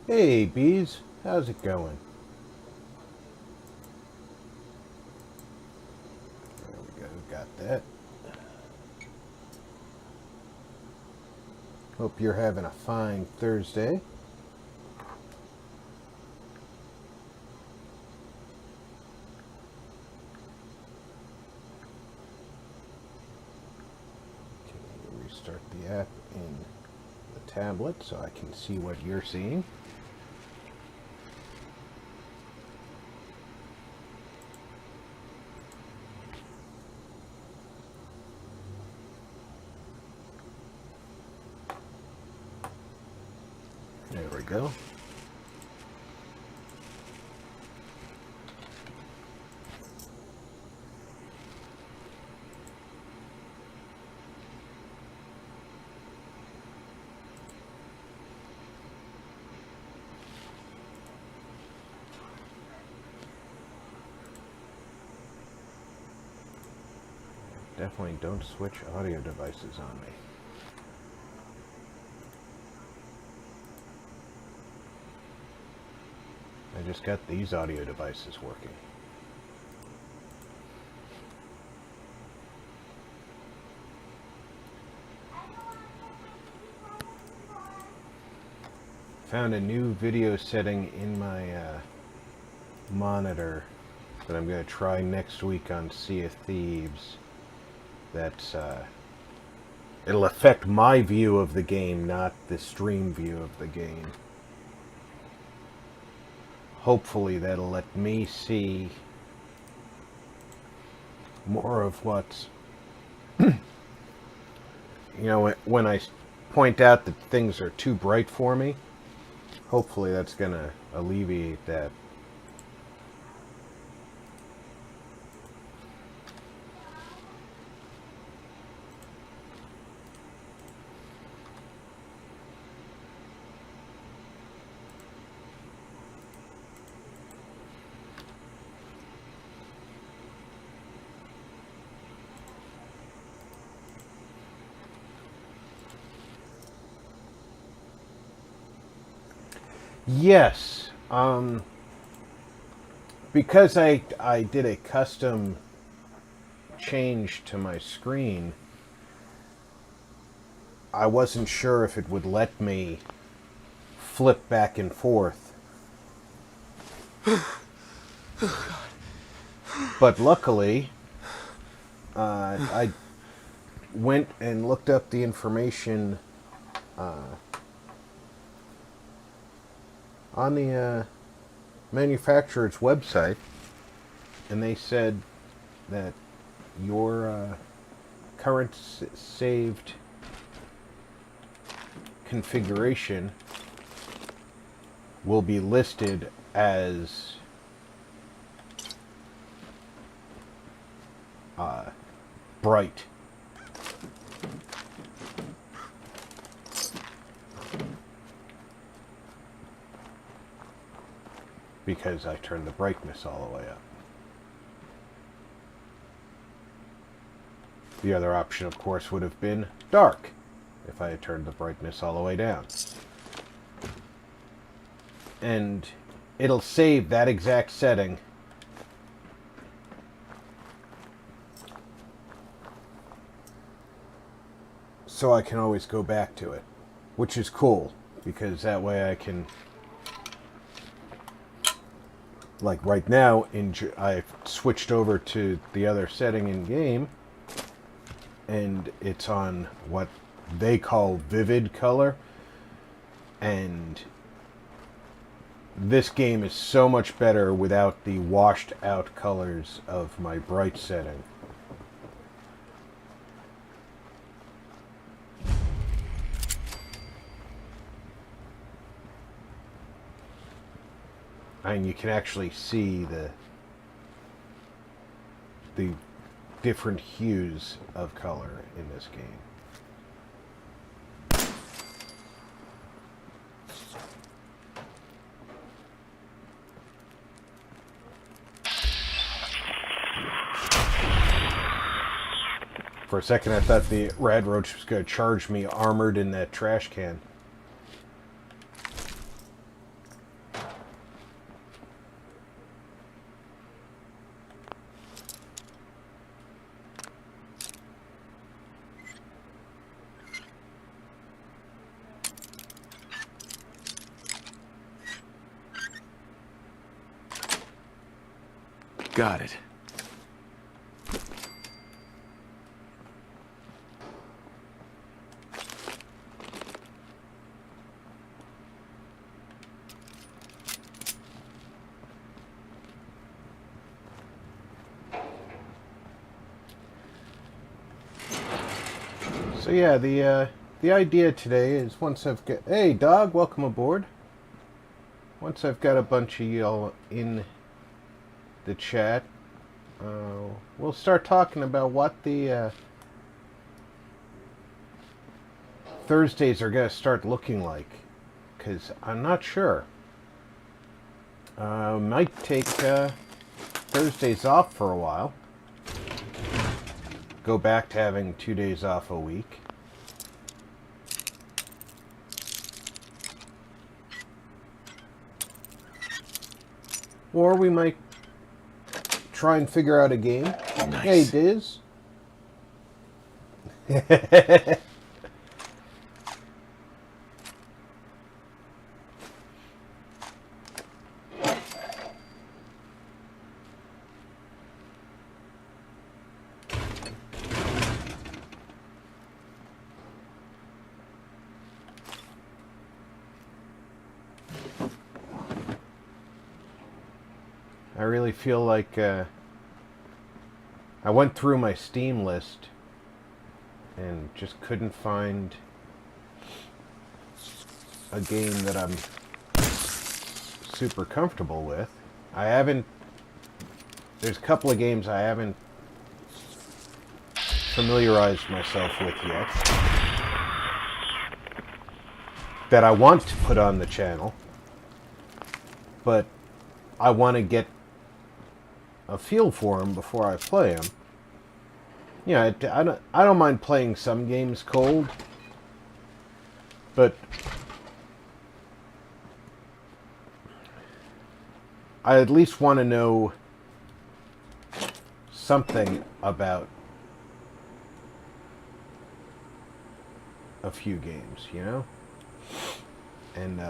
Hey, bees. How's it going? There we go. Got that. Hope you're having a fine Thursday. Okay, restart the app in the tablet so I can see what you're seeing. There we go. Definitely don't switch audio devices on me. I just got these audio devices working. Found a new video setting in my monitor that I'm going to try next week on Sea of Thieves. That's it'll affect my view of the game, not the stream view of the game. Hopefully that'll let me see more of what's when I point out that things are too bright for me. Hopefully that's going to alleviate that. Yes, because I did a custom change to my screen, I wasn't sure if it would let me flip back and forth. But luckily, I went and looked up the information on the manufacturer's website, and they said that your current saved configuration will be listed as bright. Because I turned the brightness all the way up. The other option, of course, would have been dark, if I had turned the brightness all the way down. And it'll save that exact setting so I can always go back to it, which is cool, because that way I can, like right now, I've switched over to the other setting in game, and it's on what they call vivid color, and this game is so much better without the washed out colors of my bright setting. And you can actually see the different hues of color in this game. For a second I thought the rad roach was going to charge me armored in that trash can. Got it. So yeah, the idea today is once I've got... Hey, dog, welcome aboard. Once I've got a bunch of y'all in the chat, we'll start talking about what the Thursdays are going to start looking like. Because I'm not sure. Might take Thursdays off for a while. Go back to having 2 days off a week. Or we might try and figure out a game. Nice. Hey, Diz. I really feel like I went through my Steam list and just couldn't find a game that I'm super comfortable with. There's a couple of games I haven't familiarized myself with yet that I want to put on the channel, but I want to get a feel for them before I play them. Yeah, I don't mind playing some games cold, but I at least want to know something about a few games, you know? And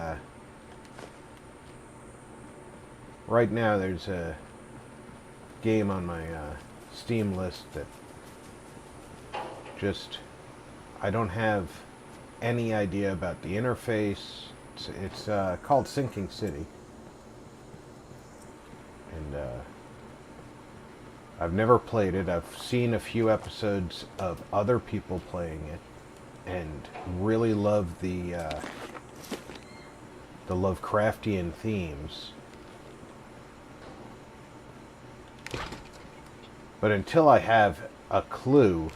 right now there's a game on my Steam list that just I don't have any idea about the interface. It's called Sinking City, and I've never played it. I've seen a few episodes of other people playing it and really love the Lovecraftian themes. But until I have a clue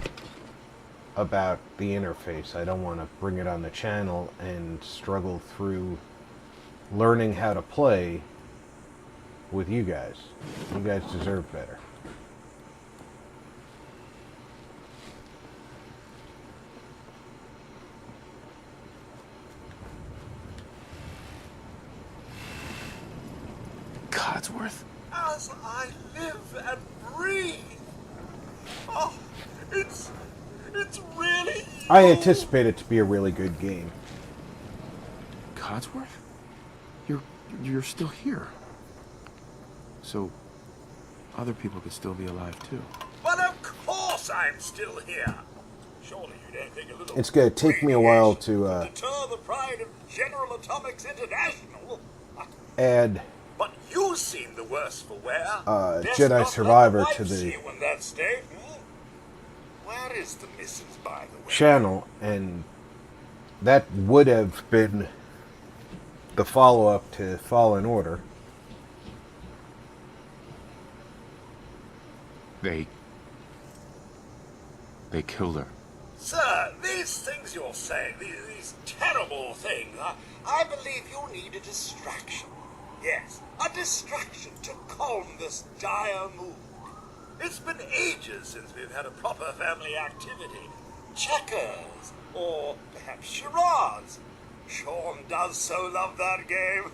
about the interface, I don't want to bring it on the channel and struggle through learning how to play with you guys. You guys deserve better. Codsworth? As I live and breathe. Oh, it's really I anticipate it to be a really good game. Codsworth? You're still here. So, other people could still be alive too. But of course I'm still here. Surely you don't think a little... It's going to take me a while to deter the pride of General Atomics International. add But you seem the worse for wear. Best Jedi not Survivor let the to wife the see you in that state. Where is the missus, by the way? channel, and that would have been the follow-up to Fallen Order. They killed her. Sir, these things you're saying, these terrible things, I believe you need a distraction. Yes, a distraction to calm this dire mood. It's been ages since we've had a proper family activity. Checkers, or perhaps charades. Sean does so love that game.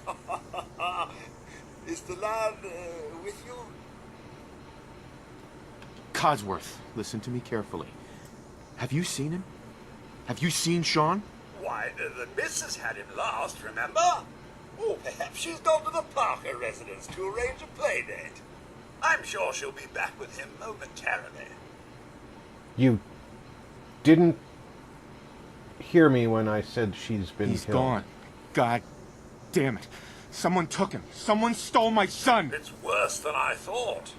Is the lad with you? Codsworth, listen to me carefully. Have you seen him? Have you seen Sean? Why, the missus had him last, remember? Or perhaps she's gone to the Parker residence to arrange a play date. I'm sure she'll be back with him momentarily. You didn't hear me when I said she's been He's killed. gone. God damn it. Someone took him. Someone stole my son. It's worse than I thought.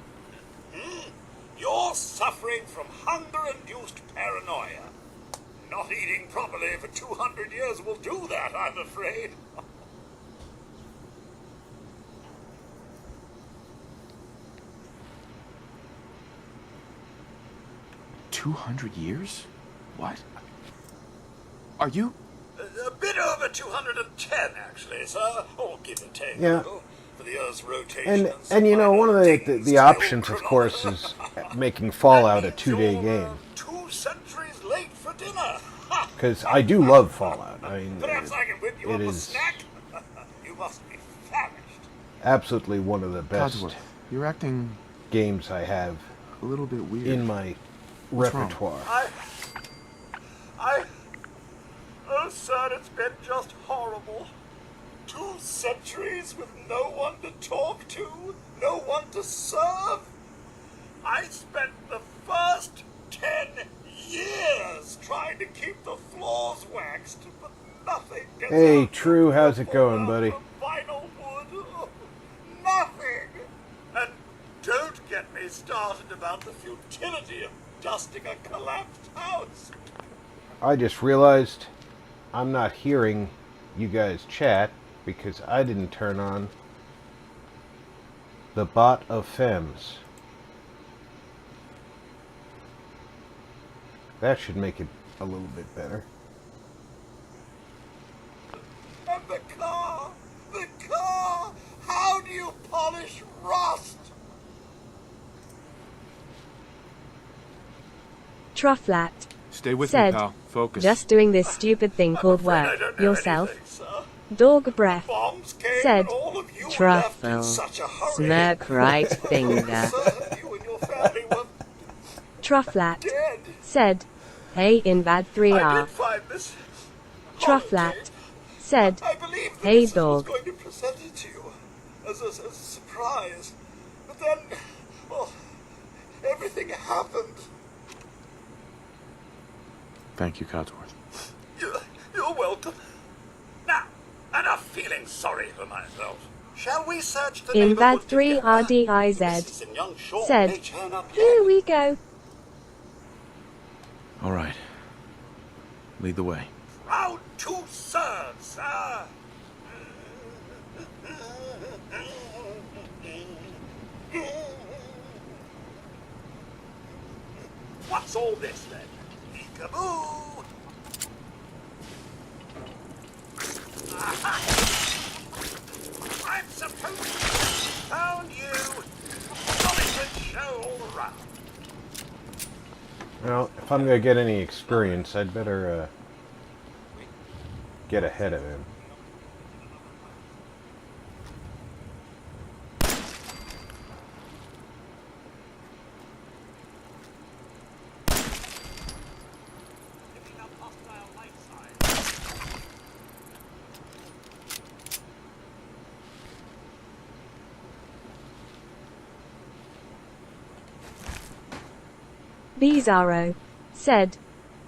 You're suffering from hunger-induced paranoia. Not eating properly for 200 years will do that, I'm afraid. 200 years? What? Are you? A bit over 210, actually, sir. Or give and take. Yeah. For the Earth's rotation. And you know, one of the dings, options, tail of course, is chronometer. making Fallout a That means 2-day you're, game. 2 centuries late for dinner. Ha! Because I do love Fallout. I mean, Perhaps I can whip you it up a is snack? You must be famished. absolutely one of the best Codsworth, you're acting games I have a little bit weird. in my What's wrong? repertoire. Oh, sir, it's been just horrible. 2 centuries with no one to talk to, no one to serve. I spent the first 10 years trying to keep the floors waxed, but nothing gets Hey, out True, of how's the it going, floor buddy? from vinyl wood. Oh, nothing. And don't get me started about the futility of dusting a collapsed house. I just realized I'm not hearing you guys chat because I didn't turn on the bot of Femmes. That should make it a little bit better. And the car! How do you polish rust? Trufflat Stay with said, me, pal. Focus. just doing this stupid thing called I'm afraid I work don't know yourself. anything, sir. Dog breath Bombs came said, and all of you were left in Truffle, such a hurry. smirk right finger. Sir, you and your family were Trufflat dead. said, hey Invad I 3R. did find this Trufflat said, I believe the hey missus was dog. going to present it to you as a surprise. But then, well, everything happened. Thank you, Codsworth. You're welcome. Now, enough feeling sorry for myself. Shall we search the Invad neighborhood 3 together? RDIZ Mrs. and young Sean said, may turn up here yet. we go. All right. Lead the way. Proud to serve, sir. What's all this then? Peekaboo! Aha! I'm supposed to have found you. Solid show all around. Well, if I'm going to get any experience, I'd better get ahead of him. Picking up hostile light signs. Bizarro said,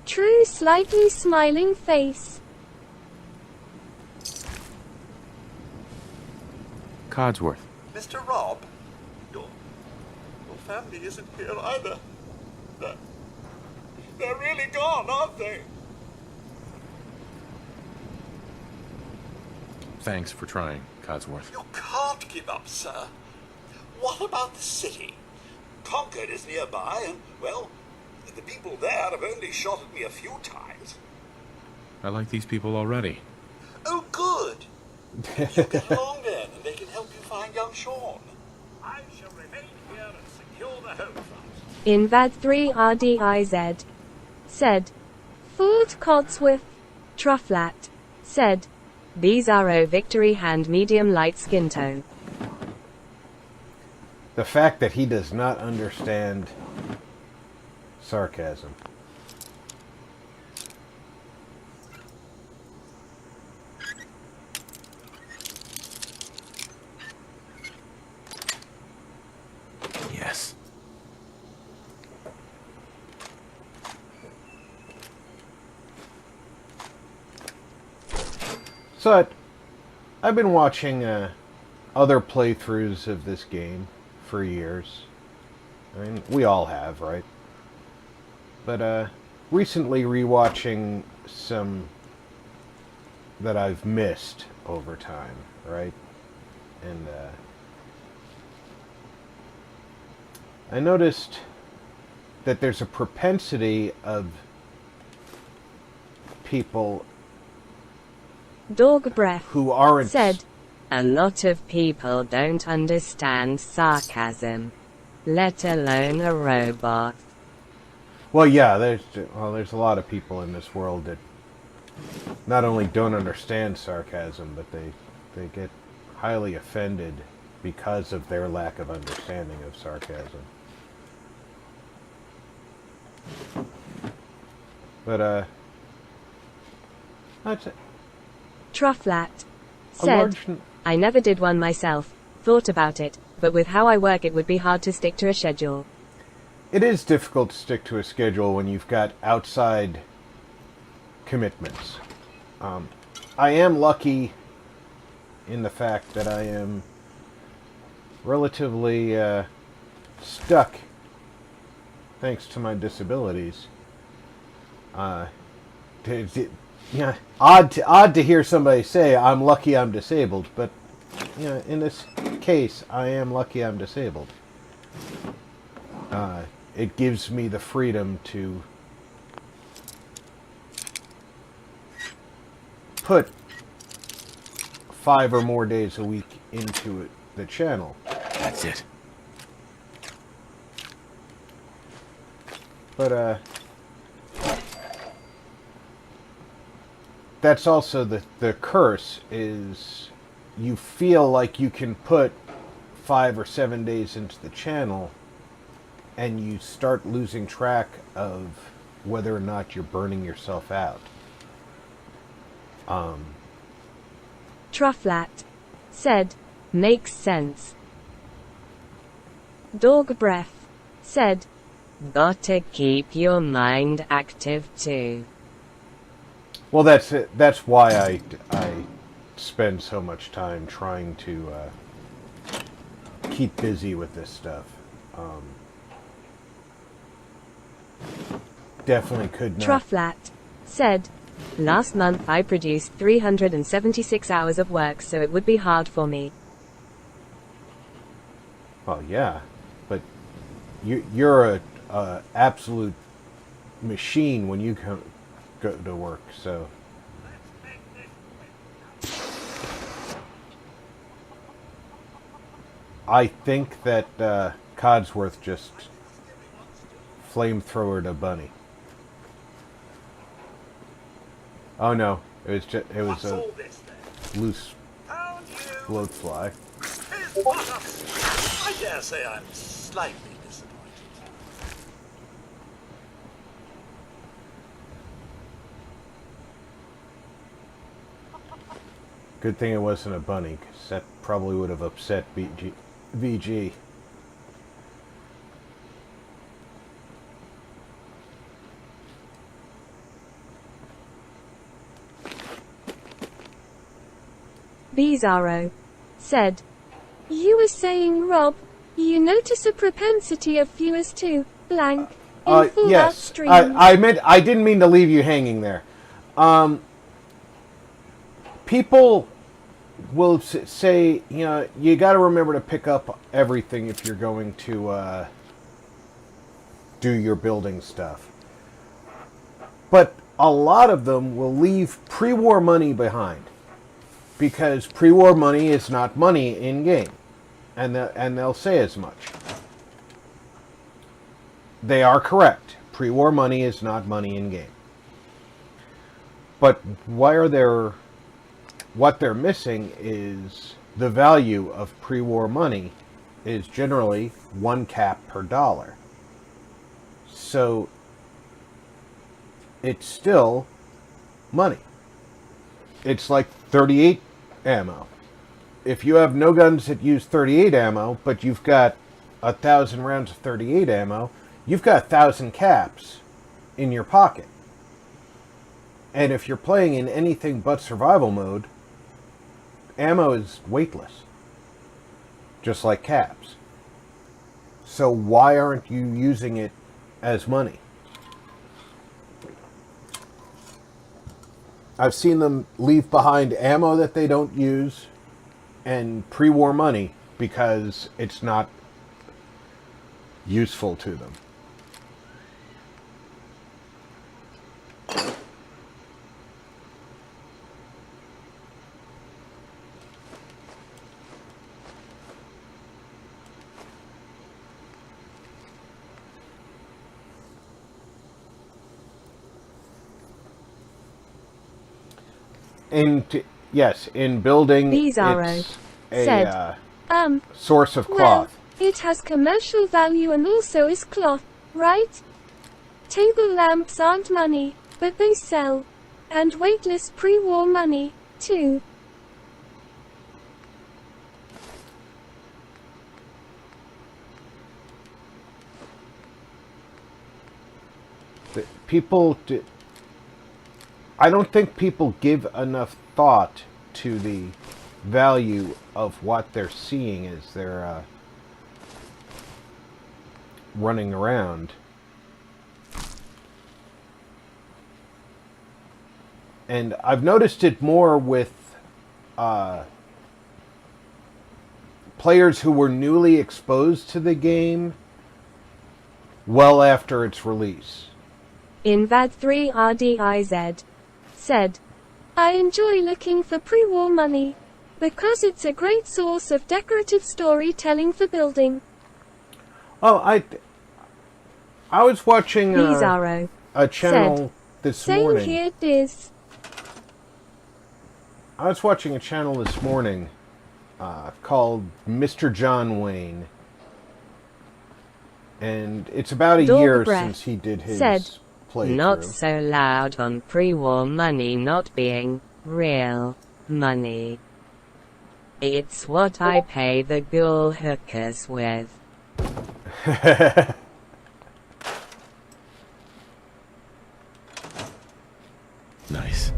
true slightly smiling face. Codsworth. Mr. Robb, your family isn't here either. They're really gone, aren't they? Thanks for trying, Codsworth. You can't give up, sir. What about the city? Concord is nearby, and, well, the people there have only shot at me a few times. I like these people already. Oh, good. You get along then, and they can help you find young Sean. I shall remain here and secure the home front. Invad 3 RDIZ said, Ford Codsworth. Trufflat said, Bizarro victory hand medium light skin tone. The fact that he does not understand sarcasm. So I've been watching other playthroughs of this game for years. I mean, we all have, right? But recently rewatching some that I've missed over time, right? And I noticed that there's a propensity of people Dog Breath who aren't said, a lot of people don't understand sarcasm, let alone a robot. Well, yeah, there's a lot of people in this world that not only don't understand sarcasm, but they get highly offended because of their lack of understanding of sarcasm. But that's it. Trufflat A said, large I never did one myself, thought about it, but with how I work it would be hard to stick to a schedule. It is difficult to stick to a schedule when you've got outside commitments. I am lucky in the fact that I am relatively stuck, thanks to my disabilities. Yeah, odd to hear somebody say I'm lucky I'm disabled, but in this case, I am lucky I'm disabled. It gives me the freedom to put 5 or more days a week into the channel. That's it. But that's also the curse, is you feel like you can put 5 or 7 days into the channel and you start losing track of whether or not you're burning yourself out. Trufflat said, makes sense. Dog Breath said, gotta keep your mind active too. Well, that's it. That's why I spend so much time trying to keep busy with this stuff. Definitely could not. Trufflat said, last month I produced 376 hours of work, so it would be hard for me. Well, yeah, but you're a absolute machine when you go to work. So I think that Codsworth just flamethrowered a bunny. Oh no, it was What's a all this then? loose Found you. bloat fly. I dare say I'm slightly disappointed. Good thing it wasn't a bunny, because that probably would have upset VG. Bizarro said, you were saying, Rob, you notice a propensity of viewers to blank in Fallout Yes, streams. I didn't mean to leave you hanging there. People will say, you got to remember to pick up everything if you're going to do your building stuff. But a lot of them will leave pre-war money behind, because pre-war money is not money in game, and they'll say as much. They are correct. Pre-war money is not money in game. But what they're missing is the value of pre-war money is generally 1 cap per dollar. So it's still money. It's like 38 ammo. If you have no guns that use 38 ammo, but you've got 1,000 rounds of 38 ammo, you've got 1,000 caps in your pocket. And if you're playing in anything but survival mode, ammo is weightless, just like caps. So why aren't you using it as money? I've seen them leave behind ammo that they don't use and pre-war money because it's not useful to them. In building, Bizarro it's a said, source of Well, cloth. it has commercial value and also is cloth, right? Table lamps aren't money, but they sell. And weightless pre-war money, too. I don't think people give enough thought to the value of what they're seeing as they're running around. And I've noticed it more with players who were newly exposed to the game well after its release. Invad3RDIZ said, I enjoy looking for pre-war money, because it's a great source of decorative storytelling for building. Oh, I was watching Bizarro a channel said, this Same morning. here, Diz. I was watching a channel this morning called Mr. John Wayne. And it's about a Dog year Breath since he did his said, playthrough. Not so loud on pre-war money not being real money. It's what I pay the ghoul hookers with. Nice.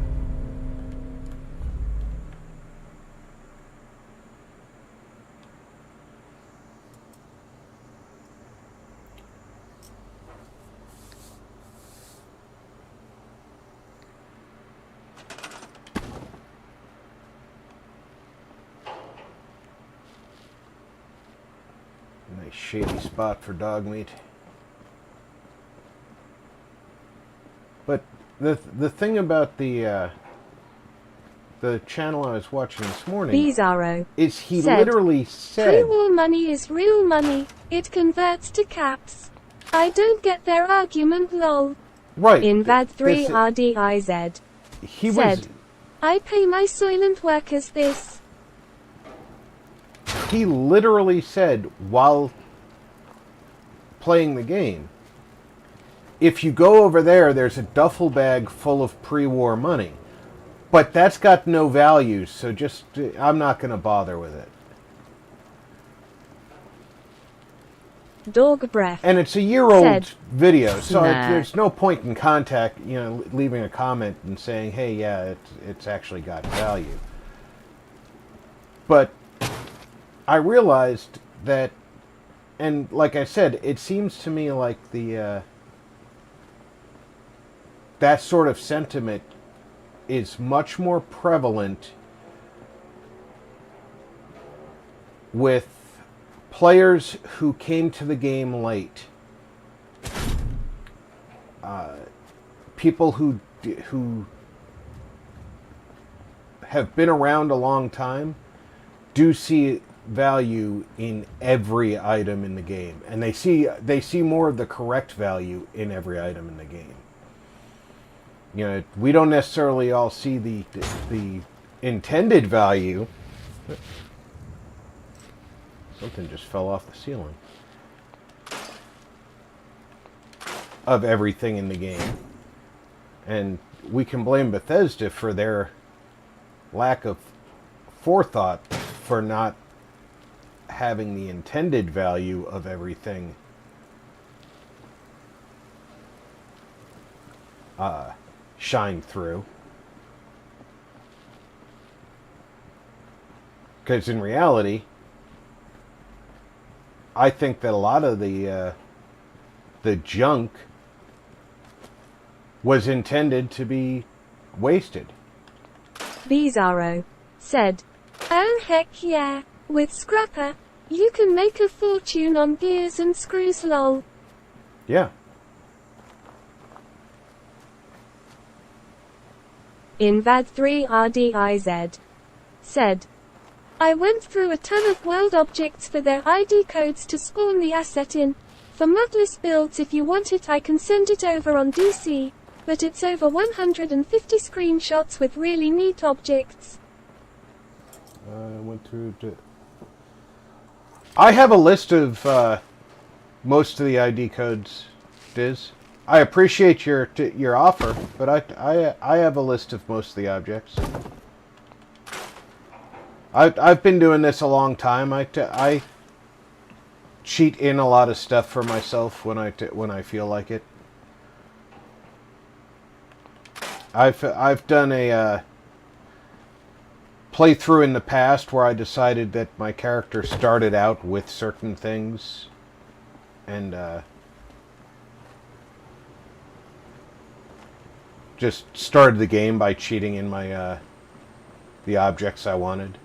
Nice shady spot for dog meat. But the thing about the channel I was watching this morning Bizarro is he said, literally said, Pre-war money is real money, it converts to caps. I don't get their argument, lol. right, Invad3RDIZ he said, was, I pay my Soylent workers this. he literally said while playing the game, if you go over there, there's a duffel bag full of pre-war money. But that's got no value, so just, I'm not going to bother with it. Dog Breath And it's a year-old said, video, so Nah. there's no point in contact, leaving a comment and saying, hey, yeah, it's actually got value. But I realized that, and like I said, it seems to me like that sort of sentiment is much more prevalent with players who came to the game late. People who have been around a long time do see value in every item in the game, and they see more of the correct value in every item in the game. We don't necessarily all see the intended value. Something just fell off the ceiling. Of everything in the game. And we can blame Bethesda for their lack of forethought for not having the intended value of everything shine through. Because in reality, I think that a lot of the junk was intended to be wasted. Bizarro said, Oh heck yeah. With Scrapper, you can make a fortune on gears and screws lol. Yeah. Invad3RDIZ said, I went through a ton of world objects for their ID codes to spawn the asset in. For modless builds, if you want it I can send it over on DC, but it's over 150 screenshots with really neat objects. I went through to... I have a list of most of the ID codes, Diz. I appreciate your offer, but I have a list of most of the objects. I've been doing this a long time. I cheat in a lot of stuff for myself when I feel like it. I've done a playthrough in the past where I decided that my character started out with certain things, and just started the game by cheating in my the objects I wanted.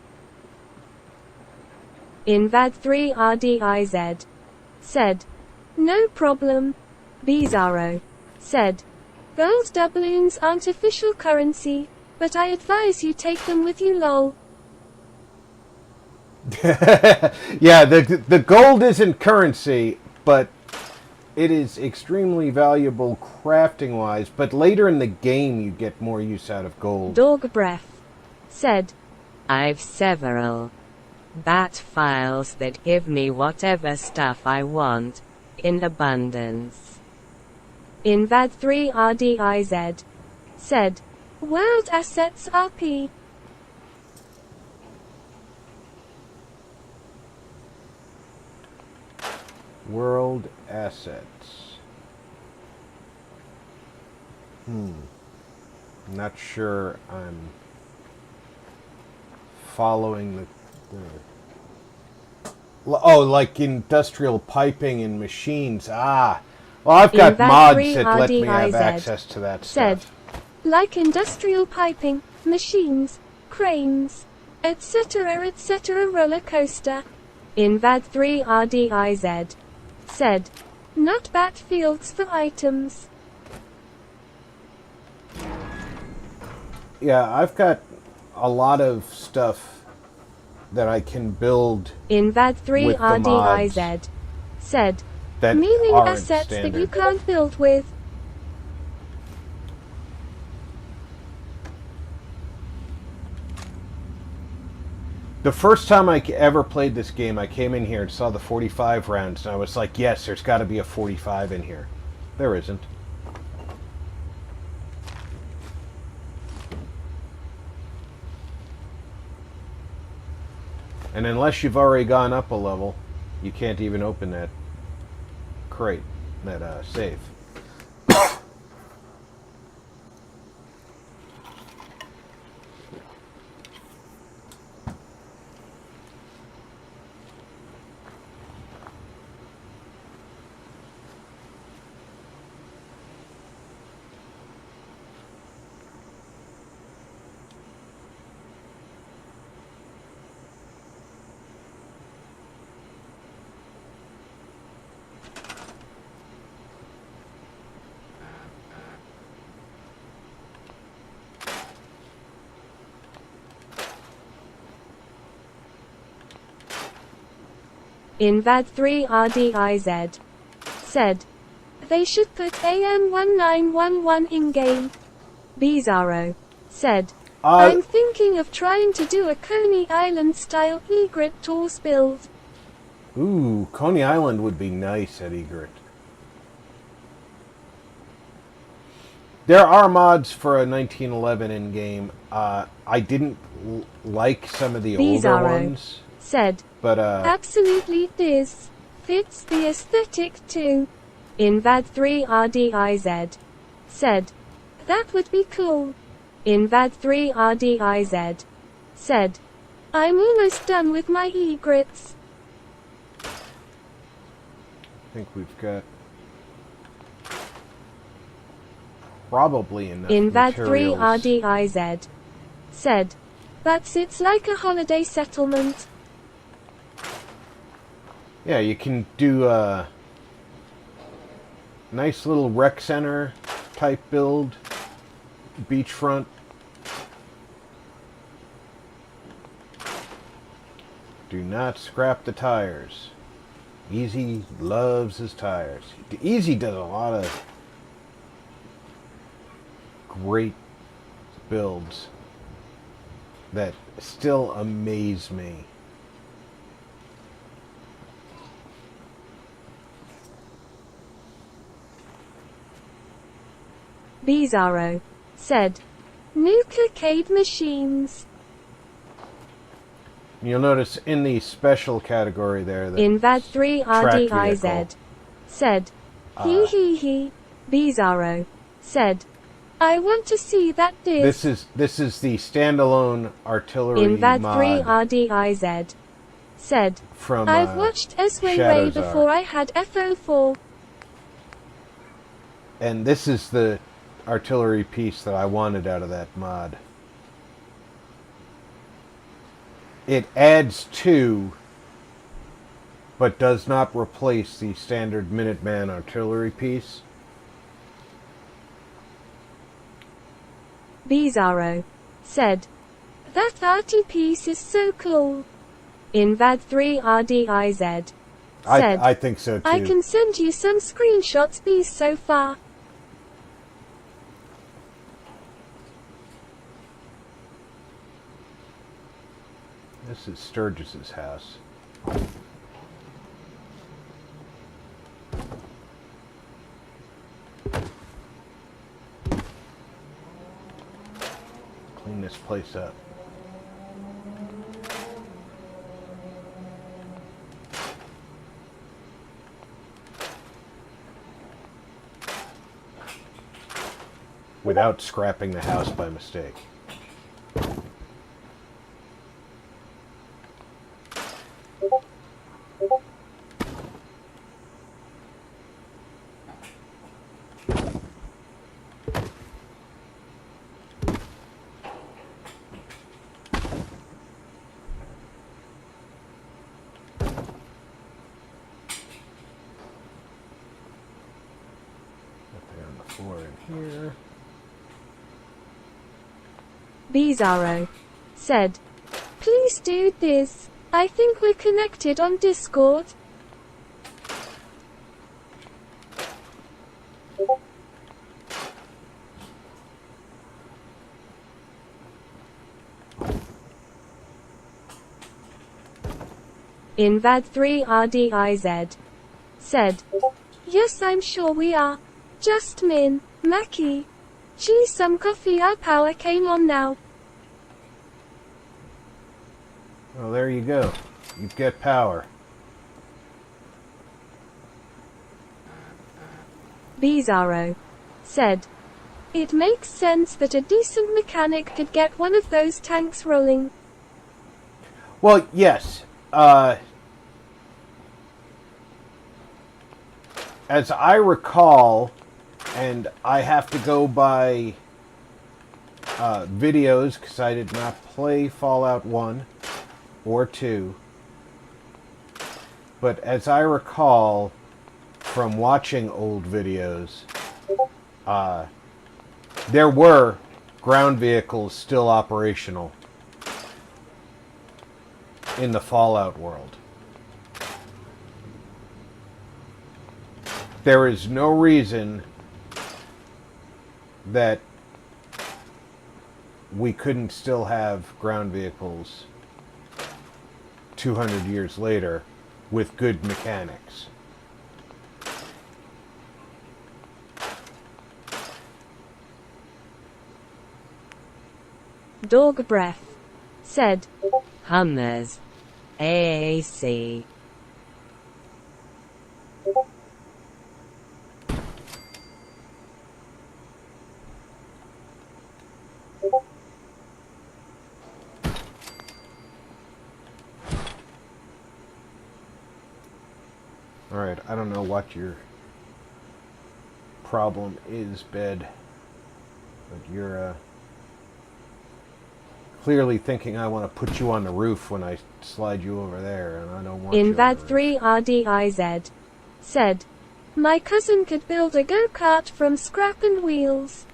Invad3RDIZ said, No problem. Bizarro said, Gold doubloons aren't official currency, but I advise you take them with you lol. Yeah, the gold isn't currency, but it is extremely valuable crafting-wise. But later in the game, you get more use out of gold. Dog Breath said, I've several bat files that give me whatever stuff I want, in abundance. Invad3RDIZ said, World assets RP. World assets. Not sure I'm following the oh, like industrial piping and machines. Ah, well, I've got mods that let me have access to that said, stuff. Like industrial piping, machines, cranes, etc. roller coaster. Invad3RDIZ said, Not bat fields for items. Yeah, I've got a lot of stuff that I can build Invad3RDIZ said, that Meaning aren't assets standard. that you can't build with. The first time I ever played this game, I came in here and saw the 45 rounds, and I was like, yes, there's got to be a 45 in here. There isn't. And unless you've already gone up a level, you can't even open that crate, that save. Invad3RDIZ said, They should put AM1911 in-game. Bizarro said, I'm thinking of trying to do a Coney Island-style egret tools build. Ooh, Coney Island would be nice at egret. There are mods for a 1911 in-game. I didn't like some of the older Bizarro ones. said, But, Absolutely this fits the aesthetic too. Invad3RDIZ said, That would be cool. Invad3RDIZ said, I'm almost done with my egrets. I think we've got probably enough Invad 3 materials. RDIZ said. It's like a holiday settlement. Yeah, you can do a nice little rec center type build, beachfront. Do not scrap the tires. Easy loves his tires. Easy does a lot of great builds that still amaze me. Bizarro said. New arcade machines. You'll notice in the special category there that Invad 3 track RDIZ vehicle. said. He. Bizarro said. I want to see that disc. This is the standalone artillery Invad 3 mod RDIZ said. from I've watched Esway Ray Shadow's before Arc. I had FO4. And this is the artillery piece that I wanted out of that mod. It adds to, but does not replace the standard Minuteman artillery piece. Bizarro said. That arty piece is so cool. Invad 3 RDIZ said. I think so too. I can send you some screenshots B's so far. This is Sturgis's house. Clean this place up. Without scrapping the house by mistake. On the floor in here. Bizarro said. Please do this. I think we're connected on Discord. Invad 3 RDIZ said. Yes, I'm sure we are. Just Min, Mackie. Geez, some coffee. Our power came on now. Well, there you go. You get power. Bizarro said. It makes sense that a decent mechanic could get one of those tanks rolling. Well, yes. As I recall, and I have to go by videos because I did not play Fallout 1 or 2. But as I recall from watching old videos, there were ground vehicles still operational in the Fallout world. There is no reason that we couldn't still have ground vehicles 200 years later with good mechanics. Dog Breath said. Hummers. AAC. Alright, I don't know what your problem is, bed. But you're clearly thinking I want to put you on the roof when I slide you over there, and I don't want you on Invad the roof. 3 RDIZ said, my cousin could build a go-kart from scrap and wheels.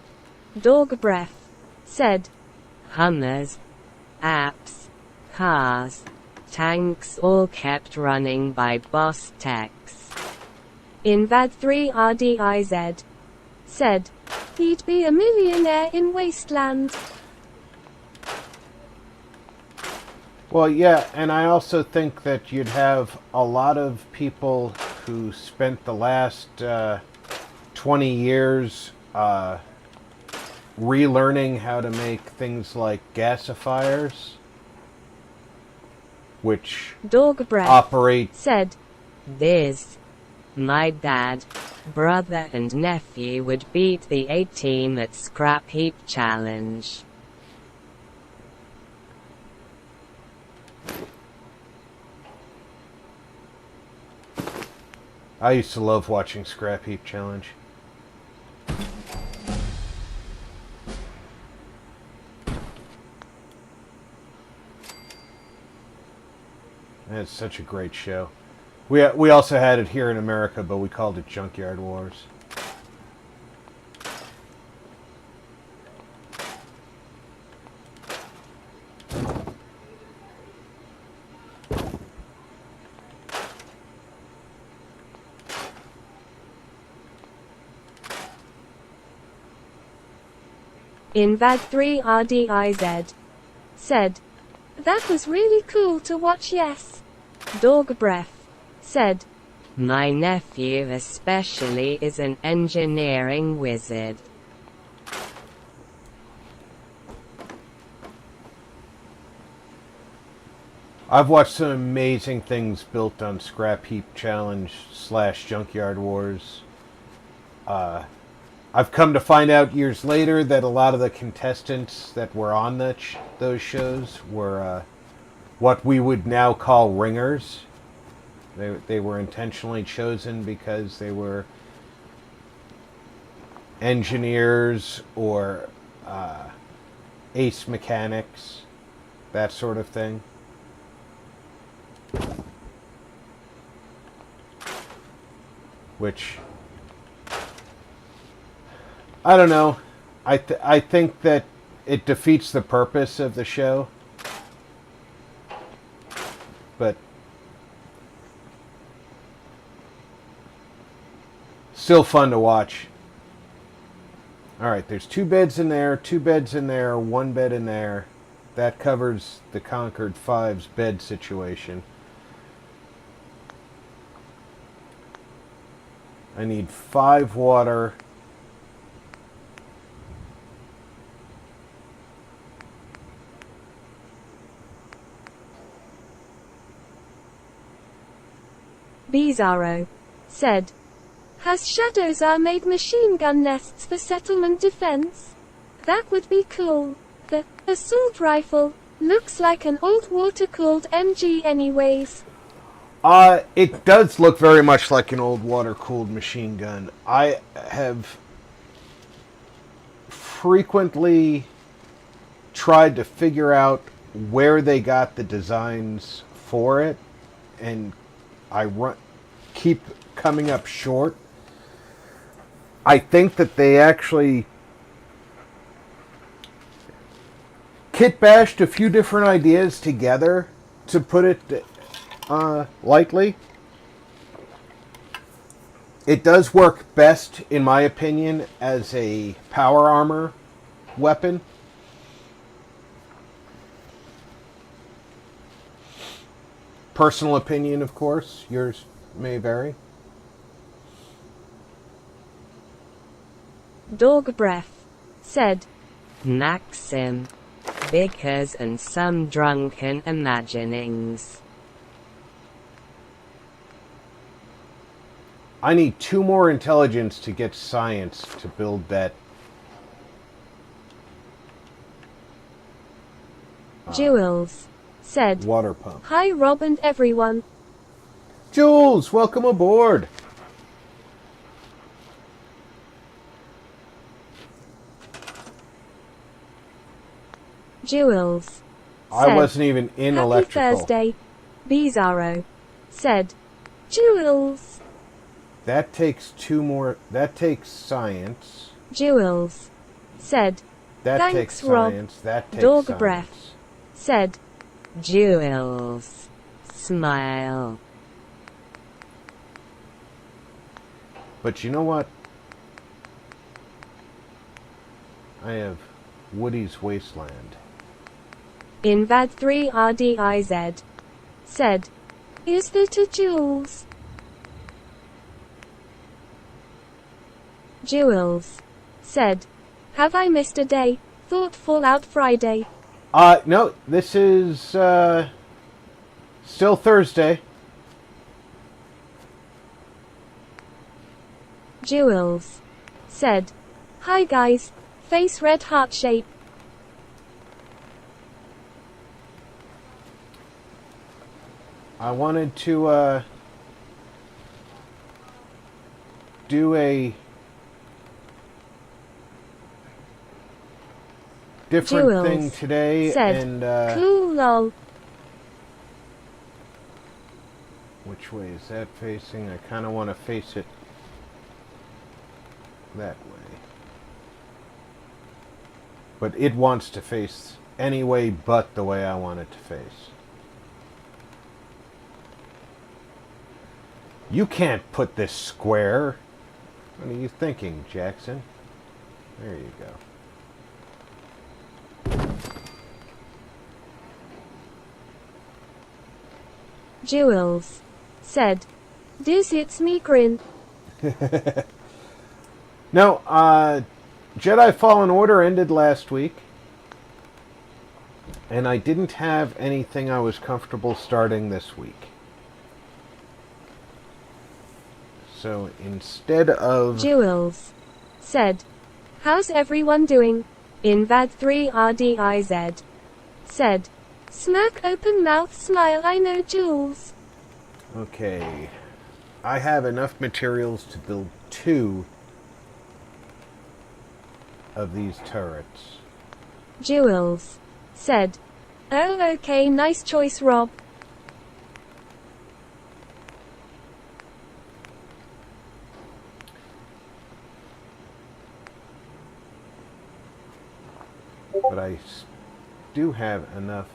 Dog Breath said, Hummers, apps, cars, tanks all kept running by boss techs. Invad 3 RDIZ said, he'd be a millionaire in Wasteland. Well, yeah, and I also think that you'd have a lot of people who spent the last 20 years relearning how to make things like gasifiers, which Dog Breath operate. said, This, my dad, brother and nephew would beat the A-Team at Scrap Heap Challenge. I used to love watching Scrap Heap Challenge. It's such a great show. We also had it here in America, but we called it Junkyard Wars. Invad 3 RDIZ said, that was really cool to watch, yes. Dog Breath said, My nephew especially is an engineering wizard. I've watched some amazing things built on Scrap Heap Challenge / Junkyard Wars. I've come to find out years later that a lot of the contestants that were on those shows were what we would now call ringers. They were intentionally chosen because they were engineers or ace mechanics, that sort of thing. Which, I don't know. I think that it defeats the purpose of the show. But still fun to watch. Alright, there's 2 beds in there, 2 beds in there, 1 bed in there. That covers the Concord 5's bed situation. I need 5 water. Bizarro said, has Shadowzar made machine gun nests for settlement defense? That would be cool. The assault rifle looks like an old water-cooled MG anyways. It does look very much like an old water-cooled machine gun. I have frequently tried to figure out where they got the designs for it, and I keep coming up short. I think that they actually kit-bashed a few different ideas together, to put it lightly. It does work best, in my opinion, as a power armor weapon. Personal opinion, of course. Yours may vary. Dog Breath said, Maxim, bickers and some drunken imaginings. I need 2 more intelligence to get science to build that. Jules said, Water pump. hi Rob and everyone. Jules, welcome aboard. Jules. I Said, wasn't even in Happy electrical. Thursday. Bizarro. Said. Jules. That takes two more. That takes science. Jules. Said. That Thanks, takes Rob. science. That takes Dog science. breath. Said. Jules. Smile. But you know what? I have Woody's Wasteland. Invad 3 RDIZ. Said. Is that a Jules? Jules. Said. Have I missed a day? Thought Fallout Friday. No, this is still Thursday. Jules. Said. Hi guys. Face red heart shape. I wanted to do a different Jules thing today, said, and Cool lol. which way is that facing? I kind of want to face it that way. But it wants to face any way but the way I want it to face. You can't put this square. What are you thinking, Jackson? There you go. Jules. Said. This it's me grin. No, Jedi Fallen Order ended last week. And I didn't have anything I was comfortable starting this week. So instead of... Jules. Said. How's everyone doing? Invad 3 RDIZ. Said. Smirk open mouth smile I know Jules. Okay. I have enough materials to build 2 of these turrets. Jules. Said. Oh okay, nice choice Rob. But I do have enough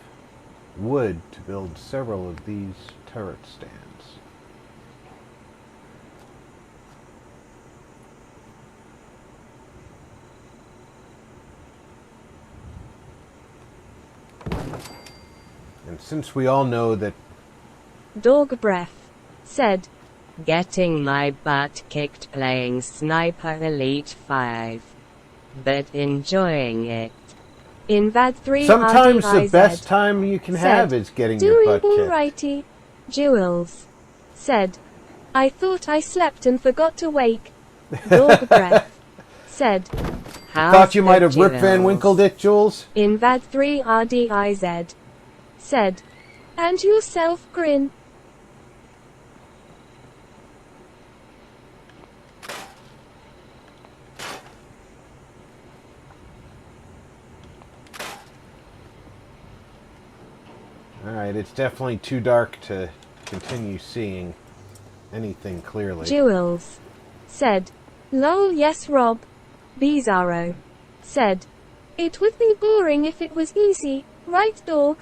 wood to build several of these turret stands. And since we all know that Dog breath. Said. Getting my butt kicked playing Sniper Elite 5. But enjoying it. Invad 3 sometimes the RDIZ. best time you can have Said, is getting your Doing butt kicked. alrighty. Jules. Said. I thought I slept and forgot to wake. Dog breath. Said. How's Thought you might the have Rip Van Jules? Winkled it, Jules? Invad 3 RDIZ. Said. And yourself grin. Alright, it's definitely too dark to continue seeing anything clearly. Jules. Said. Lol yes Rob. Bizarro. Said. It would be boring if it was easy, right dog?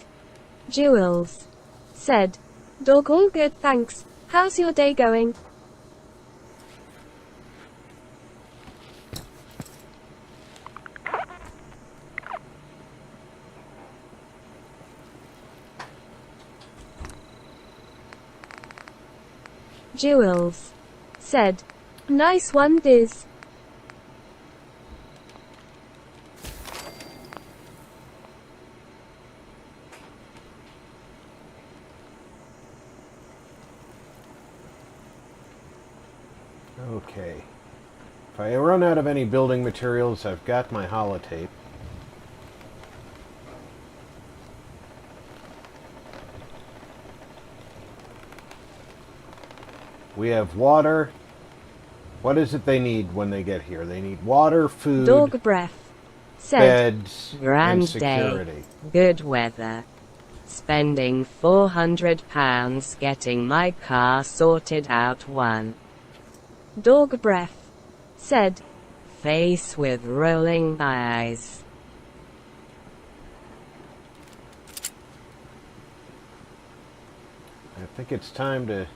Jules. Said. Dog all good thanks. How's your day going? Jules. Said. Nice one Diz. Okay. If I run out of any building materials, I've got my holotape. We have water. What is it they need when they get here? They need water, food, Dog breath. Said. beds, and Grand security. day. Good weather. Spending £400 getting my car sorted out. One. Dog breath. Said. Face with rolling eyes. I think it's time to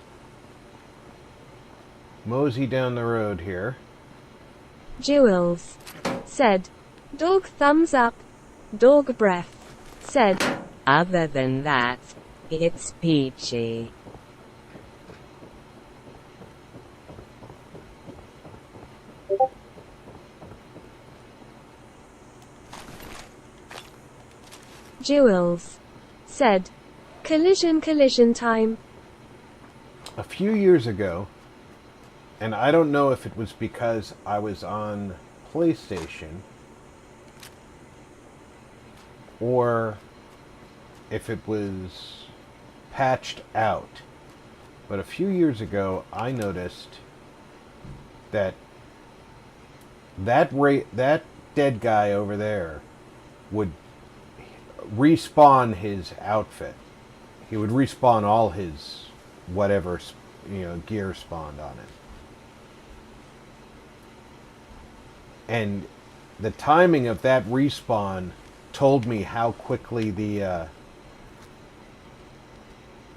mosey down the road here. Jules. Said. Dog thumbs up. Dog breath. Said. Other than that, it's peachy. Jules. Said. Collision time. A few years ago, and I don't know if it was because I was on PlayStation or if it was patched out, but a few years ago I noticed that that dead guy over there would respawn his outfit. He would respawn all his whatever, gear spawned on it. And the timing of that respawn told me how quickly the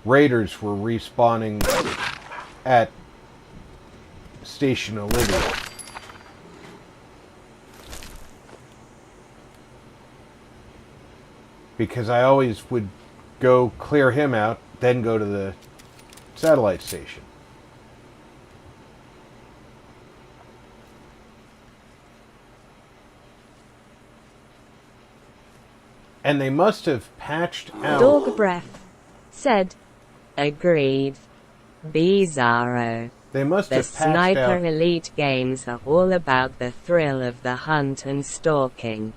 raiders were respawning at Station Olivia. Because I always would go clear him out, then go to the satellite station. And they must have patched out... Dog breath. Said. Agreed. Bizarro. They must The have patched Sniper out... Elite games are all about the thrill of the hunt and stalking.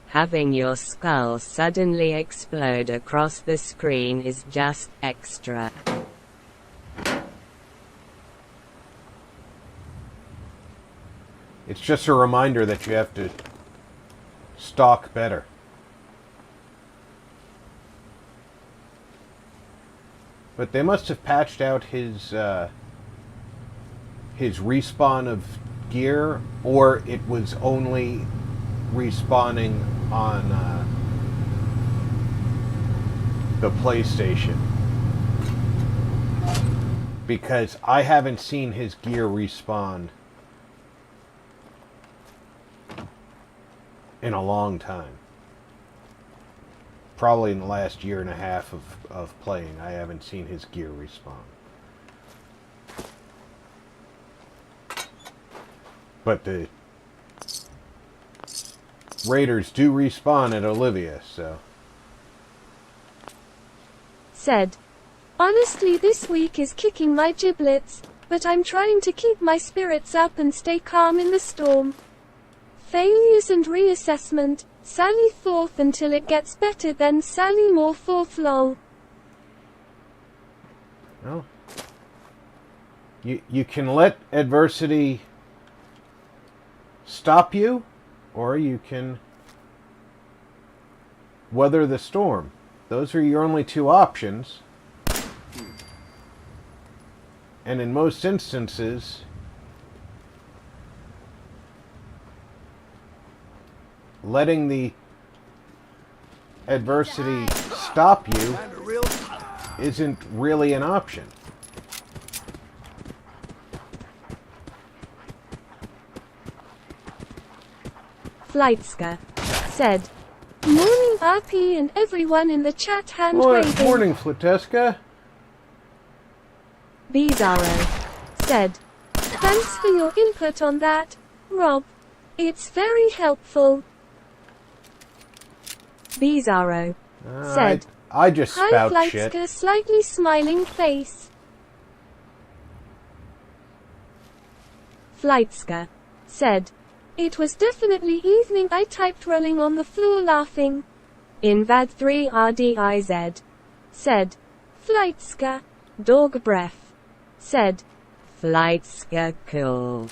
Having your skull suddenly explode across the screen is just extra. It's just a reminder that you have to stalk better. But they must have patched out his respawn of gear, or it was only respawning on the PlayStation. Because I haven't seen his gear respawn in a long time. Probably in the last year and a half of playing, I haven't seen his gear respawn. But the raiders do respawn at Olivia, so... Said. Honestly, this week is kicking my giblets, but I'm trying to keep my spirits up and stay calm in the storm. Failures and reassessment. Sally forth until it gets better, then Sally more forth lol. Well, you can let adversity stop you, or you can weather the storm. Those are your only two options. And in most instances, letting the adversity stop you isn't really an option. Flightska. Said. Morning RP and everyone in the chat hand waving. Morning, Fluteska. Bizarro. Said. Thanks for your input on that, Rob. It's very helpful. Bizarro. Said. I just Hi spout Flightska, shit. slightly smiling face. Flightska. Said. It was definitely evening. I typed rolling on the floor laughing. Invad 3 RDIZ. Said. Flightska. Dog breath. Said. Flightska cool.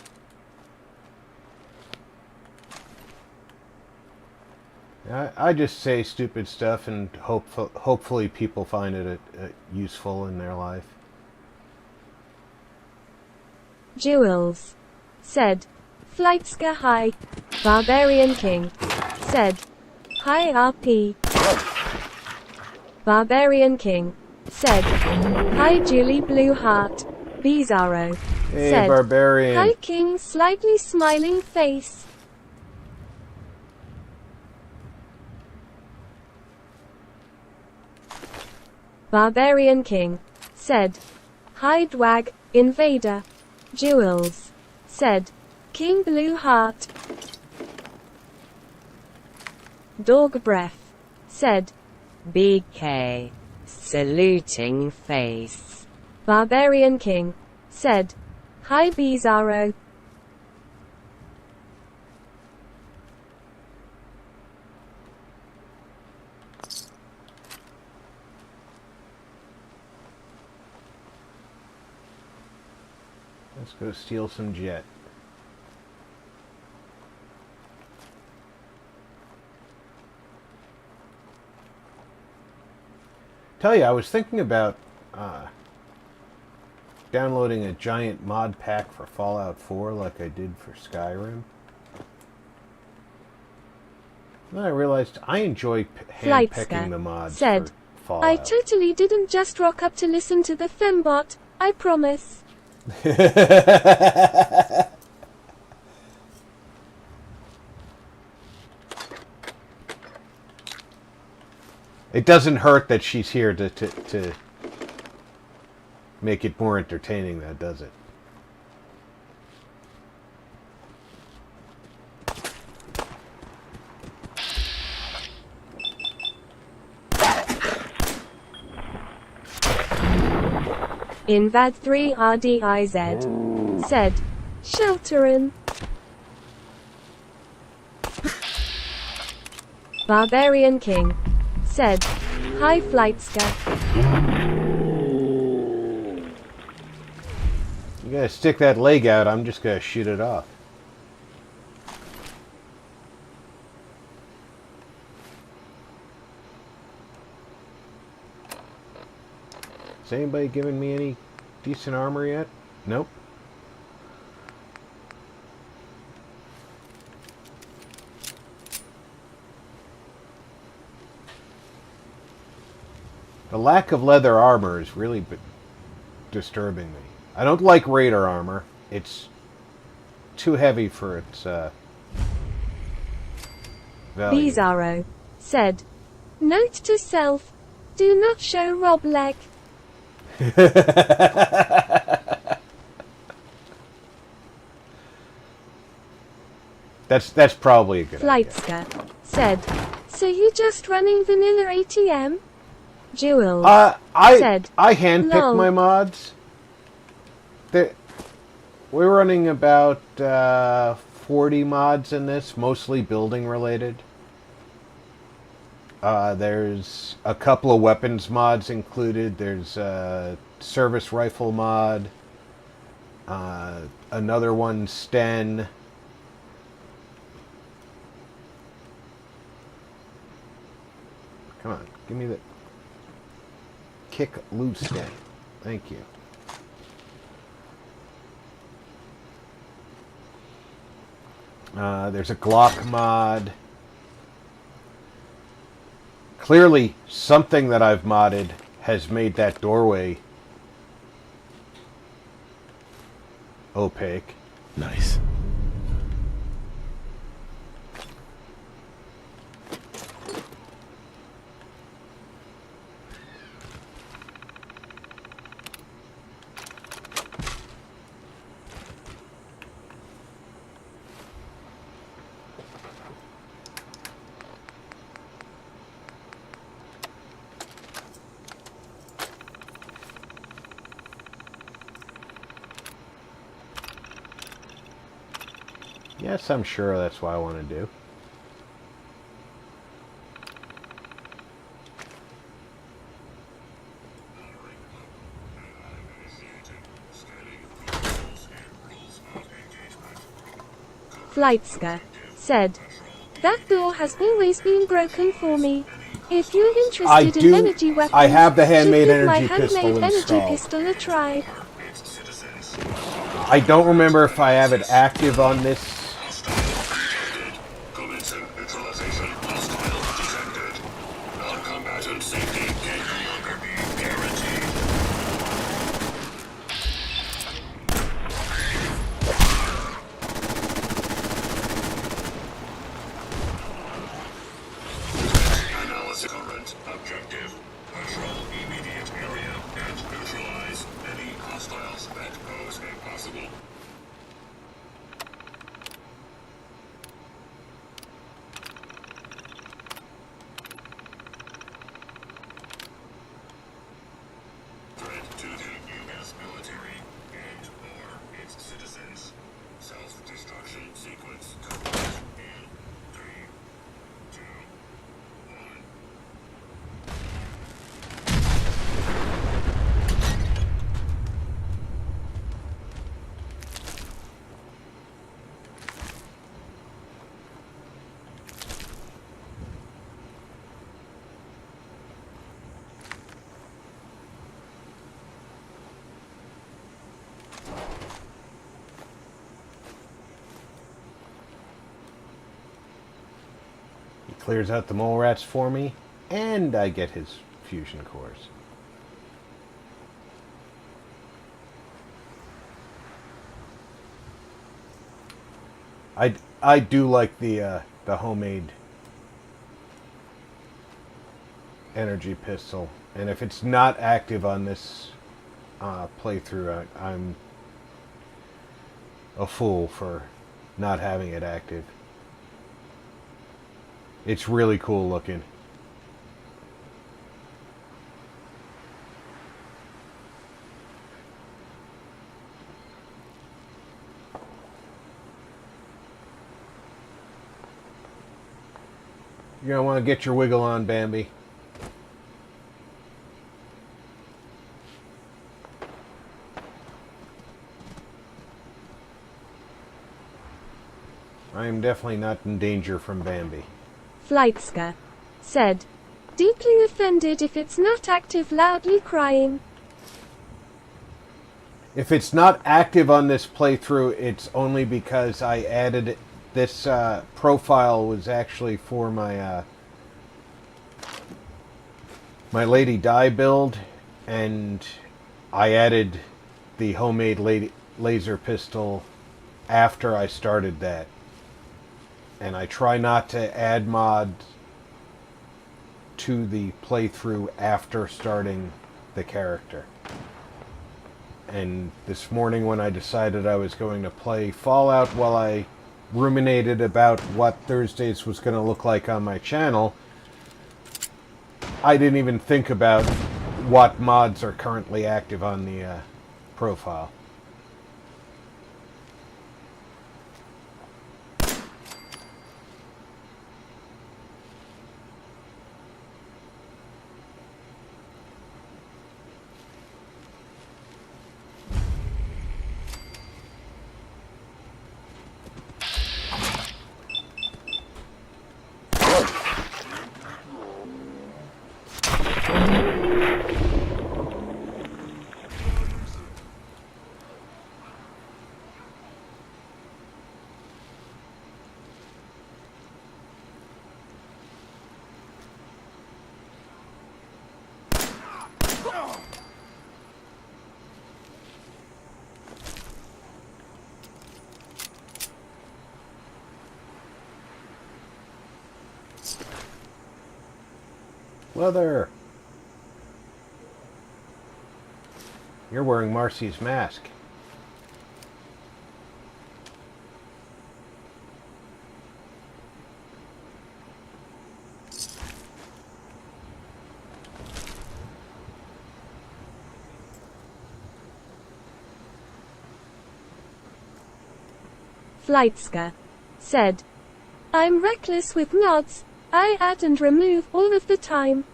I just say stupid stuff and hopefully people find it useful in their life. Jewels. Said. Flightska hi. Barbarian King. Said. Hi RP. Barbarian King. Said. Hi Julie Blueheart. Bizarro. Hey, Said. Barbarian. Hi King slightly smiling face. Barbarian King. Said. Hi Dwag. Invader. Jewels. Said. King Blue Heart. Dog Breath. Said. BK. Saluting face. Barbarian King. Said. Hi Bizarro. Let's go steal some jet. Tell you, I was thinking about downloading a giant mod pack for Fallout 4 like I did for Skyrim. Then I realized I enjoy handpicking the mods said, for Fallout. I totally didn't just rock up to listen to the Fembot, I promise. It doesn't hurt that she's here to make it more entertaining, though, does it? Invad 3 RDIZ. Said. Shelterin. Barbarian King. Said. Hi Flightska. You gotta stick that leg out, I'm just gonna shoot it off. Has anybody given me any decent armor yet? Nope. The lack of leather armor is really disturbing me. I don't like Raider armor. It's too heavy for its value. Bizarro. Said. Note to self. Do not show Rob leg. That's probably a good idea. Flightska. Said. So you just running vanilla ATM? Jewel. I handpick lol. my mods. We're running about 40 mods in this, mostly building related. There's a couple of weapons mods included. There's a service rifle mod. Another one, Sten. Come on, give me the kick loose Sten. Thank you. There's a Glock mod. Clearly, something that I've modded has made that doorway opaque. Nice. Yes, I'm sure that's what I want to do. Flightska said, "That door has always been broken for me. If you're interested in energy weapons, I have the handmade should give my energy pistol handmade energy installed. pistol a try." I don't remember if I have it active on this. Commencing neutralization. Hostile detected. Non-combatant safety can no longer be guaranteed. Analysis current objective. Patrol immediate area and neutralize any hostiles that pose a possible. Threat to the U.S. military and/or its citizens. Self-destruction sequence complete in 3, 2, 1. He clears out the mole rats for me, and I get his fusion cores. I do like the homemade energy pistol, and if it's not active on this playthrough, I'm a fool for not having it active. It's really cool looking. You're gonna want to get your wiggle on, Bambi. I am definitely not in danger from Bambi. Flightska said, "Deeply offended if it's not active, loudly crying." If it's not active on this playthrough, it's only because I added it. This profile was actually for my my Lady Di build, and I added the homemade laser pistol after I started that. And I try not to add mods to the playthrough after starting the character. And this morning when I decided I was going to play Fallout while I ruminated about what Thursdays was going to look like on my channel, I didn't even think about what mods are currently active on the profile. Leather! You're wearing Marcy's mask. Flightska said, "I'm reckless with mods. I add and remove all of the time.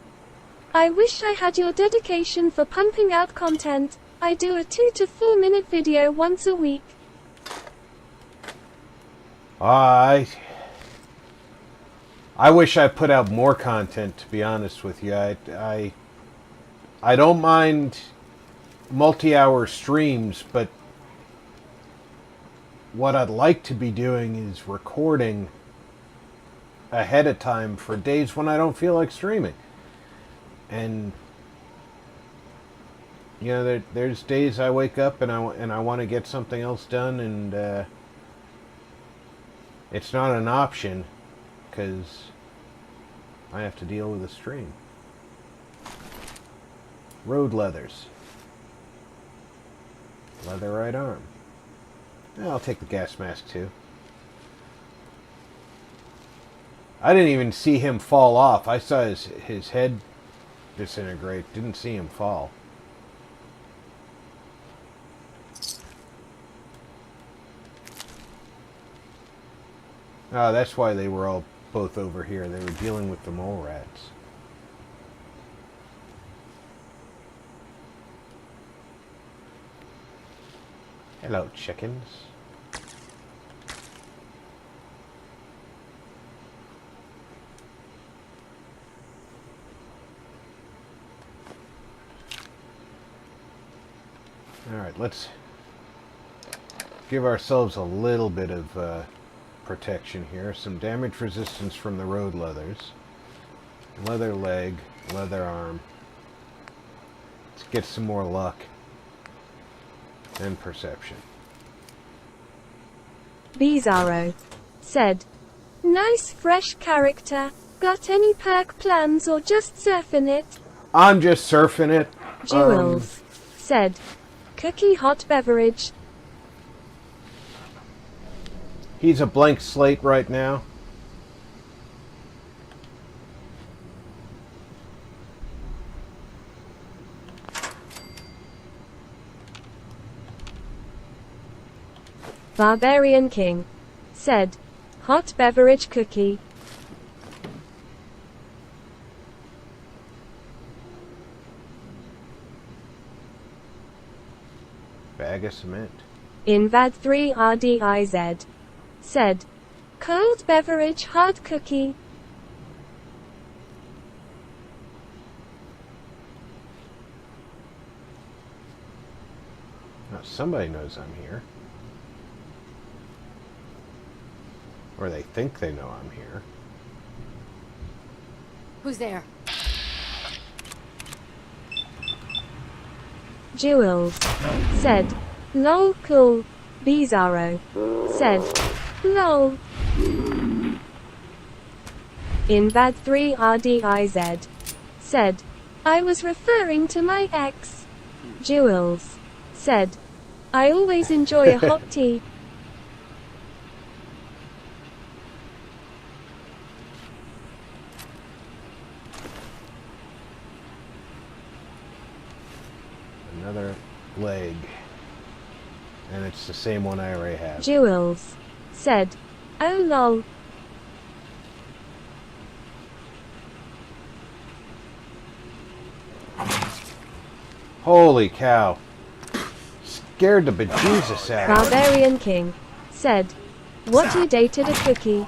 I wish I had your dedication for pumping out content. I do a 2 to 4 minute video once a week." I wish I put out more content, to be honest with you. I don't mind multi-hour streams, but what I'd like to be doing is recording ahead of time for days when I don't feel like streaming. And you know, there's days I wake up and I want to get something else done, and it's not an option because I have to deal with a stream. Road leathers. Leather right arm. I'll take the gas mask too. I didn't even see him fall off. I saw his head disintegrate. Didn't see him fall. Oh, that's why they were all both over here. They were dealing with the mole rats. Hello, chickens. Alright, let's give ourselves a little bit of protection here. Some damage resistance from the road leathers. Leather leg, leather arm. Let's get some more luck. And perception. Bizarro said, "Nice fresh character. Got any perk plans or just surfing it?" I'm just surfing it. Jewels said, "Cookie hot beverage." He's a blank slate right now. Barbarian King said, "Hot beverage cookie." Bag of cement. Invad3 RDIZ said, "Cold beverage hard cookie." Now, somebody knows I'm here. Or they think they know I'm here. Who's there? Jewels said, "Lol cool." Bizarro said, "Lol." Invad3 RDIZ said, "I was referring to my ex." Jewels said, "I always enjoy a hot tea." Another leg. And it's the same one I already have. Jewels said, "Oh lol." Holy cow. Scared the bejesus out of me. Barbarian King said, "What, you dated a cookie?"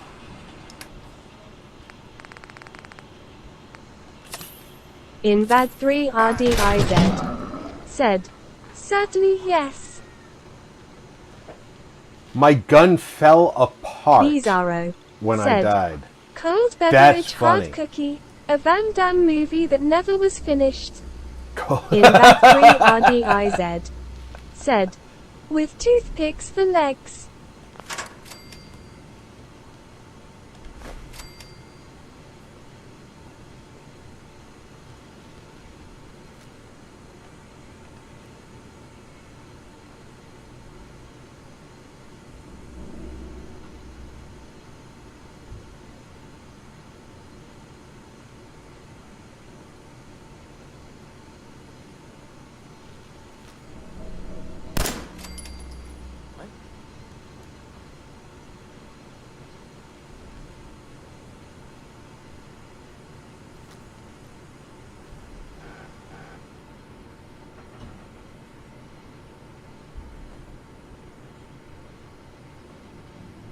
Invad3 RDIZ said, "Sadly yes." My gun fell apart Bizarro when I said, died. "Cold That's beverage funny. hard cookie, a Van Damme movie that never was finished." Invad3 RDIZ said, "With toothpicks for legs."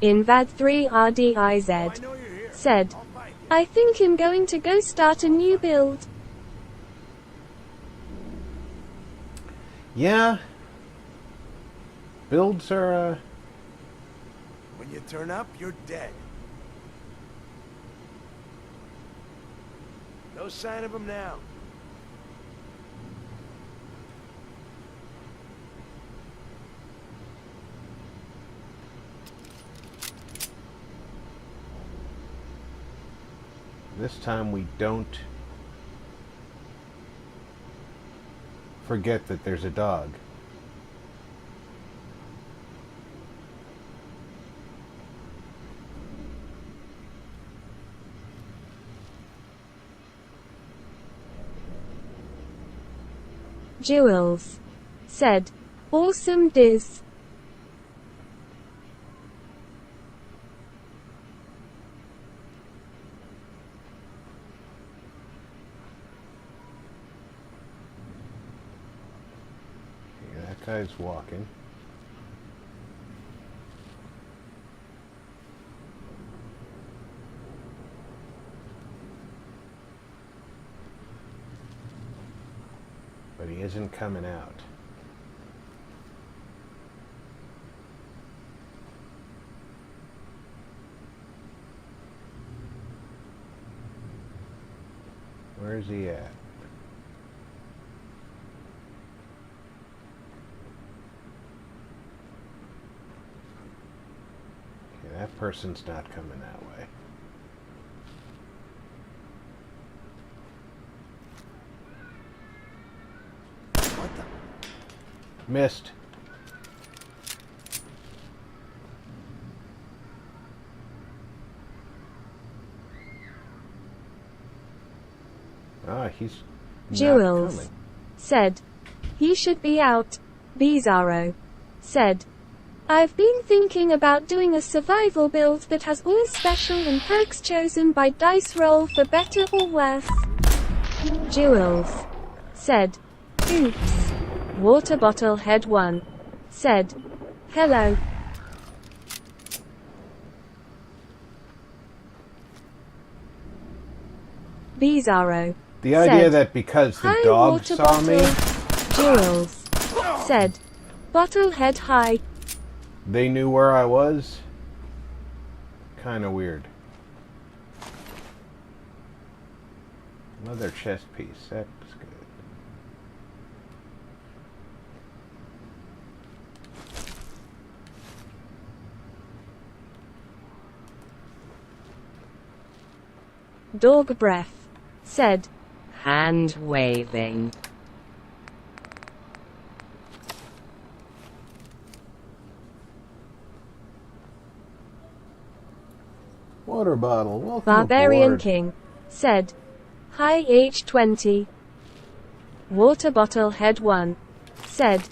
Invad3RDIZ, said, I think I'm going to go start a new build. Yeah. Builds are, When you turn up, you're dead. No sign of him now. this time we don't forget that there's a dog. Jewels, said, awesome Diz. Okay, that guy's walking. But he isn't coming out. Where is he at? Okay, that person's not coming that way. What the? Missed. Ah, he's not Jewels, coming. said, he should be out. Bizarro, said, I've been thinking about doing a survival build that has all special and perks chosen by dice roll for better or worse. Jewels, said, oops. Water Bottle Head 1, said, hello. Bizarro, The idea said, that because the hi dog water saw bottle. me, Jewels, said, Bottlehead hi. they knew where I was. Kinda weird. Another chest piece. That's good. Dog breath, said, Hand waving. Water bottle. Welcome Barbarian aboard. King, said, hi H20. Water Bottle Head 1, said,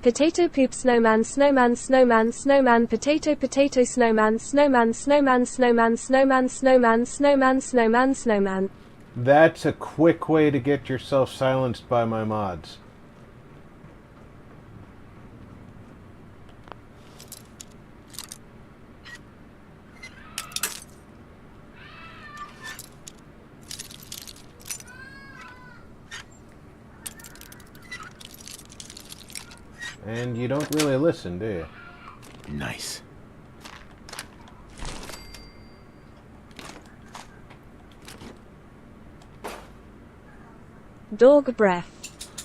potato poop snowman snowman snowman snowman potato potato snowman snowman snowman snowman snowman snowman snowman snowman snowman. That's a quick way to get yourself silenced by my mods. And you don't really listen, do you? Nice. Dog breath,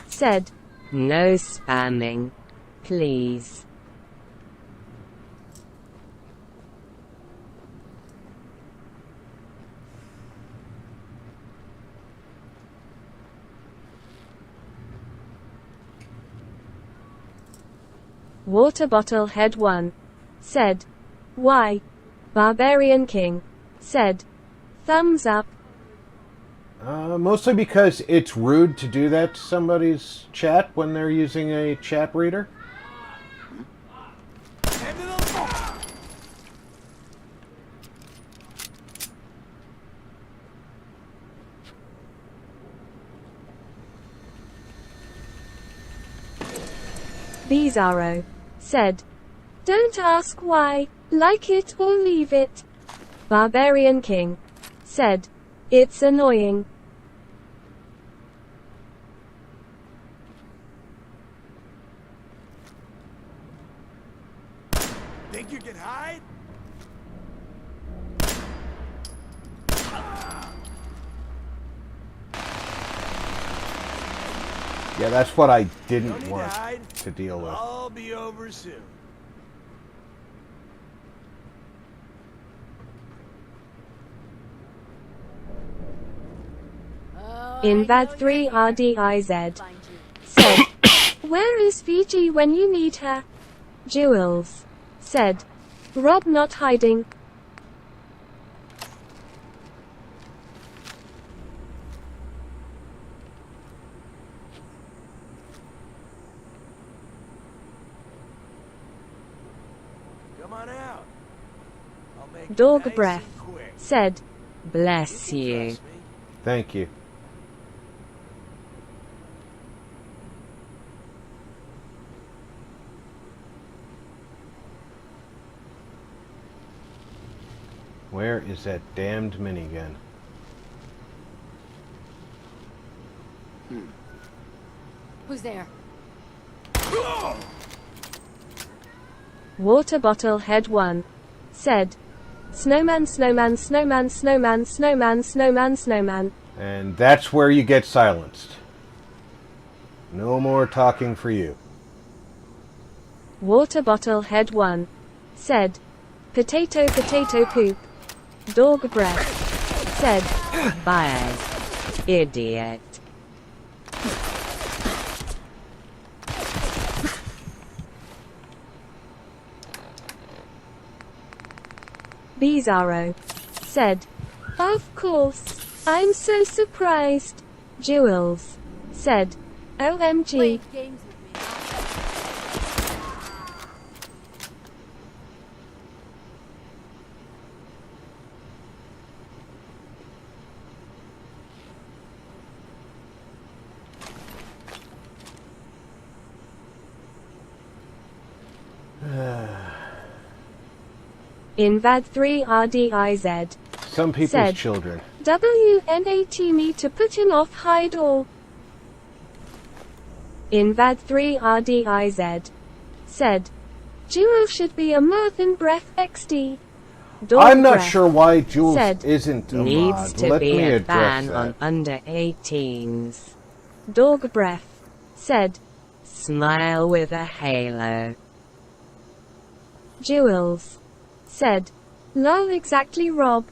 said, No spamming. Please. Water Bottle Head 1, said, why? Barbarian King, said, thumbs up. Mostly because it's rude to do that to somebody's chat when they're using a chat reader. Bizarro, said, don't ask why. Like it or leave it. Barbarian King said, it's annoying. Think you can hide? Yeah, that's what I Don't didn't need want to hide. to deal with. I'll be over soon. Invad 3 RDIZ said, where is Fiji when you need her? Jewels said, Rob not hiding. Come on out. I'll make it Dog nice breath and quick. said, Bless You can you. trust me. Thank you. Where is that damned minigun? Who's there? Water bottle head 1 said, snowman snowman snowman snowman snowman snowman snowman. And that's where you get silenced. No more talking for you. Water bottle head 1 said, potato potato poop. Dog breath said, Bias. Idiot. Bizarro said, of course, I'm so surprised. Jewels said, OMG. Playing games with me. Invad 3 RDIZ Some people's said, children. WNAT me to put him off hide all. Invad 3 RDIZ said, Jewel should be a Marthin Breath XD. Dog I'm not breath sure why Jules said, isn't a Needs mod. to Let be me a address ban that. on under 18s. Dog breath said, Smile with a halo. Jewels said, lol exactly Rob.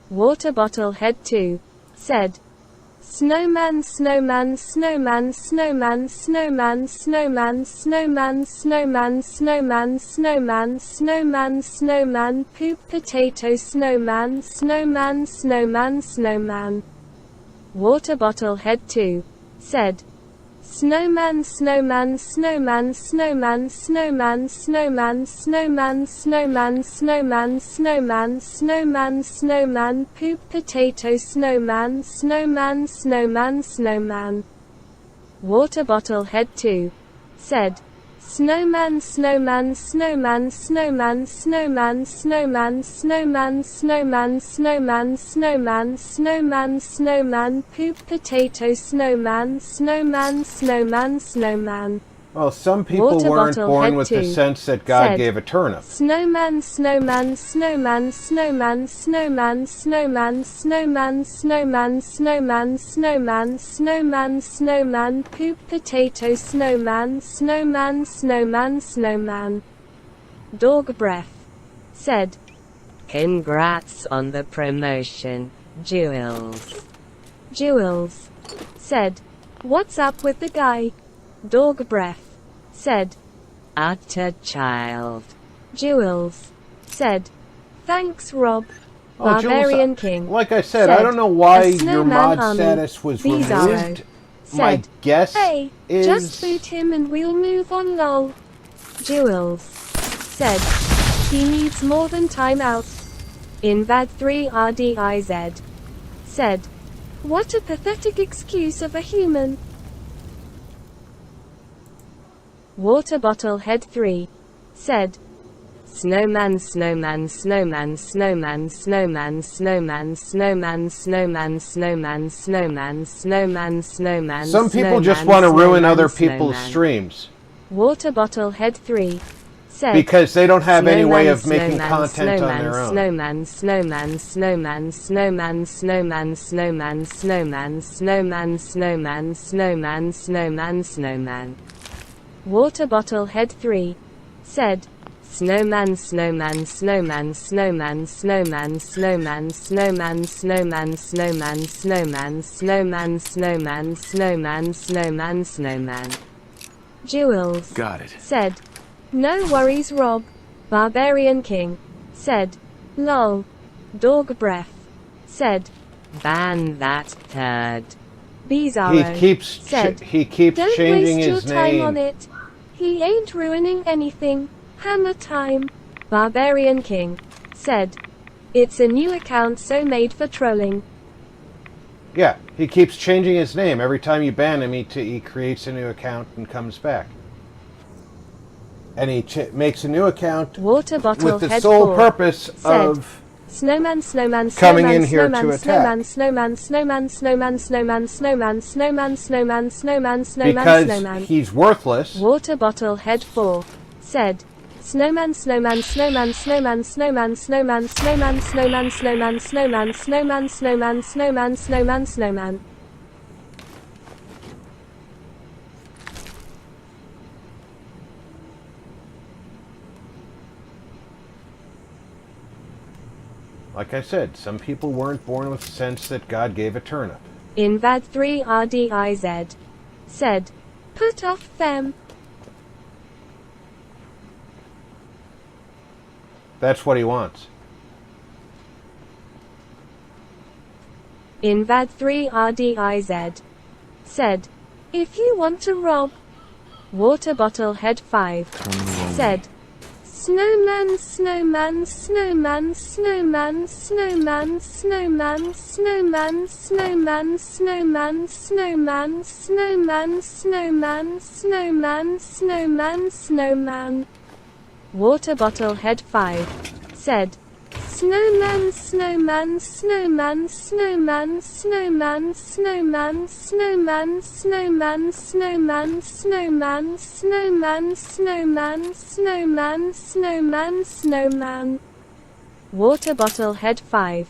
Water bottle head 2 said, snowman snowman snowman snowman snowman snowman snowman snowman snowman snowman snowman snowman poop potato snowman snowman snowman snowman. Water bottle head 2 said, snowman snowman snowman snowman snowman snowman snowman snowman snowman snowman snowman snowman poop potato snowman snowman snowman snowman. Water bottle head 2 said, snowman snowman snowman snowman snowman snowman snowman snowman snowman snowman snowman snowman poop potato snowman snowman snowman snowman. Well, some people Water weren't bottle born head with the 2 sense that God said, gave a turnip. snowman snowman snowman snowman snowman snowman snowman snowman snowman snowman snowman snowman poop potato snowman snowman snowman snowman. Dog breath said, Congrats on the promotion, Jewels. Jewels said, what's up with the guy? Dog breath said, Utter child. Jewels said, thanks Rob. Oh, Jules, Barbarian King like I said, I don't know why a your snowman mod army. status was Bizarro removed. My said, guess hey, is... just boot him and we'll move on lol. Jewels said, he needs more than time out. Invad 3 RDIZ said, what a pathetic excuse of a human. Water bottle head 3 said, Snowman, snowman, snowman, snowman, snowman, snowman, snowman, snowman, snowman, snowman, snowman, snowman. Some people just want to ruin other people's streams Water Bottle Head 3 said, because they don't have any way of Snowman, making snowman, content on their own. Snowman, snowman, snowman, snowman, snowman, snowman, snowman, snowman, snowman, snowman, snowman, snowman. Water Bottle Head 3 said, Snowman, snowman, snowman, snowman, snowman, snowman, snowman, snowman, snowman, snowman, snowman, snowman, snowman, snowman, snowman. Jules Got it. said, no worries Rob. Barbarian King said, lol. Dog Breath said, Ban that turd. Bizarro said, he keeps don't changing waste your his time name. on it. He ain't ruining anything. Hammer time. Barbarian King said, it's a new account so made for trolling. Yeah, he keeps changing his name. Every time you ban him, he creates a new account and comes back. And he makes a new account Water Bottle with the Head sole 4 purpose said, of Snowman, snowman, coming snowman, in here snowman, to attack. snowman, snowman, snowman, snowman, snowman, snowman, snowman, snowman, snowman, Because snowman. he's worthless. Water Bottle Head 4 said, snowman, snowman, snowman, snowman, snowman, snowman, snowman, snowman, snowman, snowman, snowman, snowman, snowman, snowman, snowman. Like I said, some people weren't born with the sense that God gave a turnip. Invad 3 RDIZ said, put off fem. That's what he wants. Invad 3 RDIZ said, if you want to rob. Water Bottle Head 5 said, snowman, snowman, snowman, snowman, snowman, snowman, snowman, snowman, snowman, snowman, snowman, snowman, snowman, snowman, snowman. Water Bottle Head 5 said, snowman, snowman, snowman, snowman, snowman, snowman, snowman, snowman, snowman, snowman, snowman, snowman, snowman, snowman, snowman. Water Bottle Head 5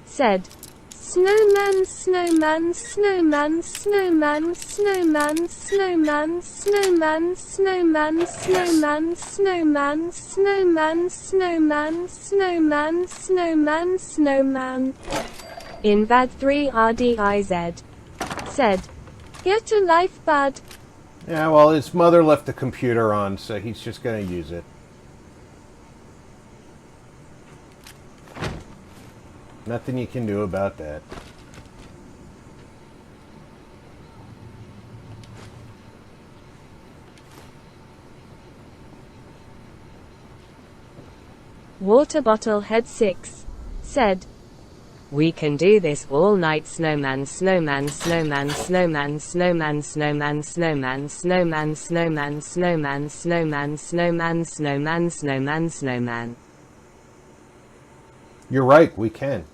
said, snowman, snowman, snowman, snowman, snowman, snowman, snowman, snowman, snowman, snowman, snowman, snowman, snowman, snowman, snowman. Invad 3 RDIZ said, get a life, bud. Yeah, well, his mother left the computer on, so he's just going to use it. Nothing you can do about that. Water Bottle Head 6 said, We can do this all night. Snowman, snowman, snowman, snowman, snowman, snowman, snowman, snowman, snowman, snowman, snowman, snowman, snowman, snowman, snowman. You're right, we can.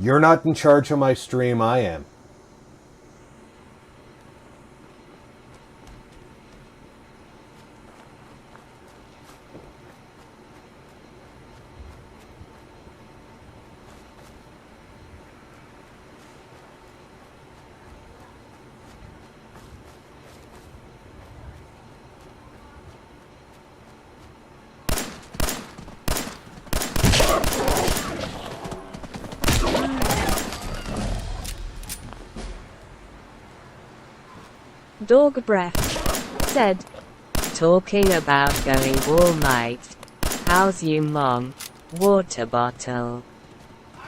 You're not in charge of my stream, I am. Dog Breath said, Talking about going all night. How's you, mom? Water bottle.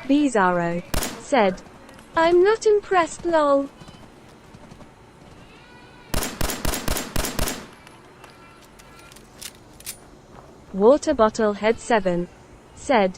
Bizarro said, I'm not impressed, lol. Water Bottle Head 7 said,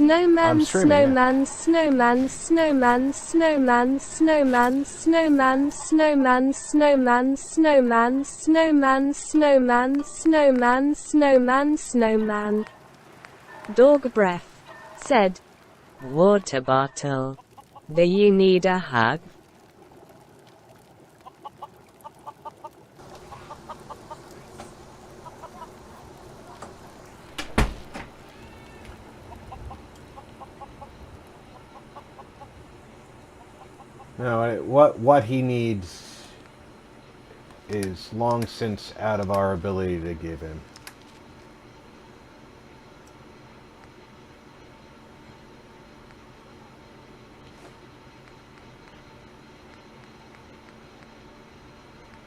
Snowman, streaming it. snowman, snowman, snowman, snowman, snowman, snowman, snowman, snowman, snowman, snowman, snowman, snowman, snowman. Dog breath. Said. Water bottle. Do you need a hug? No, what he needs is long since out of our ability to give him.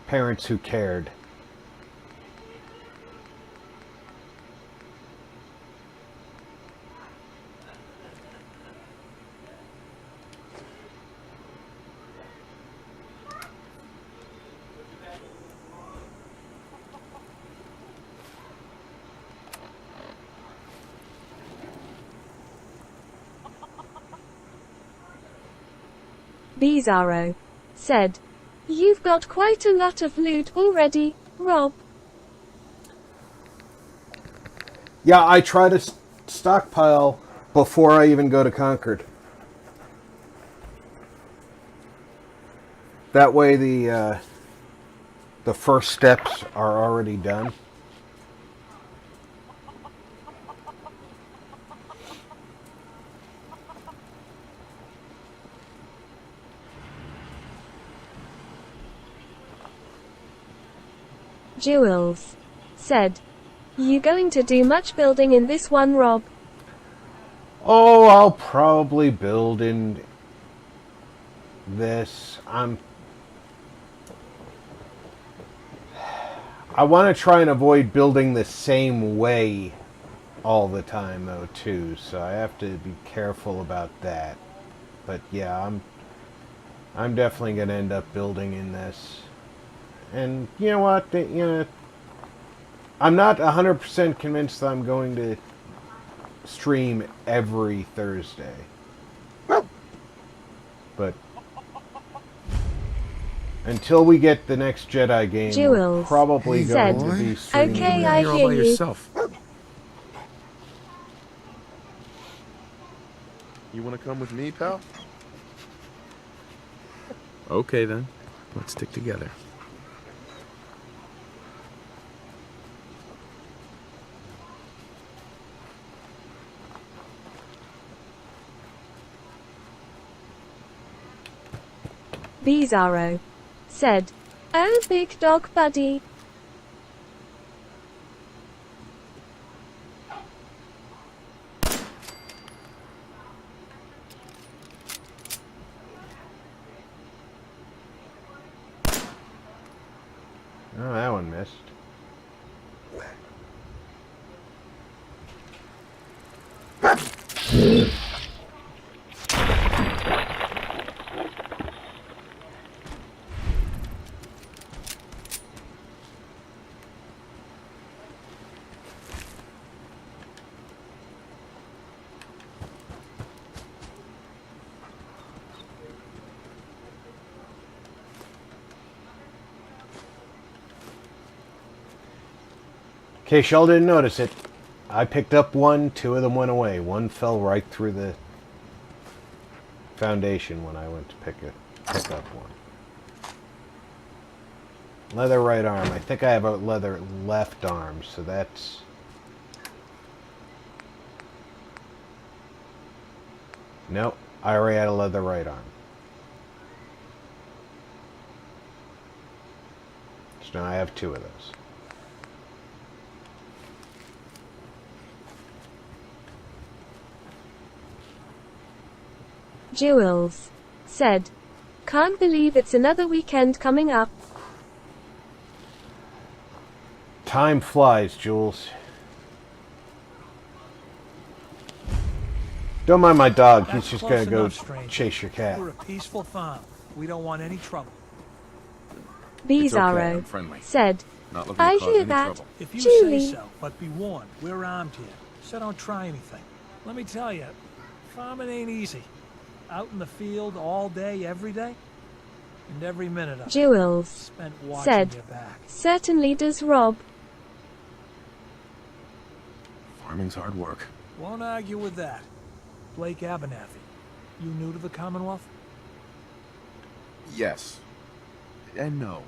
Parents who cared. Bizarro. Said. You've got quite a lot of loot already, Rob. Yeah, I try to stockpile before I even go to Concord. That way the first steps are already done. Jules. Said. You going to do much building in this one, Rob? Oh, I'll probably build in this. I want to try and avoid building the same way all the time, though, too. So I have to be careful about that. But yeah, I'm definitely going to end up building in this. And you know what? I'm not 100% convinced that I'm going to stream every Thursday. But until we get the next Jedi game, we're Jules probably said, going to be streaming. Okay, I You're all hear by you. yourself. You want to come with me, pal? Okay, then. Let's stick together. Bizarro. Said. Oh, big dog buddy. Oh, that one missed. In case y'all didn't notice it, I picked up one, two of them went away. One fell right through the foundation when I went to pick up one. Leather right arm. I think I have a leather left arm, so that's... Nope, I already had a leather right arm. So now I have two of those. Jules. Said. Can't believe it's another weekend coming up. Time flies, Jules. Don't mind my dog. He's That's just close gonna go enough, stranger. chase your cat. We're a peaceful farm. We don't want any trouble. Bizarro. I'm friendly. Said. Not looking I to cause hear any that. trouble. If you Julie. say so, but be warned, we're armed here, so don't try anything. Let me tell you, farming ain't easy. Out in the field all day, every day, and every minute of it Jules spent watching said, your back. certainly does Rob. Farming's hard work. Won't argue with that. Blake Abernathy, you new to the Commonwealth? Yes. And no.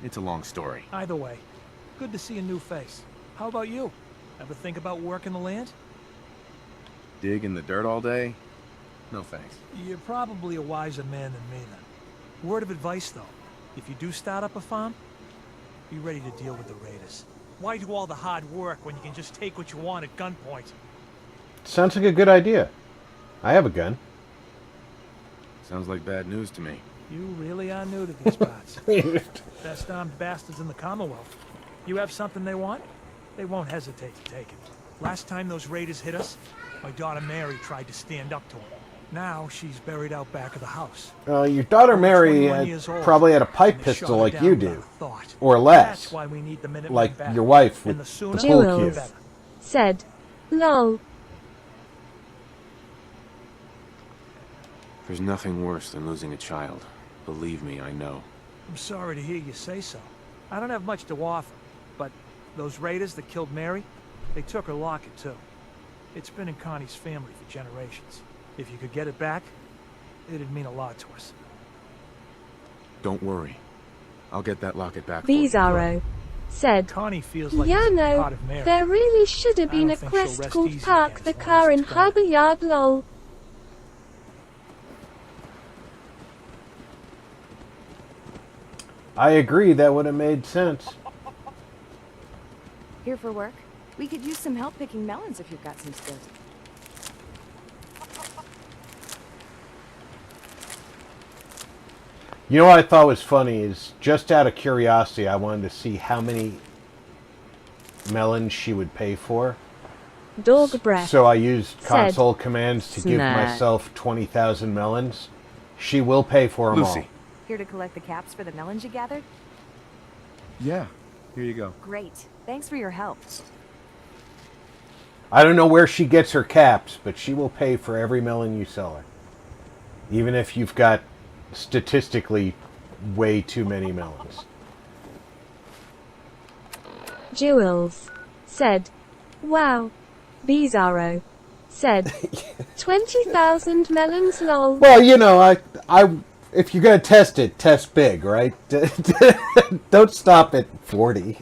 It's a long story. Either way, good to see a new face. How about you? Ever think about working the land? Dig in the dirt all day? No thanks. You're probably a wiser man than me then. Word of advice though, if you do start up a farm, be ready to deal with the raiders. Why do all the hard work when you can just take what you want at gunpoint? Sounds like a good idea. I have a gun. Sounds like bad news to me. You really are new to these parts. Best armed bastards in the Commonwealth. You have something they want, they won't hesitate to take it. Last time those raiders hit us, my daughter Mary tried to stand up to them. Now she's buried out back of the house. Your daughter Only Mary 21 years old, probably had a pipe and they pistol shot her like down you without do. a thought. Or less. That's why we need the Minutemen Like back. your wife And with the the sooner pool the cue. better. Said, lol. There's nothing worse than losing a child. Believe me, I know. I'm sorry to hear you say so. I don't have much to offer, but those raiders that killed Mary, they took her locket too. It's been in Connie's family for generations. If you could get it back, it'd mean a lot to us. Don't worry. I'll get that locket back for you. Bizarro said, Connie feels like yeah, it's no, part of Mary. there really should have I been don't a think she'll quest rest called easy Park against the one Car of in us. Harbour Yard lol. I agree, that would have made sense. Here for work? We could use some help picking melons if you've got some skills. You know what I thought was funny is, just out of curiosity, I wanted to see how many melons she would pay for. Dog breath. So I used Said, console commands to give Snack. myself 20,000 melons. She will pay for them Lucy. Here to collect the caps for the melons you gathered? Yeah. Here you go. Great. Thanks for your help. I don't know where she gets her caps, but she will pay for every melon you sell her. Even if you've got statistically way too many melons. Jules said, wow. Bizarro said, 20,000 melons lol. Well, you know, I if you're gonna test it, test big, right? Don't stop at 40.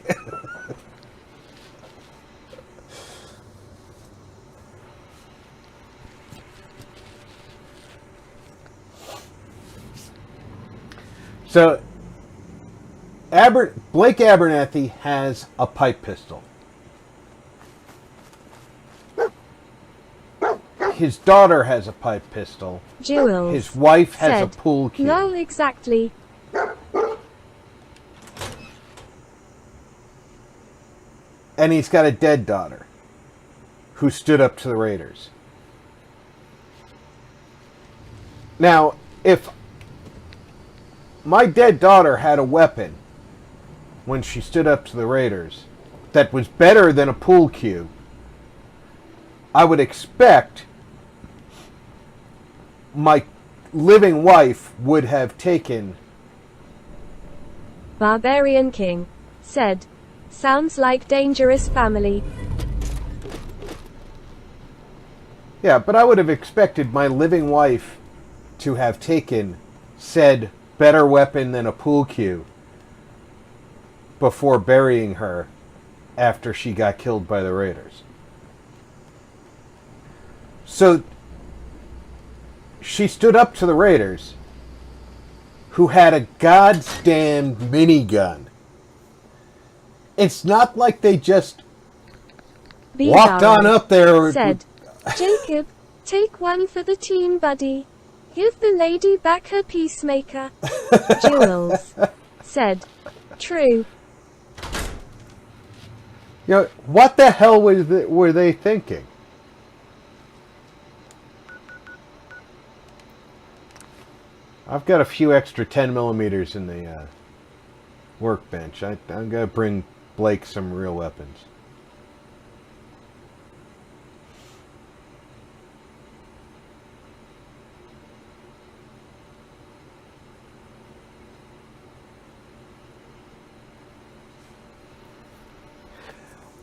So, Blake Abernathy has a pipe pistol. His daughter has a pipe pistol. Jules His wife has said, a pool cue. lol exactly. And he's got a dead daughter who stood up to the Raiders. Now, if my dead daughter had a weapon when she stood up to the Raiders that was better than a pool cue, I would expect my living wife would have taken. Barbarian King said, sounds like dangerous family. Yeah, but I would have expected my living wife to have taken said better weapon than a pool cue before burying her after she got killed by the Raiders. So she stood up to the Raiders, who had a goddamn minigun. It's not like they just walked on up there. Said, Jacob, take one for the team, buddy. Give the lady back her peacemaker. Jules said, true. You know, what the hell were they thinking? I've got a few extra 10 millimeters in the workbench. I'm going to bring Blake some real weapons.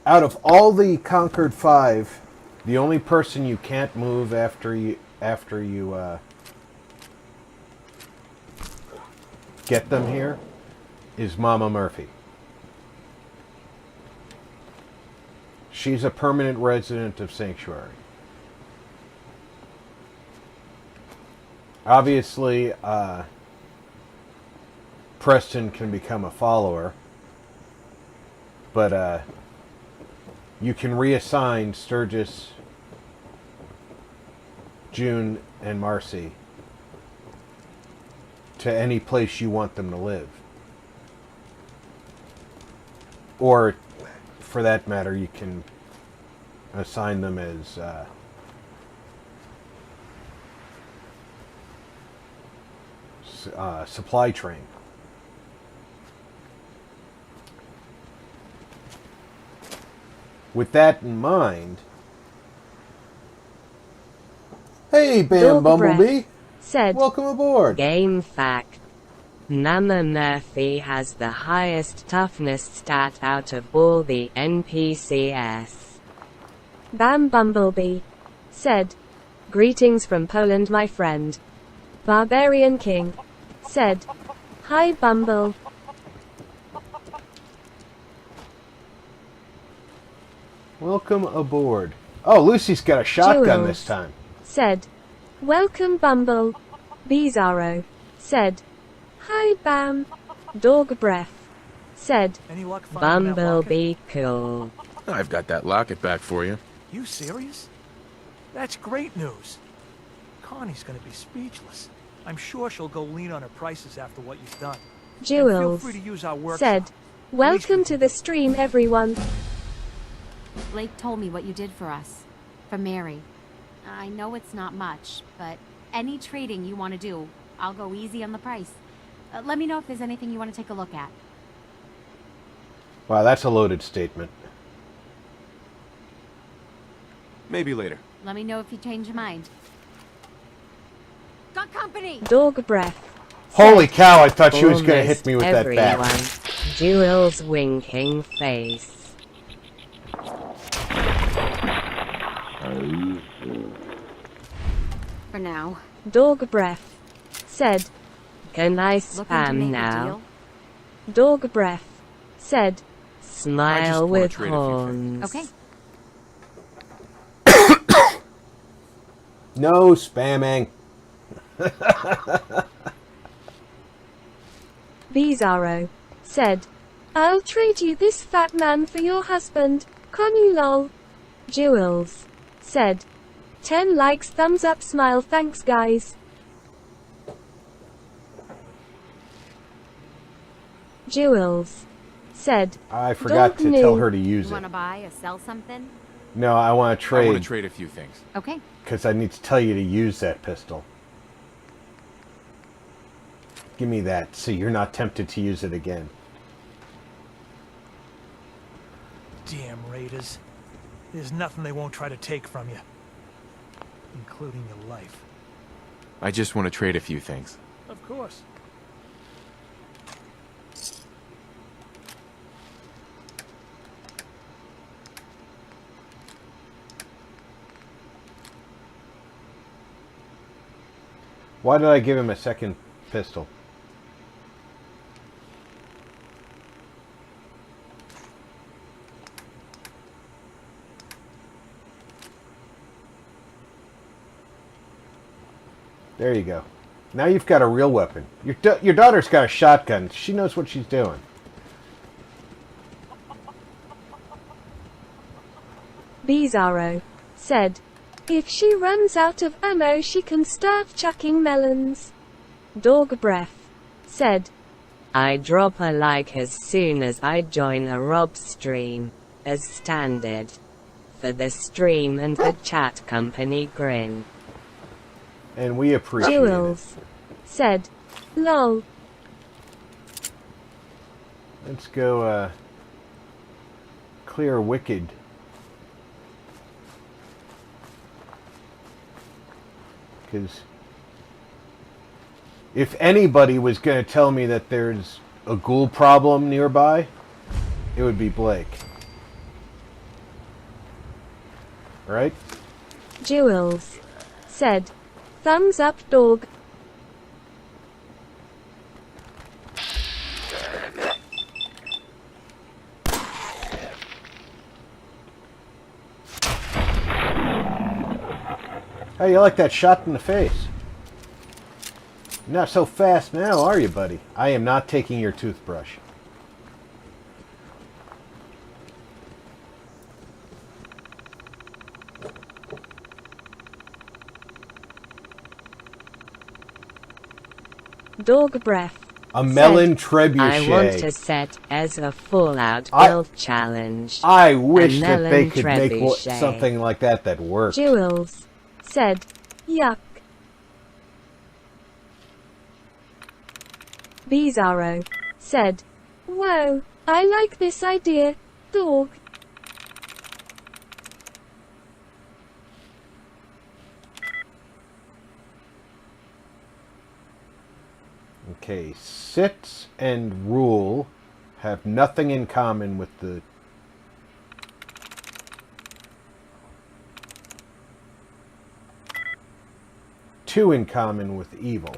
Out of all the Conquered 5, the only person you can't move after you get them here is Mama Murphy. She's a permanent resident of Sanctuary. Obviously, Preston can become a follower, but you can reassign Sturgis, June, and Marcy to any place you want them to live. Or, for that matter, you can assign them as supply train. With that in mind, hey, Bam Dog breath. Bumblebee, Said, welcome aboard. game fact. Mama Murphy has the highest toughness stat out of all the NPCs. Bam Bumblebee. Said, Greetings from Poland, my friend. Barbarian King. Said, hi Bumble. Welcome aboard. Oh, Lucy's got a shotgun Jules. this time. Said, welcome Bumble. Bizarro. Said, hi Bam. Dog breath. Said, Any luck finding that locket? Bumblebee cool. I've got that locket back for you. You serious? That's great news. Connie's gonna be speechless. I'm sure she'll go lean on her prices after what you've done. And feel Jules. free to use our workshop. Said, welcome to the stream everyone. Blake told me what you did for us. For Mary. I know it's not much, but any trading you want to do, I'll go easy on the price. Let me know if there's anything you want to take a look at. Wow, that's a loaded statement. Maybe later. Let me know if you change your mind. Got company! Dog breath. Holy cow, I thought she was going to hit me with Almost that everyone. bat. Jules winking face. For now. Dog breath. Said, can I Looking to spam make a now? deal? Dog breath. Said, I just smile wanna with trade a few things. horns. Okay. No spamming. Bizarro. Said, I'll trade you this fat man for your husband, Connie lol. Jules. Said, 10 likes, thumbs up, smile, thanks guys. Jules. Said, I forgot to Don't tell know. her to use You it. want to buy or sell something? No, I want to I want trade to trade a few things. Okay. because I need to tell you to use that pistol. Give me that so you're not tempted to use it again. Damn Raiders. There's nothing they won't try to take from you. Including your life. I just want to trade a few things. Of course. Why did I give him a second pistol? There you go. Now you've got a real weapon. Your daughter's got a shotgun. She knows what she's doing. Bizarro. Said, if she runs out of ammo she can start chucking melons. Dog breath. Said, I drop a like as soon as I join a Rob stream, as standard. For the stream and the chat company grin. And we appreciate it. Jules. Said, lol. Let's go, clear Wicked. Because if anybody was going to tell me that there's a ghoul problem nearby, it would be Blake. right? Jules said, thumbs up, dog. How you like that shot in the face? Not so fast now, are you, buddy? I am not taking your toothbrush. Dog breath. A melon said, trebuchet. I want to set as a Fallout I- build challenge. I wish that melon they could make trebuchet. something like that worked. Jules said, yuck. Bizarro said, whoa, I like this idea, dog. Okay, sits and rule have nothing in common with the... Two in common with evil.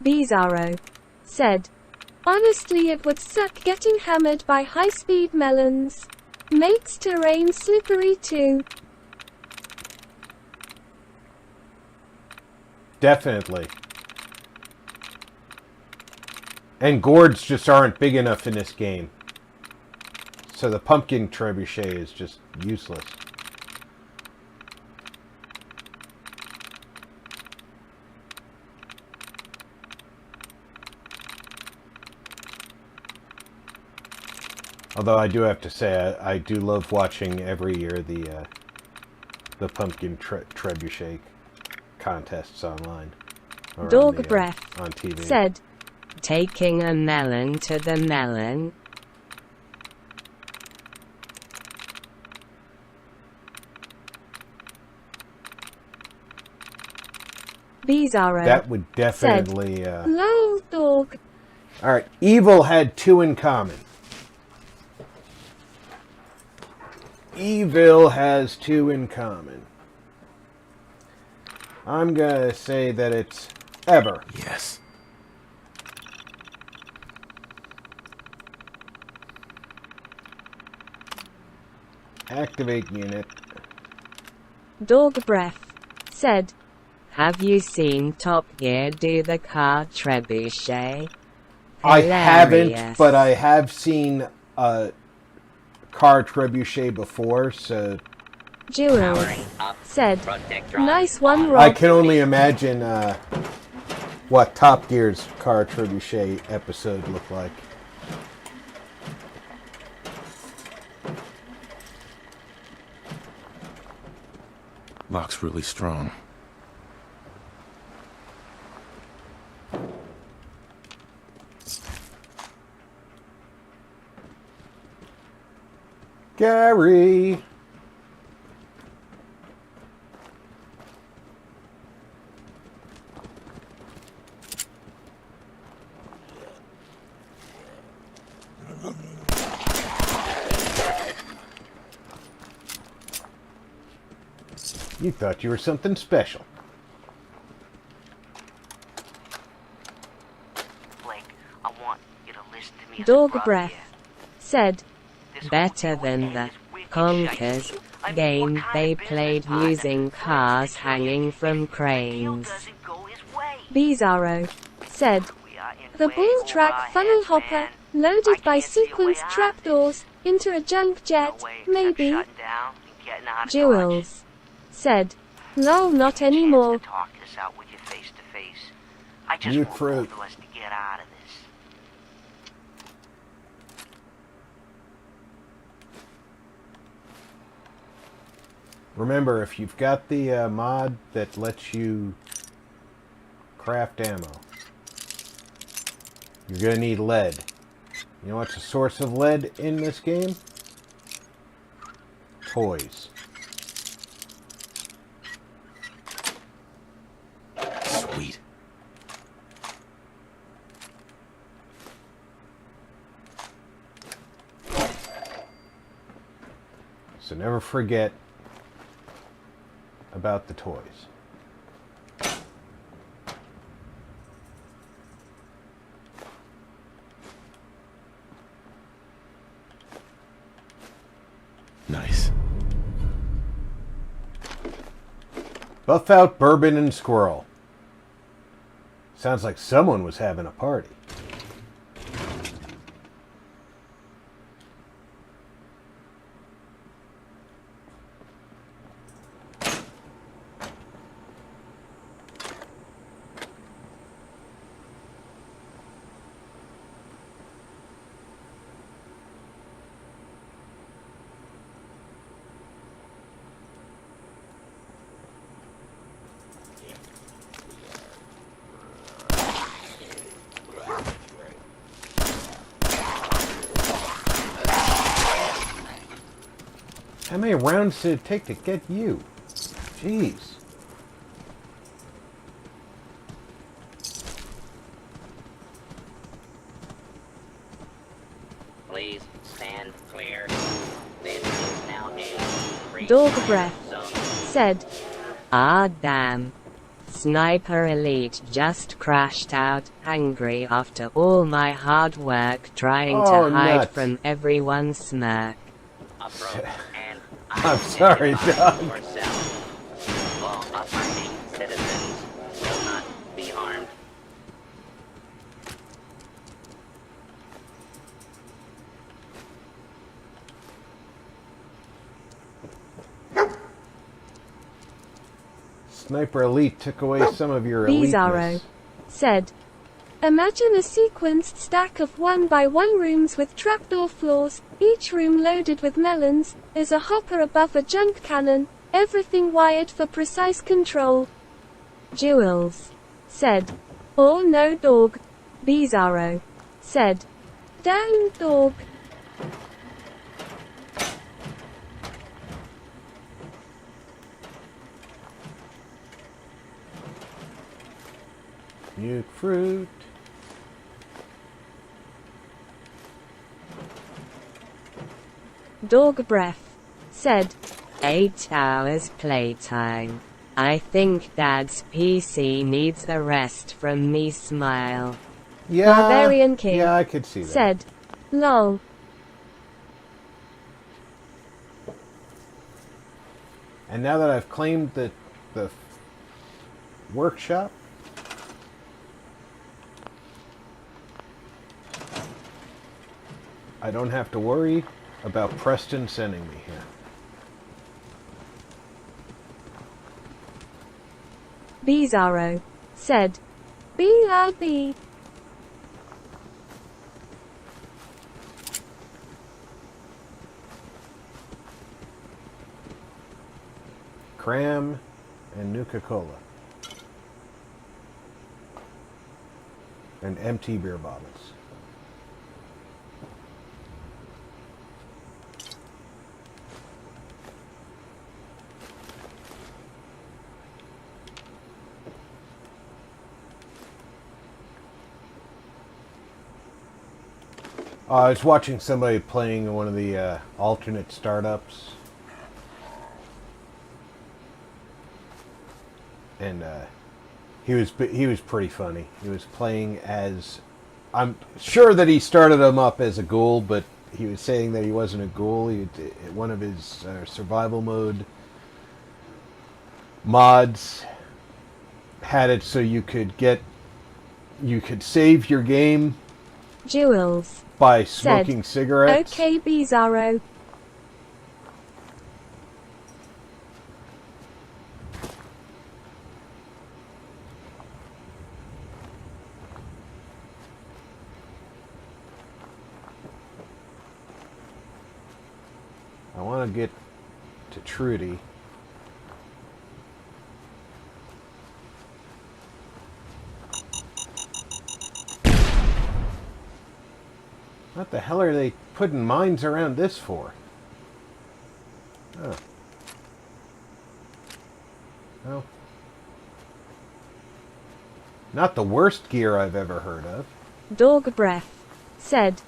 Bizarro said, honestly it would suck getting hammered by high-speed melons. Makes terrain slippery too. Definitely. And gourds just aren't big enough in this game. So the pumpkin trebuchet is just useless. Although I do have to say, I do love watching every year the pumpkin trebuchet contests online. Or Dog on the, breath on TV. said, Taking a melon to the melon. Bizarro That would definitely... lol, dog. Alright, evil had two in common. Evil has two in common. I'm gonna say that it's ever. Yes. Activate unit. Dog breath said, Have you seen Top Gear do the car trebuchet? I haven't, Hilarious. but I have seen a car trebuchet before, so Jules said, nice one, I Rob. can only imagine what Top Gear's car trebuchet episode looked like. Lock's really strong. Gary! You thought you were something special. Blake, I want you to listen to me as a Dog brother breath here. said, This Better whole than thing the is wicked Conkers shady. I mean, game what kind they of business played partner using lets cars the hanging from deal cranes. doesn't go his way? Bizarro said, We are in the way ball over track our funnel heads, hopper, man. loaded I by can't see a way sequence out of trapdoors, into a junk jet, No way except maybe. shutting down and getting out of Dodge. Jules said, lol, not Chance anymore. to talk this out with you face to face. I just Mute want fruit. both of us to get out of this. Remember, if you've got the mod that lets you craft ammo, you're going to need lead. You know what's the source of lead in this game? Toys. So never forget about the toys. Nice. Buff out bourbon and squirrel. Sounds like someone was having a party. How many rounds did it take to get you? Jeez. Please stand clear. This is now a Dog breath said, "Ah damn. Sniper Elite just crashed out, angry after all my hard work trying Oh, to hide nuts. from everyone's smirk." approach and I'm sorry, dog. yourself. Law abiding citizens will not be harmed. Sniper Elite took away some of your Bizarro eliteness. said, "Imagine a sequenced stack of 1x1 rooms with trapdoor floors, each room loaded with melons, is a hopper above a junk cannon, everything wired for precise control." Jules said, "Oh no dog." Bizarro Said, "Down dog." Nuke fruit. Dog breath said, 8 hours playtime. I think Dad's PC needs a rest from me smile. Yeah. Barbarian King Yeah, I could see that. Said, "Lol." And now that I've claimed the workshop, I don't have to worry about Preston sending me here. Bizarro said, "BRB." Cram and Nuka-Cola. And empty beer bottles. I was watching somebody playing one of the alternate startups. And he was pretty funny. He was playing as, I'm sure that he started him up as a ghoul, but he was saying that he wasn't a ghoul. One of his survival mode mods had it so you could save your game Jules by said, smoking cigarettes. "Okay Bizarro." I want to get to Trudy. What the hell are they putting mines around this for? Oh. Well. Not the worst gear I've ever heard of. Dog breath said,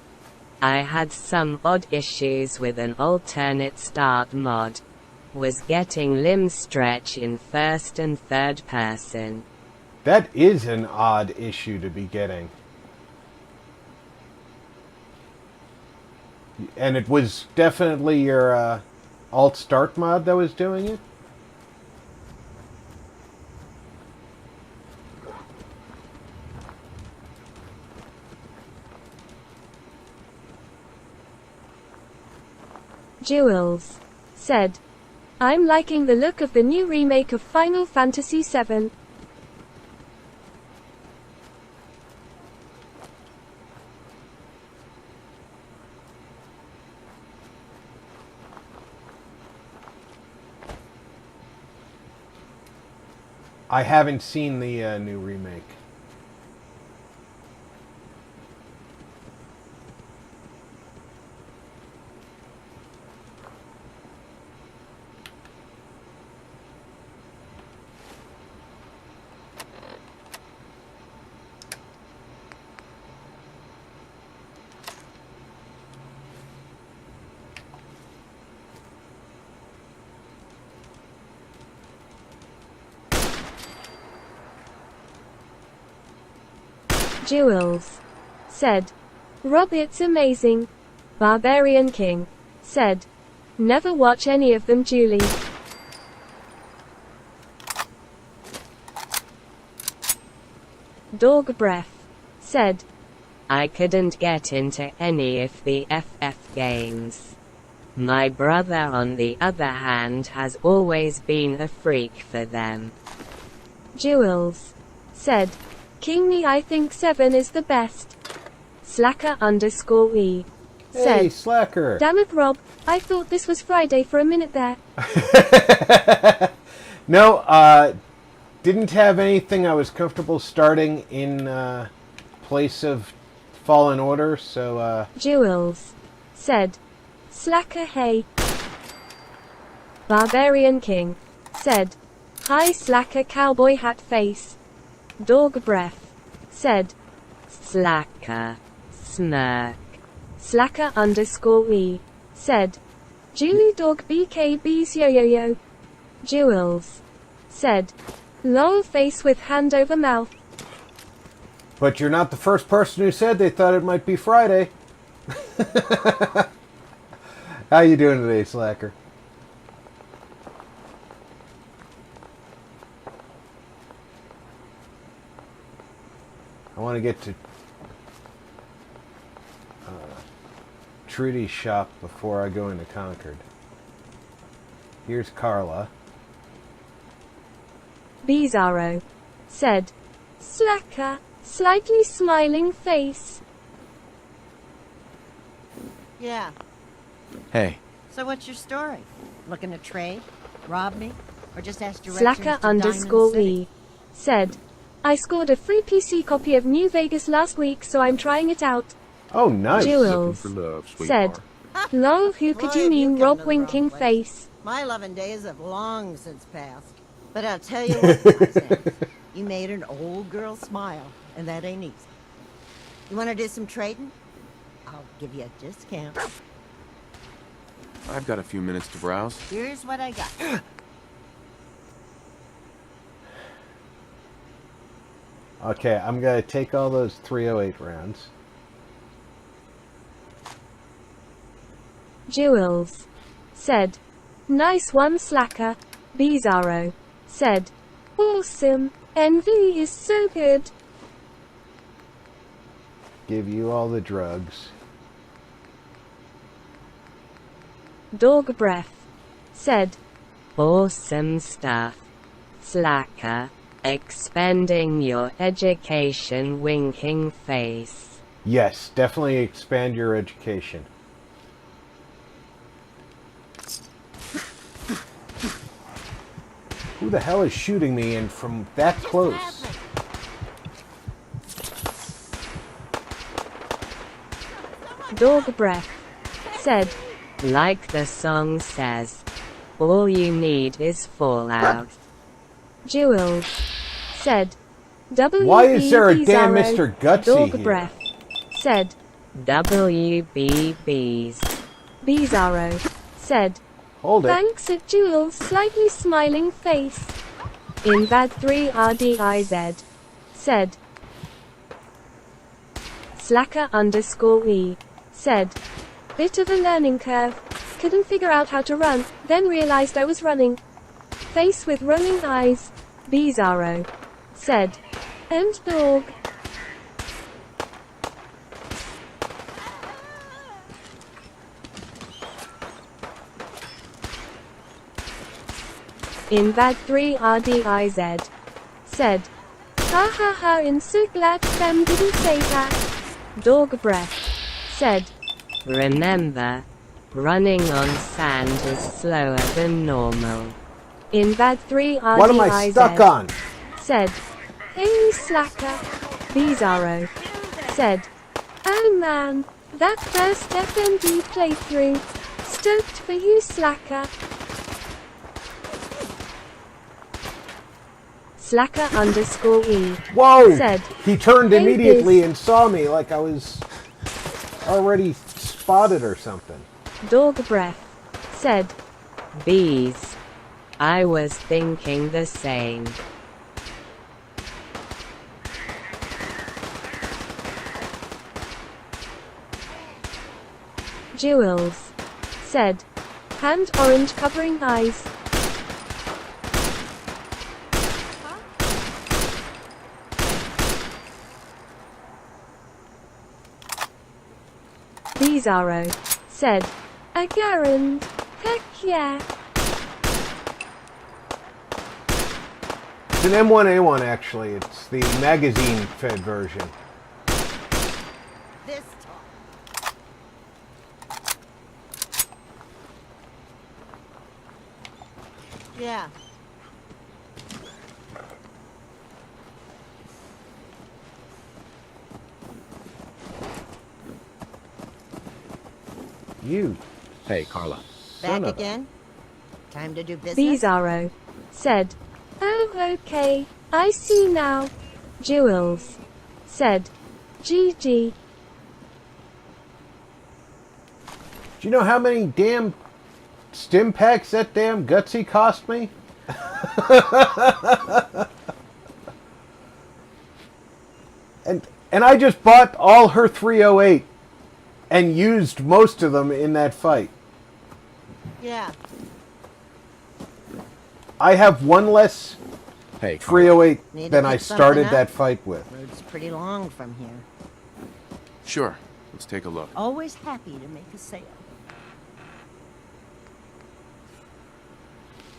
I had some odd issues with an alternate start mod. Was getting limb stretch in first and third person. That is an odd issue to be getting. And it was definitely your alt start mod that was doing it? Jules said, I'm liking the look of the new remake of Final Fantasy VII. I haven't seen the new remake. Jules said, Rob, it's amazing. Barbarian King said, never watch any of them, Julie. Dog Breath said, I couldn't get into any of the FF games. My brother, on the other hand, has always been a freak for them. Jules said, Kingney, I think 7 is the best. Slacker_E said, Hey, Slacker! Damn it, Rob, I thought this was Friday for a minute there. No, didn't have anything I was comfortable starting in place of Fallen Order, so Jules said, Slacker, hey. Barbarian King said, Hi, Slacker, cowboy hat face. Dog Breath said, Slacker. Smirk. Slacker_E said, Julie Dog BKB's yo yo yo. Jules said, lol face with hand over mouth. But you're not the first person who said they thought it might be Friday. How you doing today, Slacker? I want to get to Trudy's shop before I go into Concord. Here's Carla. Bizarro said, Slacker, slightly smiling face. Yeah. Hey. So what's your story? Looking to trade? Rob me? Or just ask directions to Diamond City? Slacker_E said, I scored a free PC copy of New Vegas last week, so I'm trying it out. Oh, nice. Jules said, lol, who could Boy, you have mean, come Rob to the winking wrong place. face? My loving days have long since passed. But I'll tell you what, Tarzan, you made an old girl smile, and that ain't easy. You want to do some trading? I'll give you a discount. I've got a few minutes to browse. Here's what I got. Okay, I'm going to take all those 308 rounds. Jules said, nice one, Slacker. Bizarro said, awesome. Envy is so good. Give you all the drugs. Dog Breath said, Awesome stuff. Slacker. Expanding your education, winking face. Yes, definitely expand your education. Who the hell is shooting me and from that close? Dog Breath said, Like the song says, all you need is Fallout. Jules said, Why is there a damn Bizarro. Mr. Gutsy Dog here? Breath said, WBBs. Bizarro said, Hold it. thanks at Jules' slightly smiling face. Invad3RDIZ said, Slacker_E said, bit of a learning curve. Couldn't figure out how to run, then realized I was running. Face with rolling eyes. Bizarro said, And dog. Invad3RDIZ said, Ha ha ha, and so glad Fem didn't say that. Dog Breath said, remember, running on sand is slower than normal. Invad3RDIZ What am I stuck on? said, Hey slacker. Bizarro said, Oh man, that first FMD playthrough. Stoked for you, slacker. Slacker_E Whoa! said, He turned Hey, immediately Biz. and saw me like I was already spotted or something. Dog Breath said, bees. I was thinking the same. Jules said, hand orange covering eyes. Bizarro said, A Garand. Heck yeah. It's an M1A1 actually. It's the magazine-fed version. This time. Yeah. You. Hey, Carla. Back Son of a- again? Time to do business? Bizarro said, Oh okay, I see now. Jules said, GG. Do you know how many damn stim packs that damn Gutsy cost me? and I just bought all her 308 and used most of them in that fight. Yeah. I have one less Hey, Carla. 308 Need to than I pick something started up? that fight with. Road's pretty long from here. Sure. Let's take a look. Always happy to make a sale.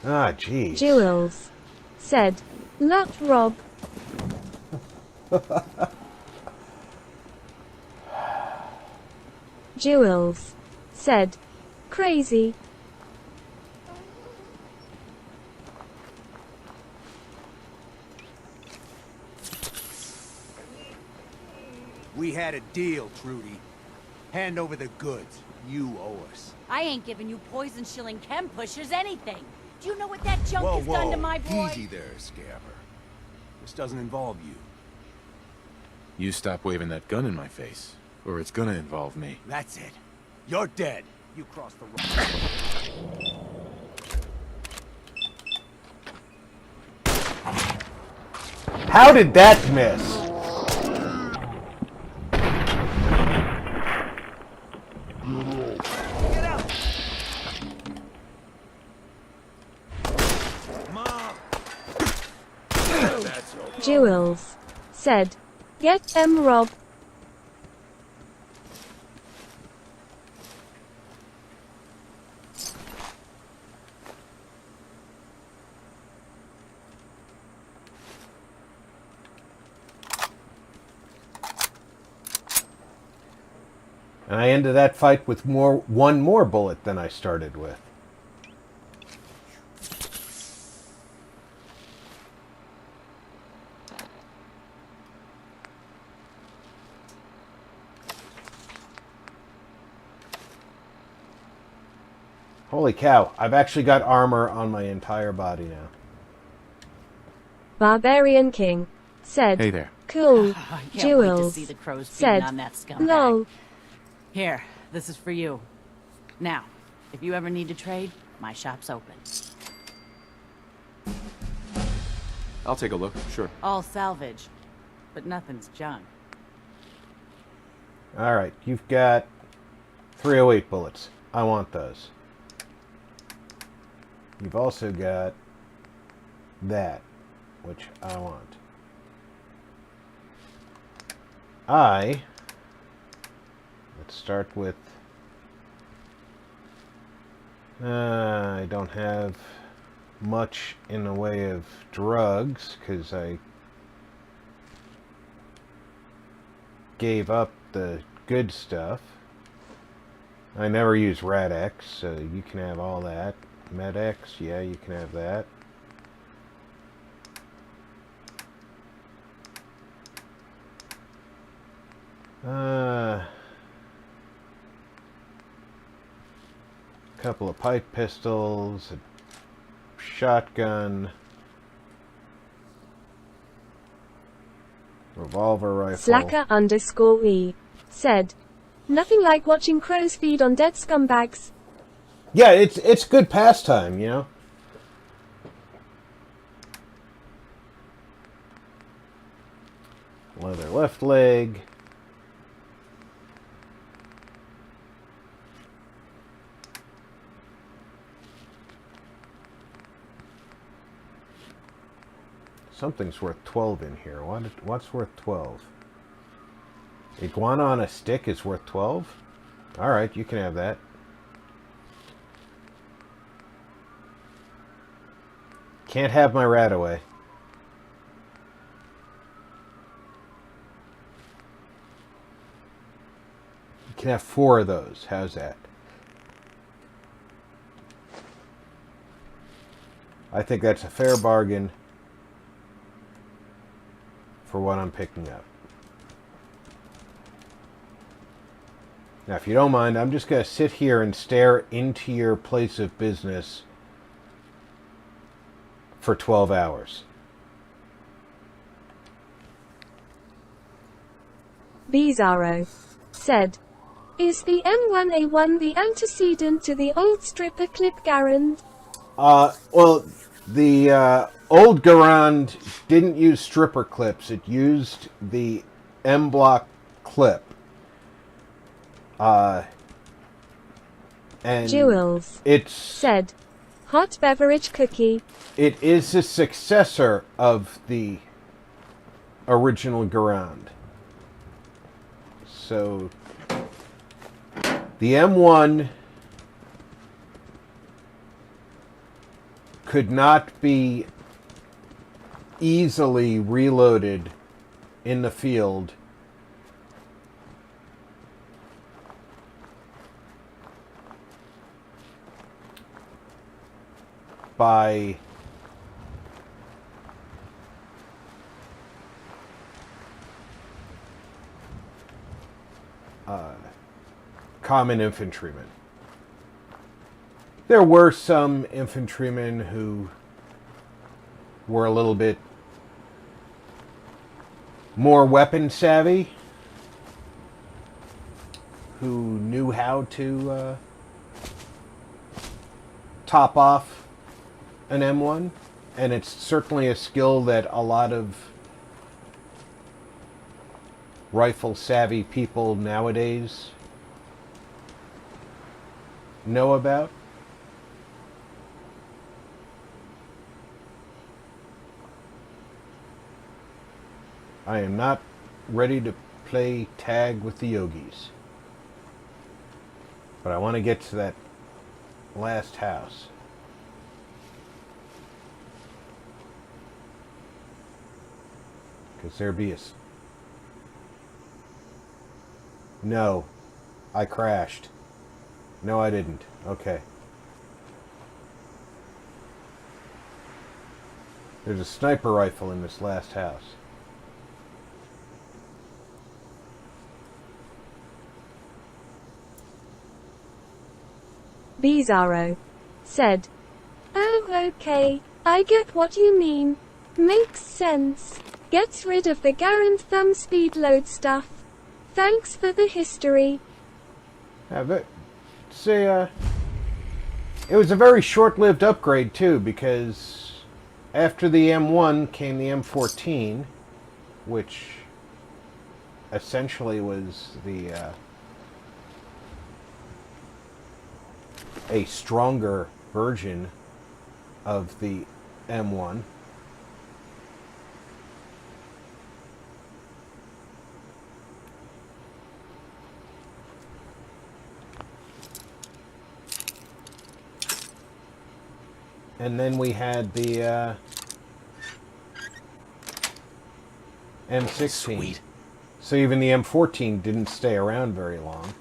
Ah, jeez. Jules said, Not Rob. Jules said, Crazy. We had a deal, Trudy. Hand over the goods. You owe us. I ain't giving you poison shilling chem pushers anything. Do you know what that junk Whoa, has done to my boy? Easy there, Scabber. This doesn't involve you. You stop waving that gun in my face, or it's gonna involve me. That's it. You're dead. You crossed the road. How did that miss? Jules said, Get Rob. And I ended that fight with one more bullet than I started with. Holy cow, I've actually got armor on my entire body now. Barbarian King said, Hey there. cool. I can't wait to Jules see the crows feeding said, on that scumbag. Lol. Here, this is for you. Now, if you ever need to trade, my shop's open. I'll take a look, sure. All salvage, but nothing's junk. Alright, you've got 308 bullets. I want those. You've also got that, which I want. Let's start with... I don't have much in the way of drugs, because I gave up the good stuff. I never use Rad-X, so you can have all that. Med-X, yeah, you can have that. Couple of pipe pistols, a shotgun, revolver rifle. Slacker_E said, "Nothing like watching crows feed on dead scumbags." Yeah, it's good pastime, you know. Leather left leg. Something's worth 12 in here. What's worth 12? Iguana on a stick is worth 12? Alright, you can have that. Can't have my rat away. You can have 4 of those. How's that? I think that's a fair bargain for what I'm picking up. Now, if you don't mind, I'm just going to sit here and stare into your place of business for 12 hours. Bizarro said, "Is the M1A1 the antecedent to the old stripper clip Garand?" Well, the old Garand didn't use stripper clips. It used the M-block clip. And Jules said, "Hot beverage cookie." It is the successor of the original Garand. So the M1 could not be easily reloaded in the field by common infantrymen. There were some infantrymen who were a little bit more weapon savvy, who knew how to top off an M1, and it's certainly a skill that a lot of rifle savvy people nowadays know about. I am not ready to play tag with the yogis, but I want to get to that last house. Because there be a... No, I crashed. No, I didn't. Okay. There's a sniper rifle in this last house. Bizarro said, "Oh, okay, I get what you mean. Makes sense. Gets rid of the Garand thumb speed load stuff. Thanks for the history." It was a very short-lived upgrade too, because after the M1 came the M14, which essentially was a stronger version of the M1. And then we had the M16. Sweet. So even the M14 didn't stay around very long.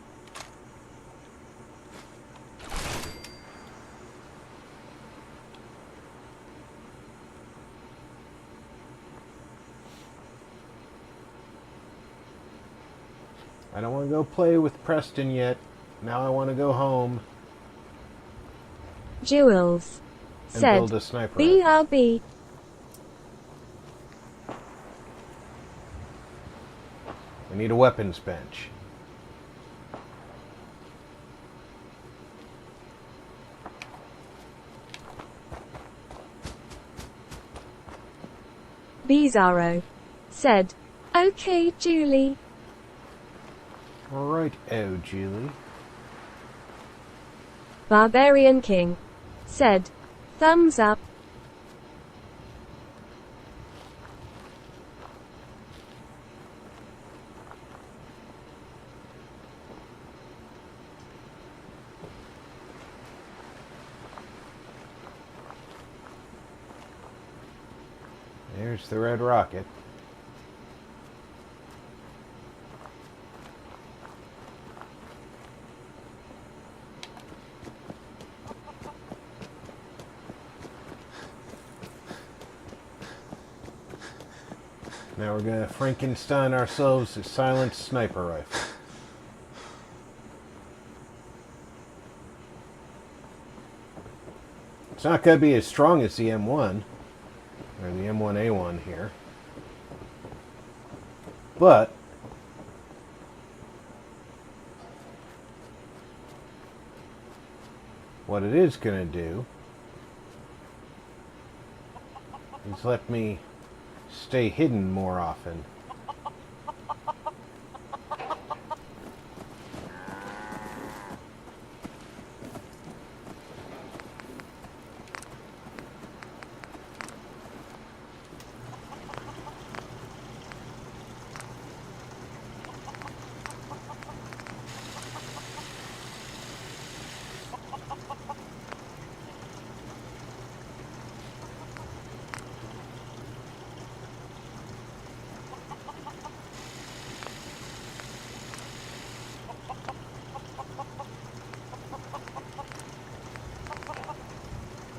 I don't want to go play with Preston yet. Now I want to go home Jewels. and Said. build a sniper rifle. BRB. I need a weapons bench. Bizarro. Said. Okay, Julie. Alright, oh, Julie. Barbarian King. Said. Thumbs up. There's the red rocket. Now we're gonna Frankenstein ourselves a silent sniper rifle. It's not gonna be as strong as the M1 or the M1A1 here, but what it is gonna do is let me stay hidden more often.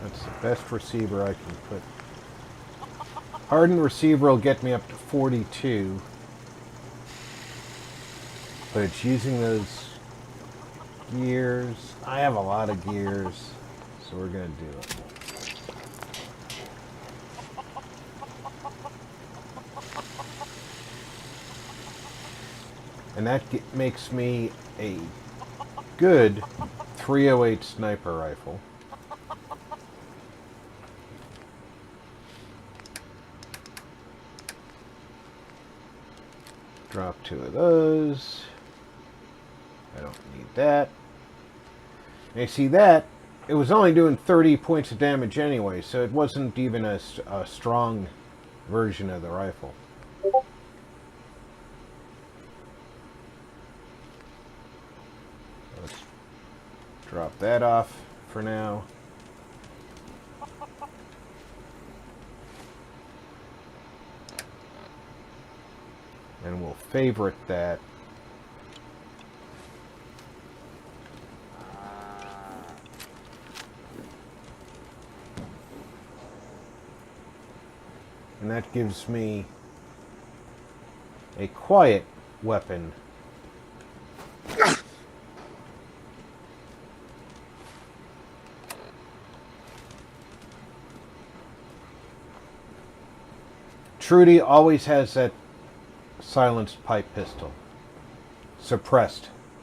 That's the best receiver I can put. Hardened receiver will get me up to 42. But it's using those gears. I have a lot of gears, so we're going to do it. And that makes me a good 308 sniper rifle. Drop 2 of those. I don't need that. And you see that? It was only doing 30 points of damage anyway, so it wasn't even a strong version of the rifle. Let's drop that off for now. And we'll favorite that. And that gives me a quiet weapon. Trudy always has that silenced pipe pistol. Suppressed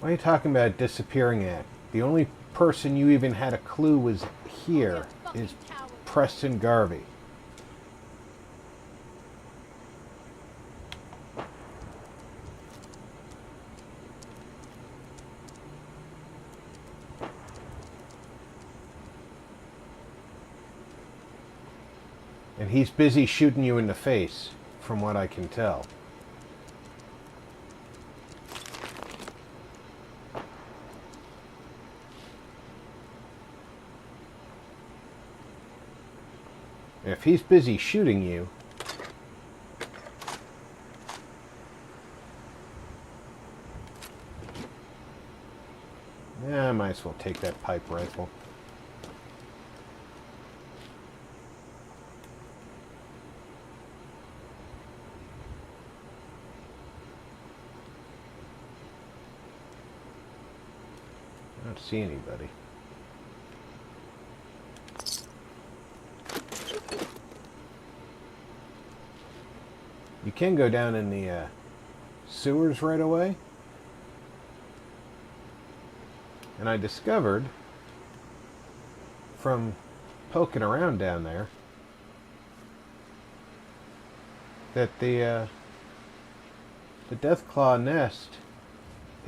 What are you talking about disappearing at? The only person you even had a clue was here is Preston Garvey. And he's busy shooting you in the face, from what I can tell. If he's busy shooting you, I might as well take that pipe rifle. I don't see anybody. You can go down in the sewers right away. And I discovered from poking around down there that the Deathclaw nest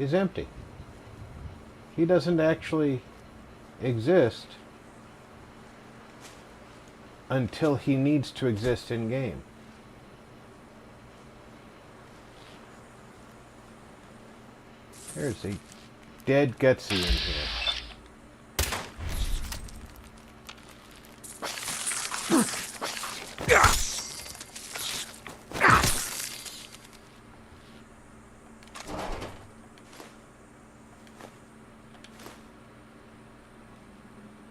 is empty. He doesn't actually exist until he needs to exist in game. There's a dead Gutsy in here.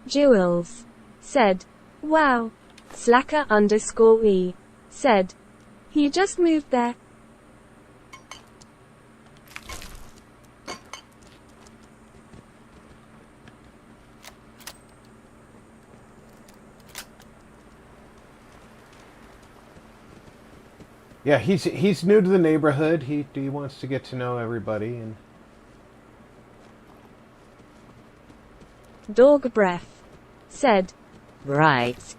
Jewels said, "Wow." Slacker_E said, "He just moved there." Yeah, he's new to the neighborhood. He wants to get to know everybody. And Dog Breath said, "Right.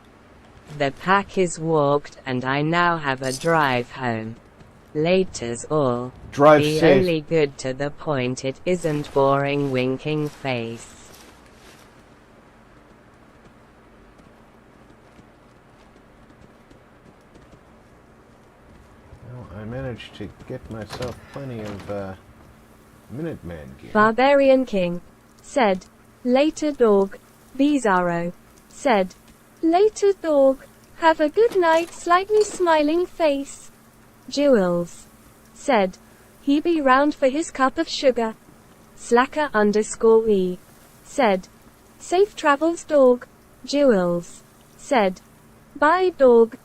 The pack is walked and I now have a drive home. Laters all. Drive Be safe. only good to the point, it isn't boring winking face." I managed to get myself plenty of Minuteman gear. Barbarian King said, "Later dog." Bizarro said, "Later dog. Have a good night." Slightly smiling face. Jewels said, "He be round for his cup of sugar." Slacker_E said, "Safe travels dog." Jewels said, "Bye dog."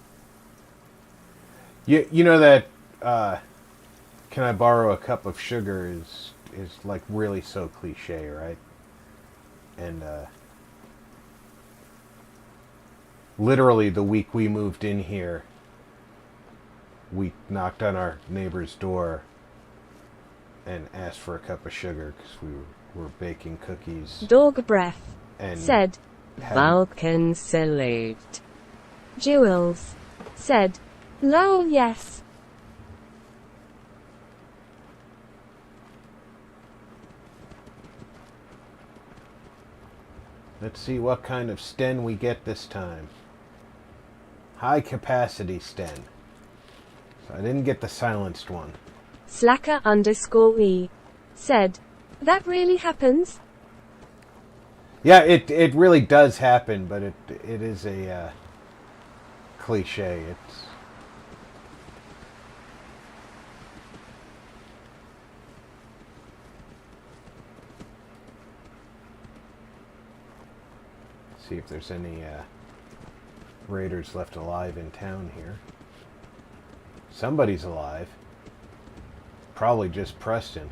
You know that "Can I borrow a cup of sugar" is like really so cliche, right? And literally the week we moved in here, we knocked on our neighbor's door and asked for a cup of sugar because we were baking cookies. Dog Breath And said, Vulcan salute. Jewels said, "Lol yes." Let's see what kind of Sten we get this time. High capacity Sten. So I didn't get the silenced one. Slacker_E said, "That really happens?" Yeah, it really does happen, but it is a cliche. It's see if there's any raiders left alive in town here. Somebody's alive. Probably just Preston.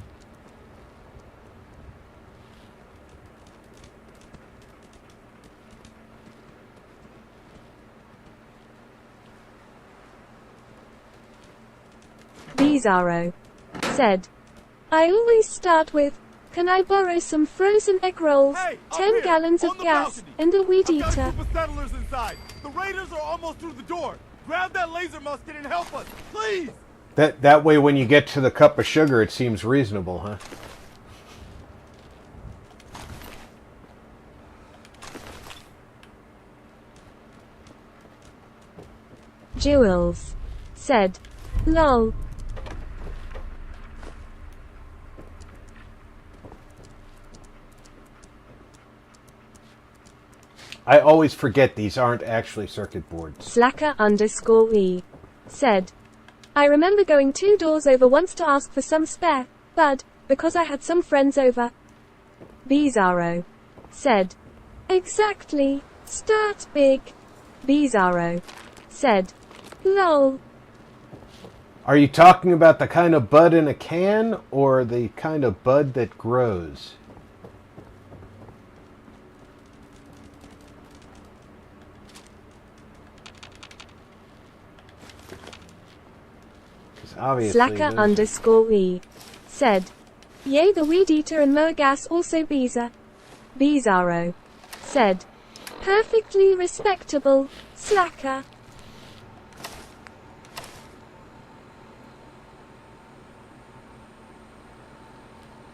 Bizarro said, "I always start with Can I borrow some frozen egg rolls, Hey, up 10 here, gallons on of the gas, balcony. and a weed I've got a eater? group of settlers inside. The raiders are almost through the door. Grab that laser musket and help us, please. That way, when you get to the cup of sugar, it seems reasonable, huh? Jules said, "Lol." I always forget these aren't actually circuit boards. Slacker_E said, "I remember going 2 doors over once to ask for some spare bud, because I had some friends over." Bizarro said, "Exactly. Start big." Bizarro said, "Lol." Are you talking about the kind of bud in a can, or the kind of bud that grows? Obviously, Slacker_E said, "Yay, the weed eater and Mogas also Beezer." Bizarro said, "Perfectly respectable, Slacker."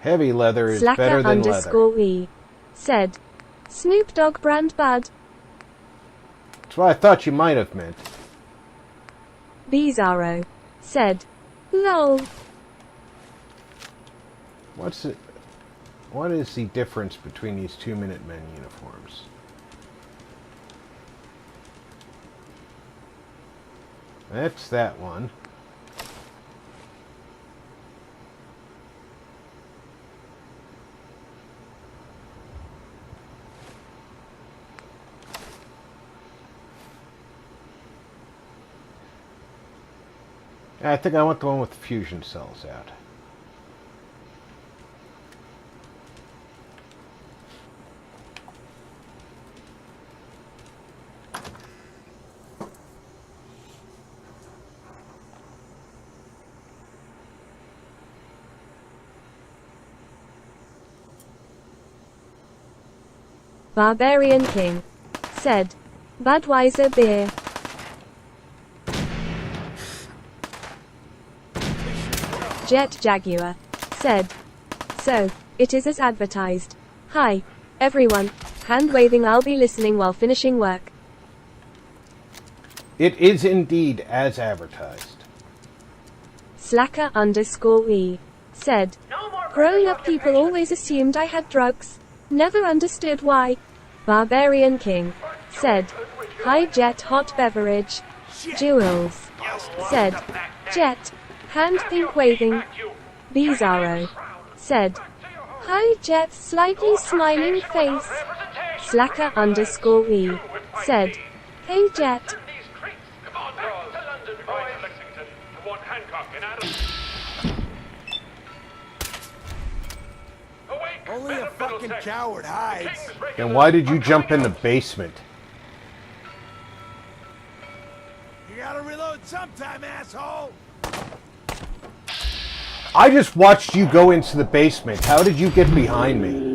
heavy leather is better than leather. Slacker_E said, "Snoop Dogg brand bud." That's what I thought you might have meant. Bizarro said, "Lol." What is the difference between these 2 Minutemen uniforms? That's that one. I think I want the one with the fusion cells out. Barbarian King said, "Budweiser beer." Jet Jaguar said, "So, it is as advertised. Hi, everyone. Hand waving, I'll be listening while finishing work." It is indeed as advertised. Slacker_E said, "Growing up, people always assumed I had drugs. Never understood why." Barbarian King said, "Hi Jet, hot beverage." Jules said, "Jet, hand pink waving." Bizarro said, "Hi Jet, slightly smiling face." Slacker_E said, "Hey Jet." Only a fucking coward hides. Then why did you jump in the basement? You gotta reload sometime, asshole. I just watched you go into the basement. How did you get behind me?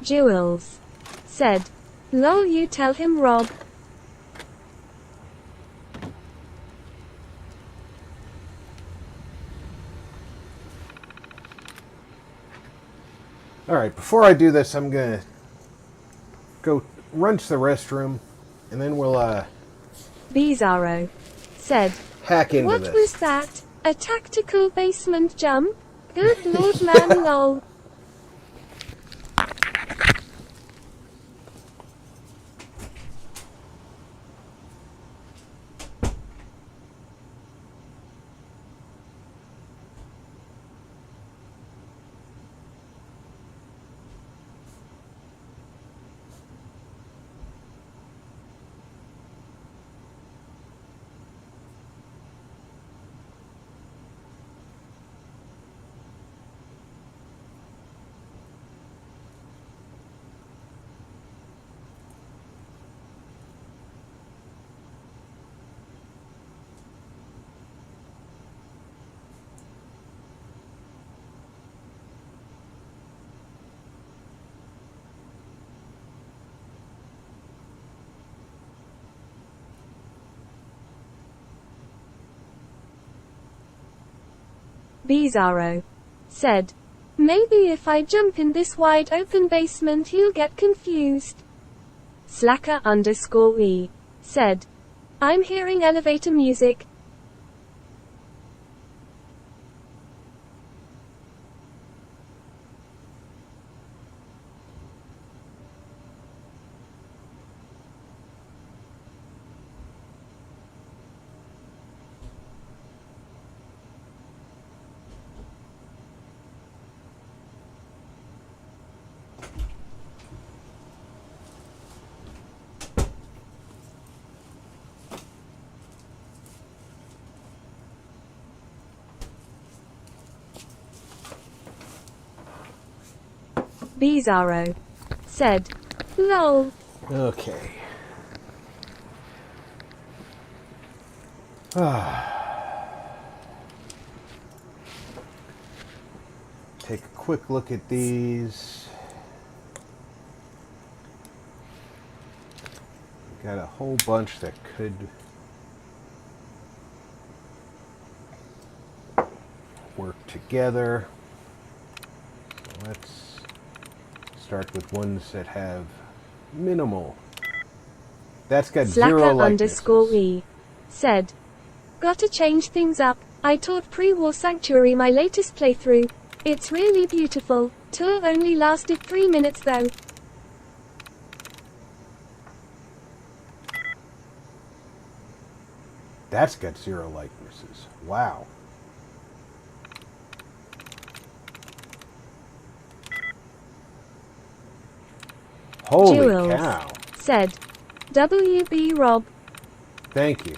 Jules said, "Lol, you tell him, Rob." Alright, before I do this, I'm gonna go run to the restroom, and then we'll, Bizarro said, hack into "What this. was that? A tactical basement jump? Good lord, man, lol." Bizarro said, maybe if I jump in this wide open basement he'll get confused. Slacker_E said, I'm hearing elevator music. Bizarro said, lol. Okay. Take a quick look at these. Got a whole bunch that could work together. Let's start with ones that have minimal. That's got zero likenesses. Slacker_E said, gotta change things up. I taught Pre-War Sanctuary my latest playthrough. It's really beautiful. Tour only lasted 3 minutes though. That's got zero likenesses. Wow. Holy Jewels cow. said, WB Rob. Thank you.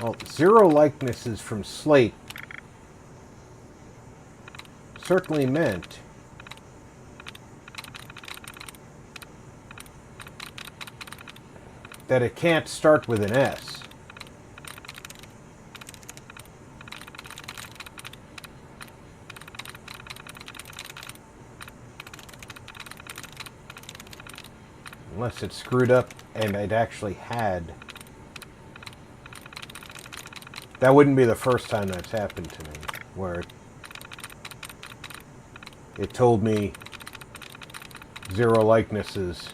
Well, zero likenesses from Slate certainly meant that it can't start with an S. Unless it screwed up and it actually had. That wouldn't be the first time that's happened to me, where it told me zero likenesses.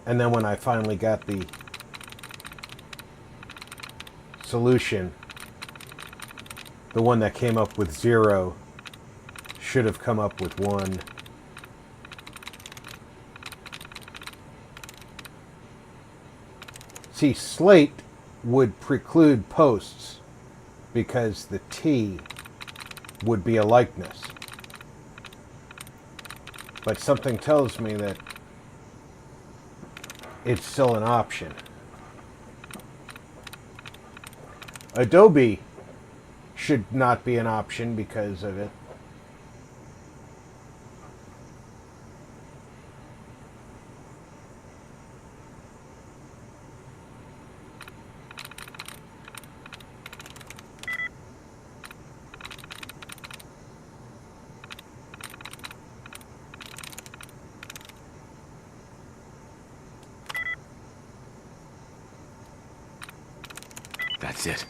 And then when I finally got the solution, the one that came up with zero should have come up with one. See, Slate would preclude posts because the T would be a likeness. But something tells me that it's still an option. Adobe should not be an option because of it. That's it.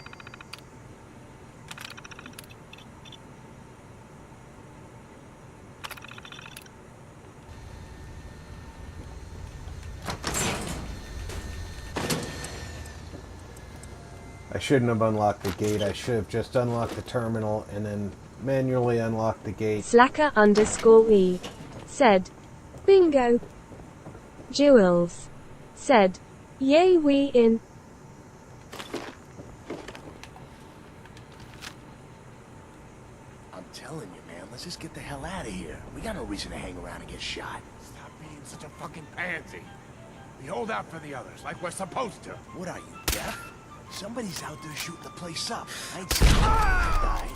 I shouldn't have unlocked the gate. I should have just unlocked the terminal and then manually unlocked the gate. Slacker_E said, bingo. Jewels said, yay, we in. I'm telling you, man, let's just get the hell out of here. We got no reason to hang around and get shot. Stop being such a fucking pansy. We hold out for the others, like we're supposed to. What are you, deaf? Somebody's out there shooting the place up. I ain't seen anybody die.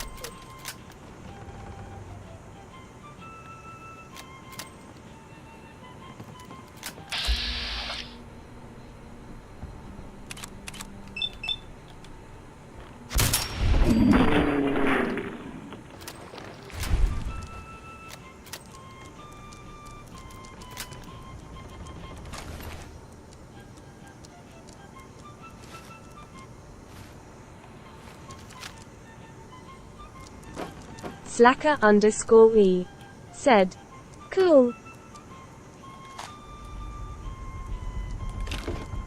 Slacker_E said, cool.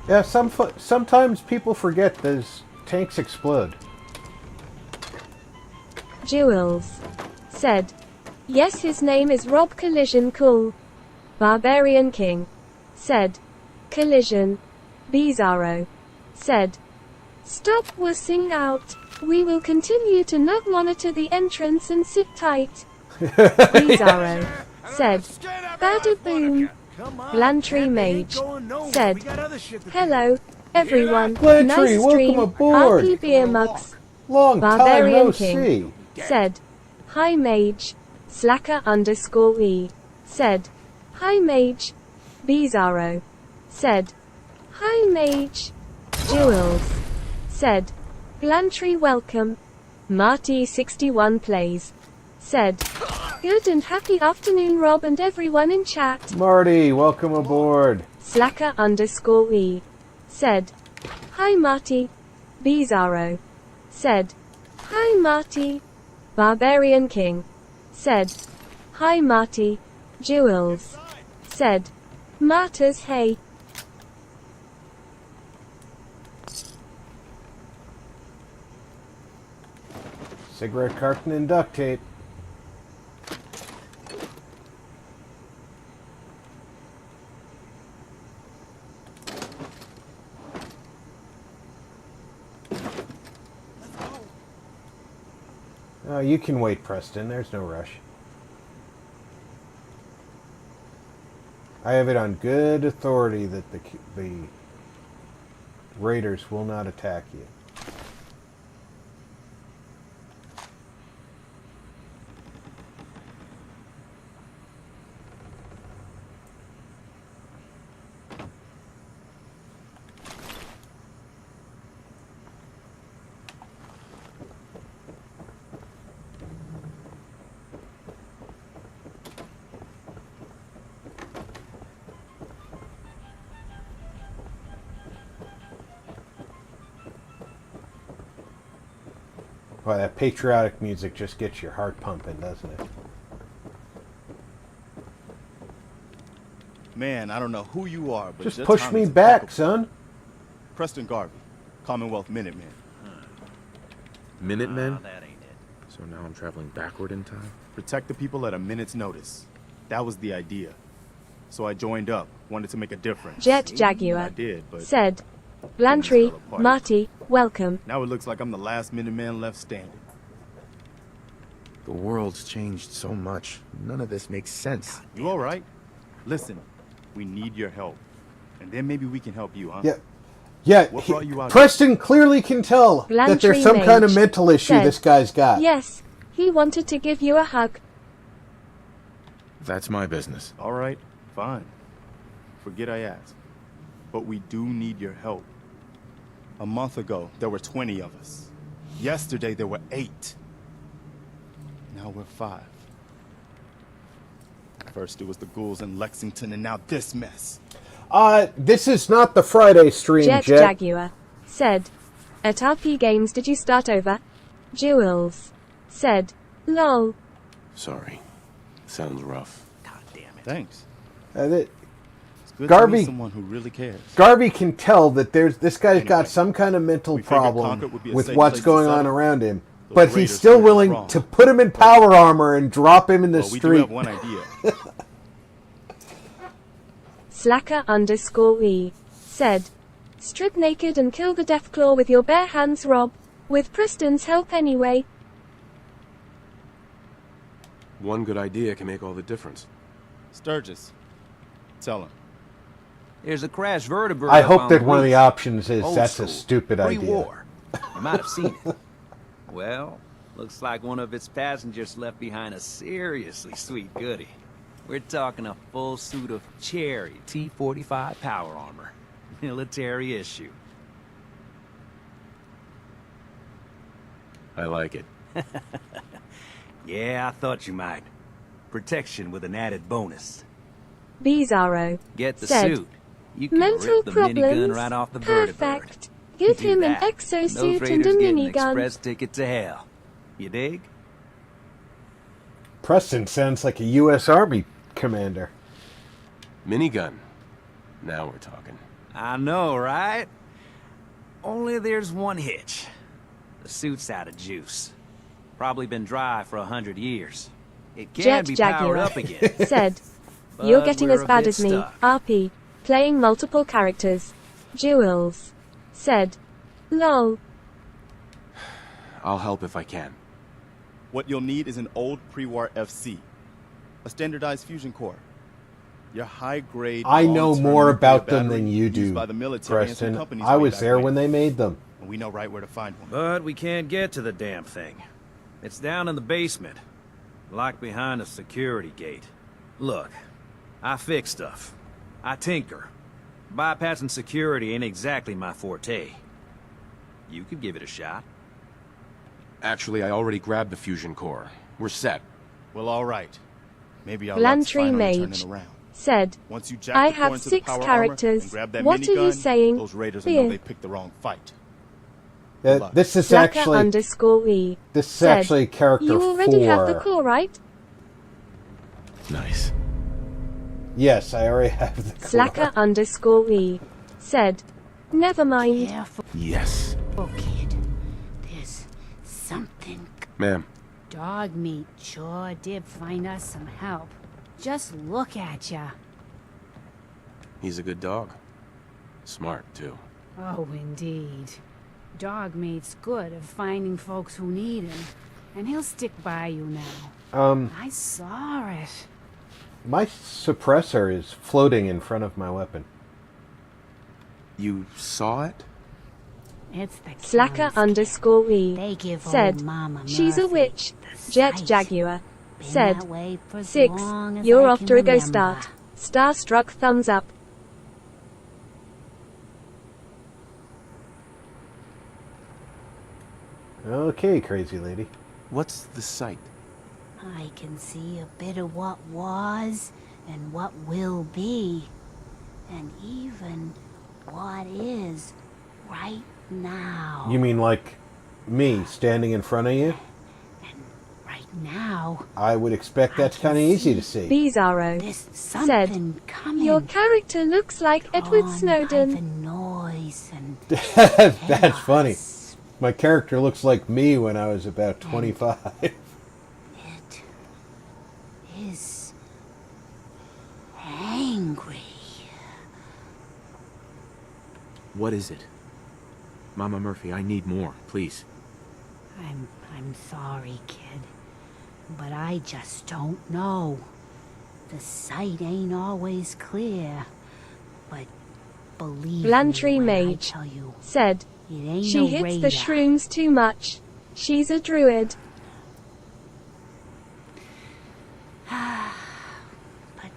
Yeah, sometimes people forget those tanks explode. Jules said, yes, his name is Rob Collision, cool. Barbarian King said, Collision. Bizarro said, stop wussing out. We will continue to not monitor the entrance and sit tight. Bizarro said, bada boom. Lantry Mage said, hello, everyone. Lantry, nice stream. welcome aboard. RP beer mugs. Long time Barbarian no King see. said, hi Mage. Slacker_E said, hi Mage. Bizarro said, hi Mage. Jules said, Lantry welcome. Marty61 plays said, good and happy afternoon Rob and everyone in chat. Marty, welcome aboard. Slacker_E said, hi Marty. Bizarro said, hi Marty. Barbarian King said, hi Marty. Jules said, Martyrs hey. Cigarette carton and duct tape. Oh, you can wait, Preston. There's no rush. I have it on good authority that the raiders will not attack you. Boy, that patriotic music just gets your heart pumping, doesn't it? Man, I don't know who you are, but Just your push time me is back, impeccable. son. Preston Garvey, Commonwealth Minuteman. Minutemen? So now I'm traveling backward in time? Protect the people at a minute's notice. That was the idea. So I joined up, wanted to make a difference. Jet I Jaguar did, but said, Lantry, fell apart. Marty, welcome. Now it looks like I'm the last Minuteman left standing. The world's changed so much. None of this makes sense. You all right? Listen, we need your help. And then maybe we can help you, huh? Yeah. Yeah, What brought you out Preston clearly can tell that Lantry there's some kind of Mage mental issue said, this guy's got. Yes, he wanted to give you a hug. That's my business. All right, fine. Forget I asked. But we do need your help. A month ago, there were 20 of us. Yesterday, there were 8. Now we're 5. First, it was the ghouls in Lexington, and now this mess. This is not the Friday stream, Jet Jet. Jaguar said, at RP Games did you start over? Jules said, lol. Sorry. Sounds rough. Thanks. That- It's good to Garvey- meet someone who really cares. Garvey can tell that this guy's Anyway, got some kind of mental we figured problem Concord would be a with safe what's place to going on settle. around him. Those But he's raiders still proved us willing wrong. to put him in power armor and drop him in the Well, we do street. have one idea. Slacker_E said, strip naked and kill the Deathclaw with your bare hands, Rob. With Preston's help anyway. One good idea can make all the difference. Sturgis, tell him. There's a crashed vertebrate. I up hope on that the one of the roof. options is Old that's school, a stupid idea. Pre-war. You might have seen it. Well, looks like one of its passengers left behind a seriously sweet goodie. We're talking a full suit of Cherry T-45 power armor. Military issue. I like it. Yeah, I thought you might. Protection with an added bonus. Bizarro Get the said, suit. You can mental rip the minigun problems, right off the vertibird. perfect. Give Do him an that, and exosuit those and a raiders get an minigun. express ticket to hell. You dig? Preston sounds like a U.S. Army commander. Minigun. Now we're talking. I know, right? Only there's one hitch. The suit's out of juice. Probably been dry for 100 years. It can Jet be Jaguar powered up again. said, But "You're getting we're as a bad bit as me, stuck. RP. Playing multiple characters." Jules said, "Lol." I'll help if I can. What you'll need is an old pre-war FC, a standardized fusion core. Your high-grade. I know long-term more nuclear about them battery than you used do, by the military and some Preston. companies I way was back there when. when they made them. And we know right where to find one. But we can't get to the damn thing. It's down in the basement. Locked behind a security gate. Look, I fix stuff. I tinker. Bypassing security ain't exactly my forte. You could give it a shot. Actually, I already grabbed the fusion core. We're set. Well, all right. Maybe our luck's Lantry finally Mage turning around. said, Once you jack "I the core have into the 6 power armor characters. and grab that What are you minigun, saying? those raiders will know Here." they picked the wrong fight. This is Slacker actually underscore E this is said, actually character "You already have the 4. core, right?" Nice. Yes, I already have the core. Slacker underscore E said, "Never mind." Yes. Oh, kid. There's something. Ma'am. Dog meat sure did find us some help. Just look at ya. He's a good dog. Smart, too. Oh, indeed. Dog meat's good at finding folks who need him. And he'll stick by you now. I saw it. My suppressor is floating in front of my weapon. You saw it? It's the Slacker underscore E They give said, old Mama "She's a Murphy witch." the Jet sight. Jaguar Been said, that way for as 6. long as You're I off can to a go remember. start. Starstruck thumbs up. Okay, crazy lady. What's the sight? I can see a bit of what was and what will be. And even what is right now. You mean like me standing in front of you? Right now. I would expect that's kind of easy to see. Bizarro said, something coming. "Your character looks like Edward Drawn by Snowden." the noise and That's funny. My character looks like me when I was about 25. is angry. What is it? Mama Murphy, I need more, please. I'm sorry, kid. But I just don't know. The sight ain't always clear. But believe Lantry me when I Mage tell you, said, it ain't "She no hits raider. the shrooms too much. She's a druid." But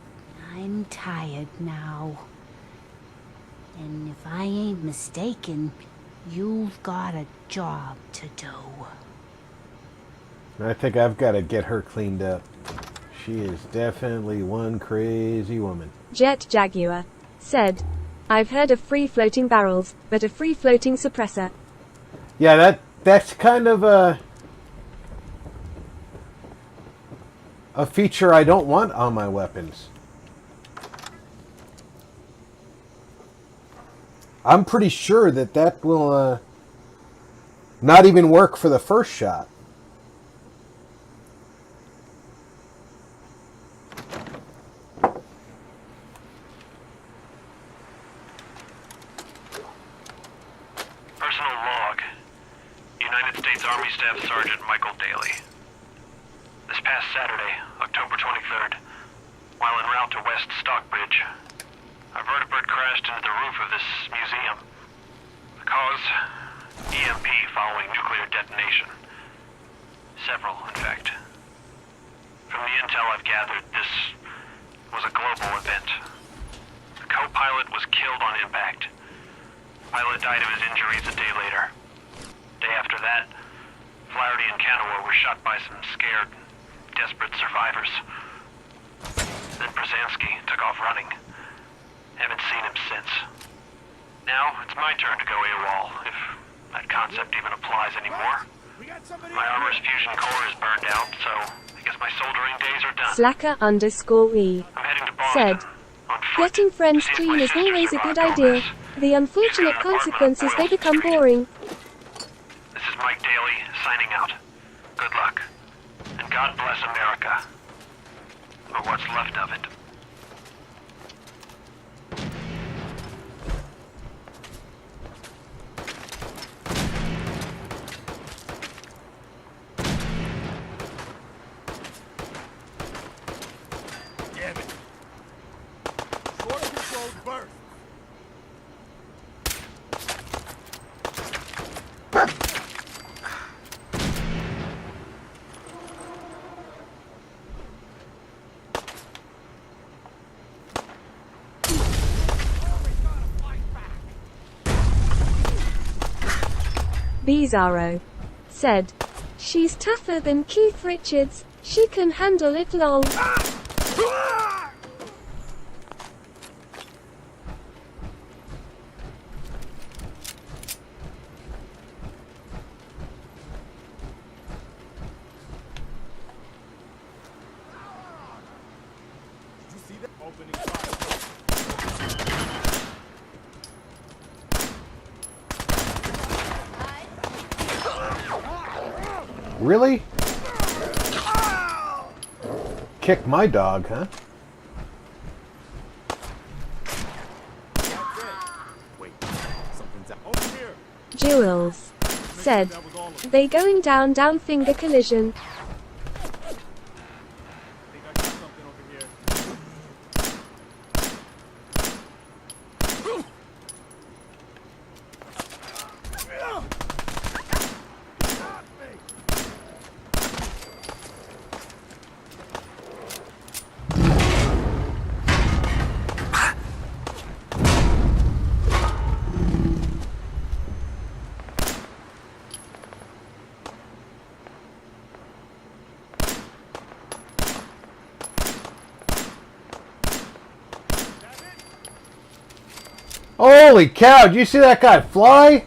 I'm tired now. And if I ain't mistaken, you've got a job to do. I think I've got to get her cleaned up. She is definitely one crazy woman. Jet Jaguar said, "I've heard of free-floating barrels, but a free-floating suppressor." Yeah, that's kind of a feature I don't want on my weapons. I'm pretty sure that will not even work for the first shot. Personal log. United States Army Staff Sergeant Michael Daly. This past Saturday, October 23rd, while en route to West Stockbridge, a vertibird crashed into the roof of this museum. The cause? EMP following nuclear detonation. Several, in fact. From the intel I've gathered, this was a global event. The co-pilot was killed on impact. Pilot died of his injuries a day later. Day after that, Flaherty and Canaway were shot by some scared, desperate survivors. Then Brzezinski took off running. Haven't seen him since. Now, it's my turn to go AWOL, if that concept even applies anymore. My armor's fusion core is burned out, so I Guess my soldering days are done. Slacker_E said, getting friends clean is always a good idea. The unfortunate consequence is they become boring. This is Mike Daly, signing out. Good luck. And God bless America. Or what's left of it. Damn it. Short controlled burst. Bizarro said, she's tougher than Keith Richards, she can handle it lol. Did you see that opening fire? Really? Kick my dog, huh? Wait, something's out. Over here. Jewels said, they going down finger collision. Think I got something over here. Holy cow, did you see that guy fly?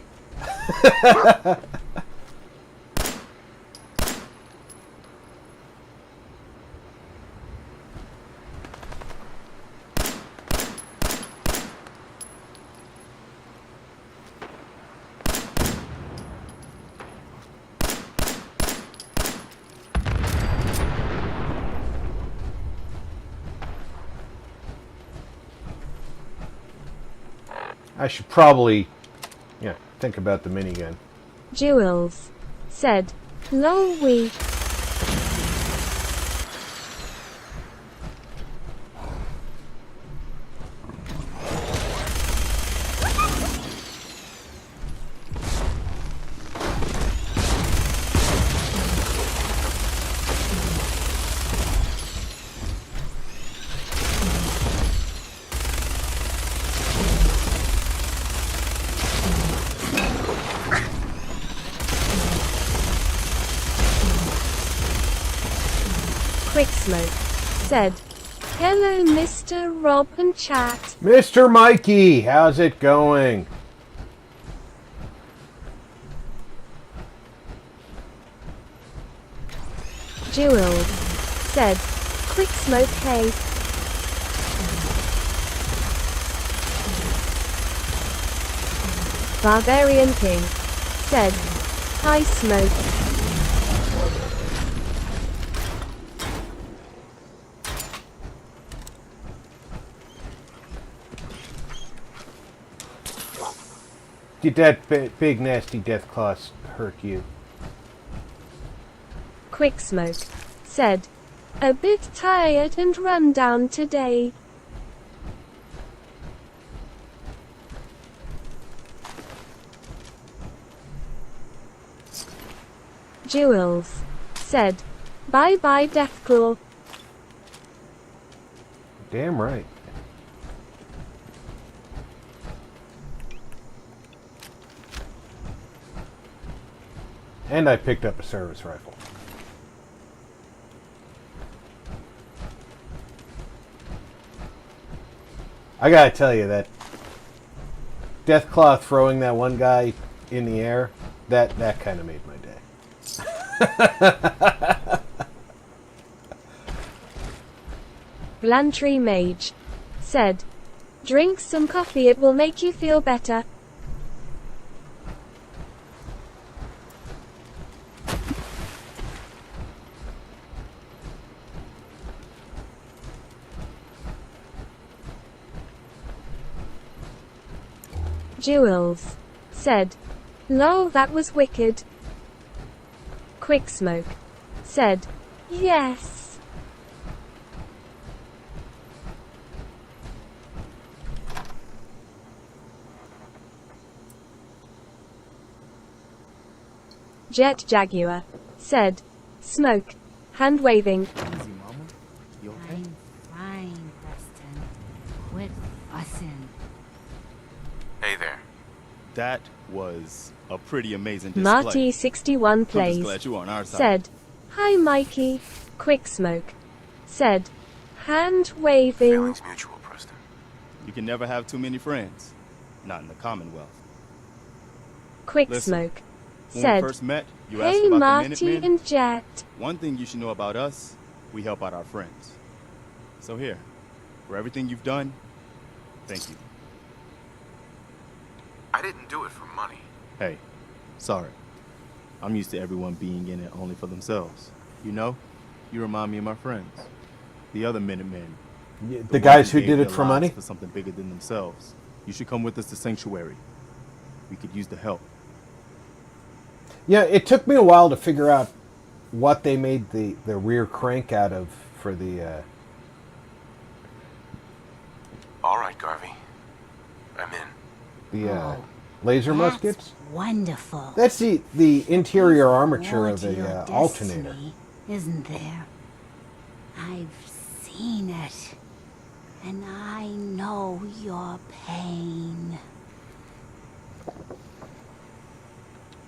I should probably, think about the minigun. Jewels said, lol we. Quick Smoke said, hello Mr. Rob and chat. Mr. Mikey, how's it going? Jewels said, quick smoke hey. Barbarian King said, hi smoke. Did that big nasty death claws hurt you? Quick Smoke said, a bit tired and run down today. Jewels said, bye bye Deathclaw. Damn right. And I picked up a service rifle. I gotta tell you that Deathclaw throwing that one guy in the air, that kind of made my day. Blantree Mage said, "Drink some coffee, it will make you feel better." Jules said, "Lol, that was wicked." Quicksmoke said, "Yes." Jet Jaguar said, "Smoke." Hand waving. Easy, Mama. You okay? I'm fine, Preston. Quit fussing. Hey there. That was a pretty amazing display. Marty 61 I'm just plays glad you on our side. said, "Hi Mikey." Quicksmoke said, "Hand waving." Feelings mutual, Preston. You can never have too many friends. Not in the Commonwealth. Quicksmoke When said, we first met, you asked "Hey about Marty the Minutemen. and Jet." One thing you should know about us, we help out our friends. So here, for everything you've done, thank you. I didn't do it for money. Hey, sorry. I'm used to everyone being in it only for themselves. You know, you remind me of my friends. The other Minutemen. The guys ones who gave did it their for lives money? For something bigger than themselves. You should come with us to Sanctuary. We could use the help. Yeah, it took me a while to figure out what they made the rear crank out of for the. All right, Garvey. I'm in. The laser muskets. Wonderful. That's the interior armature More of to your the alternator. destiny, isn't there? I've seen it, and I know your pain.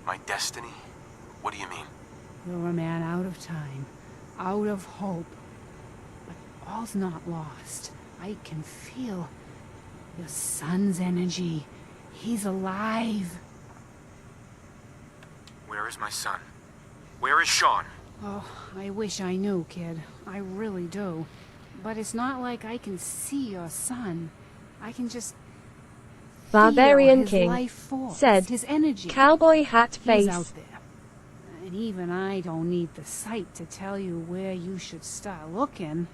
My destiny? What do you mean? You're a man out of time, out of hope. But all's not lost. I can feel your son's energy. He's alive. Where is my son? Where is Sean? Oh, I wish I knew, kid. I really do. But it's not like I can see your son. I can just Barbarian feel his King life force, said, his energy. "Cowboy hat He's face." out there. And even I don't need the sight to tell you where you should start looking.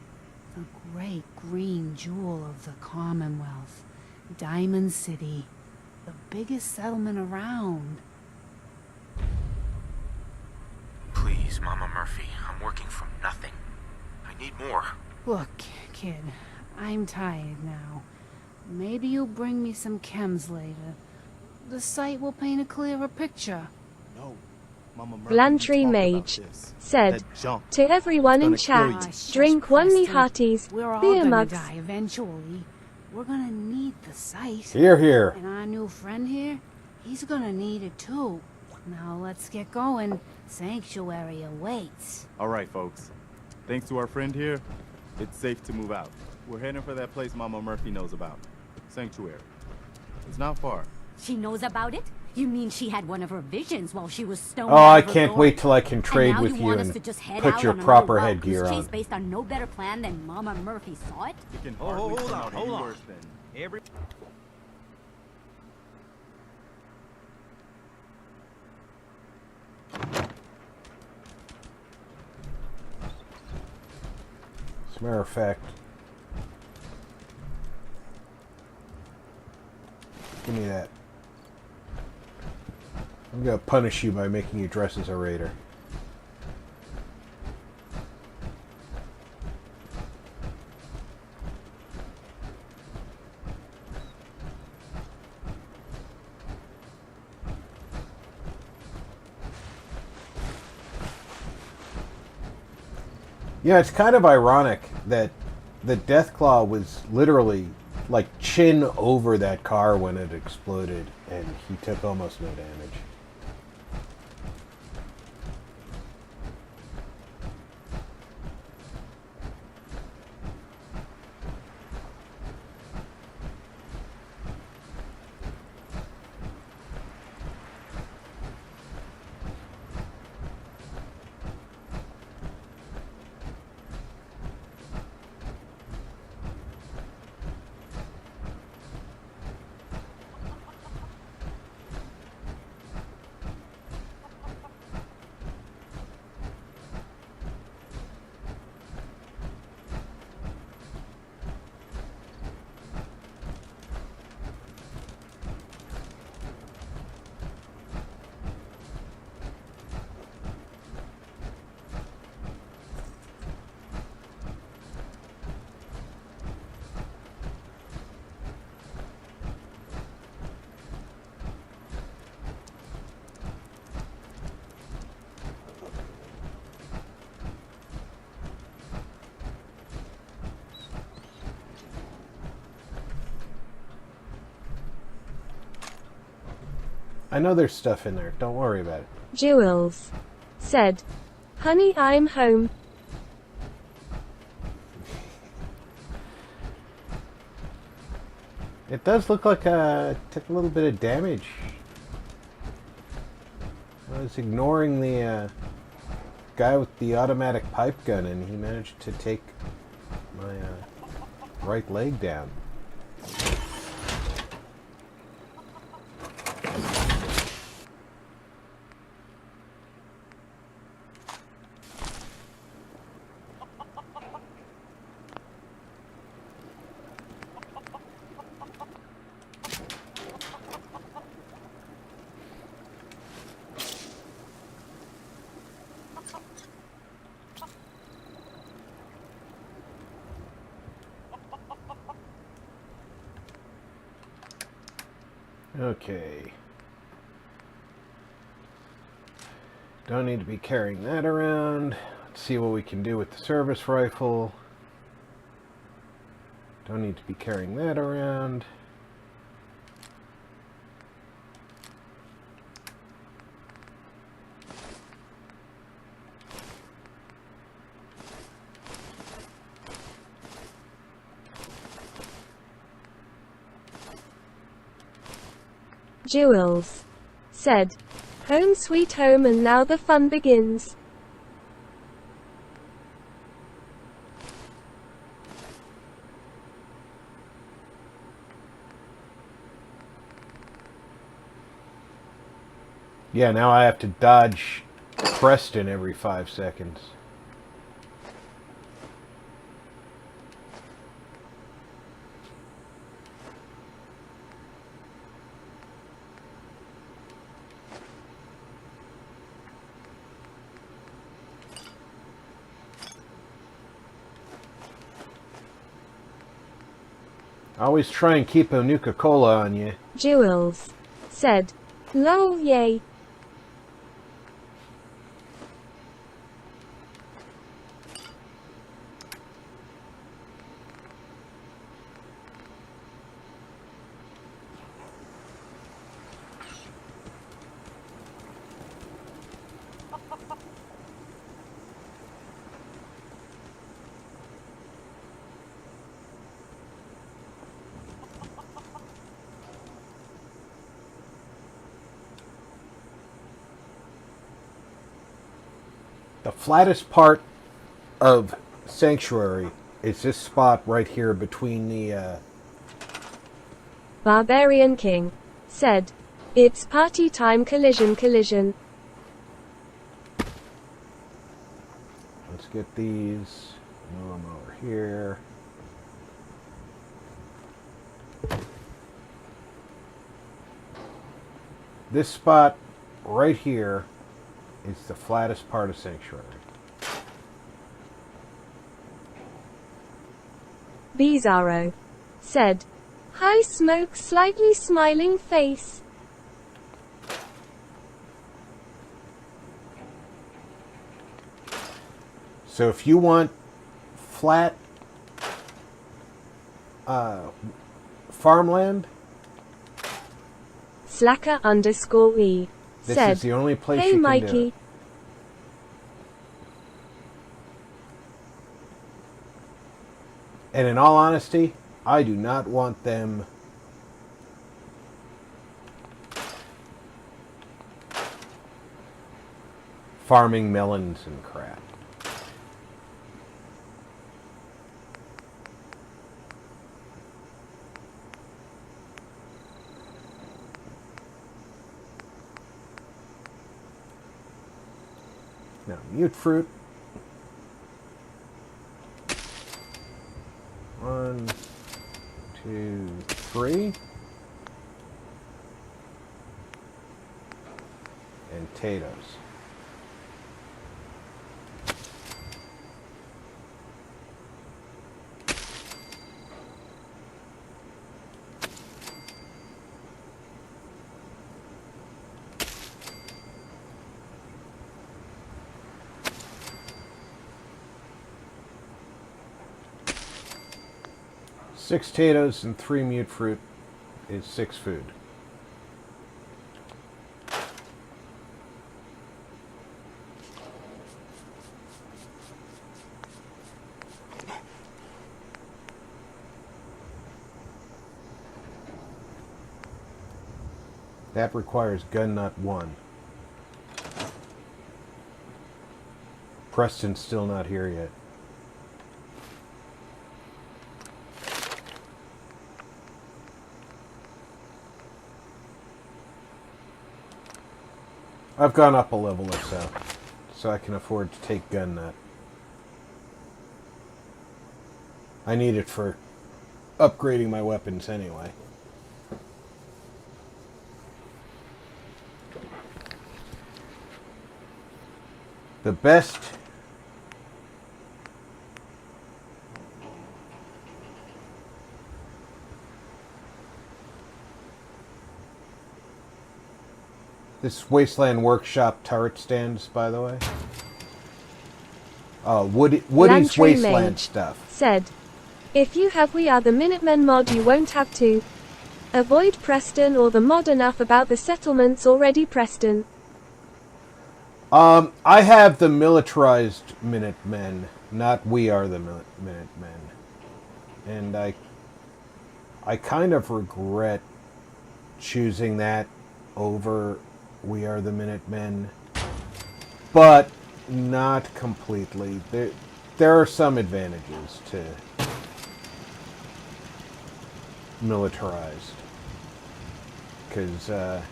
The great green jewel of the Commonwealth. Diamond City. The biggest settlement around. Please, Mama Murphy. I'm working from nothing. I need more. Look, kid, I'm tired now. Maybe you'll bring me some chems later. The sight will paint a clearer picture. No. Mama Murphy, Blantree you talk about Mage this. said, That junk. "To everyone in It's gonna kill chat, you. drink one me Preston. hearties, We're all beer gonna mugs." die eventually. We're gonna need the sight. Here, here. And our new friend here, he's gonna need it too. Now let's get going. Sanctuary awaits. All right, folks. Thanks to our friend here, it's safe to move out. We're heading for that place Mama Murphy knows about. Sanctuary. It's not far. She knows about it? You mean she had one of her visions while she was stoned? Oh, out I of her can't gourd? wait till I can And trade now with you want us and to just head put out your on a proper little headgear wild goose on. chase based on no better plan than Mama Murphy saw it? It can Oh, hardly hold turn on, out hold any on. worse than... Every As a matter of fact, give me that. I'm gonna punish you by making you dress as a raider. Yeah, it's kind of ironic that the Deathclaw was literally like chin over that car when it exploded, and he took almost no damage. I know there's stuff in there. Don't worry about it. Jules said, "Honey, I'm home." It does look like it took a little bit of damage. I was ignoring the guy with the automatic pipe gun, and he managed to take my right leg down. Okay. Don't need to be carrying that around. Let's see what we can do with the service rifle. Don't need to be carrying that around. Jules said, "Home sweet home, and now the fun begins." Yeah, now I have to dodge Preston every 5 seconds. Always try and keep a Nuka-Cola on you. Jules said, "Lol, yay." The flattest part of Sanctuary is this spot right here between the Barbarian King said, "It's party time, collision, collision." Let's get these. Move them over here. This spot right here is the flattest part of Sanctuary. Bizarro said, "Hi Smoke, slightly smiling face." So if you want flat farmland, Slacker_E this said, is the only place "Hey you can do Mikey." it. And in all honesty, I do not want them farming melons and crap. Now, mute fruit. 1, 2, 3. And potatoes. Six potatoes and 3 mute fruit is 6 food. That requires gun nut 1. Preston's still not here yet. I've gone up a level or so I can afford to take gun nut. I need it for upgrading my weapons anyway. The best this Wasteland Workshop turret stands, by the way. Oh, Woody's Lantry Wasteland Mage stuff. Said, if you have We Are the Minutemen mod, you won't have to avoid Preston or the mod enough about the settlements already, Preston. I have the militarized Minutemen, not We Are the Minutemen. And I kind of regret choosing that over We Are the Minutemen, but not completely. There are some advantages to militarized, because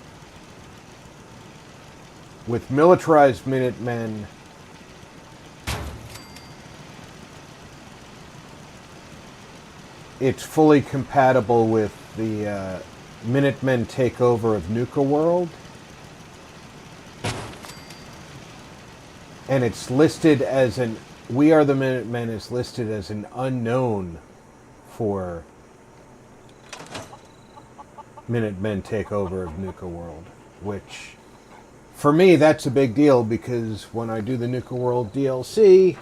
with militarized Minutemen, it's fully compatible with the Minutemen takeover of Nuka World, and it's listed as an We Are the Minutemen is listed as an unknown for Minutemen takeover of Nuka World, which for me that's a big deal, because when I do the Nuka World DLC,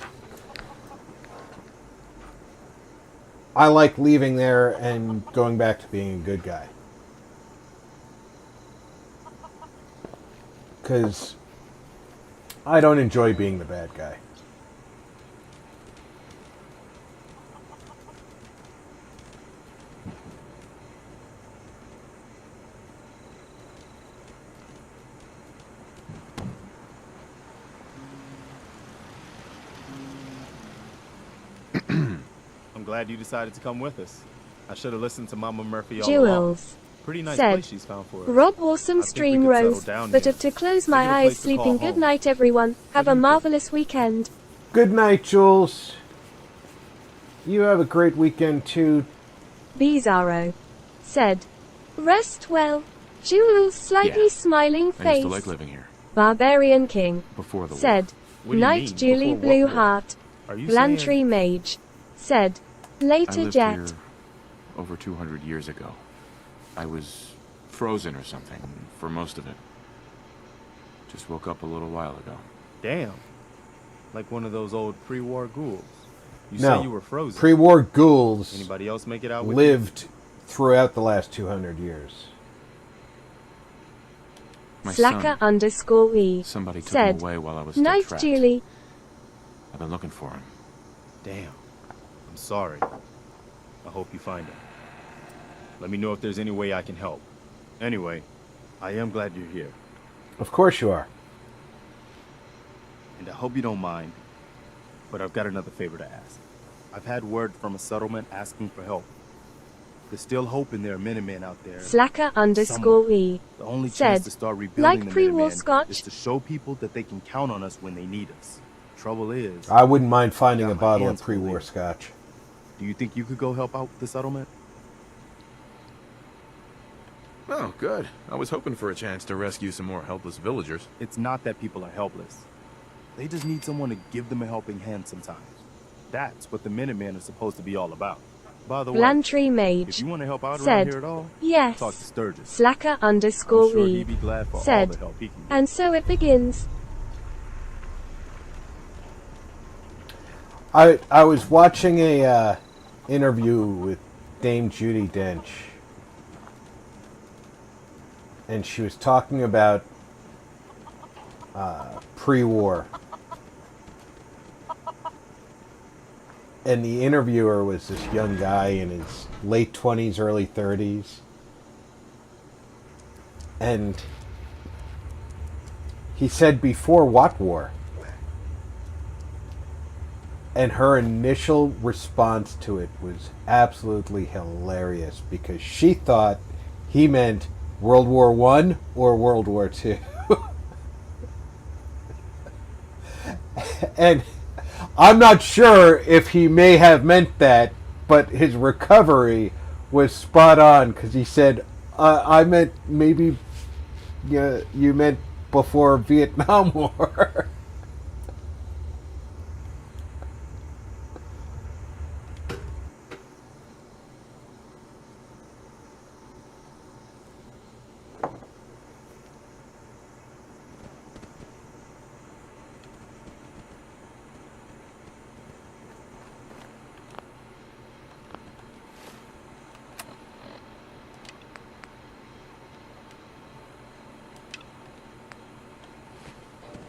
I like leaving there and going back to being a good guy. Because I don't enjoy being the bad guy. I'm glad you decided to come with us. I should have listened to Mama Murphy all Jules along. Pretty nice said, place she's found for us. Rob, awesome I think we stream, could settle Rose, down but here. up to close Make it my a eyes, place to call sleeping. Good home. night, everyone. Have a marvelous weekend. Good night, Jules. You have a great weekend too. Bizarro said, rest well. Jules' slightly smiling I used face. to like living here. Barbarian King Before the war. said, What do you night, mean, Julie before what Blue war? Heart. Are you Lantry saying- Mage said, I later, lived Jet. here over 200 years ago. I was frozen or something for most of it. Just woke up a little while ago. Damn. Like one of those old pre-war ghouls. You No, say you were frozen. pre-war ghouls Anybody else make it out with lived throughout the last 200 years. My Slacker son, _E somebody took said, him away while I was still night, trapped. Julie. I've been looking for him. Damn. I'm sorry. I hope you find him. Let me know if there's any way I can help. Anyway, I am glad you're here. Of course you are. And I hope you don't mind, but I've got another favor to ask. I've had word from a settlement asking for help. There's still hope in there are Minutemen out there. Slacker somewhere. _E The only said, chance to start rebuilding like the pre-war Minutemen Scotch. is to show people that they can count on us when they need us. Trouble is, I wouldn't mind finding a got my bottle hands of full pre-war here. scotch. Do you think you could go help out the settlement? Oh, good. I was hoping for a chance to rescue some more helpless villagers. It's not that people are helpless. They just need someone to give them a helping hand sometimes. That's what the Minutemen are supposed to be all about. By the way, Lantry if Mage you want to help out around said, here at all, yes. talk to Sturgis. Slacker I'm sure _E he'd be glad for all said, the help he can give. and so it begins. I was watching a interview with Dame Judi Dench, and she was talking about pre-war, and the interviewer was this young guy in his late 20s, early 30s, And he said, before what war? And her initial response to it was absolutely hilarious because she thought he meant World War I or World War II. And I'm not sure if he may have meant that, but his recovery was spot on because he said, I meant maybe you meant before Vietnam War.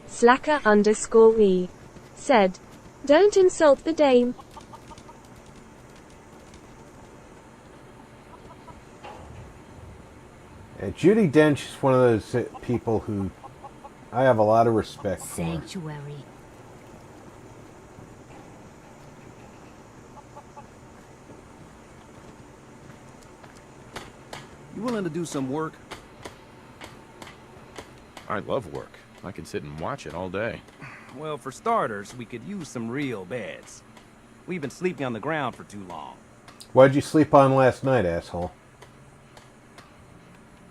Slacker_E said, "Don't insult the dame." Judi Dench is one of those people who I have a lot of respect for. Sanctuary. You willing to do some work? I love work. I can sit and watch it all day. Well, for starters, we could use some real beds. We've been sleeping on the ground for too long. What'd you sleep on last night, asshole?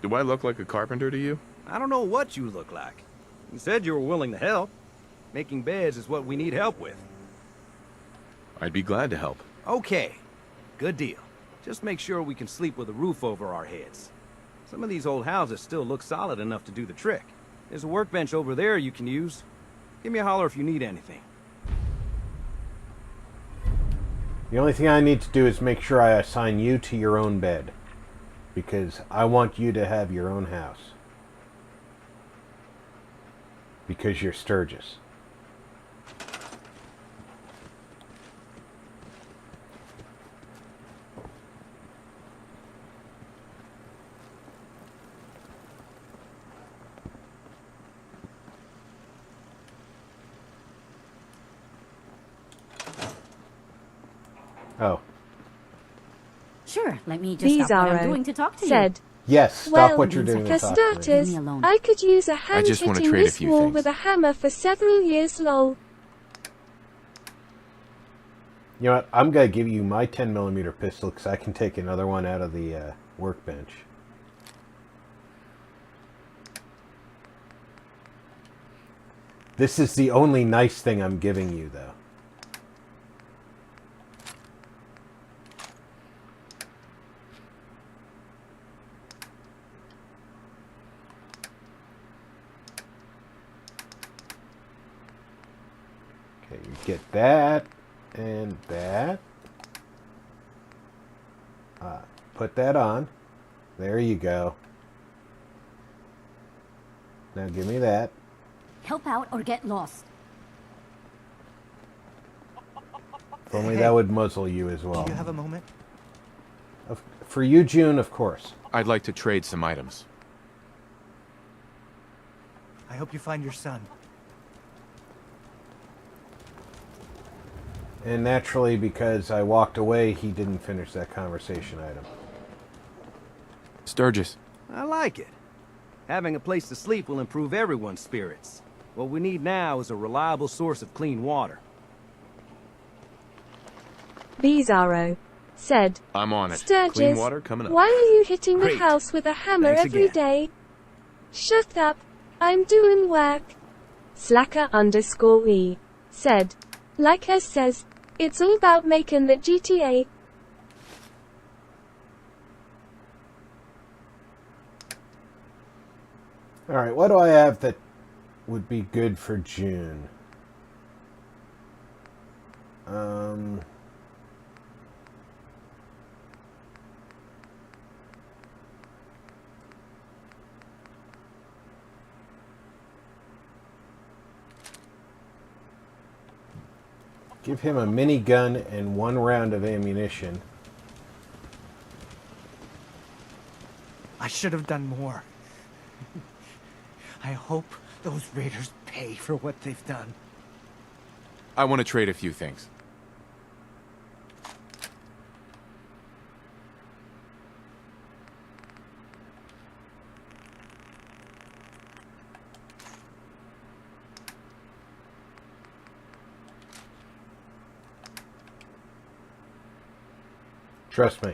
Do I look like a carpenter to you? I don't know what you look like. You said you were willing to help. Making beds is what we need help with. I'd be glad to help. Okay, good deal. Just make sure we can sleep with a roof over our heads. Some of these old houses still look solid enough to do the trick. There's a workbench over there you can use. Give me a holler if you need anything. The only thing I need to do is make sure I assign you to your own bed. Because I want you to have your own house. Because you're Sturgis. Oh. Sure, let me just stop what I'm doing to talk to said, Yes, stop "Well, what you're doing for and talk to me. starters, Leave me alone. I could use a hand just wanna hitting trade a this few wall things. with a hammer for several years, lol." You know what? I'm going to give you my 10mm pistol because I can take another one out of the workbench. This is the only nice thing I'm giving you, though. Okay, you get that. And that. Put that on. There you go. Now give me that. Help out or get lost. If only that would muzzle you as well. Do you have a moment? For you, June, of course. I'd like to trade some items. I hope you find your son. And naturally, because I walked away, he didn't finish that conversation item. Sturgis. I like it. Having a place to sleep will improve everyone's spirits. What we need now is a reliable source of clean water. Bizarro said, I'm on it. "Sturgis, Clean water coming up. why are you hitting the Great. house with a hammer Thanks every again. day? Shut up. I'm doing work." Slacker_E said, "Like S says, it's all about making that GTA." Alright, what do I have that would be good for June? Give him a minigun and 1 round of ammunition. I should have done more. I hope those raiders pay for what they've done. I want to trade a few things. Trust me.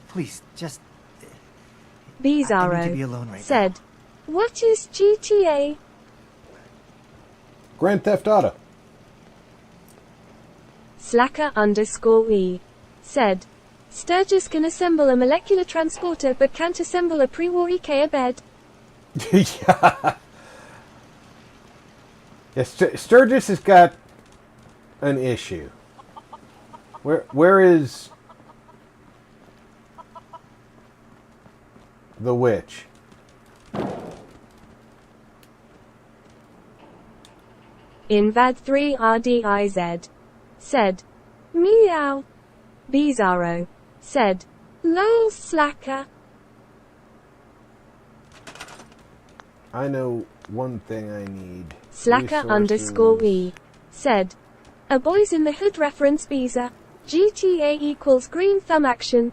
Please, just... I need to be Bizarro alone right said, "What is GTA?" Grand Theft Auto. Slacker_E said, "Sturgis can assemble a molecular transporter but can't assemble a pre-war IKEA bed." Yeah. Yeah, Sturgis has got an issue. Where is the witch? Invad3RDIZ said, "Meow." Bizarro said, "Lol slacker." I know one thing I need. Slacker_E said, "A Boys in the Hood reference Beezer. GTA equals green thumb action."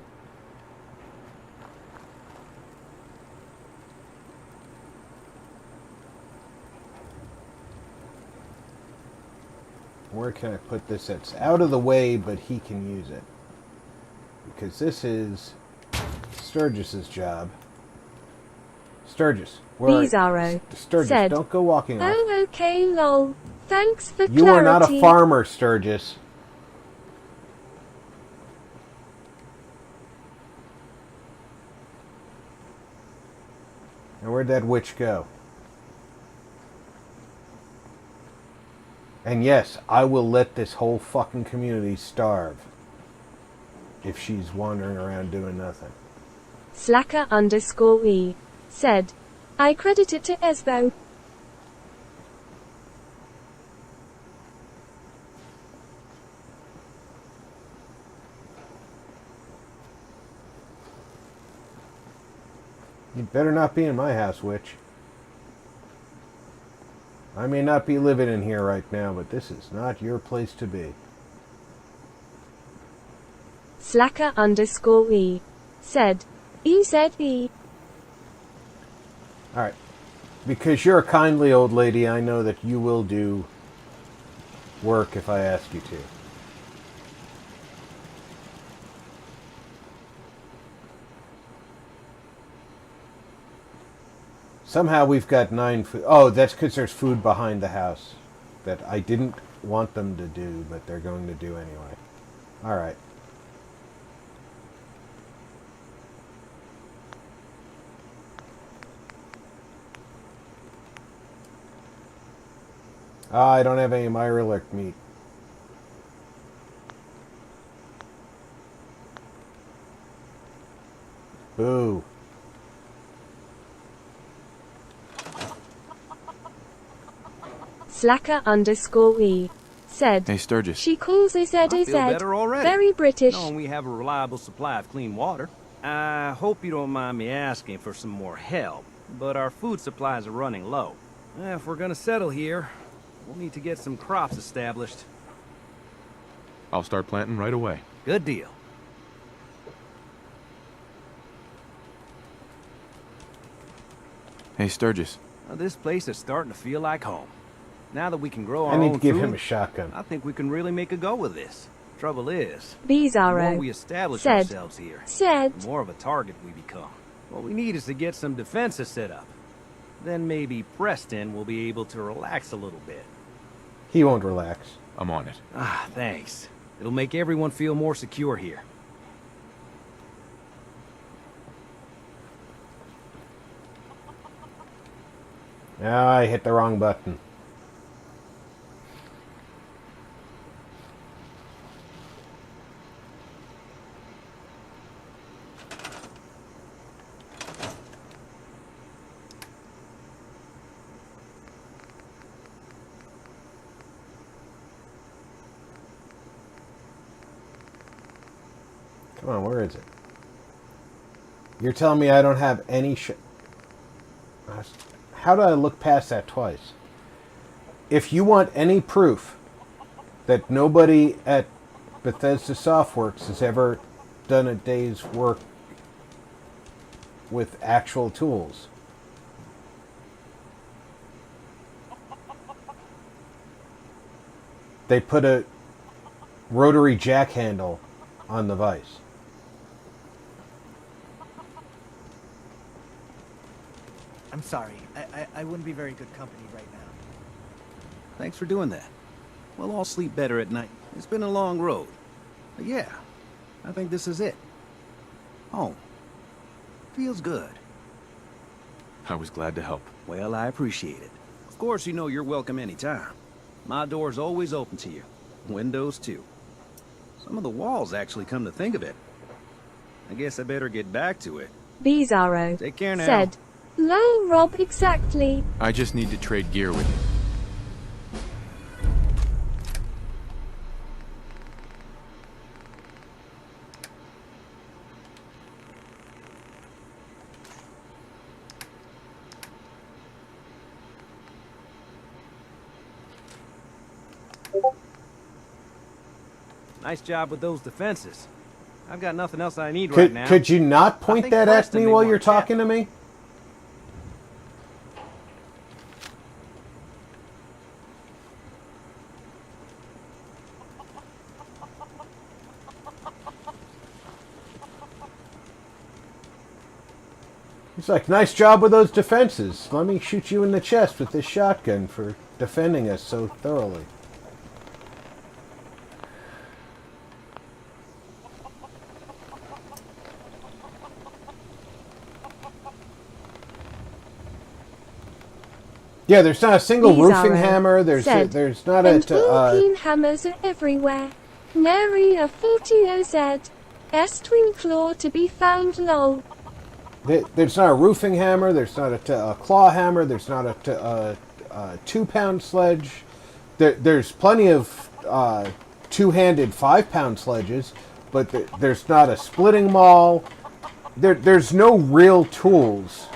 Where can I put this? It's out of the way, but he can use it. Because this is Sturgis's job. Sturgis. Bizarro Sturgis, said, don't go walking off. "Oh okay lol. Thanks for You clarity." are not a farmer, Sturgis. Now where'd that witch go? And yes, I will let this whole fucking community starve if she's wandering around doing nothing. Slacker_E said, "I credit it to Esbo." You better not be in my house, witch. I may not be living in here right now, but this is not your place to be. Slacker_E said, "EZE." Alright. Because you're a kindly old lady, I know that you will do work if I ask you to. Somehow we've got 9 food. Oh, that's because there's food behind the house that I didn't want them to do, but they're going to do anyway. Alright. I don't have any Mirelurk meat. Boo. Slacker_E said, Hey, Sturgis. "She calls I feel EZE. better already. Very British." Knowing we have a reliable supply of clean water. I hope you don't mind me asking for some more help, but our food supplies are running low. If we're gonna settle here, we'll need to get some crops established. I'll start planting right away. Good deal. Hey, Sturgis. Now, this place is starting to feel like home. Now that we can grow our I need own to give food, him a shotgun. I think we can really make a go with this. Trouble is, Bizarro the more we establish said, ourselves here, the more of a target we become. What we need is to get some defenses set up. Then maybe Preston will be able to relax a little bit. He won't relax. I'm on it. Ah, thanks. It'll make everyone feel more secure here. Ah, I hit the wrong button. Come on, where is it? You're telling me I don't have any How did I look past that twice? If you want any proof that nobody at Bethesda Softworks has ever done a day's work with actual tools, they put a rotary jack handle on the vise. I'm sorry. I wouldn't be very good company right now. Thanks for doing that. We'll all sleep better at night. It's been a long road. But yeah, I think this is it. Home. Feels good. I was glad to help. Well, I appreciate it. Of course, you know you're welcome anytime. My door's always open to you. Windows, too. Some of the walls, actually, come to think of it. I guess I better get back to it. Bizarro Take care now. said, "Lol, Rob, exactly." I just need to trade gear with you. Nice job with those defenses. I've got nothing else I need right now. Could you not point that at me while you're talking to me? He's like, nice job with those defenses. Let me shoot you in the chest with this shotgun for defending us so thoroughly. Yeah, there's not a single roofing hammer. There's not a. And walking hammers are everywhere. Nary a 40OZ. S-twin claw to be found, lol. There's not a roofing hammer. There's not a claw hammer. There's not a 2-pound sledge. There's plenty of 2-handed 5-pound sledges, but there's not a splitting maul. There's no real tools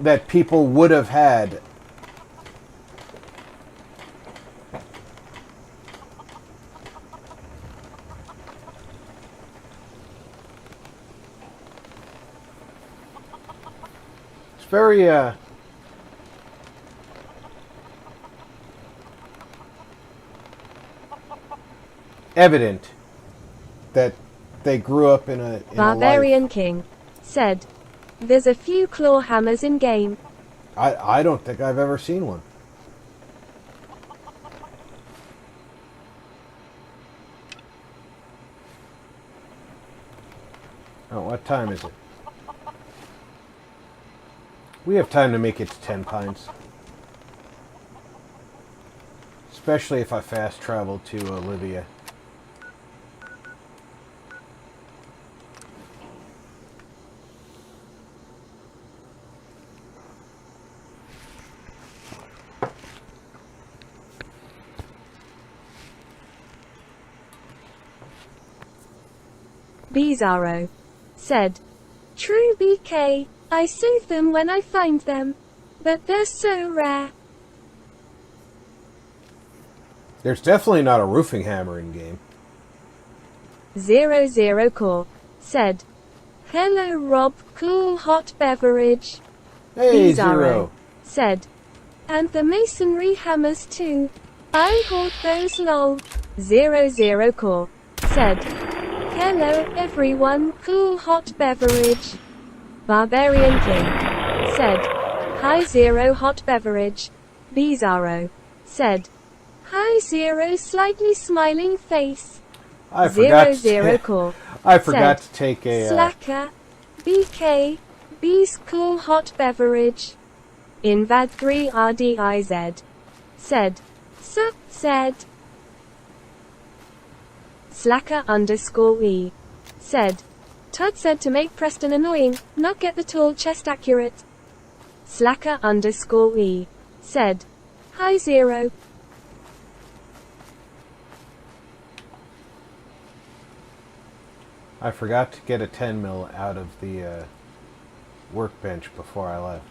that people would have had. It's very evident that they grew up in a Barbarian King said, "There's a few claw hammers in game." I don't think I've ever seen one. Oh, what time is it? We have time to make it to 10 pints. Especially if I fast travel to Olivia. Bizarro said, "True BK, I save them when I find them, but they're so rare." There's definitely not a roofing hammer in game. 00 Core said, "Hello Rob, cool hot beverage." Hey, Bizarro Zero. said, "And the masonry hammers too. I hoard those, lol." 00 Core said, "Hello everyone, cool hot beverage." Barbarian King said, "Hi Zero hot beverage." Bizarro said, "Hi Zero slightly smiling face." I forgot 00 Core I forgot said, to take a Slacker, BK, B's cool hot beverage. Invad 3 RDIZ said, "Sup, said." Slacker _ said, "Todd said to make Preston annoying, not get the tall chest accurate." Slacker _ said, "Hi Zero." I forgot to get a 10 mil out of the workbench before I left.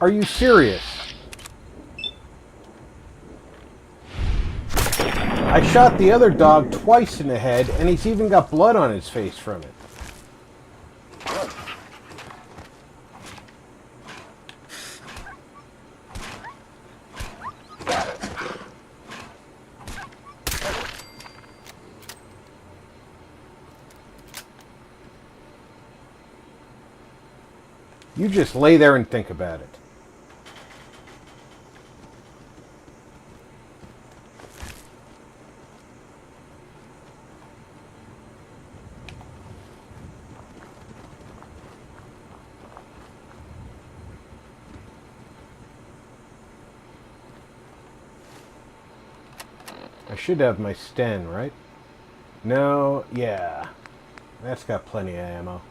Are you serious? I shot the other dog twice in the head, and he's even got blood on his face from it. You just lay there and think about it. I should have my Sten, right? No, yeah. That's got plenty of ammo.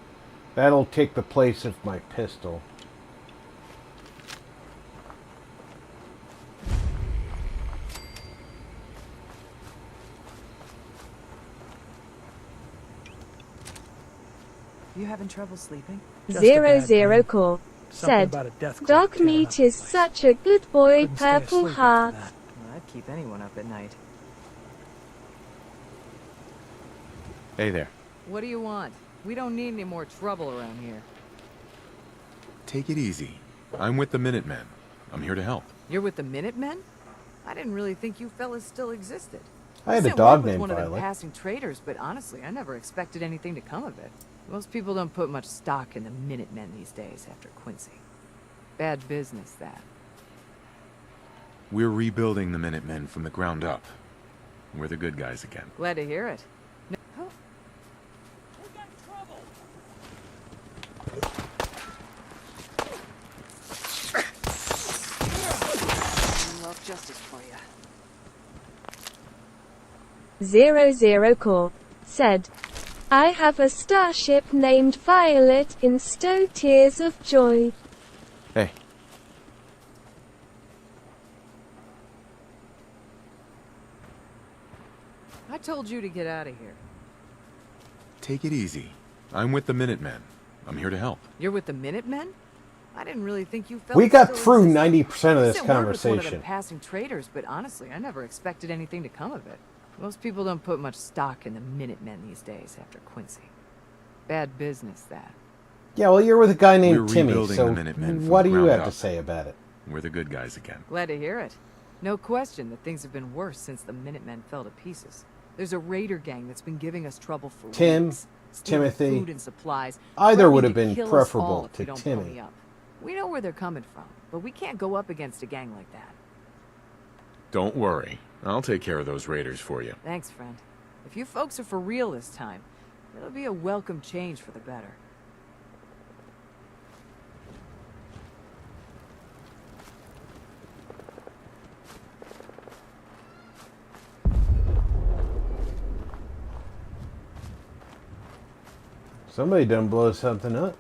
That'll take the place of my pistol. You having trouble sleeping? Just a bad Zero dream. Core Something said, about a death clock Dog tearing meat up is my face. such a good boy, Couldn't stay Purple asleep Heart. after that. Well, I'd keep anyone up at night. Hey there. What do you want? We don't need any more trouble around here. Take it easy. I'm with the Minutemen. I'm here to help. You're with the Minutemen? I didn't really think you fellas still existed. I had a sent dog word with named one of them Violet. passing traders, but honestly, I never expected anything to come of it. Most people don't put much stock in the Minutemen these days after Quincy. Bad business, that. We're rebuilding the Minutemen from the ground up. We're the good guys again. Glad to hear it. Love justice for you. 00 Core said, I have a starship named Violet in Stowe Tears of Joy. Hey. I told you to get out of here. Take it easy. I'm with the Minutemen. I'm here to help. You're with the Minutemen? I didn't really think you fellas We got still through existed. 90% of I this sent word with one of them conversation. passing traders, but honestly, I never expected anything to come of it. Most people don't put much stock in the Minutemen these days after Quincy. Bad business, that. Yeah, well, you're with a guy named We're Timmy, rebuilding so the Minutemen from what the do you ground have up. to say about it? We're the good guys again. Glad to hear it. No question that things have been worse since the Minutemen fell to pieces. There's a raider gang that's been giving us trouble for Tim, weeks. Stealing Timothy, food and supplies. either threatening would to have been kill us preferable all if to we don't Timmy. pony up. We know where they're coming from, but we can't go up against a gang like that. Don't worry. I'll take care of those raiders for you. Thanks, friend. If you folks are for real this time, it'll be a welcome change for the better. Somebody done blow something up.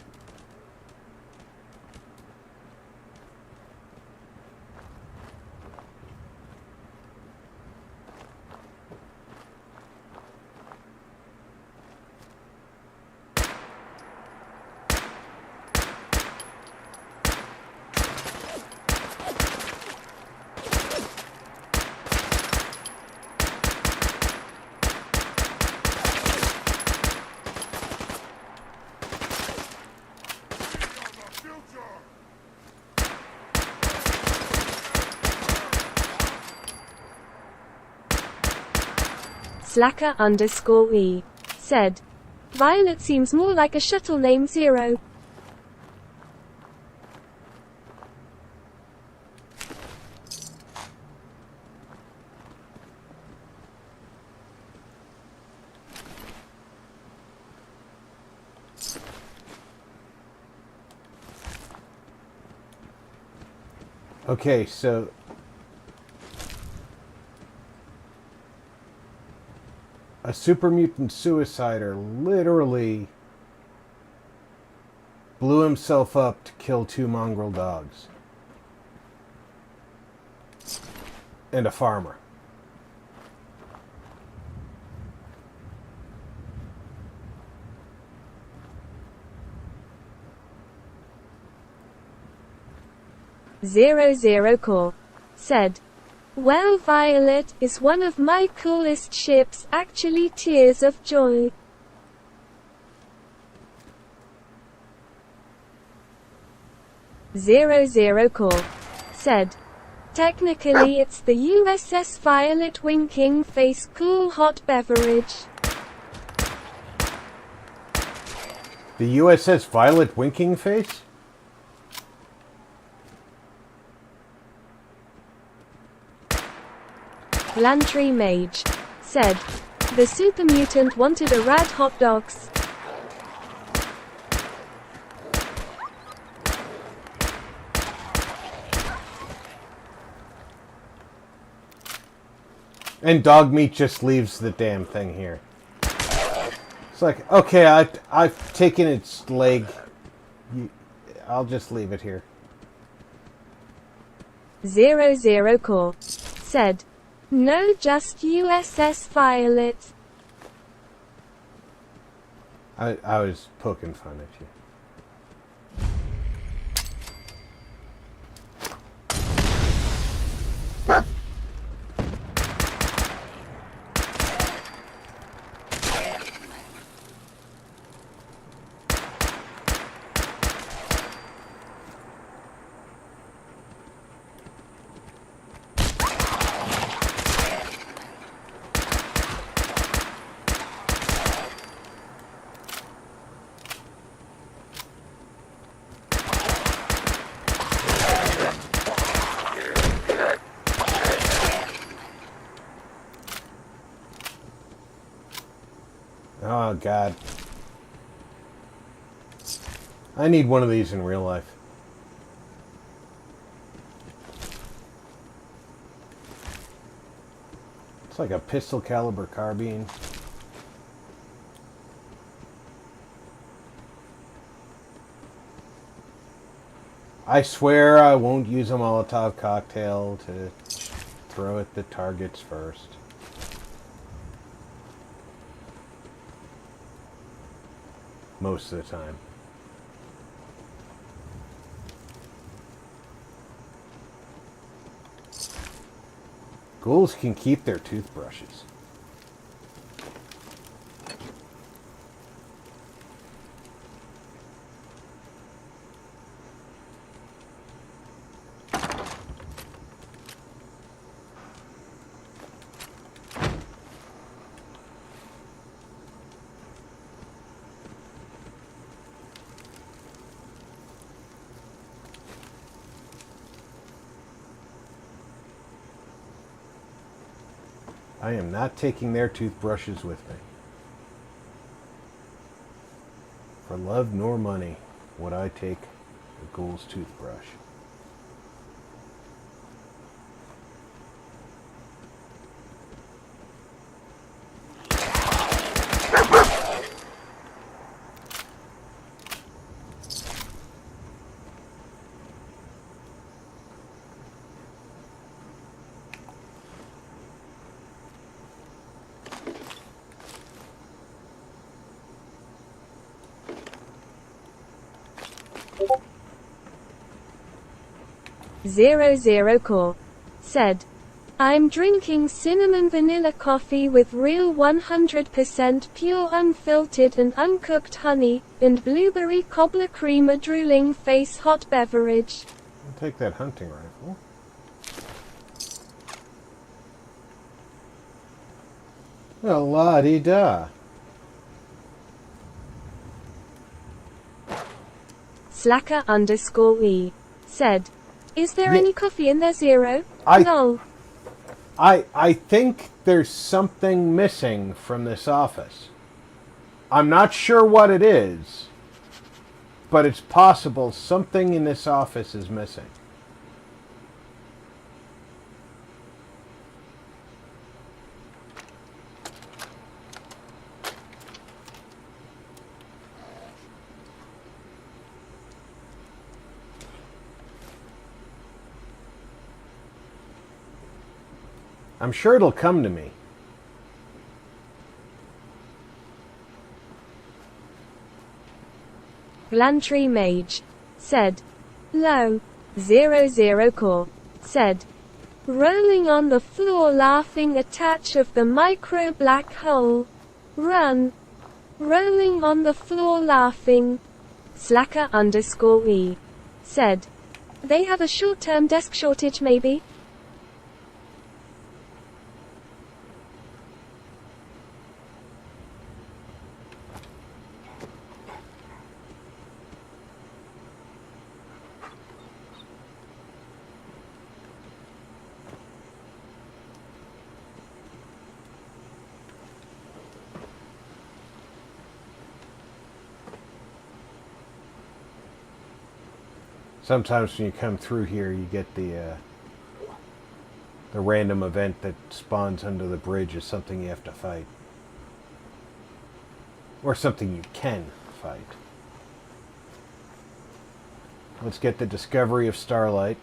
Slacker_E said, Violet seems more like a shuttle named Zero. Okay, so a super mutant suicider literally blew himself up to kill 2 mongrel dogs. And a farmer. Zero Core said, well, Violet is one of my coolest ships, actually tears of joy. Zero Core said, technically it's the USS Violet Winking Face cool hot beverage. The USS Violet Winking Face? Lantry Mage said, the super mutant wanted a rad hot dogs. And dog meat just leaves the damn thing here. It's like, okay, I've taken its leg. I'll just leave it here. Zero Core said, no, just USS Violet. I was poking fun at you. Oh, God. I need one of these in real life. It's like a pistol caliber carbine. I swear I won't use a Molotov cocktail to throw at the targets first. Most of the time. Ghouls can keep their toothbrushes. I am not taking their toothbrushes with me. For love nor money would I take a ghoul's toothbrush. Zero Core said, I'm drinking cinnamon vanilla coffee with real 100% pure unfiltered and uncooked honey, and blueberry cobbler creamer drooling face hot beverage. I'll take that hunting rifle. La-di-da. Slacker_E said, "Is there Yeah. any coffee in there, Zero? I- Lol. I think there's something missing from this office. I'm not sure what it is, but it's possible something in this office is missing. I'm sure it'll come to me. Glantry Mage said, "Low 00 core said, rolling on the floor laughing attach of the micro black hole. Run. Rolling on the floor laughing." Slacker_E said, "They have a short-term desk shortage maybe?" Sometimes when you come through here, you get the random event that spawns under the bridge is something you have to fight. Or something you can fight. Let's get the discovery of Starlight.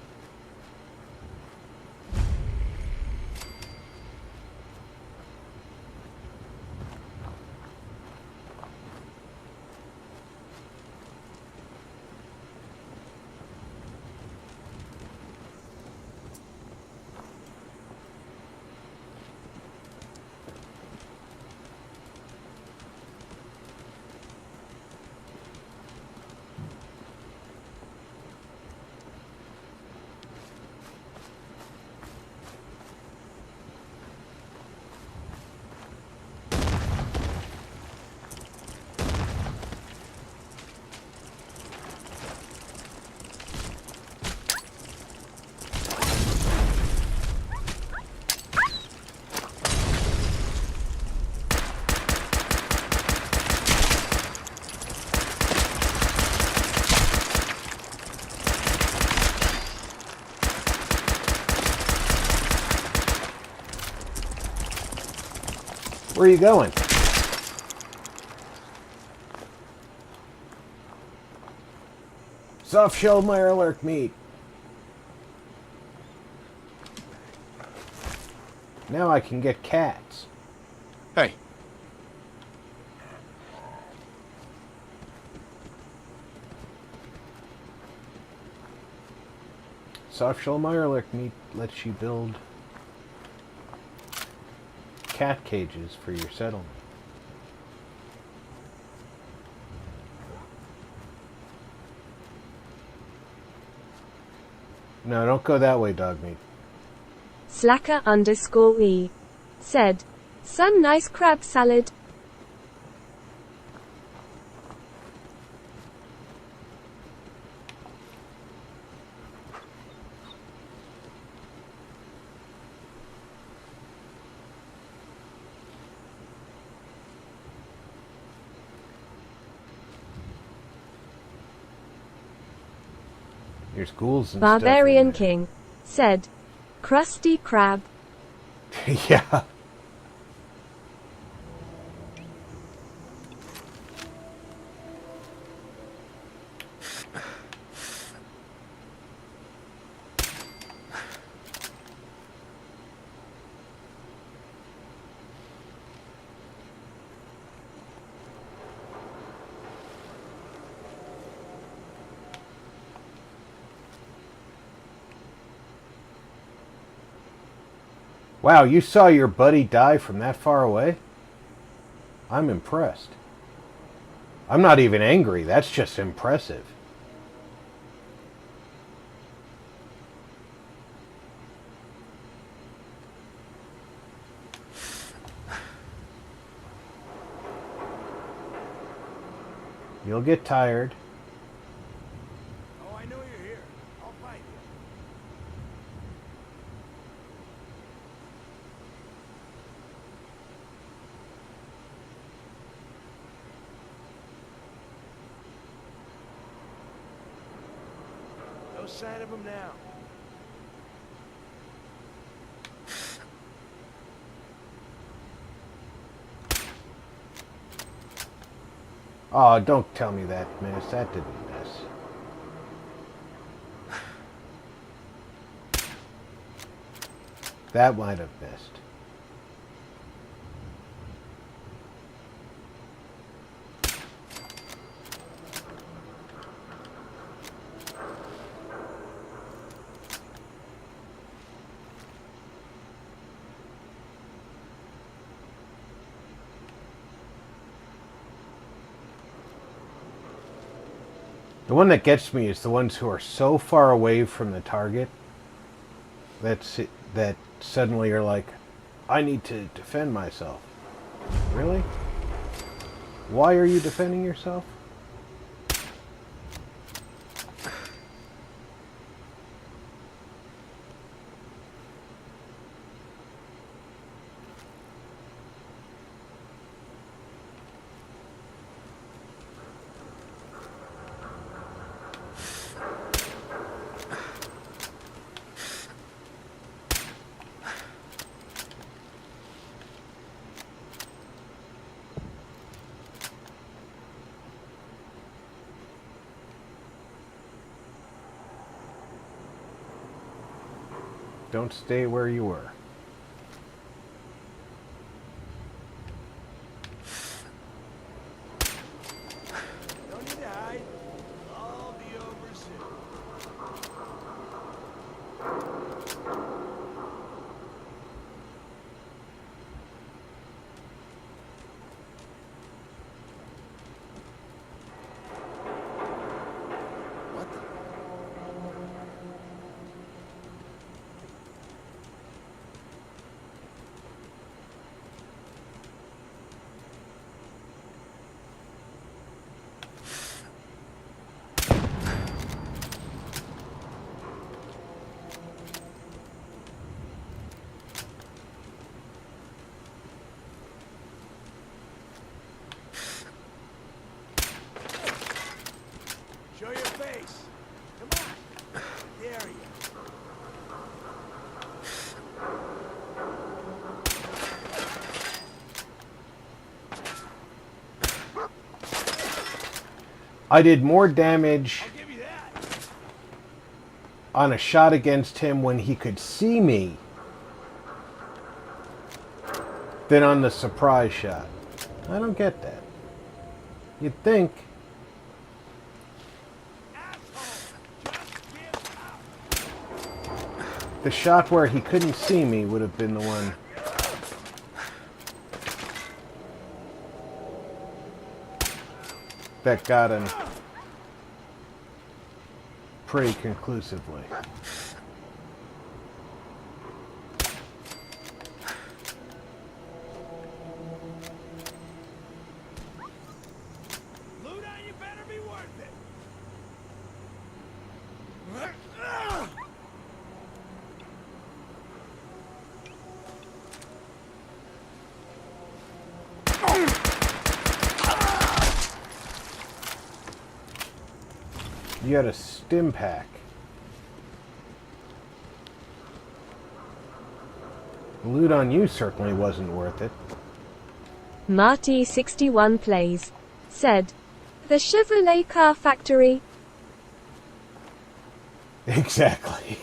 Where are you going? Soft shell Mirelurk meat. Now I can get cats. Hey. Soft shell Mirelurk meat lets you build cat cages for your settlement. No, don't go that way, dog meat. Slacker_E said, "Some nice crab salad." There's ghouls and Barbarian King said, "Krusty Krab." stuff. Yeah. Wow, you saw your buddy die from that far away? I'm impressed. I'm not even angry. That's just impressive. You'll get tired. Oh, I know you're here. I'll find you. No sign of him now. Oh, don't tell me that, miss. That didn't miss. That might have missed. The one that gets me is the ones who are so far away from the target that suddenly are like, I need to defend myself. Really? Why are you defending yourself? Don't stay where you were. Don't need to hide. I'll be over soon. What the? Show your face. Come on. There you I did more damage on a shot against him when he could see me than on the surprise shot. I don't get that. You'd think the shot where he couldn't see me would have been the one. That got him pretty conclusively. Luna, you better be worth it. You got a stim pack. The loot on you certainly wasn't worth it. Marty61 Plays said, the Chevrolet car factory. Exactly.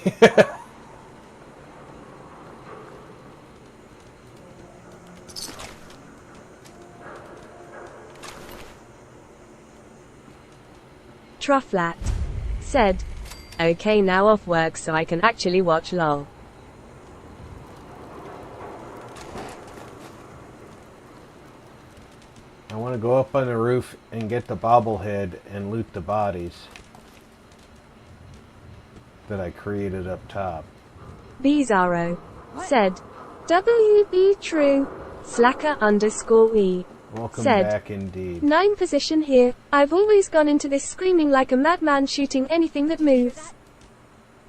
Trufflat said, okay, now off work so I can actually watch LOL. I want to go up on the roof and get the bobblehead and loot the bodies that I created up top. Bizarro said, WB True, Slacker_E. Welcome said, back indeed. 9 position here. I've always gone into this screaming like a madman shooting anything that moves.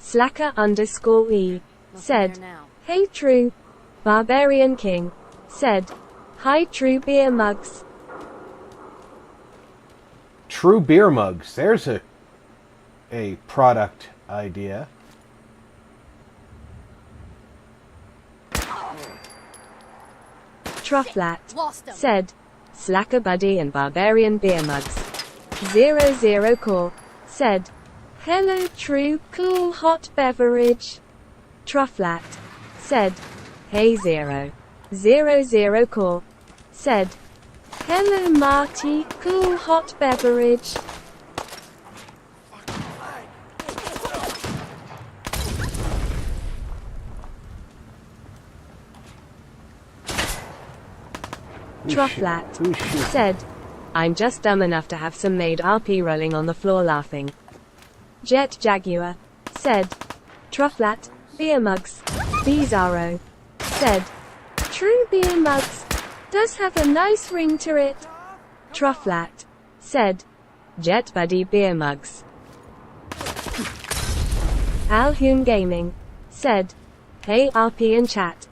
Slacker_E said, Hey True. Barbarian King said, hi True Beer Mugs. True beer mugs. There's a product idea. Trufflat said, Slacker Buddy and Barbarian Beer Mugs. 00 Core said, Hello True, cool hot beverage. Trufflat said, hey 000 Core said, Hello Marty, cool hot beverage. Trufflat said, I'm just dumb enough to have some made RP rolling on the floor laughing. Jet Jaguar said, Trufflat, Beer Mugs. Bizarro said, True Beer Mugs. Does have a nice ring to it. Trufflat said, Jet Buddy Beer Mugs. Alhoon Gaming said, hey RP in chat.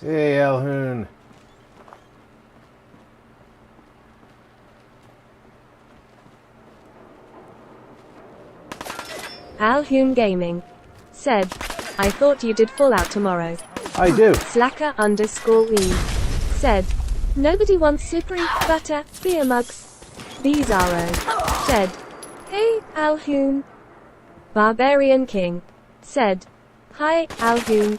Hey Alhoon. Alhoon Gaming said, I thought you did Fallout tomorrow. I do. Slacker_E said, nobody wants slippery butter beer mugs. Bizarro said, hey Alhoon. Barbarian King said, hi Alhoon.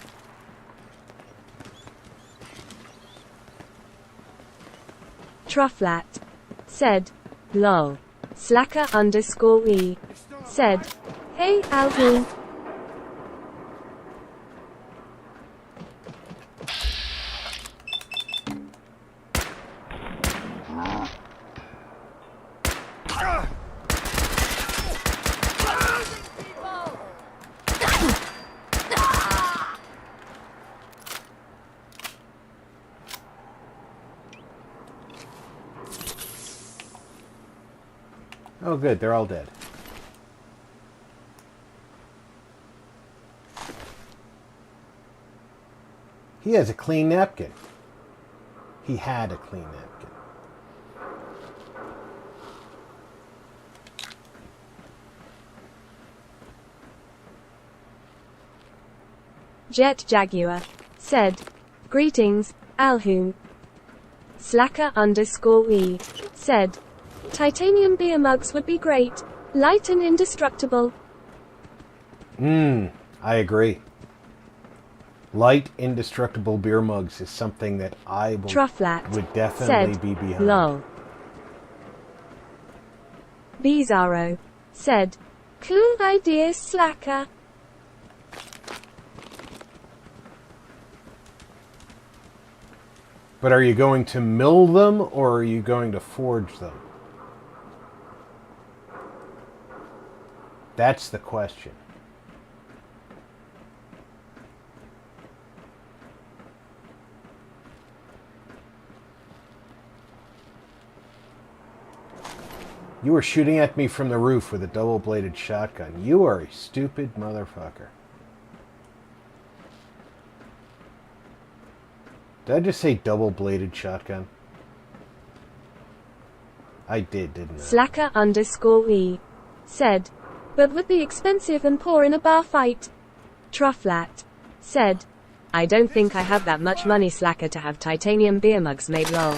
Trufflat said, lol. Slacker_E said, hey Alhoon. Oh good, they're all dead. He has a clean napkin. He had a clean napkin. Jet Jaguar said, greetings, Alhoon. Slacker_E said, titanium beer mugs would be great. Light and indestructible. I agree. Light, indestructible beer mugs is something that I Trufflat would definitely said, be behind. lol. Bizarro said, cool ideas, Slacker. But are you going to mill them or are you going to forge them? That's the question. You were shooting at me from the roof with a double-bladed shotgun. You are a stupid motherfucker. Did I just say double-bladed shotgun? I did, didn't I? Slacker_E said, but would be expensive and poor in a bar fight. Trufflat said, I don't think I have that much money, Slacker, to have titanium beer mugs made, lol.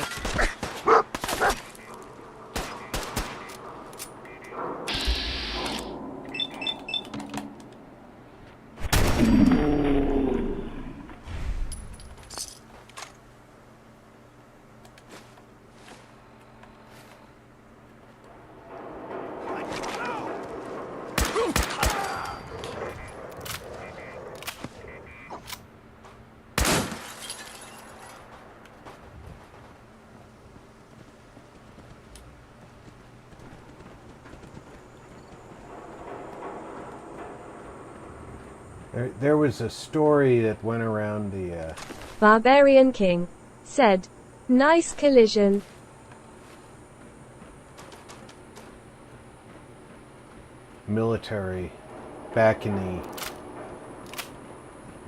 There was a story that went around the... Barbarian King said, nice collision. military back in the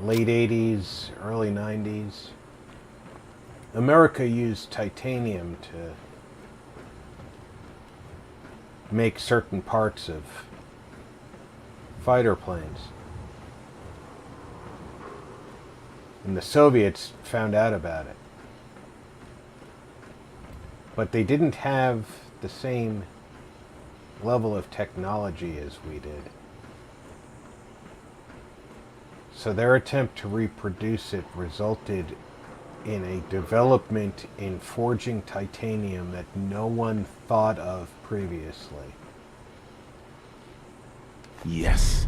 late 80s, early 90s. America used titanium to make certain parts of fighter planes. And the Soviets found out about it. But they didn't have the same level of technology as we did. So their attempt to reproduce it resulted in a development in forging titanium that no one thought of previously. Yes.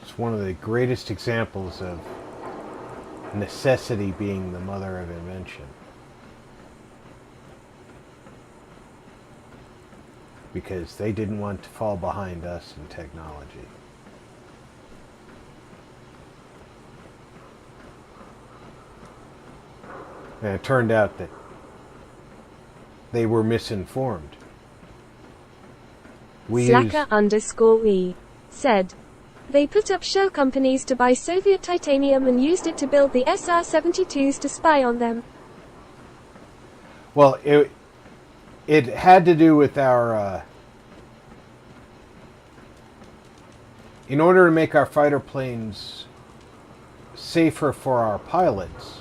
It's one of the greatest examples of necessity being the mother of invention. Because they didn't want to fall behind us in technology. And it turned out that they were misinformed. Slacker_E said, they put up shell companies to buy Soviet titanium and used it to build the SR-72s to spy on them. Well, it had to do with our... in order to make our fighter planes safer for our pilots,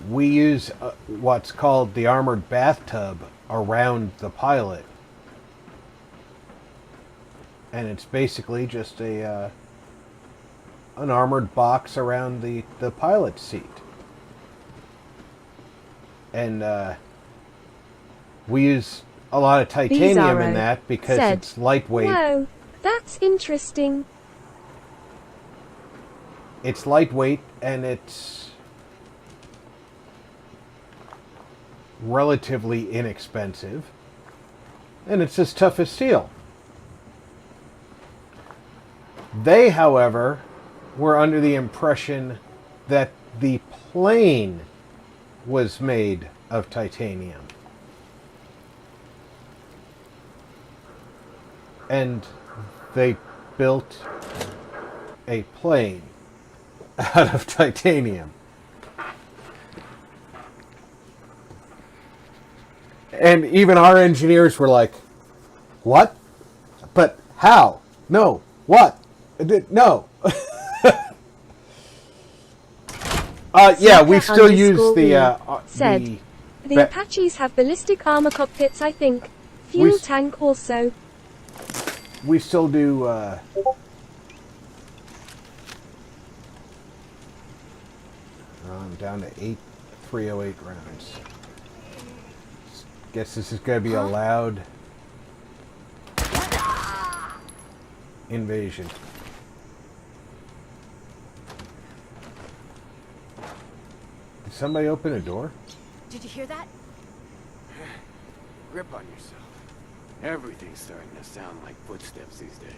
we use what's called the armored bathtub around the pilot. And it's basically just an armored box around the pilot's seat. And we use a lot of titanium in that because it's lightweight. Whoa, that's interesting. It's lightweight and it's relatively inexpensive. And it's as tough as steel. They, however, were under the impression that the plane was made of titanium. And they built a plane out of titanium. And even our engineers were like, what? But how? No. What? No. Yeah, we still use the Apaches have ballistic armor cockpits, I think. Fuel tank also. We still do I'm down to 308 rounds. Guess this is going to be a loud invasion. Did somebody open a door? Did you hear that? Grip on yourself. Everything's starting to sound like footsteps these days.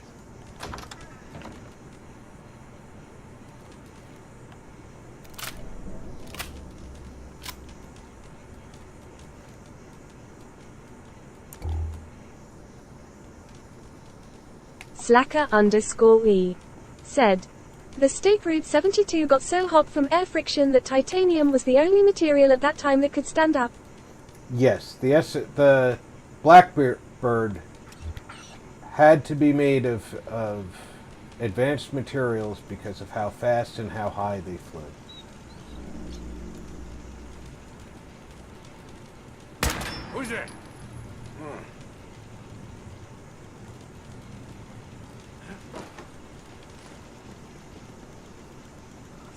Slacker_E said, the State Route 72 got so hot from air friction that titanium was the only material at that time that could stand up. Yes, the Blackbird had to be made of advanced materials because of how fast and how high they flew. Who's there?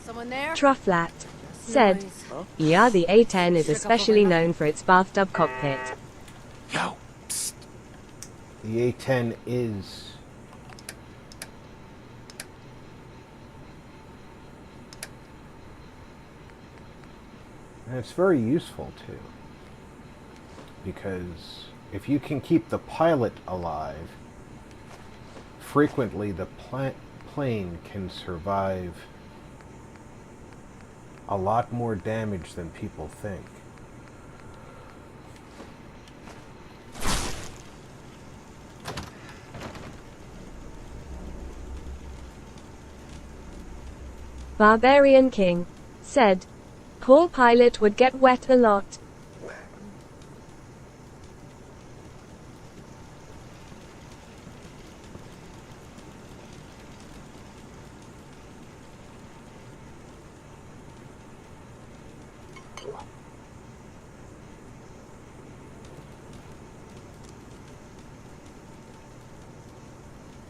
Someone there? Trufflat said, yeah, the A-10 is especially known for its bathtub cockpit. Yo, psst. The A-10 is... and it's very useful, too. Because if you can keep the pilot alive, frequently the plane can survive a lot more damage than people think. Barbarian King said, poor pilot would get wet a lot.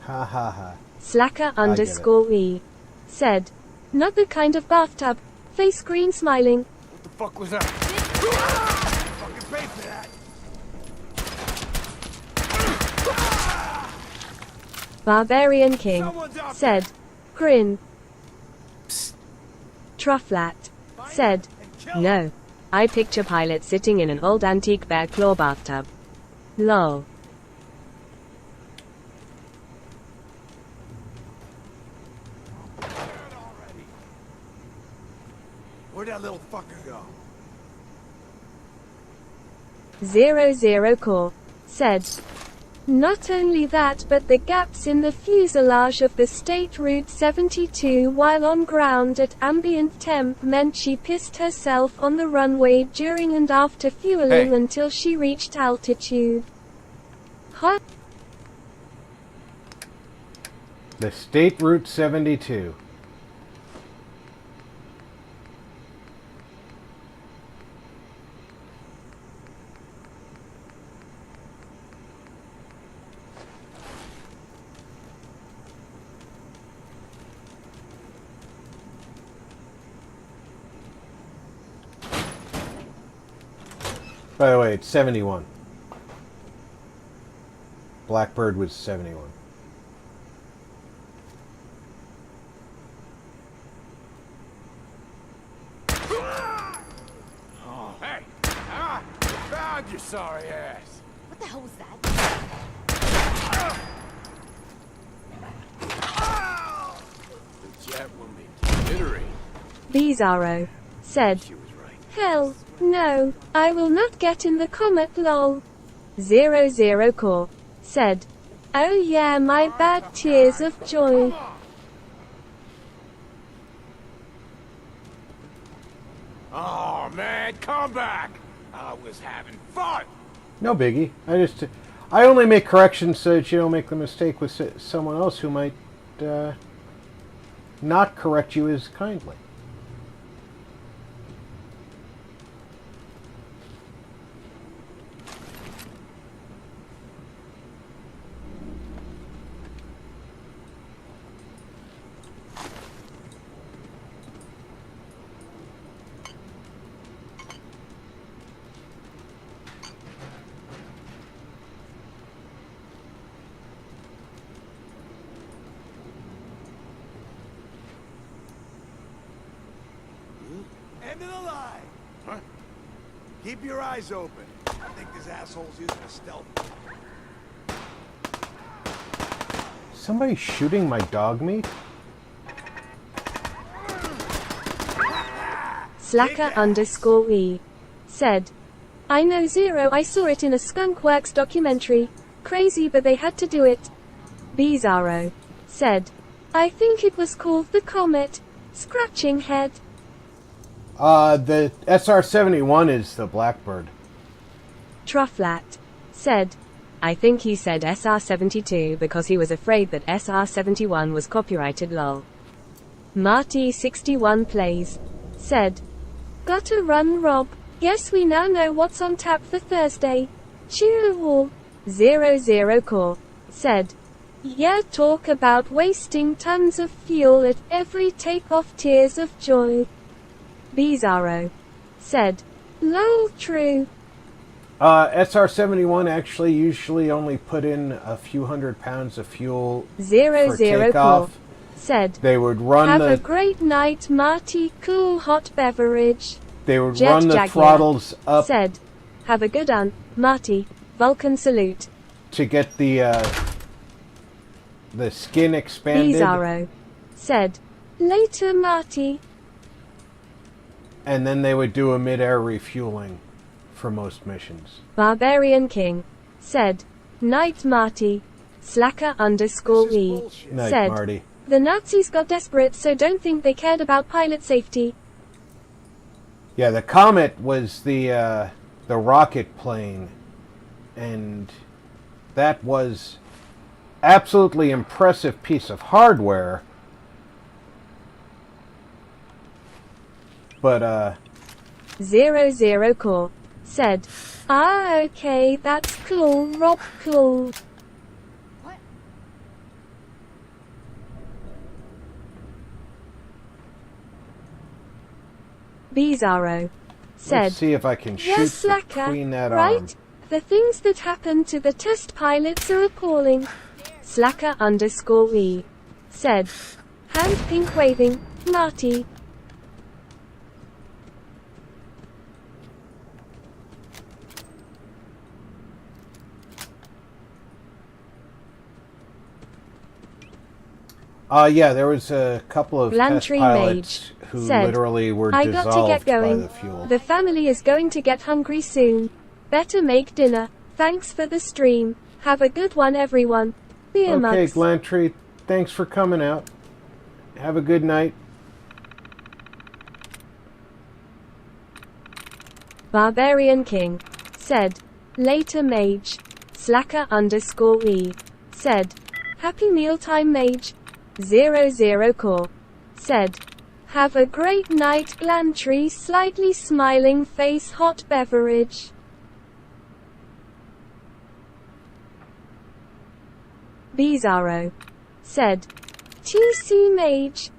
Ha ha ha. Slacker underscore E said, not the kind of bathtub. Face green smiling. What the fuck was that? Fucking pay for that! Barbarian King said, grin. Psst. Trufflat said, No. I picture pilot sitting in an old antique bear claw bathtub. Lol. Where'd that little fucker go? 00 Core said, not only that but the gaps in the fuselage of the State Route 72 while on ground at ambient temp meant she pissed herself on the runway during and after fueling until she reached altitude. Huh? The State Route 72. By the way, it's 71. Blackbird was 71. Oh, hey! Found your sorry ass! What the hell was that? The jet will make you jittery. Bizarro said, hell, no, I will not get in the comet lol. 00 Core said, oh yeah, my bad, tears of joy. Oh man, come back! I was having fun! No biggie. I only make corrections so that you don't make the mistake with someone else who might not correct you as kindly. End of the line! Huh? Keep your eyes open. I think this asshole's using a stealth. Somebody shooting my dog meat? Slacker underscore E said, I know Zero, I saw it in a Skunkworks documentary. Crazy, but they had to do it. Bizarro said, I think it was called the Comet. Scratching head. The SR-71 is the Blackbird. Trufflat said, I think he said SR-72 because he was afraid that SR-71 was copyrighted lol. Marty61 Plays said, gotta run Rob. Guess we now know what's on tap for Thursday. Cheer all. 00 Core said, yeah, talk about wasting tons of fuel at every takeoff, tears of joy. Bizarro said, lol, true. SR-71 actually usually only put in a few hundred pounds of fuel for 00 takeoff. Core said, They would run have a great night, Marty. Cool hot beverage. They would Jet run the Jaguar throttles up. Said, have a good one, Marty. Vulcan salute. to get the skin expanded. Bizarro said, later, Marty. And then they would do a mid-air refueling for most missions. Barbarian King said, night, Marty. Slacker _E Night, said, Marty. the Nazis got desperate, so don't think they cared about pilot safety. Yeah, the Comet was the rocket plane, and that was absolutely impressive piece of hardware. But 00 Core said, okay, that's cool, Rob, cool. Bizarro said, let's see if I can shoot yes, Slacker, between that right? arm. The things that happened to the test pilots are appalling. Slacker _E said, hand pink waving, Marty. Yeah, there was a couple of Lantry test pilots Mage who said, literally were I dissolved got to get going. by the fuel. The family is going to get hungry soon. Better make dinner. Thanks for the stream. Have a good one, everyone. Beer Okay, mugs. Glantry, thanks for coming out. Have a good night. Barbarian King said, later, Mage. Slacker _E said, happy mealtime, Mage. 00 Core said, have a great night, Glantry. Slightly smiling face, hot beverage. Bizarro said, TC Mage.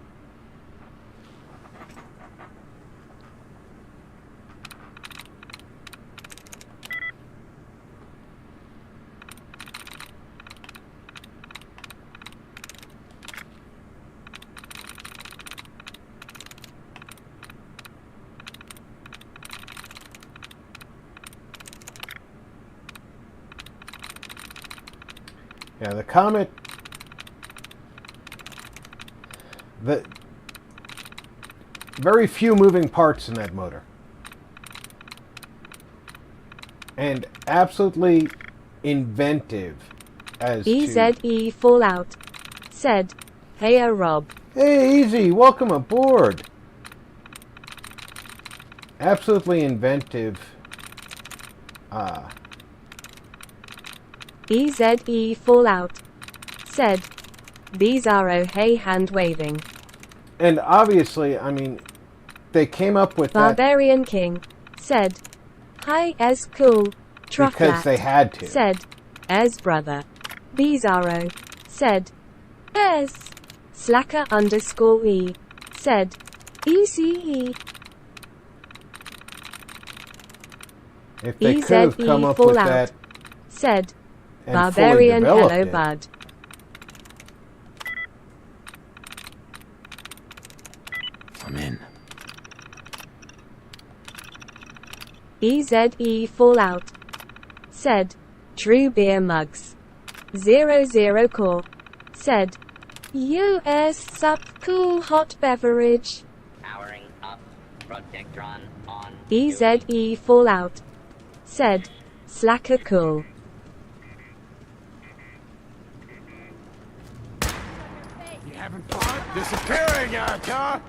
Yeah, the Comet. Very few moving parts in that motor. And absolutely inventive as to... EZE Fallout said, hey, Rob. Hey, Easy, welcome aboard. Absolutely inventive. EZE Fallout said, Bizarro, hey, hand waving. And obviously, I mean, they came up with Barbarian King said, hi, Ez cool. because they had to. Said, Ez brother. Bizarro said, Ez. Slacker _E said, ECE. If they could have come up with that said, and Barbarian fully developed hello it. bud. I'm in. EZE Fallout said, true beer mugs. 00 Core said, US sup cool hot beverage. Powering up. Protectron on. EZE Fallout said, Slacker cool. You having fun? Disappearing act, huh?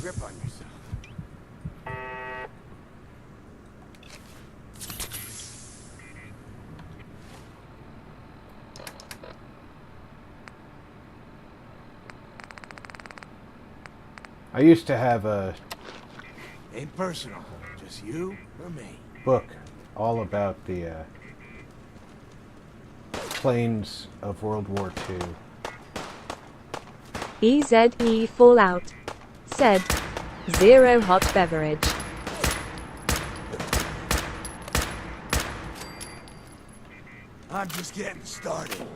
Grip on yourself. I used to have a Ain't personal. Just you or me. book all about the planes of World War II. EZE Fallout said, 0 hot beverage. I'm just getting started.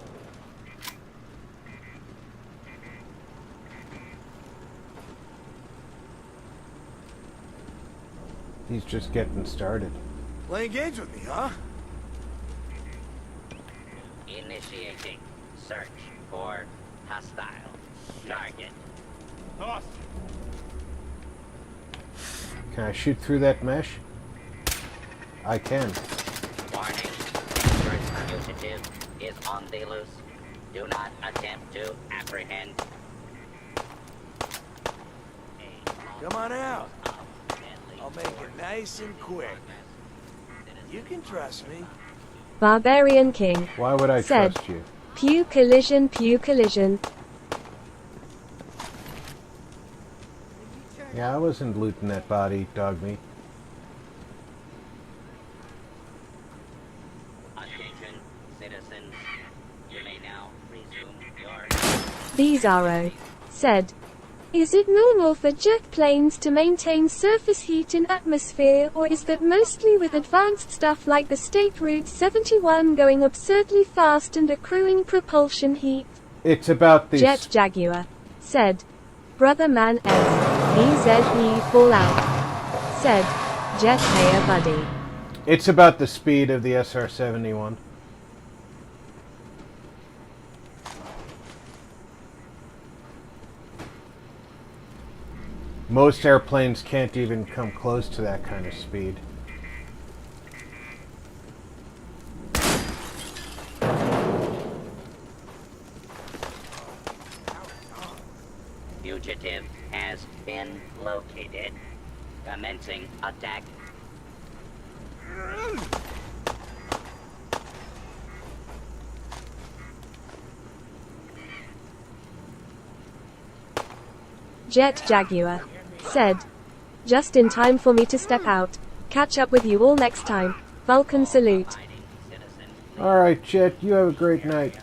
He's just getting started. Playing games with me, huh? Initiating search for hostile target. Can I shoot through that mesh? I can. Warning. First fugitive is on the loose. Do not attempt to apprehend. Come on out. I'll make it nice and quick. You can trust me. Barbarian King. Why would I said, trust you? Pew collision, pew collision. Yeah, I wasn't looting that body, dog meat. Attention, citizens. You may now resume your... Bizarro said, is it normal for jet planes to maintain surface heat in atmosphere, or is that mostly with advanced stuff like the State Route 71 going absurdly fast and accruing propulsion heat? It's about the... Jet Jaguar said, Brother Man S. BZE Fallout said, Jet Hair Buddy. It's about the speed of the SR-71. Most airplanes can't even come close to that kind of speed. Fugitive has been located. Commencing attack. Jet Jaguar said, just in time for me to step out. Catch up with you all next time. Vulcan salute. Alright, Jet, you have a great night.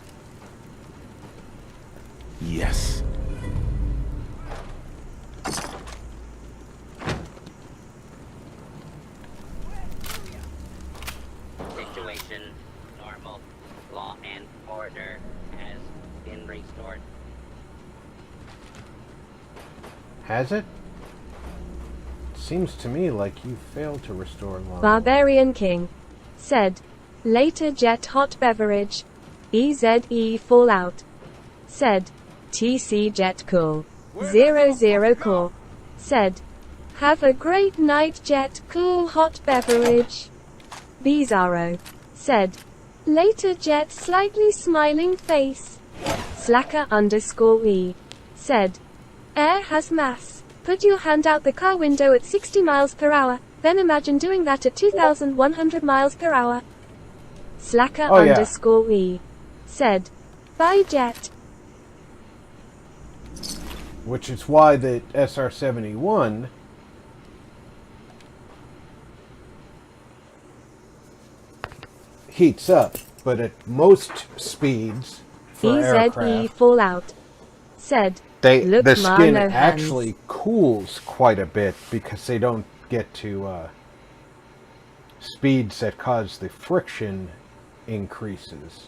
Yes. Situation normal. Law and order has been restored. Has it? Seems to me like you failed to restore law. Barbarian King said, later Jet Hot Beverage. BZE Fallout said, TC Jet Cool. 00 Core said, have a great night Jet Cool Hot Beverage. Bizarro said, later Jet Slightly Smiling Face. Slacker _ said, air has mass. Put your hand out the car window at 60 miles per hour, then imagine doing that at 2,100 miles per hour. Slacker _ said, bye Jet. Which is why the SR-71 heats up, but at most speeds for aircraft, Fallout said, the skin no actually cools quite a bit because they don't get to speeds that cause the friction increases.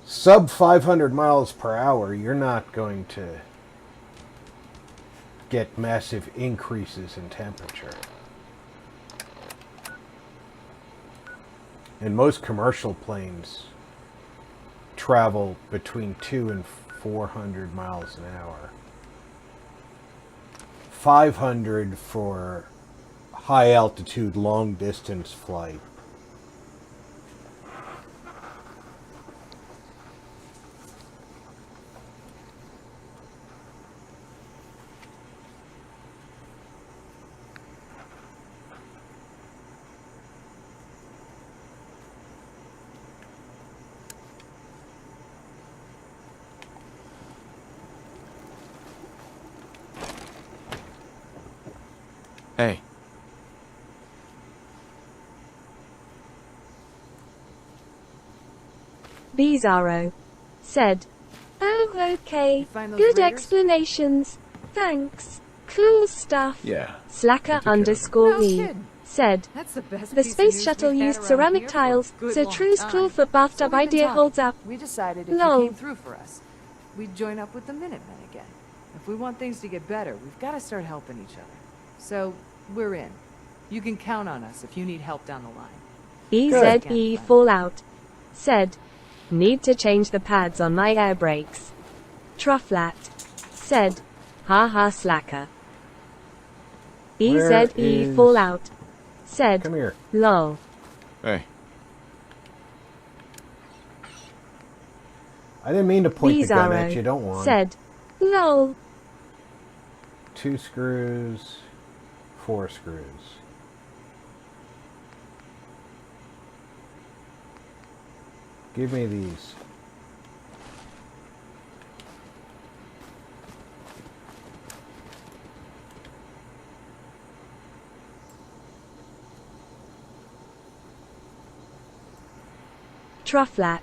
Sub 500 miles per hour, you're not going to get massive increases in temperature. And most commercial planes travel between 200 and 400 miles an hour. 500 for high altitude, long distance flight. Hey. Bizarro said, oh okay, find those good raiders? explanations, thanks, cool stuff. Yeah. Slacker _ No E kidding. said, That's the best the piece of space news shuttle we've had used around ceramic here for a tiles, good so long True's time. clawfoot bathtub So we've been idea talking. holds up. We decided if Lol. you came through for us, we'd join up with the Minutemen again. If we want things to get better, we've got to start helping each other. So, we're in. You can count on us if you need help down the line. EZE Fallout said, need to change the pads on my air brakes. Trufflat said, haha slacker. Where EZE is- Fallout said, Come here. lol. Hey. I didn't mean to point the gun at Bizarro you. Don't want. said, lol. 2 screws, 4 screws. Give me these. Trufflat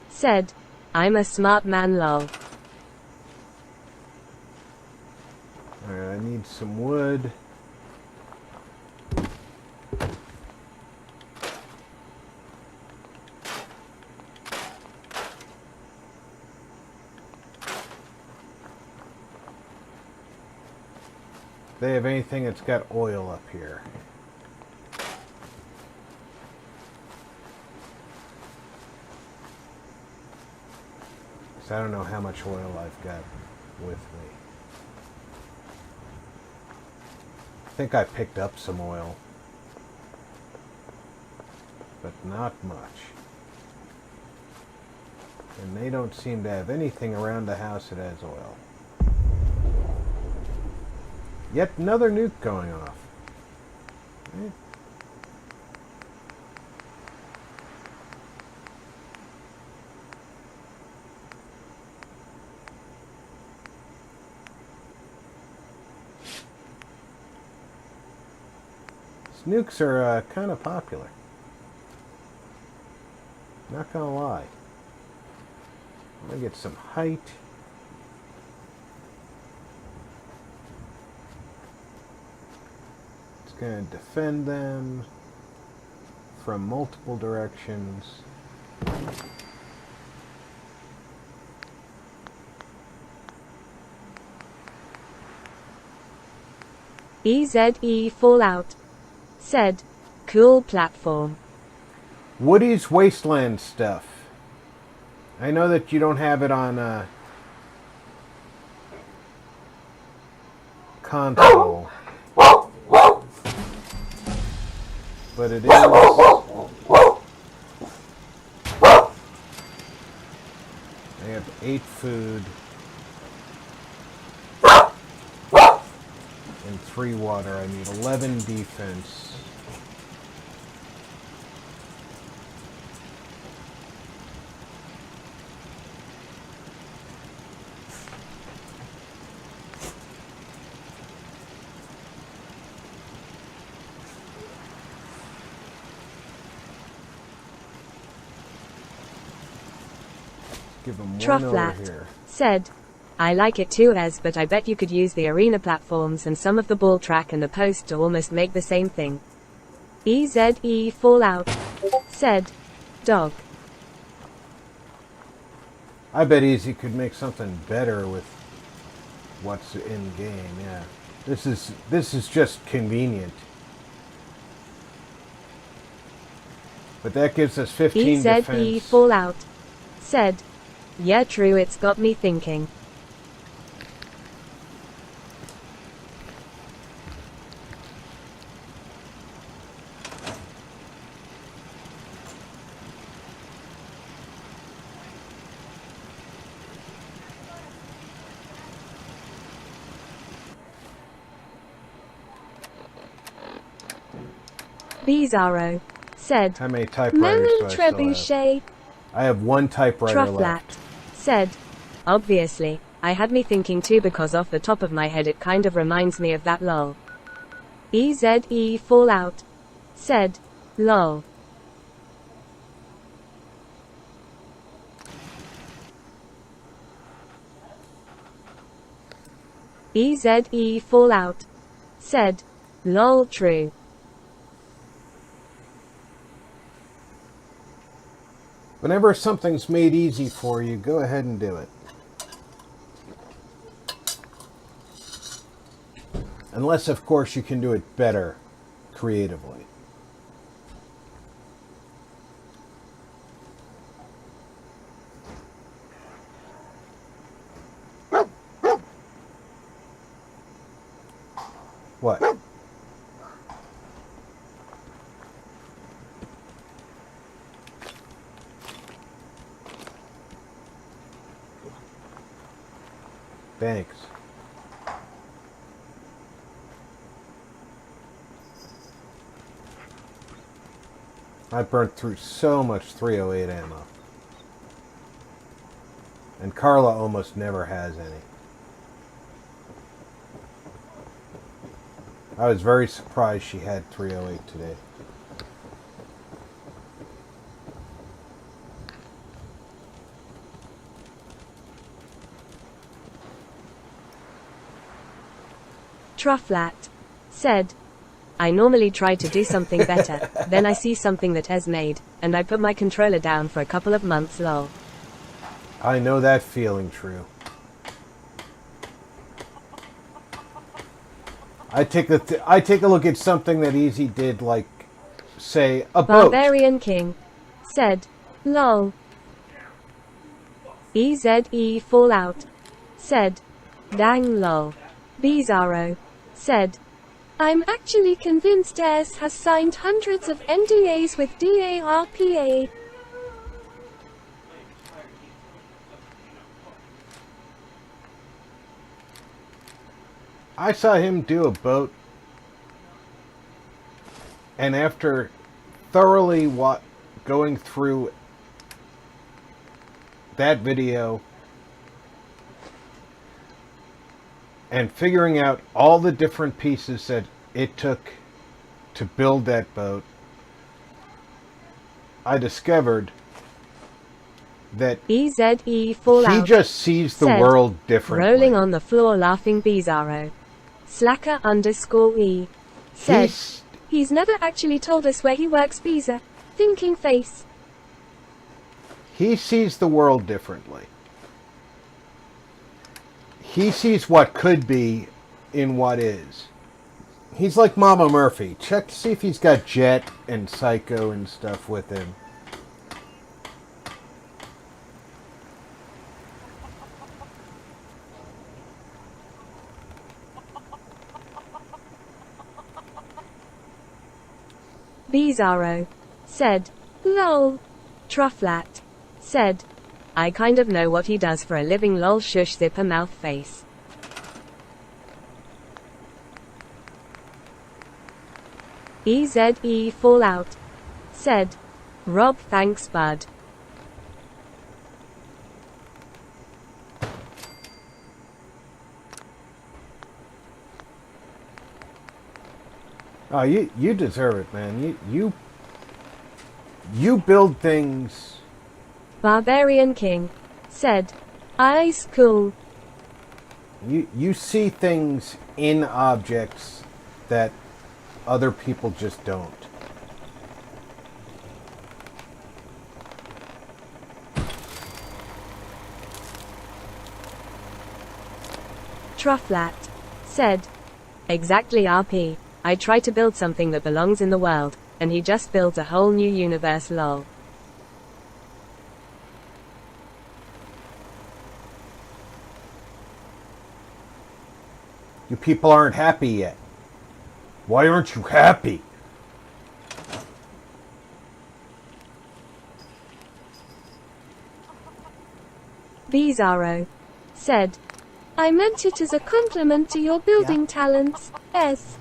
said, I'm a smart man lol. Alright, I need some wood. They have anything that's got oil up here. So I don't know how much oil I've got with me. I think I picked up some oil, but not much. And they don't seem to have anything around the house that has oil. Yet another nuke going off. Eh. Nukes are kind of popular. Not gonna lie. I'm gonna get some height. It's gonna defend them from multiple directions. EZE Fallout said, cool platform. Woody's Wasteland stuff. I know that you don't have it on console, but it is. I have 8 food and 3 water. I need 11 defense. Give them one over Trufflat here. said, I like it too as but I bet you could use the arena platforms and some of the ball track and the post to almost make the same thing. EZE Fallout said, dog. I bet Easy could make something better with what's in game, yeah. This is just convenient. But that gives us 15 EZE defense. Fallout said, yeah true, it's got me thinking. Bizarro said, How many typewriters Melon do I still have? Trebuchet. I have 1 typewriter Trufflat left. said, obviously, I had me thinking too because off the top of my head it kind of reminds me of that lol. EZE Fallout said, lol. EZE Fallout said, lol true. Whenever something's made easy for you, go ahead and do it. Unless, of course, you can do it better creatively. What? Thanks. I burnt through so much 308 ammo. And Carla almost never has any. I was very surprised she had 308 today. Trufflat said, I normally try to do something better, then I see something that has made, and I put my controller down for a couple of months, lol. I know that feeling, true. I take a look at something that Easy did, like, say, a boat. Barbarian King said, lol. EZE Fallout said, dang lol. Bizarro said, I'm actually convinced Ayers has signed hundreds of NDAs with DARPA. I saw him do a boat, and after thoroughly going through that video and figuring out all the different pieces that it took to build that boat, I discovered that EZE Fallout he just sees the said, world differently. Rolling on the floor laughing Bizarro. Slacker_E said, he's never actually told us where he works, Biza. Thinking face. He sees the world differently. He sees what could be in what is. He's like Mama Murphy. Check to see if he's got Jet and Psycho and stuff with him. Bizarro said, lol. Trufflat said, I kind of know what he does for a living, lol. Shush zipper mouth face. EZE Fallout said, Rob thanks bud. Oh, you deserve it, man. You build things. Barbarian King said, ice cool. You see things in objects that other people just don't. Trufflat said, exactly RP. I try to build something that belongs in the world, and he just builds a whole new universe, lol. You people aren't happy yet. Why aren't you happy? Bizarro said, I meant it as a compliment to your building talents, S.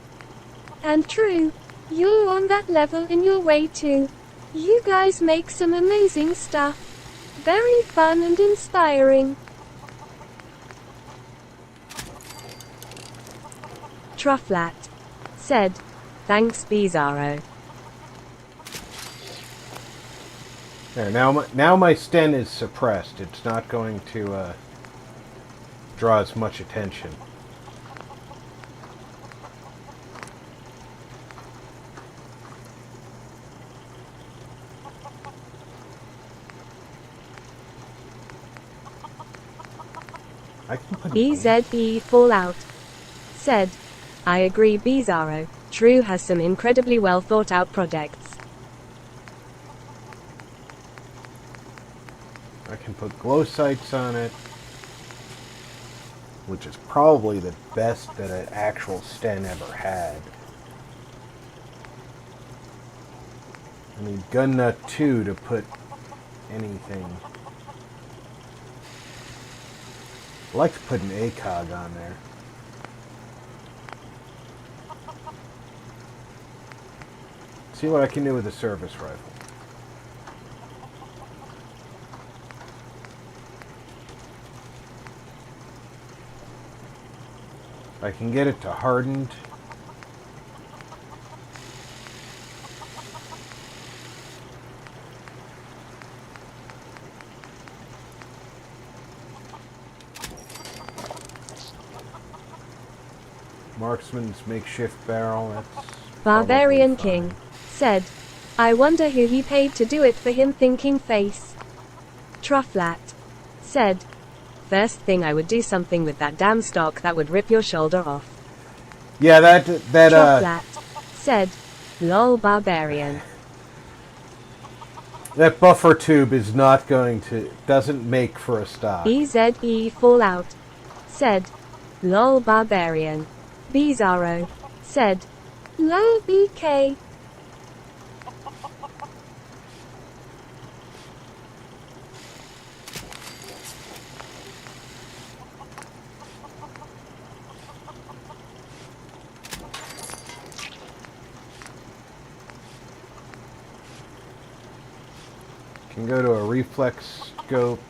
And true, you're on that level in your way too. You guys make some amazing stuff. Very fun and inspiring. Trufflat said, thanks Bizarro. There, now my sten is suppressed. It's not going to draw as much attention. EZE Fallout said, I agree, Bizarro. True has some incredibly well thought out projects. I can put glow sights on it, which is probably the best that an actual Sten ever had. I need Gun Nut 2 to put anything. I like to put an ACOG on there. See what I can do with a service rifle. I can get it to hardened. Marksman's makeshift barrel. That's Barbarian King said, I wonder who he paid to do it for him, thinking face. Trufflat said, first thing I would do something with that damn stock that would rip your shoulder off. Yeah, that Trufflat said, lol Barbarian. That buffer tube is not going to, doesn't make for a stock. EZE Fallout said, lol Barbarian. Bizarro said, lol BK. Can go to a reflex scope.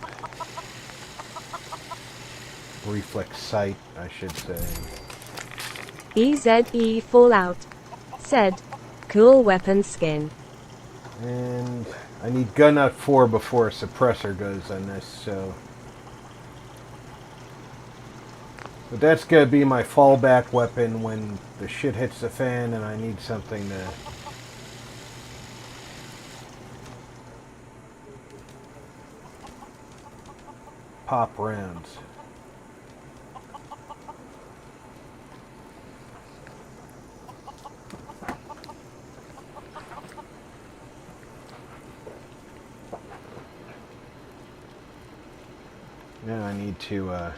Reflex sight, I should say. EZE Fallout said, cool weapon skin. And I need Gun Nut 4 before a suppressor goes on this, so. But that's gonna be my fallback weapon when the shit hits the fan and I need something to pop rounds. Now I need to,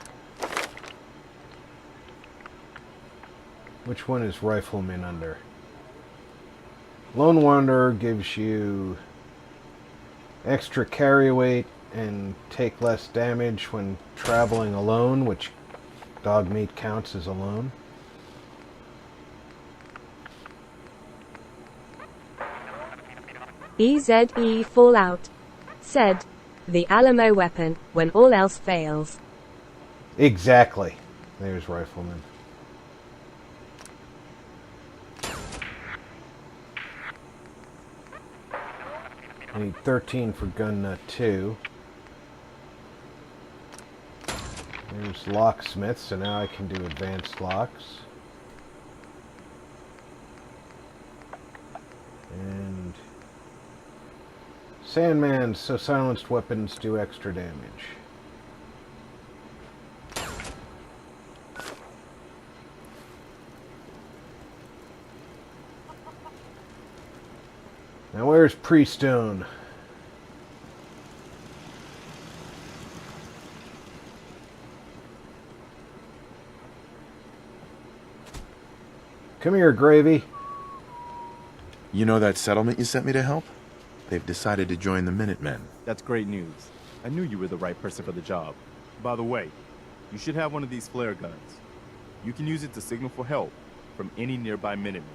which one is Rifleman under? Lone Wanderer gives you extra carry weight and take less damage when traveling alone, which dog meat counts as alone. EZE Fallout said, the Alamo weapon, when all else fails. Exactly. There's Rifleman. I need 13 for Gun Nut 2. There's Locksmith, so now I can do advanced locks. And Sandman, so silenced weapons do extra damage. Now where's Priestone? Come here, Gravy. You know that settlement you sent me to help? They've decided to join the Minutemen. That's great news. I knew you were the right person for the job. By the way, you should have one of these flare guns. You can use it to signal for help from any nearby Minutemen.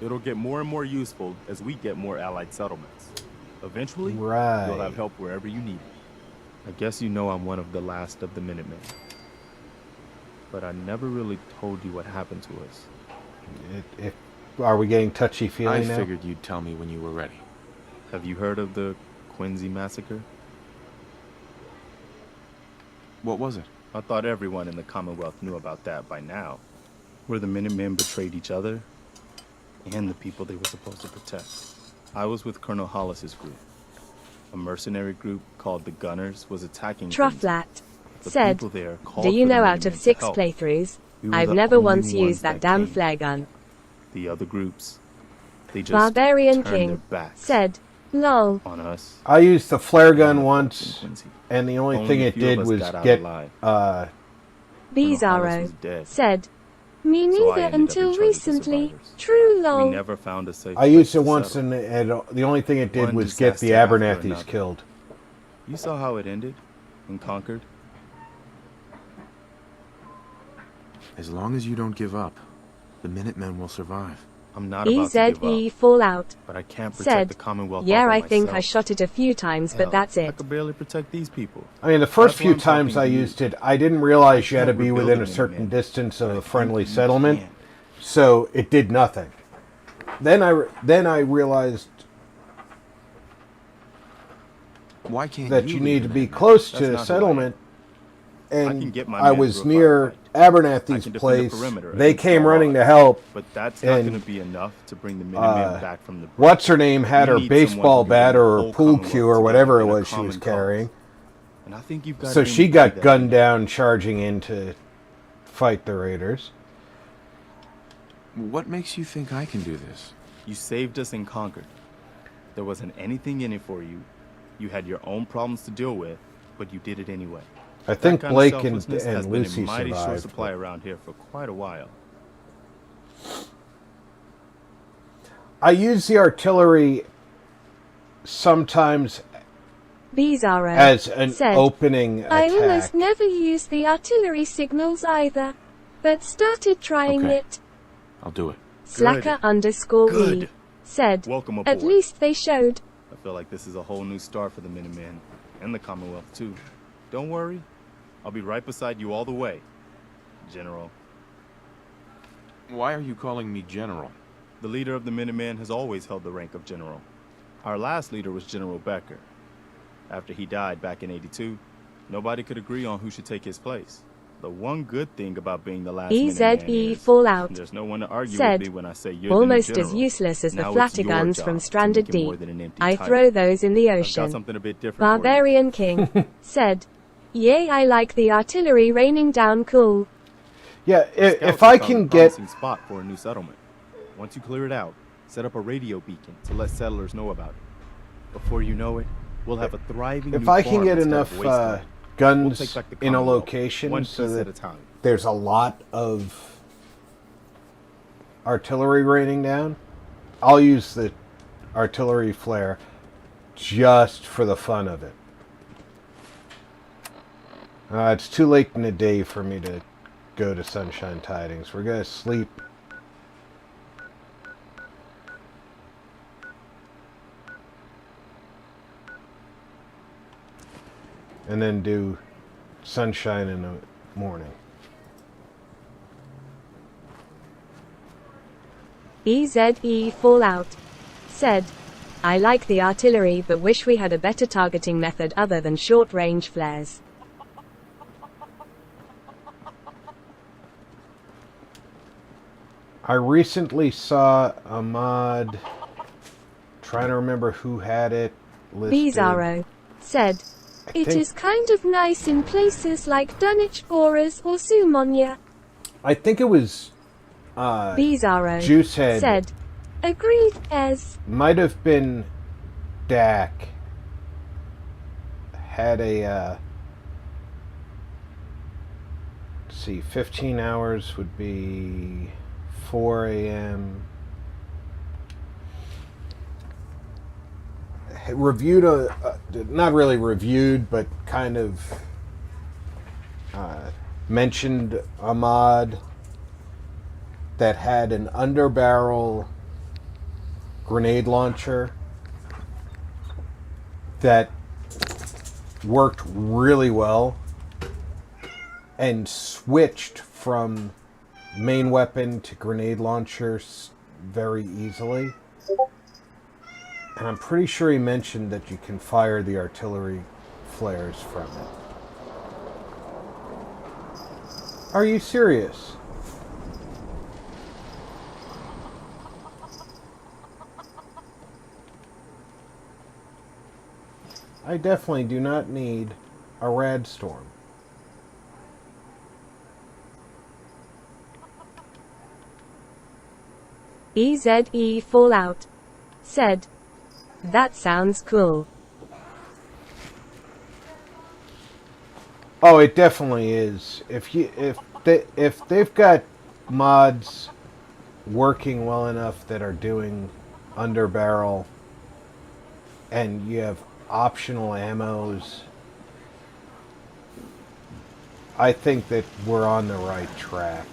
It'll get more and more useful as we get more allied settlements. Eventually, you'll have help wherever you need it. I guess you know I'm one of the last of the Minutemen. But I never really told you what happened to us. Are we getting touchy-feely now? I figured you'd tell me when you were ready. Have you heard of the Quincy massacre? What was it? I thought everyone in the Commonwealth knew about that by now. Where the Minutemen betrayed each other and the people they were supposed to protect. I was with Colonel Hollis's group. A mercenary group called the Gunners was attacking Trufflat The said, people there called do you for the know out Minutemen of to 6 help. playthroughs, We were I've the never only once ones used that damn came. flare gun. The other groups, they just Barbarian turned their King backs said, "Lol." on us. I used the flare gun once, and the only thing a it few of did us was got out get alive. Bizarro dead. said, "Me So I neither ended up in until charge of the recently. survivors. True lol." We never found a safe I used place it to once, settle. and the only thing it did One was get the disaster after Abernethys another. killed. You saw how it ended in Concord? As long as you don't give up, the Minutemen will survive. I'm not about to give EZE up, Fallout but I can't protect said, the Commonwealth "Yeah, all by I think I myself. shot it a few times, but Hell, that's I it." could barely protect these people. I mean, the first That's why few I'm times talking I to you. used it, I didn't realize you had to can't be rebuild within a a certain Minuteman, distance of but I a think friendly you settlement, can. so it did nothing. Then I realized Why can't that you you lead need the to be Minutemen? close That's to not the who I settlement, can and get my I men was through a near I Abernethy's can defend the place. perimeter They against came all running to odds. help, But that's not and going to be enough to bring the Minutemen back from the brink. what's her name had We her need someone baseball who can bat bring the or her whole pool Commonwealth cue or together whatever it in a was she was common cause. carrying. And I think you've got So it in she you to got do that. gunned down charging in to fight the raiders. What makes you think I can do this? You saved us in Concord. There wasn't anything in it for you. You had your own problems to deal with, but you did it anyway. I think That kind of Blake and selflessness has been Lucy in mighty short survived, supply but- around here for quite a while. I use the artillery sometimes Bizarro as an said, opening "I attack. almost never use the artillery signals either, but started trying Okay. it." I'll do it. Slacker_we Good. said, Welcome "At aboard. least they showed." I feel like this is a whole new start for the Minutemen and the Commonwealth too. Don't worry, I'll be right beside you all the way, General. Why are you calling me General? The leader of the Minutemen has always held the rank of General. Our last leader was General Becker. After he died back in '82, nobody could agree on who should take his place. The one good thing about being the last Minuteman EZE is Fallout there's no one to argue said, with me when I say you're "Almost the new as general. useless as the Now it's your flatterguns job from to Stranded make it more Deep. than an empty I title. throw those in the I've ocean." got something a bit different for you. Barbarian King said, "Yay, I like the artillery raining down cool." Yeah, Scouts if have I found can a get promising spot for a new settlement. Once you clear it out, set up a radio beacon to let settlers know about it. Before you know it, we'll have a thriving if new I can farm get instead enough of wasteland. guns We'll take back the in a Commonwealth, location one so piece that at a time. there's a lot of artillery raining down, I'll use the artillery flare just for the fun of it. It's too late in the day for me to go to Sunshine Tidings. We're going to sleep. And then do Sunshine in the morning. EZE Fallout said, "I like the artillery but wish we had a better targeting method other than short-range flares." I recently saw a mod, trying to remember who had it listed. Bizarro said, "It think- is kind of nice in places like Dunwich Forest or Sumonia." I think it was Bizarro Juicehead. said, "Agreed, Ez." Might have been Dak. Had a, let's see, 15 hours would be 4 a.m. Reviewed not really reviewed, but kind of mentioned a mod that had an underbarrel grenade launcher that worked really well and switched from main weapon to grenade launchers very easily. And I'm pretty sure he mentioned that you can fire the artillery flares from it. Are you serious? I definitely do not need a rad storm. EZE Fallout said, "That sounds cool." Oh, it definitely is. If they've got mods working well enough that are doing underbarrel, and you have optional ammos, I think that we're on the right track.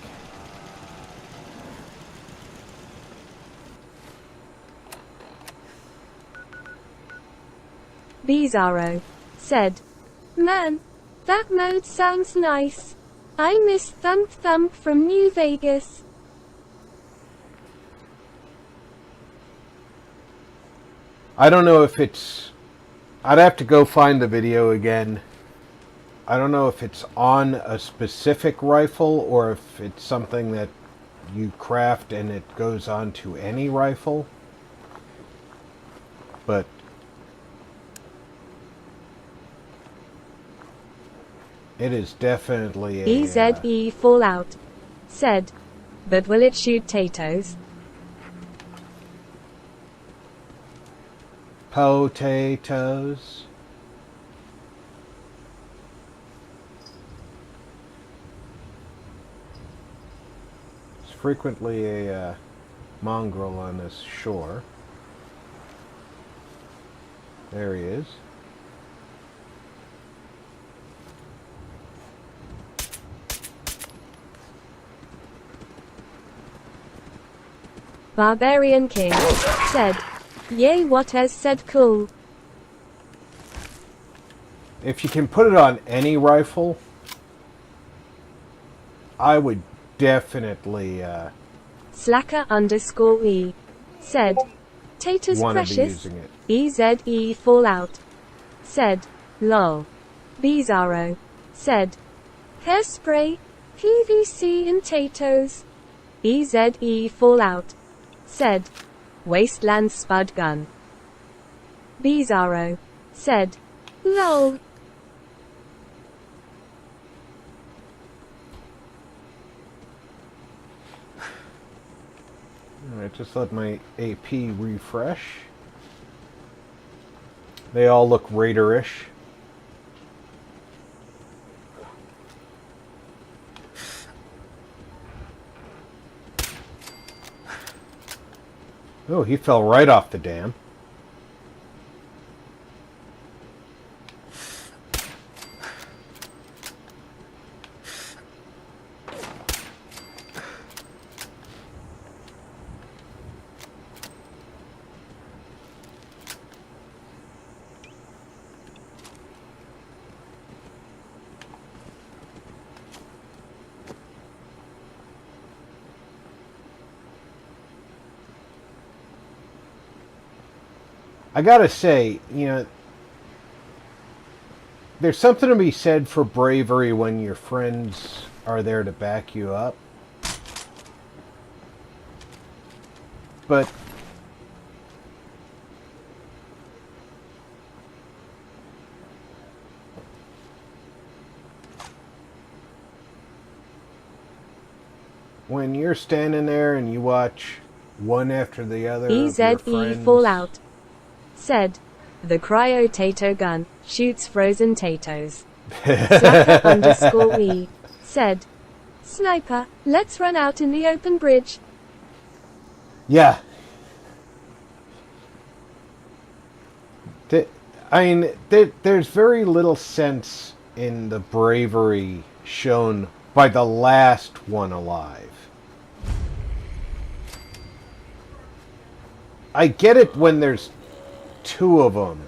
Bizarro said, "Man, that mode sounds nice. I miss Thump Thump from New Vegas." I don't know if it's... I'd have to go find the video again. I don't know if it's on a specific rifle or if it's something that you craft and it goes on to any rifle. But it is definitely a... EZE Fallout said, "But will it shoot Tatos?" Potatoes. There's frequently a mongrel on this shore. There he is. Barbarian King said, "Yay, what has said cool." If you can put it on any rifle, I would definitely Slacker_E said, "Tatos want to be precious." using it. EZE Fallout said, "Lol." Bizarro said, "Hairspray, PVC and Tatos." EZE Fallout said, "Wasteland Spud Gun." Bizarro said, "Lol." Alright, just let my AP refresh. They all look Raider-ish. Oh, he fell right off the dam. I gotta say, you know, there's something to be said for bravery when your friends are there to back you up. But when you're standing there and you watch one after the other of your EZE friends, Fallout said, "The Cryo Tato gun shoots frozen Tatos." Slacker_E said, "Sniper, let's run out in the open bridge." yeah. I mean, there's very little sense in the bravery shown by the last one alive. I get it when there's two of them.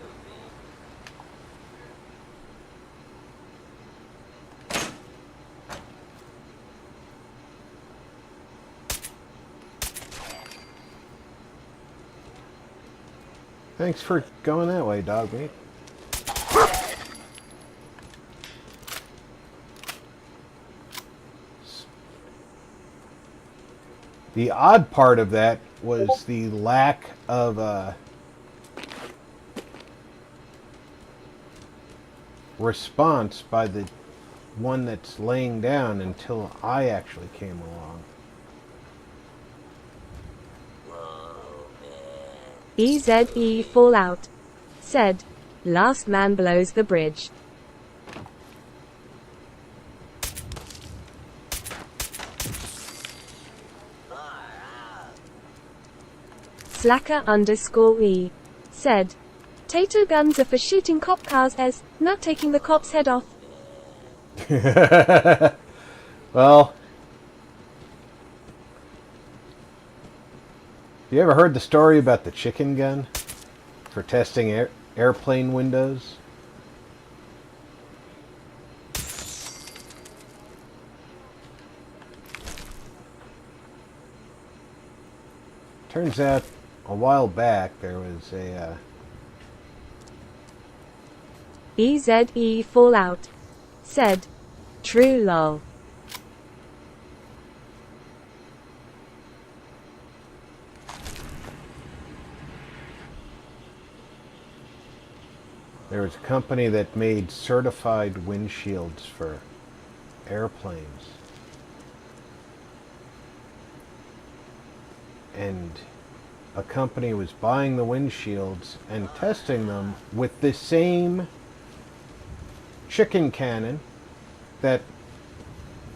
Thanks for going that way, dog meat. The odd part of that was the lack of response by the one that's laying down until I actually came along. EZE Fallout said, last man blows the bridge. Slacker_E said, Tato guns are for shooting cop cars as, not taking the cop's head off. Well, you ever heard the story about the chicken gun for testing airplane windows? Turns out, a while back, there was a EZE Fallout said, true lol. There was a company that made certified windshields for airplanes. And a company was buying the windshields and testing them with the same chicken cannon that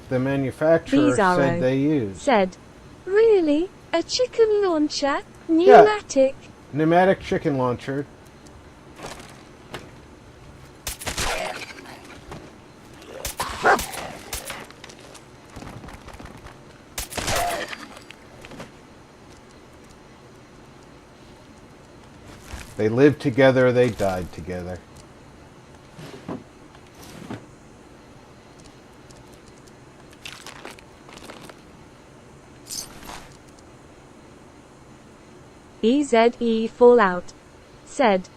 the manufacturer said they used. Said, really? A chicken launcher? Pneumatic? Yeah, pneumatic chicken launcher. They lived together, they died together. EZE Fallout said,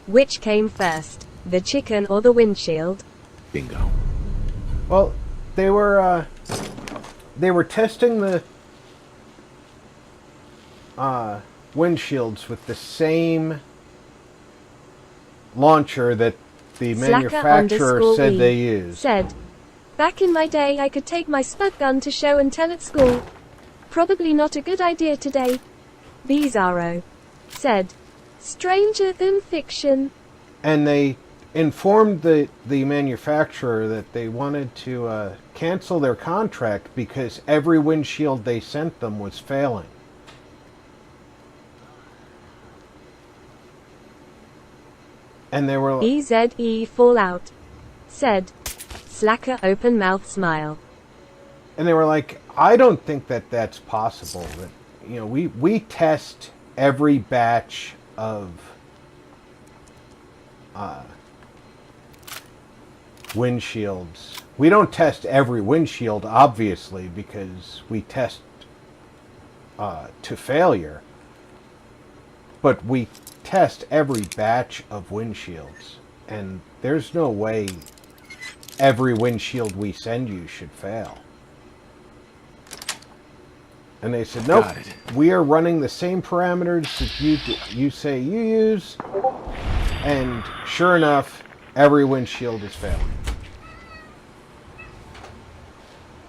which came first, the chicken or the windshield? Bingo. Well, they were testing the windshields with the same launcher that the manufacturer said they used. Said, back in my day I could take my spud gun to show and tell at school. Probably not a good idea today. Bizarro said, stranger than fiction. And they informed the manufacturer that they wanted to cancel their contract because every windshield they sent them was failing. And they were EZE Fallout said, slacker open mouth smile. And they were like, I don't think that that's possible. That, you know, we test every batch of windshields. We don't test every windshield, obviously, because we test to failure. But we test every batch of windshields. And there's no way every windshield we send you should fail. And they said, nope, we are running the same parameters that you say you use. And sure enough, every windshield is failing.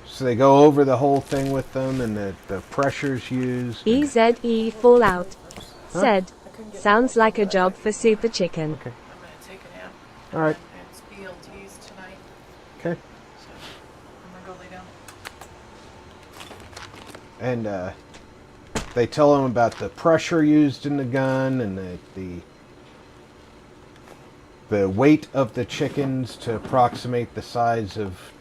So they go over the whole thing with them and the pressures used. EZE Fallout said, sounds like a job for Super Chicken. Okay. All right. It's BLTs tonight. Okay. So I'm gonna go lay down. And they tell them about the pressure used in the gun and the weight of the chickens to approximate the size of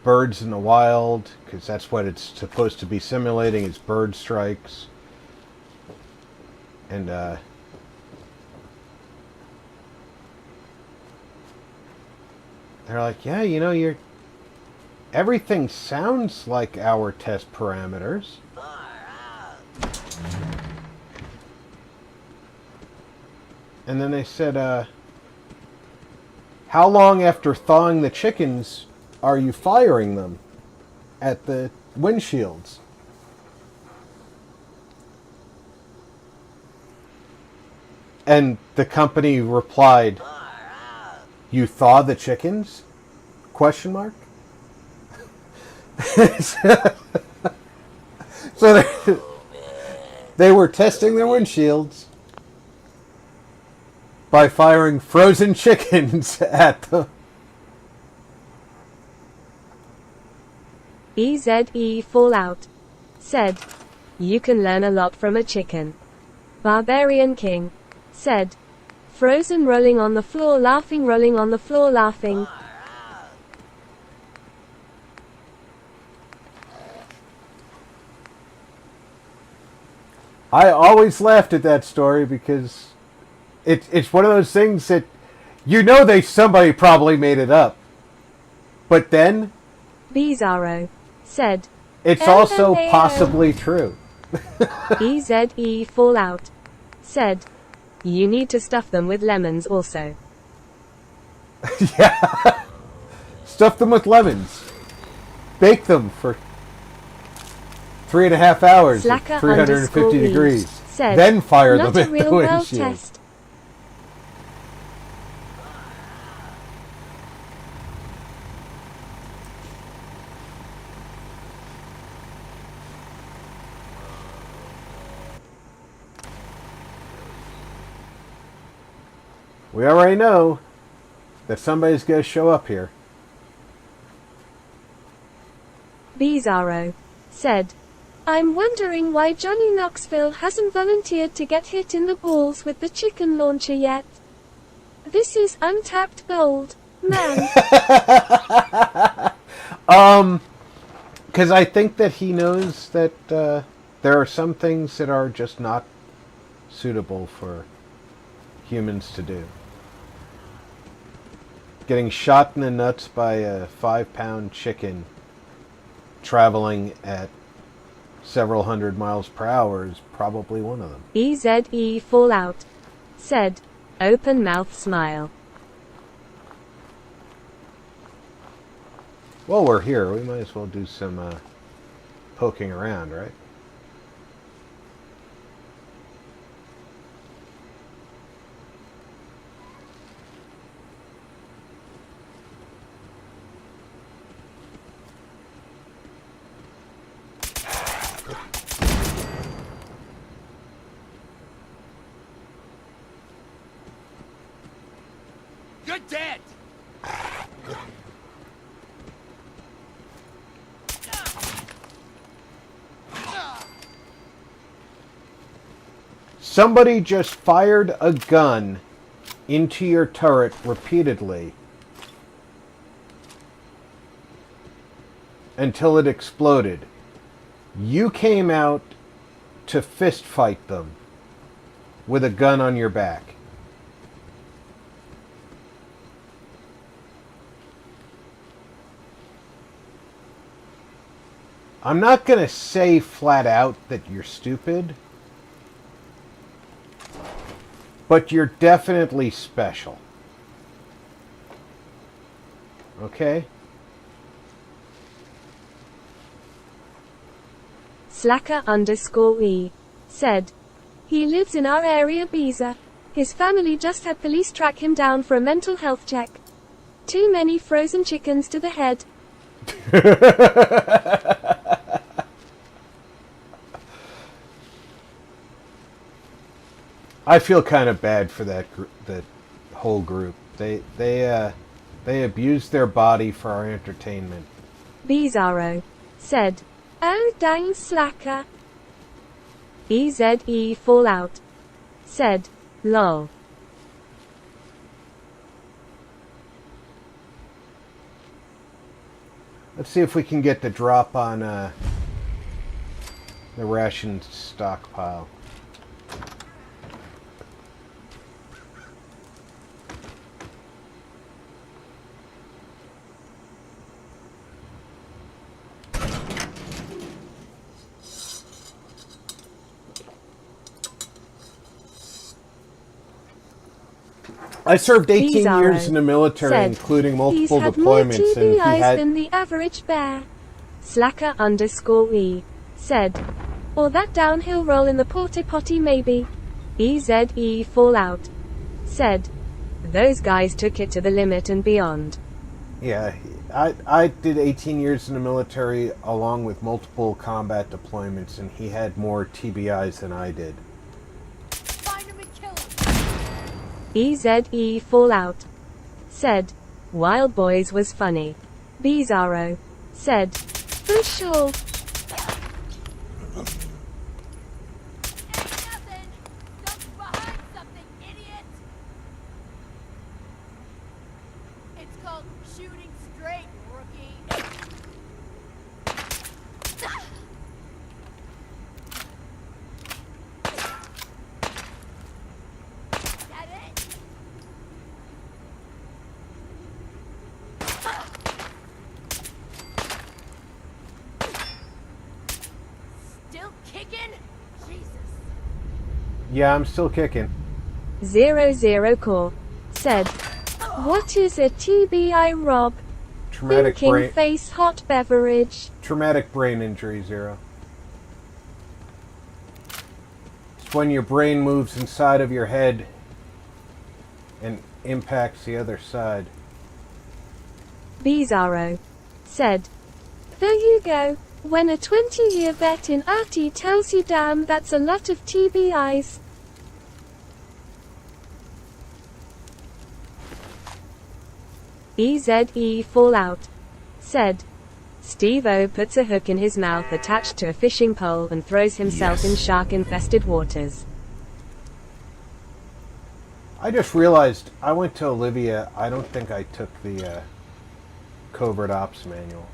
birds in the wild, because that's what it's supposed to be simulating, is bird strikes. And they're like, yeah, you know, everything sounds like our test parameters. And then they said, how long after thawing the chickens are you firing them at the windshields? And the company replied, you thaw the chickens? Question mark? So They were testing their windshields by firing frozen chickens at them. EZE Fallout said, "You can learn a lot from a chicken." Barbarian King said, "Frozen rolling on the floor laughing, rolling on the floor laughing." I always laughed at that story because it's one of those things that somebody probably made it up. But then Bizarro said, it's also possibly true. EZE Fallout said, "You need to stuff them with lemons also." Yeah. Stuff them with lemons. Bake them for 3.5 hours Slacker at 350 degrees. Said, then fire "Not them a in real the world windshield. test." We already know that somebody's going to show up here. Bizarro said, "I'm wondering why Johnny Knoxville hasn't volunteered to get hit in the balls with the chicken launcher yet. This is untapped gold, man." Because I think that he knows that there are some things that are just not suitable for humans to do. Getting shot in the nuts by a 5-pound chicken traveling at several hundred miles per hour is probably one of them. EZE Fallout said, "Open mouth smile." While we're here, we might as well do some poking around, right? You're dead! Somebody just fired a gun into your turret repeatedly until it exploded. You came out to fist fight them with a gun on your back. I'm not going to say flat out that you're stupid, but you're definitely special. Okay? Slacker_E said, "He lives in our area, Beezer. His family just had police track him down for a mental health check. Too many frozen chickens to the head." I feel kind of bad for that whole group. They abused their body for our entertainment. Bizarro said, "Oh dang slacker." EZE Fallout said, "Lol." Let's see if we can get the drop on the ration stockpile. I served 18 years in the military, said, including multiple "He's had deployments, more and he TBIs had than the average bear." Slacker_E said, "Or that downhill roll in the porta potty maybe." EZE Fallout said, "Those guys took it to the limit and beyond." Yeah, I did 18 years in the military along with multiple combat deployments, and he had more TBIs than I did. EZE Fallout said, Wild Boys was funny. Bizarro said, For sure. It's called shooting straight, rookie. That it? Still kicking? Jesus. Yeah, I'm still kicking. 00 Core said, What is a TBI, Rob? Traumatic Thinking brain. face hot beverage. Traumatic brain injury, Zero. It's when your brain moves inside of your head and impacts the other side. Bizarro said, There you go. When a 20-year vet in RT tells you damn that's a lot of TBIs. EZE Fallout said, Steve-O puts a hook in his mouth attached to a fishing pole and throws himself in shark-infested waters. I just realized I went to Olivia. I don't think I took the Covert Ops manual.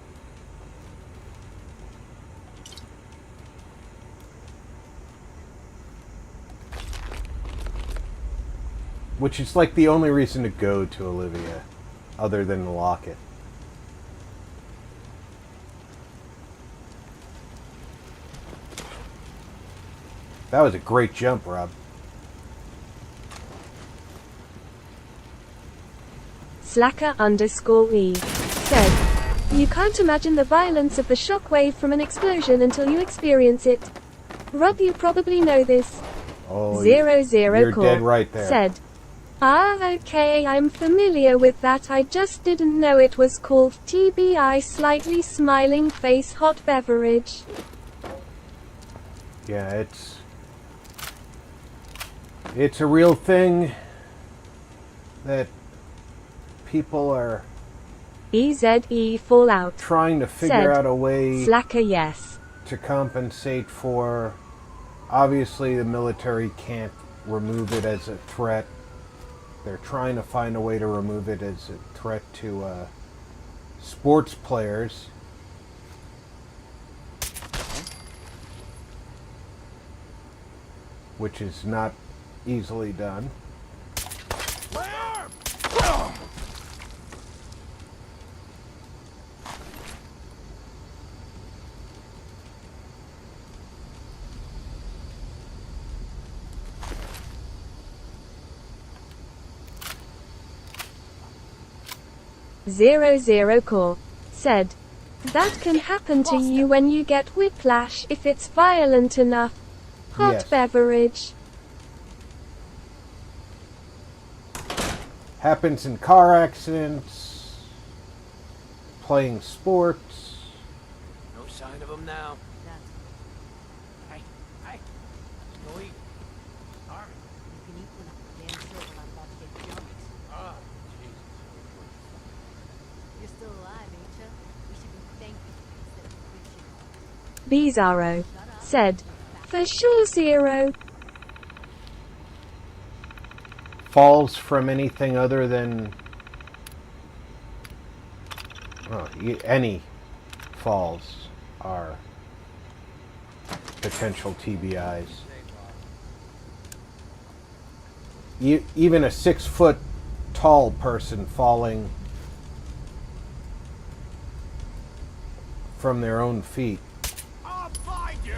Which is like the only reason to go to Olivia, other than the locket. That was a great jump, Rob. Slacker_E Said, You can't imagine the violence of the shockwave from an explosion until you experience it. Rob, you probably know this. Oh, 00 you're Core dead right there. Said, okay, I'm familiar with that. I just didn't know it was called TBI, slightly smiling face hot beverage. Yeah, it's a real thing that people are EZE Fallout trying to figure said, out a way Slacker yes to compensate for. Obviously, the military can't remove it as a threat. They're trying to find a way to remove it as a threat to sports players. Which is not easily done. Zero Core said, That can happen to you when you get whiplash if it's violent enough. Hot Yes. beverage. Happens in car accidents, playing sports. No sign of him now. Hey, hey. Go eat. Army. You can eat when I'm damn sure when I'm about to get jumped. Ah, Jesus. You're still alive, ain't you? We should be thankful instead of Bizarro preaching. said, For sure, Zero. Falls from anything other than any falls are potential TBIs. Even a 6-foot tall person falling from their own feet. I'll find you!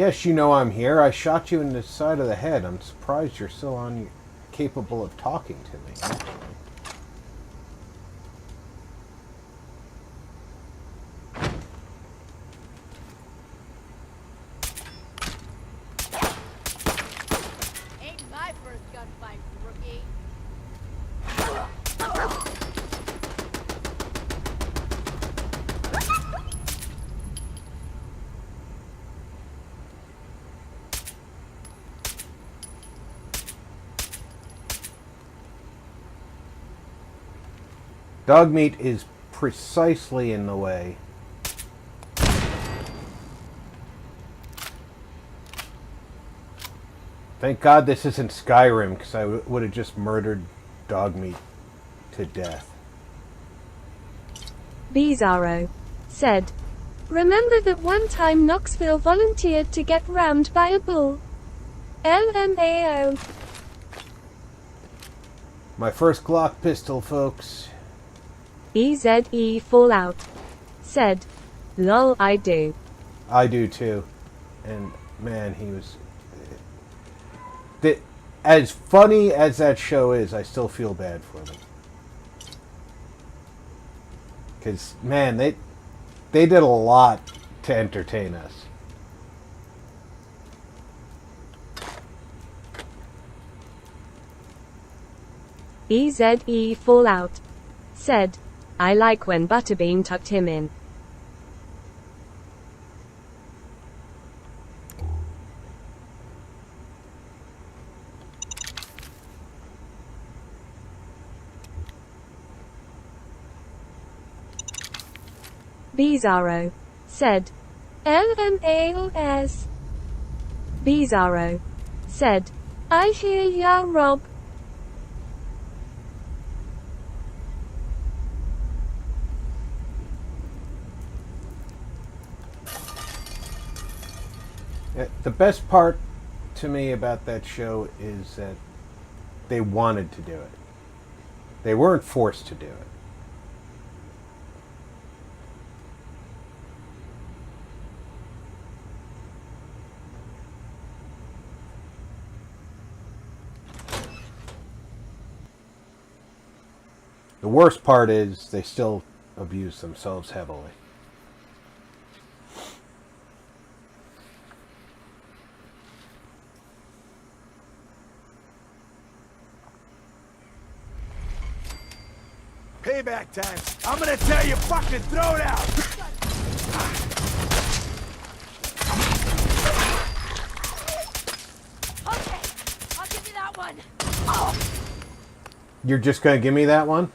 Yes, you know I'm here. I shot you in the side of the head. I'm surprised you're still on, capable of talking to me, actually. Ain't my first gunfight, rookie. Dog meat is precisely in the way. Thank God this isn't Skyrim, because I would have just murdered dog meat to death. Bizarro said, "Remember that one time Knoxville volunteered to get rammed by a bull? LMAO." My first Glock pistol, folks. EZE Fallout said, "Lol, I do." I do too. And man, he was... As funny as that show is, I still feel bad for them. Because, man, they did a lot to entertain us. EZE Fallout said, "I like when Butterbean tucked him in." Bizarro said, LMAOS. Bizarro said, I hear ya, Rob. The best part to me about that show is that they wanted to do it. They weren't forced to do it. The worst part is they still abuse themselves heavily. Payback time. I'm gonna tell you, fucking throw it out. Okay, I'll give you that one. Oh. You're just gonna give me that one?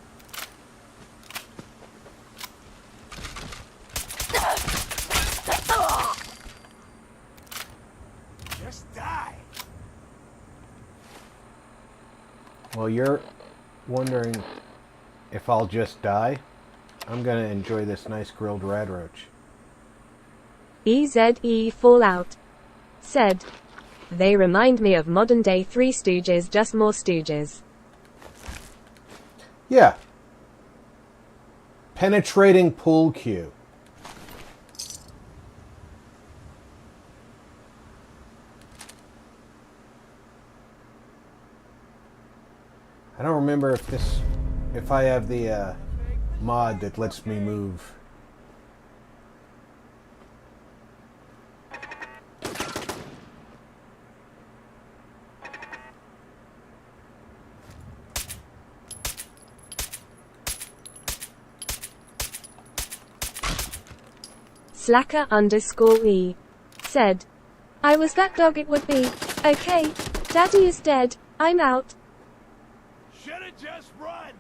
Just die. Well, you're wondering if I'll just die. I'm gonna enjoy this nice grilled rad roach. EZE Fallout said, "They remind me of modern day Three Stooges, just more Stooges." Yeah. Penetrating pool cue. I don't remember if I have the mod that lets me move. Slacker_E said, I was that dog it would be. Okay, Daddy is dead. I'm out. Should've just run.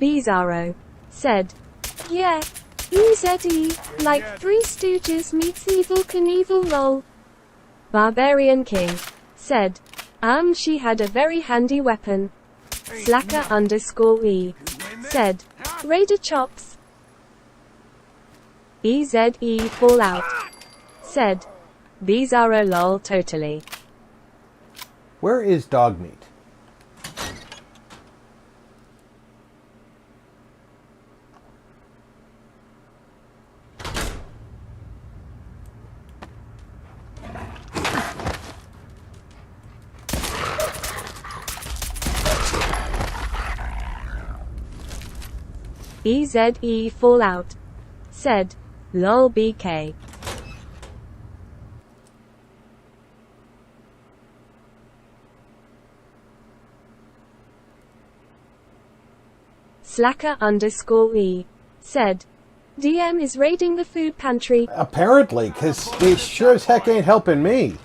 Bizarro said, Yeah, EZE, like Three Stooges meets Evil Knievel lol. Barbarian King said, she had a very handy weapon. Slacker_E said, Raider chops. EZE Fallout said, Bizarro lol totally. Where is dog meat? EZE Fallout. Said, lol BK. Slacker_E. Said, DM is raiding the food pantry. Apparently, because they sure as heck ain't helping me.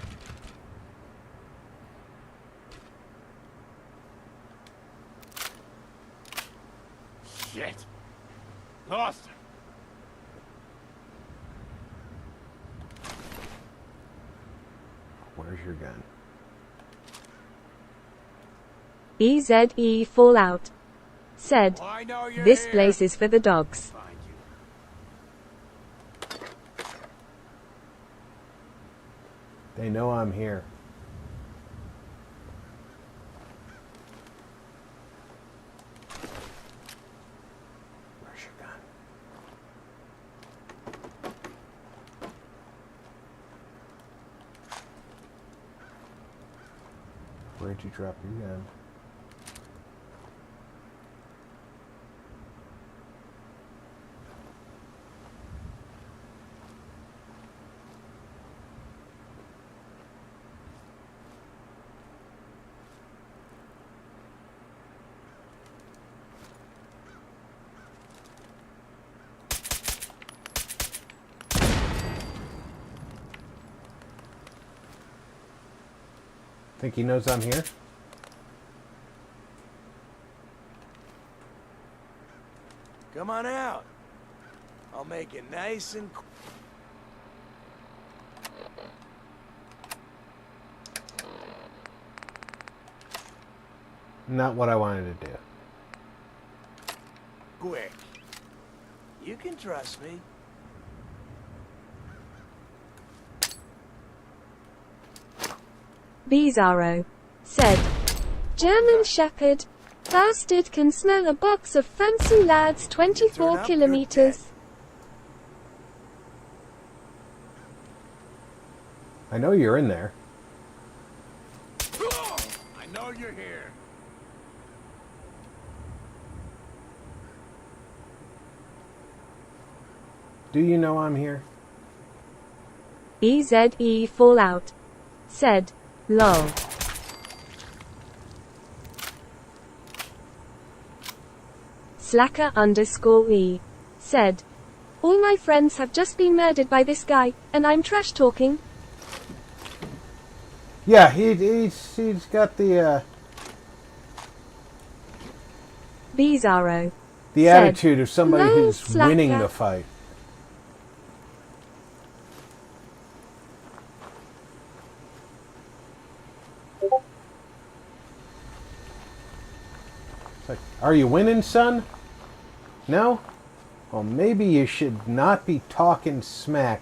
Shit. Lost her. Where's your gun? EZE Fallout. Said, this place is for the dogs. They know I'm here. Where's your gun? Where'd you drop your gun? Think he knows I'm here? Come on out. I'll make it nice and cool. Not what I wanted to do. Quick. You can trust me. Bizarro. Said, German Shepherd. Bastard can smell a box of fancy lads 24 kilometers. I know you're in there. I know you're here. Do you know I'm here? EZE Fallout. Said, lol. Slacker_E. Said, all my friends have just been murdered by this guy, and I'm trash talking. Yeah, he's got the Bizarro. the Said, attitude of somebody "Lol, who's slacker." winning the fight. It's like, are you winning, son? No? Well, maybe you should not be talking smack.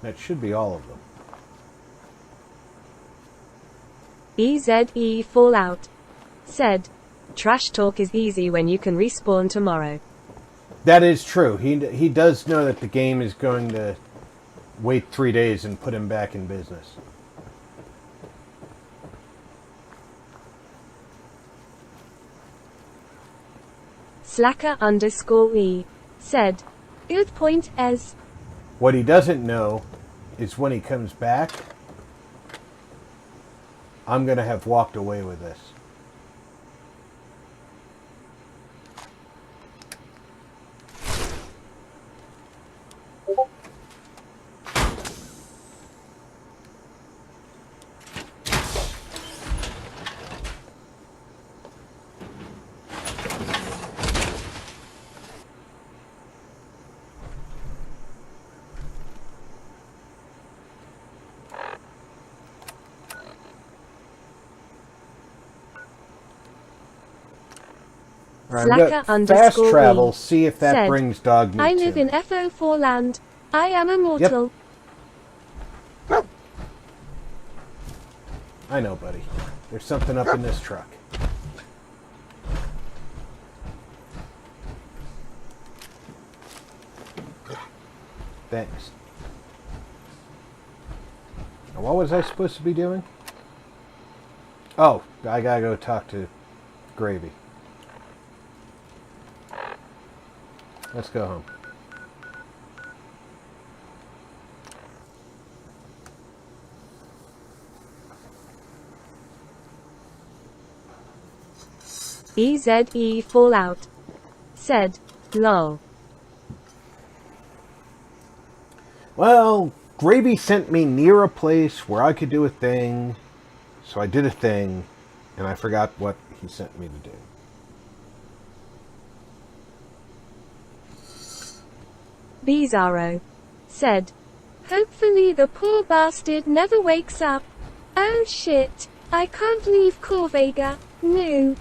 That should be all of them. EZE Fallout. Said, trash talk is easy when you can respawn tomorrow. That is true. He does know that the game is going to wait 3 days and put him back in business. Slacker_E. Said, good point, Ez. What he doesn't know is when he comes back, I'm going to have walked away with this. Slacker_E. Fast travel, see if that Said, brings dog meat I to live him. in FO4 land. I am immortal. I know, buddy. There's something up in this truck. Thanks. Now, what was I supposed to be doing? Oh, I gotta go talk to Gravy. Let's go home. EZE Fallout said, lol. Well, Gravy sent me near a place where I could do a thing, so I did a thing, and I forgot what he sent me to do. Bizarro said, hopefully the poor bastard never wakes up. Oh shit, I can't leave Corvega, no.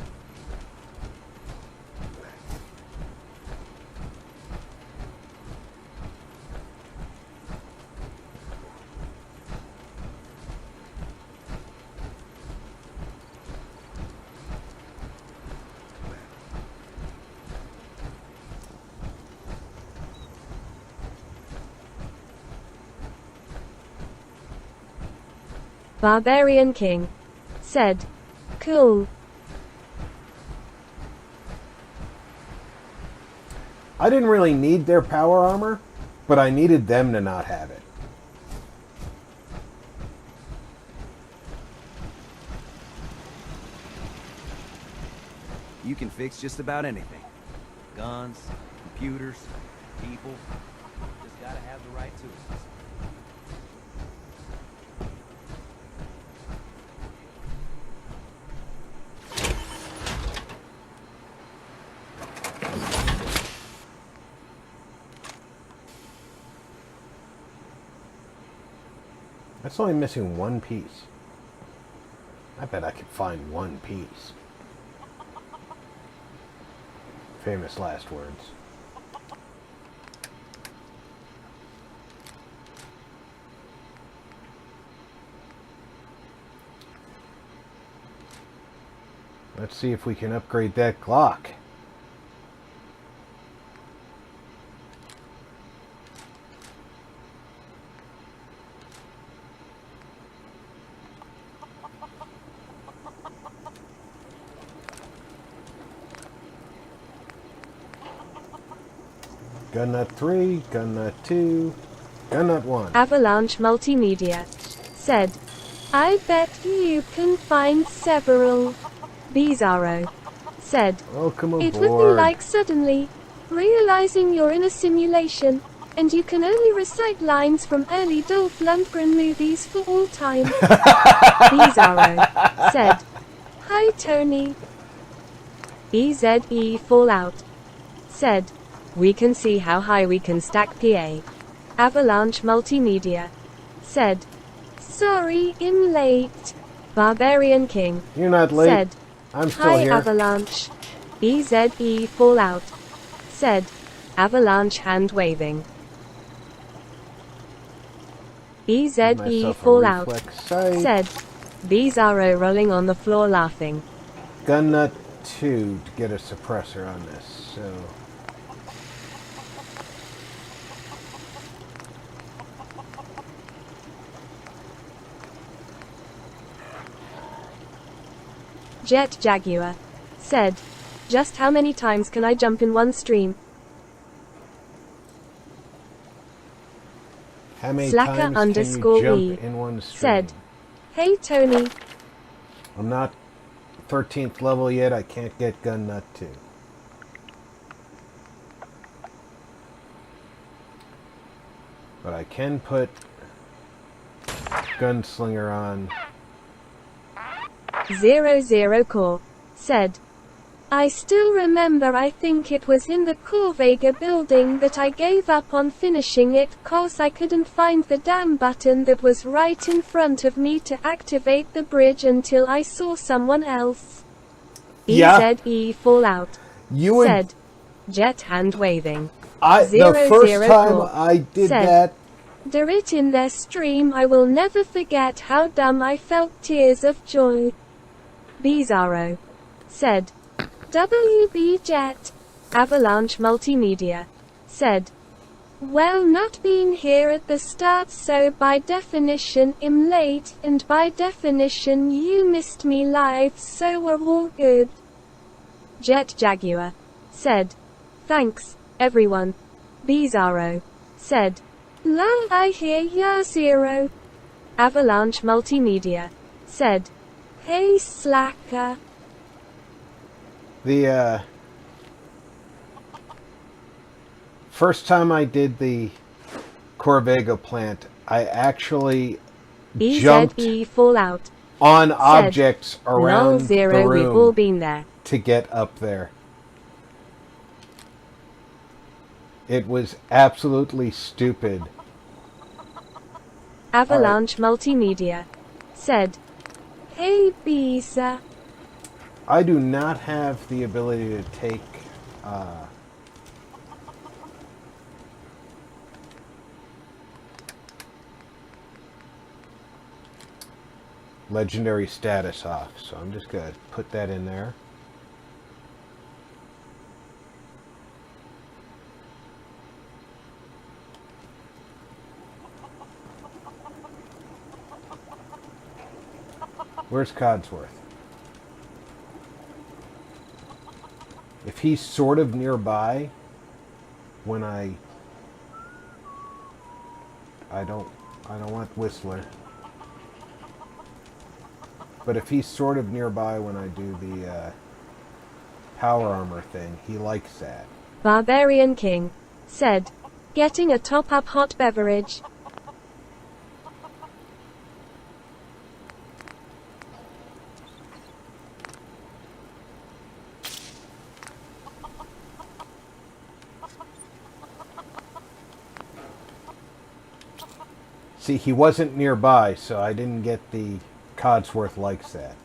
Barbarian King said, cool. I didn't really need their power armor, but I needed them to not have it. You can fix just about anything. Guns, computers, people. Just gotta have the right tools. That's only missing one piece. I bet I could find one piece. Famous last words. Let's see if we can upgrade that Glock. Gun nut 3, gun nut 2, gun nut 1. Avalanche Multimedia said, I bet you can find several. Bizarro said, welcome aboard. It would be like suddenly realizing you're in a simulation and you can only recite lines from early Dolph Lundgren movies for all time. Bizarro said, hi Tony. EZE Fallout said, we can see how high we can stack PA. Avalanche Multimedia said, sorry, I'm late. Barbarian King You're not late. Said, I'm still hi here. Avalanche. EZE Fallout said, Avalanche hand waving. EZE Fallout said, Bizarro rolling on the floor laughing. Gun nut 2 to get a suppressor on this, so... Jet Jaguar said, just how many times can I jump in one stream? How many Slacker times underscore can you E jump in one stream? said, hey Tony. I'm not 13th level yet, I can't get gun nut 2. But I can put Gunslinger on. 00 Core said, I still remember I think it was in the Corvega building that I gave up on finishing it cause I couldn't find the damn button that was right in front of me to activate the bridge until I saw someone else. Yeah. EZE Fallout You said, jet hand waving. the first 00 time Core I did said, that, Do it in their stream. I will never forget how dumb I felt, tears of joy. Bizarro said, WB Jet. Avalanche Multimedia said, Well, not being here at the start, so by definition I'm late, and by definition you missed me live, so we're all good. Jet Jaguar said, "Thanks, everyone." Bizarro said, "Lol, I hear ya, Zero." Avalanche Multimedia said, "Hey, slacker." The first time I did the Corvega plant, I actually jumped Fallout on said, objects around Zero, the we've all room been there. to get up there. It was absolutely stupid. Avalanche Multimedia said, "Hey, Bisa." I do not have the ability to take legendary status off, so I'm just going to put that in there. Where's Codsworth? If he's sort of nearby when I don't want Whistler. But if he's sort of nearby when I do the power armor thing, he likes that. Barbarian King said, "Getting a top-up hot beverage." See, he wasn't nearby, so I didn't get the Codsworth likes that.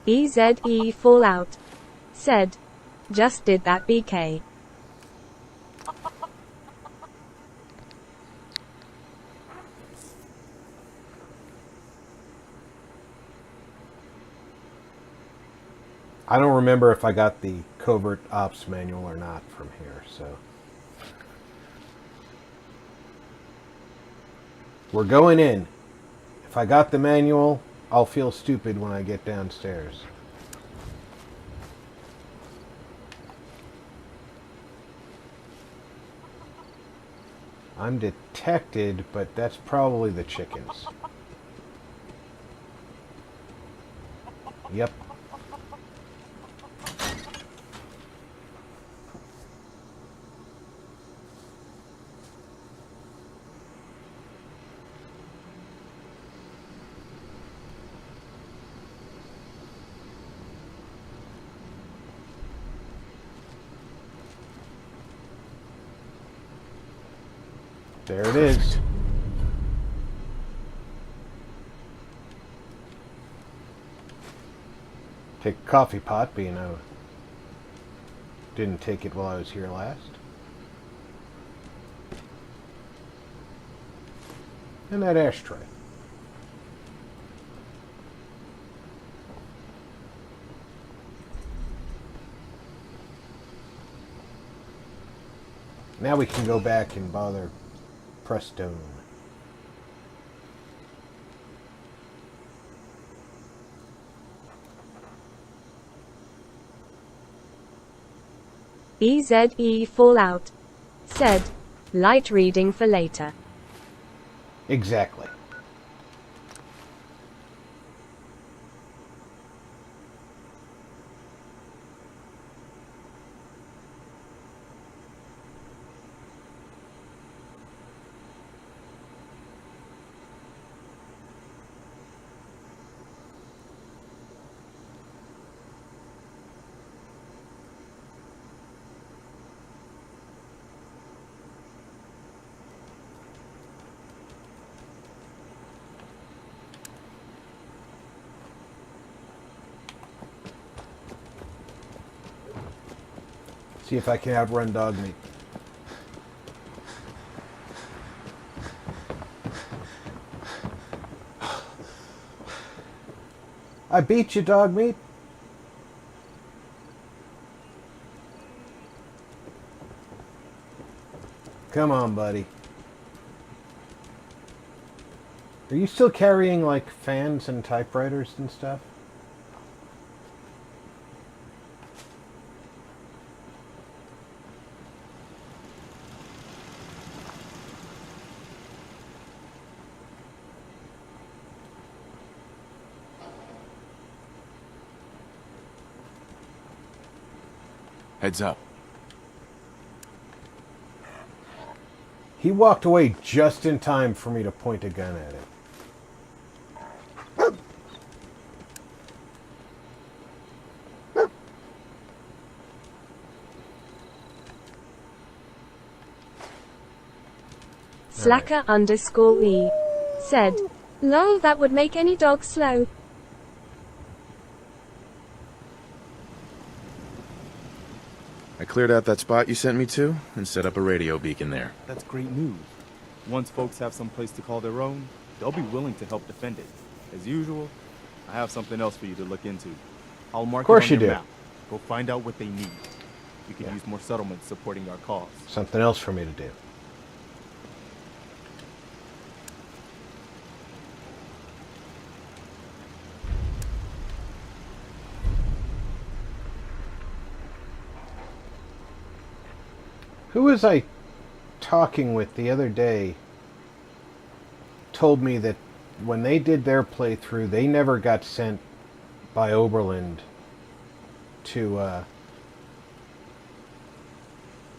EZE Fallout said, "Just did that, BK." I don't remember if I got the covert ops manual or not from here, so. We're going in. If I got the manual, I'll feel stupid when I get downstairs. I'm detected, but that's probably the chickens. Yep. There it is. Take a coffee pot, being I didn't take it while I was here last. And that ashtray. Now we can go back and bother Prestone. EZE Fallout said, "Light reading for later." Exactly. See if I can outrun dog meat. I beat you, dog meat. Come on, buddy. Are you still carrying, like, fans and typewriters and stuff? Heads up. He walked away just in time for me to point a gun at him. Slacker_E said, "Lol, that would make any dog slow." I cleared out that spot you sent me to and set up a radio beacon there. That's great news. Once folks have some place to call their own, they'll be willing to help defend it. As usual, I have something else for you to look into. I'll mark it on your map. Go find out what they need. We could use more settlements supporting our cause. Something else for me to do. Who was I talking with the other day told me that when they did their playthrough, they never got sent by Oberlin to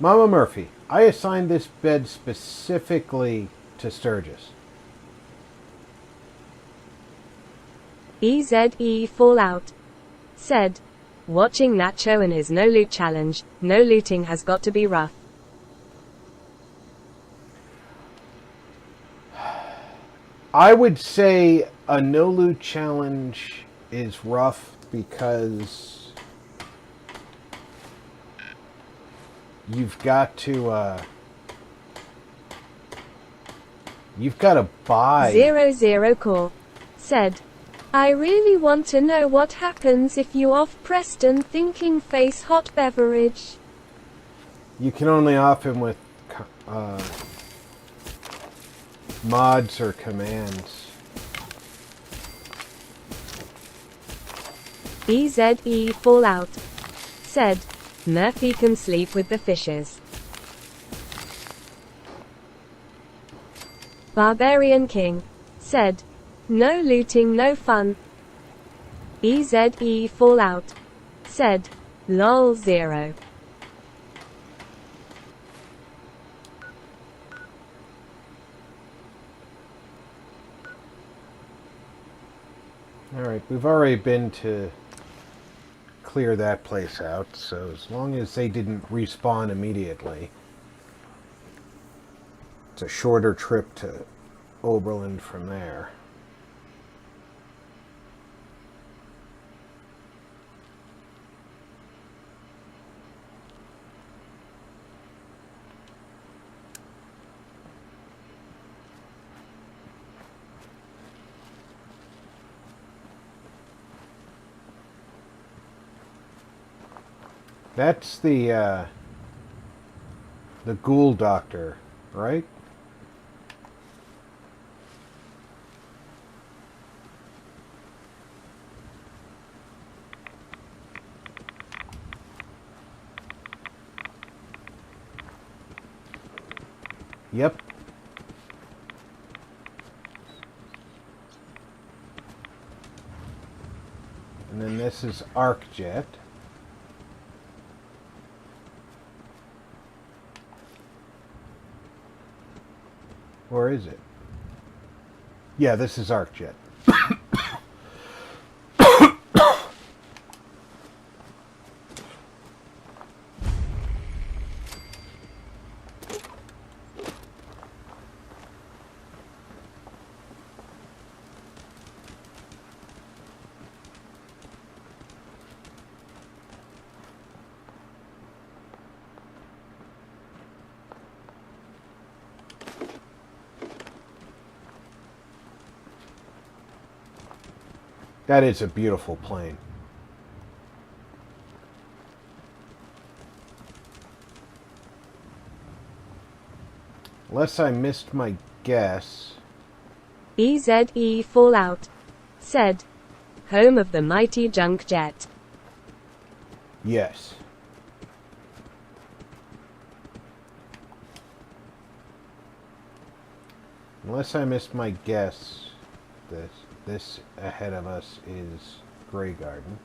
Mama Murphy. I assigned this bed specifically to Sturgis. EZE Fallout said, "Watching Nacho and his no loot challenge, no looting has got to be rough." I would say a no loot challenge is rough because you've got to buy. 00 Core said, "I really want to know what happens if you off Preston thinking face hot beverage." You can only off him with mods or commands. EZE Fallout said, "Murphy can sleep with the fishes." Barbarian King said, "No looting, no fun." EZE Fallout said, "Lol 0." Alright, we've already been to clear that place out, so as long as they didn't respawn immediately, it's a shorter trip to Oberlin from there. That's the ghoul doctor, right? Yep. And then this is ArcJet. Or is it? Yeah, this is ArcJet. That is a beautiful plane. Unless I missed my guess. EZE Fallout said, home of the mighty junk jet. Yes. Unless I missed my guess, this ahead of us is Grey Garden.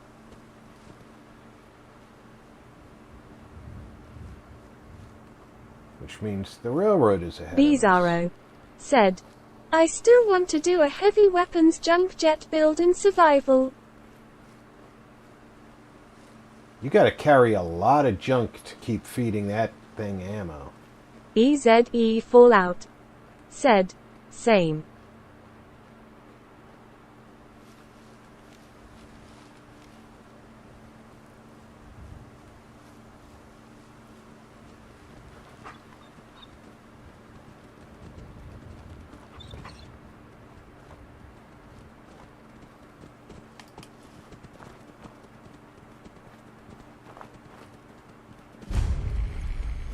Which means the railroad is ahead of us. Bizarro said, I still want to do a heavy weapons junk jet build in survival. You gotta carry a lot of junk to keep feeding that thing ammo. EZE Fallout said, same.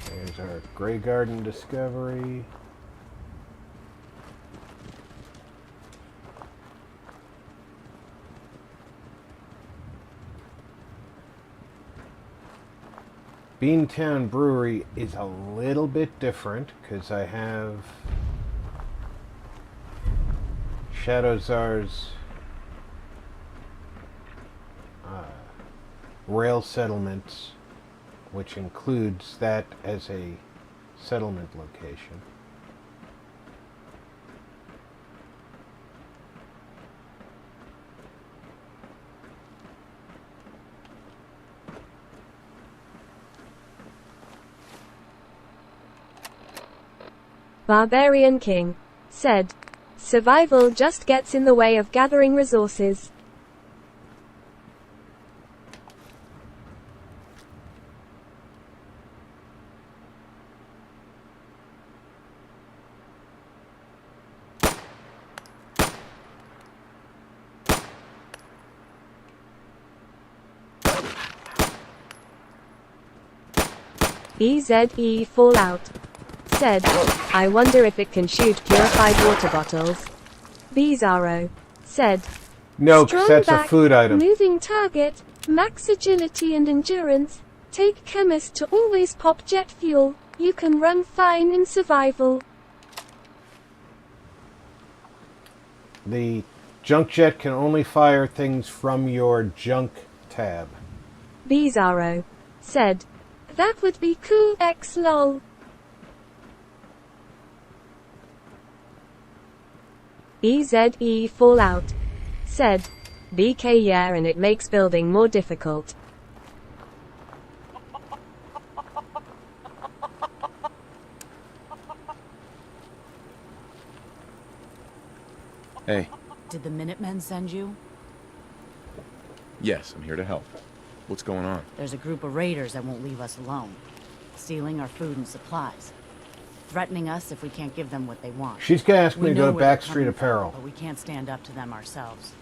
There's our Grey Garden discovery. Beantown Brewery is a little bit different because I have Shadowzar's rail settlements, which includes that as a settlement location. Barbarian King said, survival just gets in the way of gathering resources. EZE Fallout said, I wonder if it can shoot purified water bottles. Bizarro said, No, 'cause strong that's a back, food item. moving target, max agility and endurance. Take chemist to always pop jet fuel. You can run fine in survival. The junk jet can only fire things from your junk tab. Bizarro said, That would be cool x lol. EZE Fallout said, BK yeah, and it makes building more difficult. Hey. Did the Minutemen send you? Yes, I'm here to help. What's going on? There's a group of raiders that won't leave us alone. Stealing our food and supplies. Threatening us if we can't give them what they want. She's gonna ask me We to go know to where they're Backstreet coming Apparel. from, but we can't stand up to them ourselves.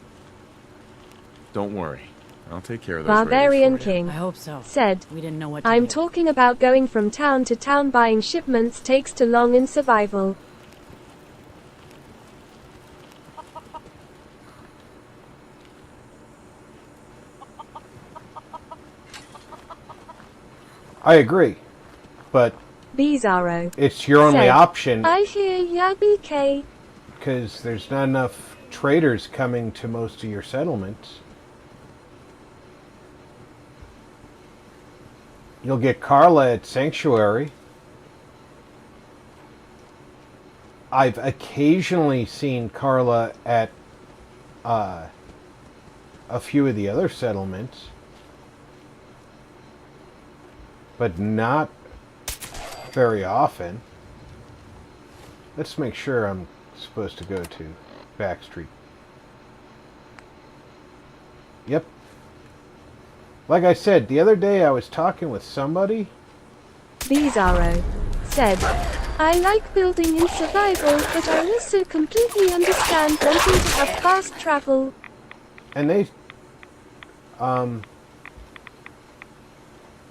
Don't worry. I'll take care of those Barbarian raiders for you. King I hope so. said, We didn't know what to I'm do. talking about going from town to town buying shipments takes too long in survival. I agree, but Bizarro it's your only said, option I hear ya BK. because there's not enough traders coming to most of your settlements. You'll get Carla at Sanctuary. I've occasionally seen Carla at a few of the other settlements, but not very often. Let's make sure I'm supposed to go to Backstreet. Yep. Like I said, the other day I was talking with somebody. Bizarro said, I like building in survival, but I also completely understand wanting to have fast travel.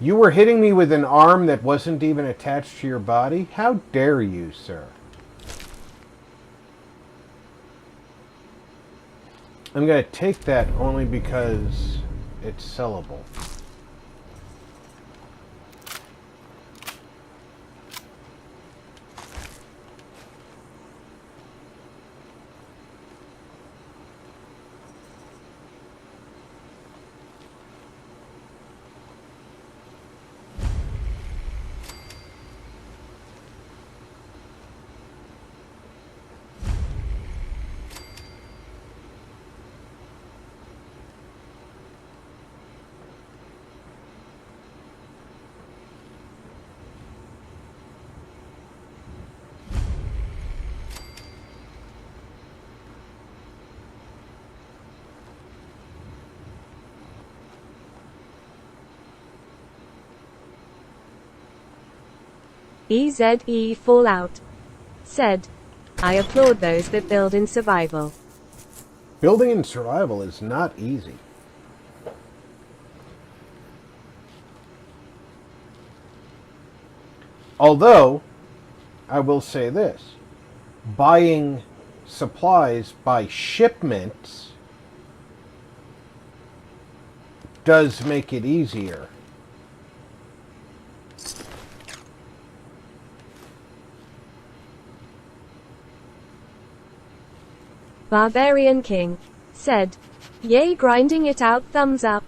You were hitting me with an arm that wasn't even attached to your body? How dare you, sir? I'm going to take that only because it's sellable. EZE Fallout said, I applaud those that build in survival. Building in survival is not easy. Although, I will say this, buying supplies by shipments does make it easier. Barbarian King said, yay, grinding it out, thumbs up.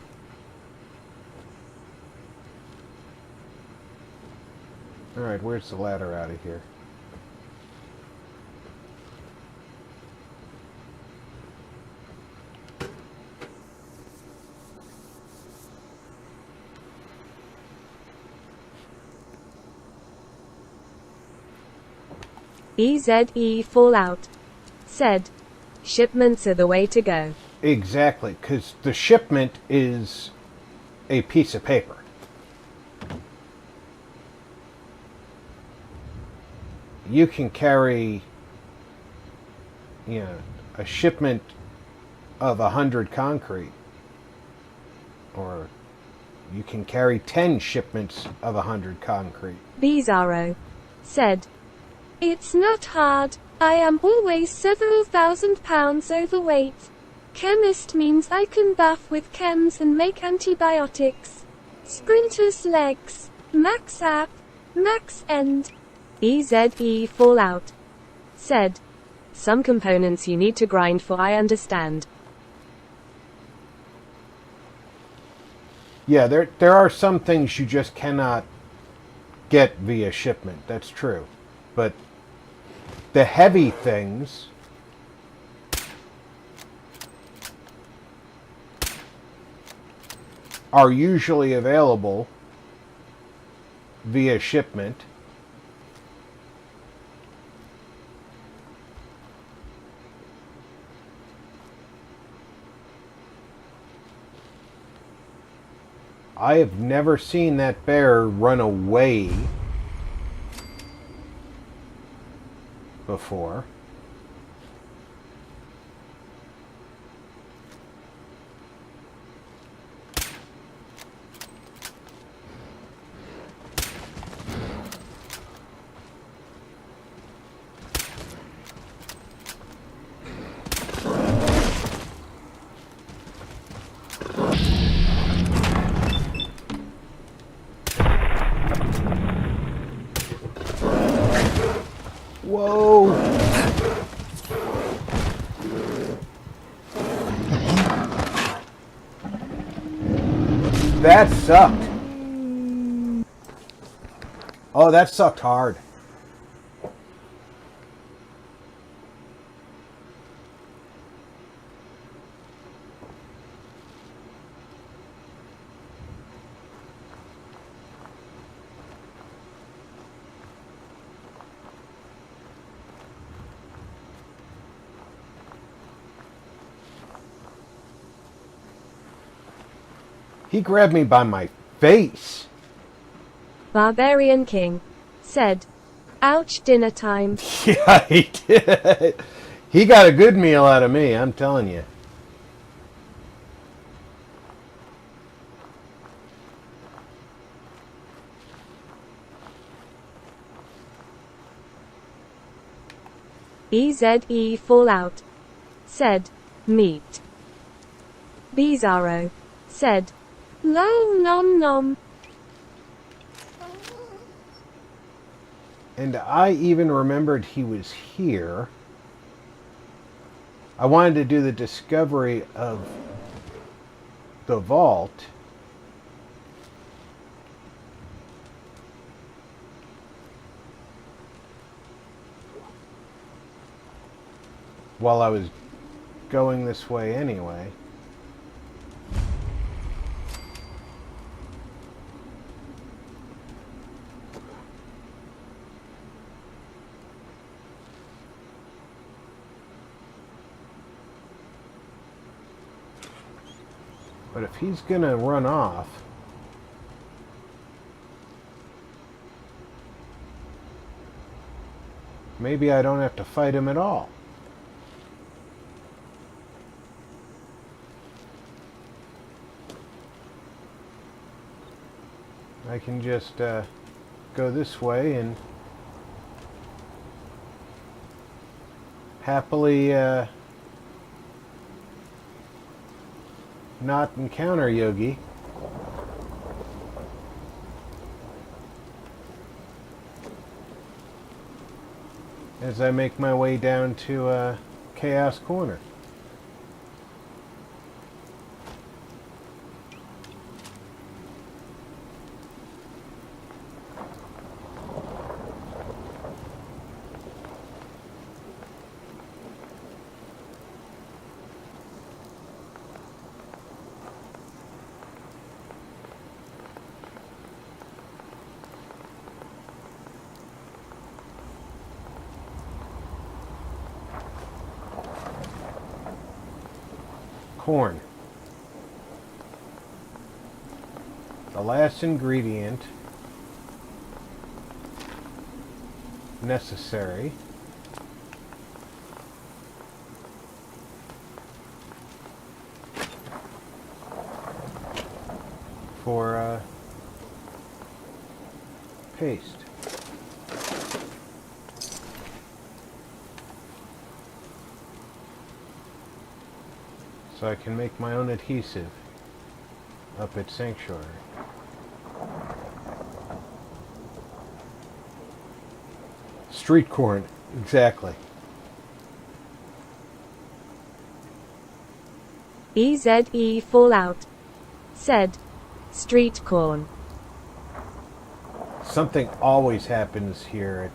Alright, where's the ladder out of here? EZE Fallout said, shipments are the way to go. Exactly, because the shipment is a piece of paper. You can carry, a shipment of 100 concrete, or you can carry 10 shipments of 100 concrete. Bizarro said, it's not hard. I am always several thousand pounds overweight. Chemist means I can buff with chems and make antibiotics. Sprinter's legs. Max app. Max end. EZE Fallout said, some components you need to grind for, I understand. Yeah, there are some things you just cannot get via shipment. That's true. But the heavy things are usually available via shipment. I have never seen that bear run away before. Whoa! That sucked. Oh, that sucked hard. He grabbed me by my face. Barbarian King said, ouch, dinner time. Yeah, he did. He got a good meal out of me, I'm telling you. EZE Fallout said, meat. Bizarro said, lol nom nom. And I even remembered he was here. I wanted to do the discovery of the vault. While I was going this way anyway. But if he's gonna run off, maybe I don't have to fight him at all. I can just go this way and happily not encounter Yogi. As I make my way down to Chaos Corner. Corn. The last ingredient necessary for paste. So I can make my own adhesive up at Sanctuary. Street corn, exactly. EZE Fallout said, street corn. Something always happens here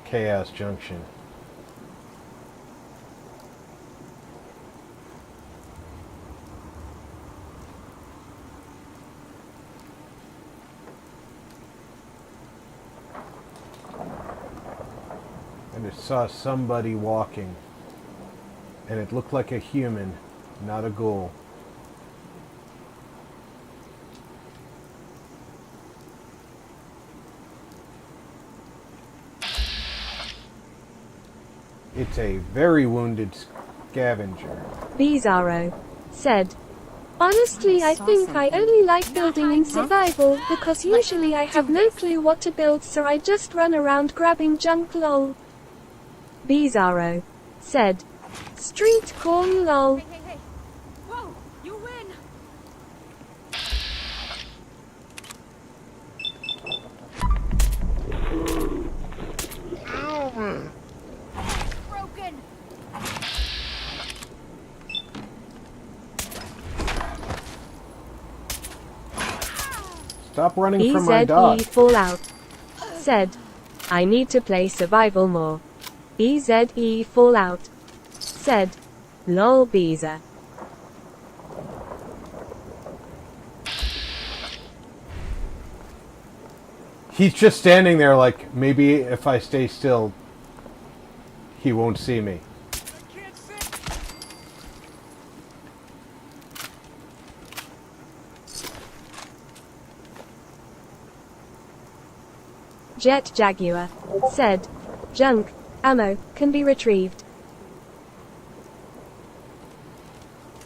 at Chaos Junction. I just saw somebody walking, and it looked like a human, not a ghoul. It's a very wounded scavenger. Bizarro said, Honestly, I think I only like building in survival, because usually I have no clue what to build, so I just run around grabbing junk lol. Bizarro said, street corn lol. Hey. Whoa, you win. Broken. Stop running from my dog. EZE Fallout said, I need to play survival more. EZE Fallout said, lol Beezer. He's just standing there like, maybe if I stay still, he won't see me. Jet Jaguar said, junk ammo can be retrieved.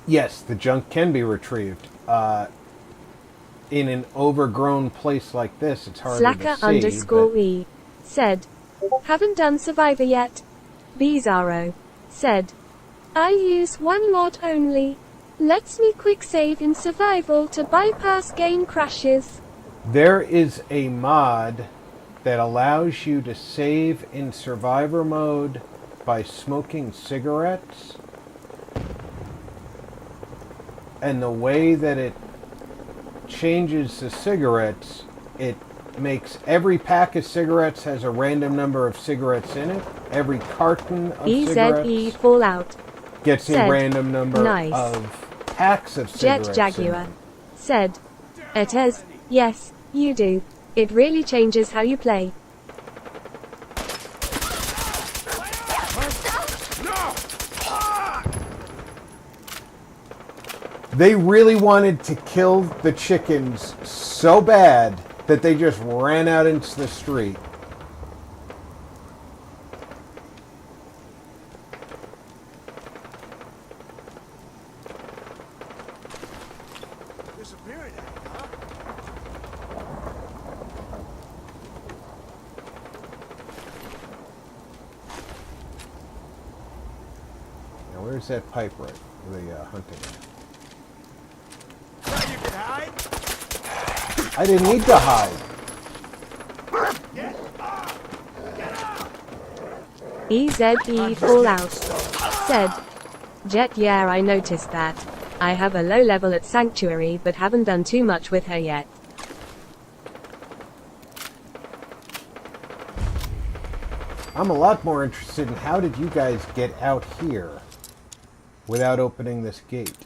Yes, the junk can be retrieved. In an overgrown place like this, it's harder Slacker to see. _E said, haven't done Survivor yet. Bizarro said, I use one mod only. Lets me quick save in survival to bypass game crashes. There is a mod that allows you to save in survivor mode by smoking cigarettes. And the way that it changes the cigarettes, it makes every pack of cigarettes has a random number of cigarettes in it. Every carton of cigarettes EZE Fallout gets said, a random number nice. of packs of Jet cigarettes. Jaguar in it. said, it is, yes, you do. It really changes how you play. They really wanted to kill the chickens so bad that they just ran out into the street. Disappearing, huh? Now where's that pipe right? The hunting. Now you can hide. I didn't need to hide. EZE Fallout said, Jet, yeah, I noticed that. I have a low level at Sanctuary but haven't done too much with her yet. I'm a lot more interested in how did you guys get out here without opening this gate?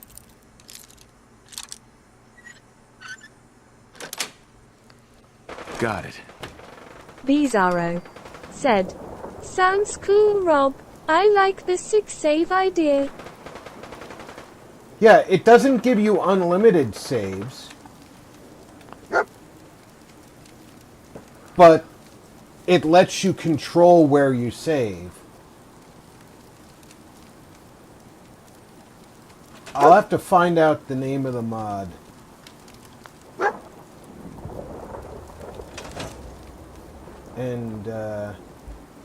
Got it. Bizarro said, sounds cool, Rob. I like the 6 save idea. Yeah, it doesn't give you unlimited saves. But it lets you control where you save. I'll have to find out the name of the mod. And, I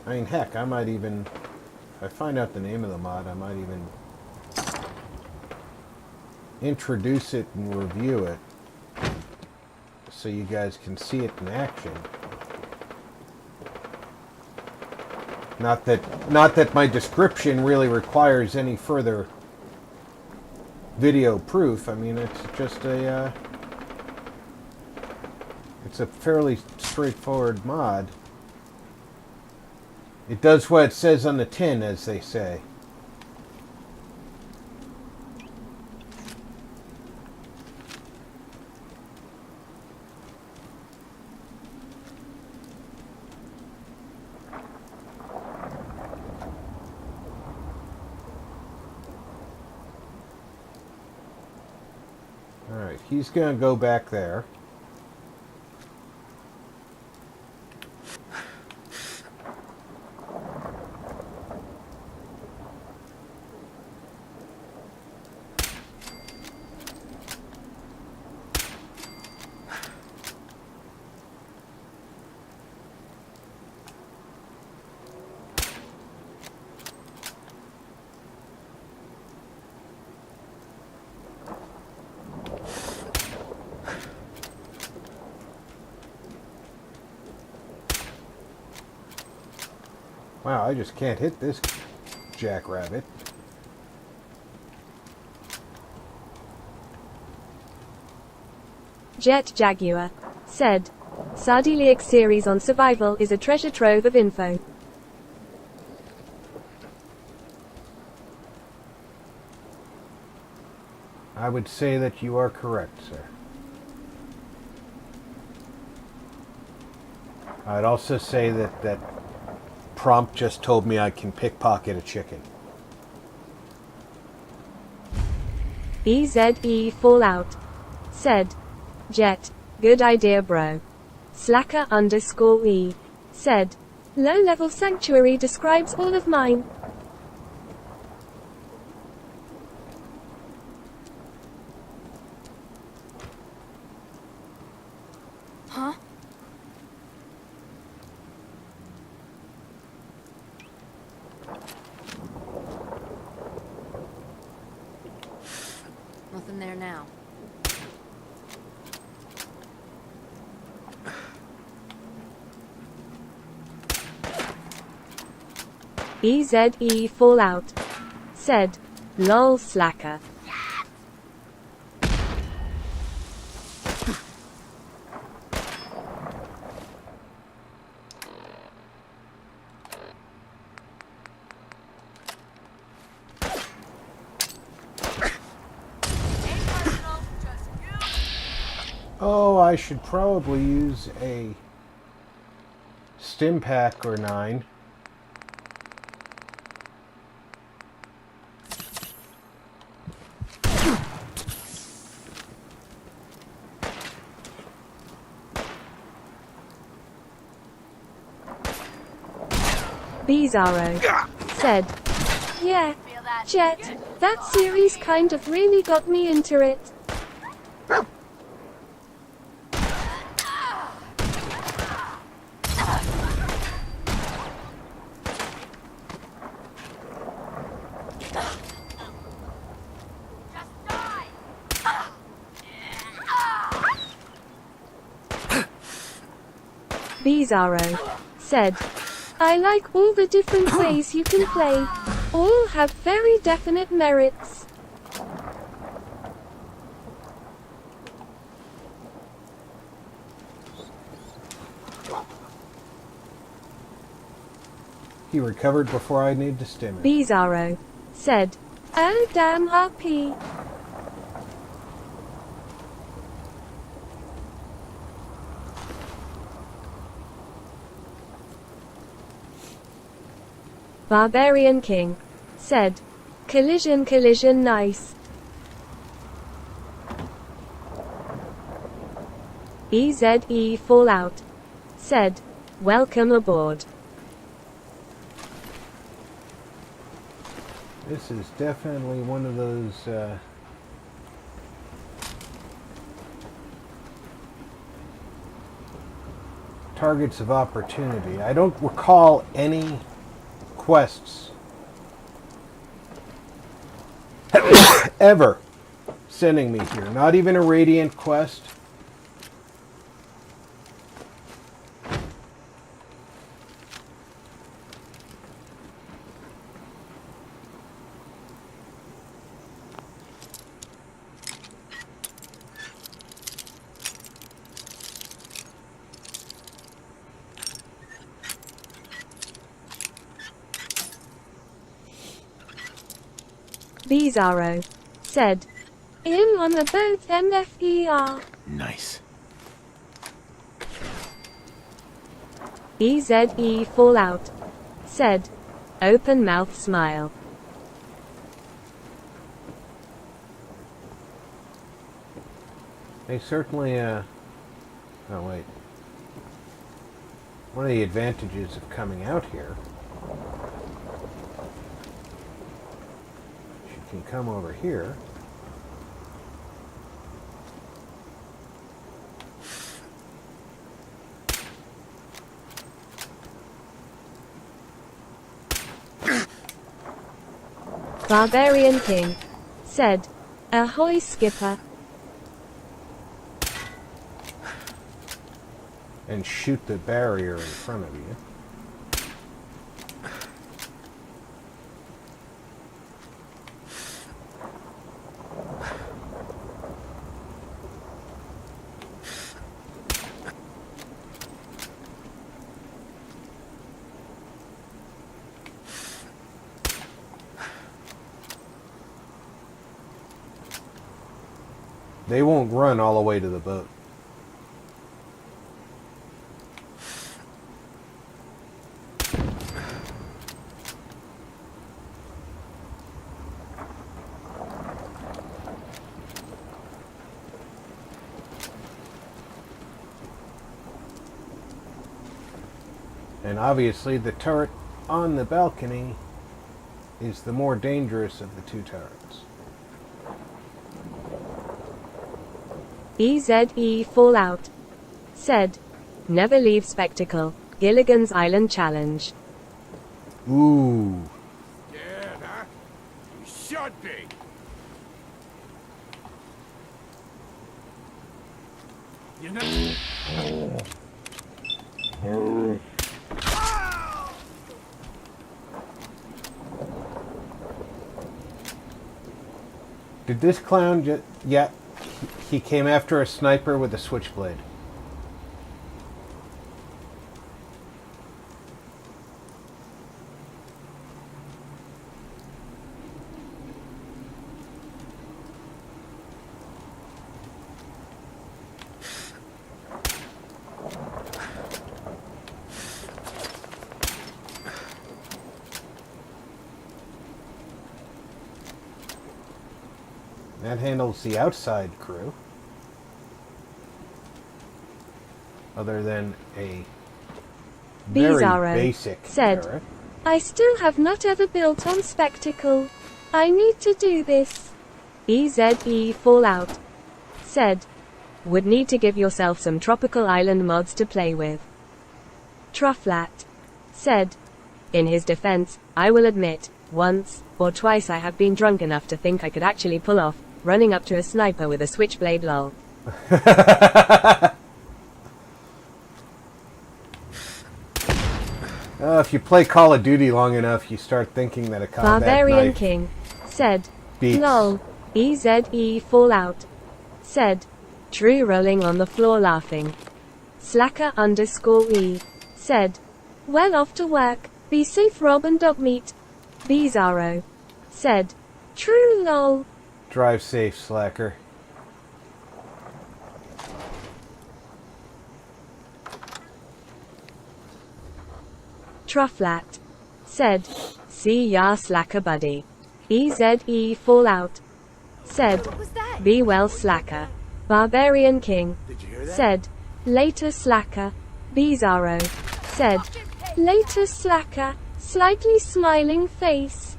mean, heck, I might even, if I find out the name of the mod, I might even introduce it and review it so you guys can see it in action. Not that my description really requires any further video proof. I mean, it's just a, it's a fairly straightforward mod. It does what it says on the tin, as they say. Alright, he's going to go back there. Wow, I just can't hit this jackrabbit. Jet Jaguar said, Sardeliac series on survival is a treasure trove of info. I would say that you are correct, sir. I'd also say that prompt just told me I can pickpocket a chicken. EZE Fallout said, Jet, good idea, bro. Slacker _E said, low level Sanctuary describes all of mine. Huh? in there now. EZE Fallout. Said, lol slacker. Oh, I should probably use a stim pack or 9. Bizarro. Said, Yeah, Jet, that series kind of really got me into it. Bizarro. Said, I like all the different ways you can play. All have very definite merits. He recovered before I need to stim it. Bizarro. Said, Oh damn RP. Barbarian King. Said, collision collision nice. EZE Fallout. Said, welcome aboard. This is definitely one of those targets of opportunity. I don't recall any quests ever sending me here. Not even a Radiant quest. Bizarro. Said, In on the boat MFER. Nice. EZE Fallout. Said, open mouth smile. They certainly, oh wait. One of the advantages of coming out here, she can come over here. Barbarian King. Said, ahoy skipper. And shoot the barrier in front of you. They won't run all the way to the boat. And obviously the turret on the balcony is the more dangerous of the two turrets. EZE Fallout. Said, never leave spectacle. Gilligan's Island Challenge. Ooh. Scared, huh? You should be. You're not... Did this clown just... Yeah, he came after a sniper with a switchblade. That handles the outside crew. Other than a very Bizarro basic said, turret. I still have not ever built on Spectacle. I need to do this. EZE Fallout said, would need to give yourself some tropical island mods to play with. Trufflat said, in his defense, I will admit, once or twice I have been drunk enough to think I could actually pull off running up to a sniper with a switchblade lol. If you play Call of Duty long enough, you start thinking that a combat Barbarian knife King said, beats. lol. EZE Fallout said, Drew rolling on the floor laughing. Slacker_E said, well off to work. Be safe, Rob and Dogmeat. Bizarro said, true lol. Drive safe, slacker. Trufflat said, see ya slacker buddy. EZE Fallout said, be well slacker. Barbarian King said, later slacker. Bizarro said, Later, slacker. Slightly smiling face.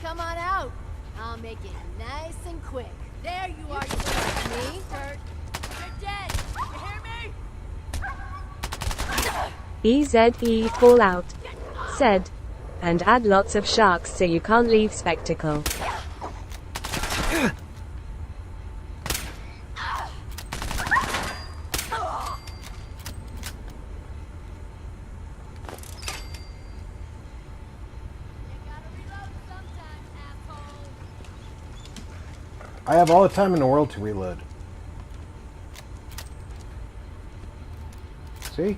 Come on out. I'll make it nice and quick. There you are, you me. Hurt. You're dead. You hear me? EZE Fallout said, and add lots of sharks so you can't leave Spectacle. I have all the time in the world to reload. See?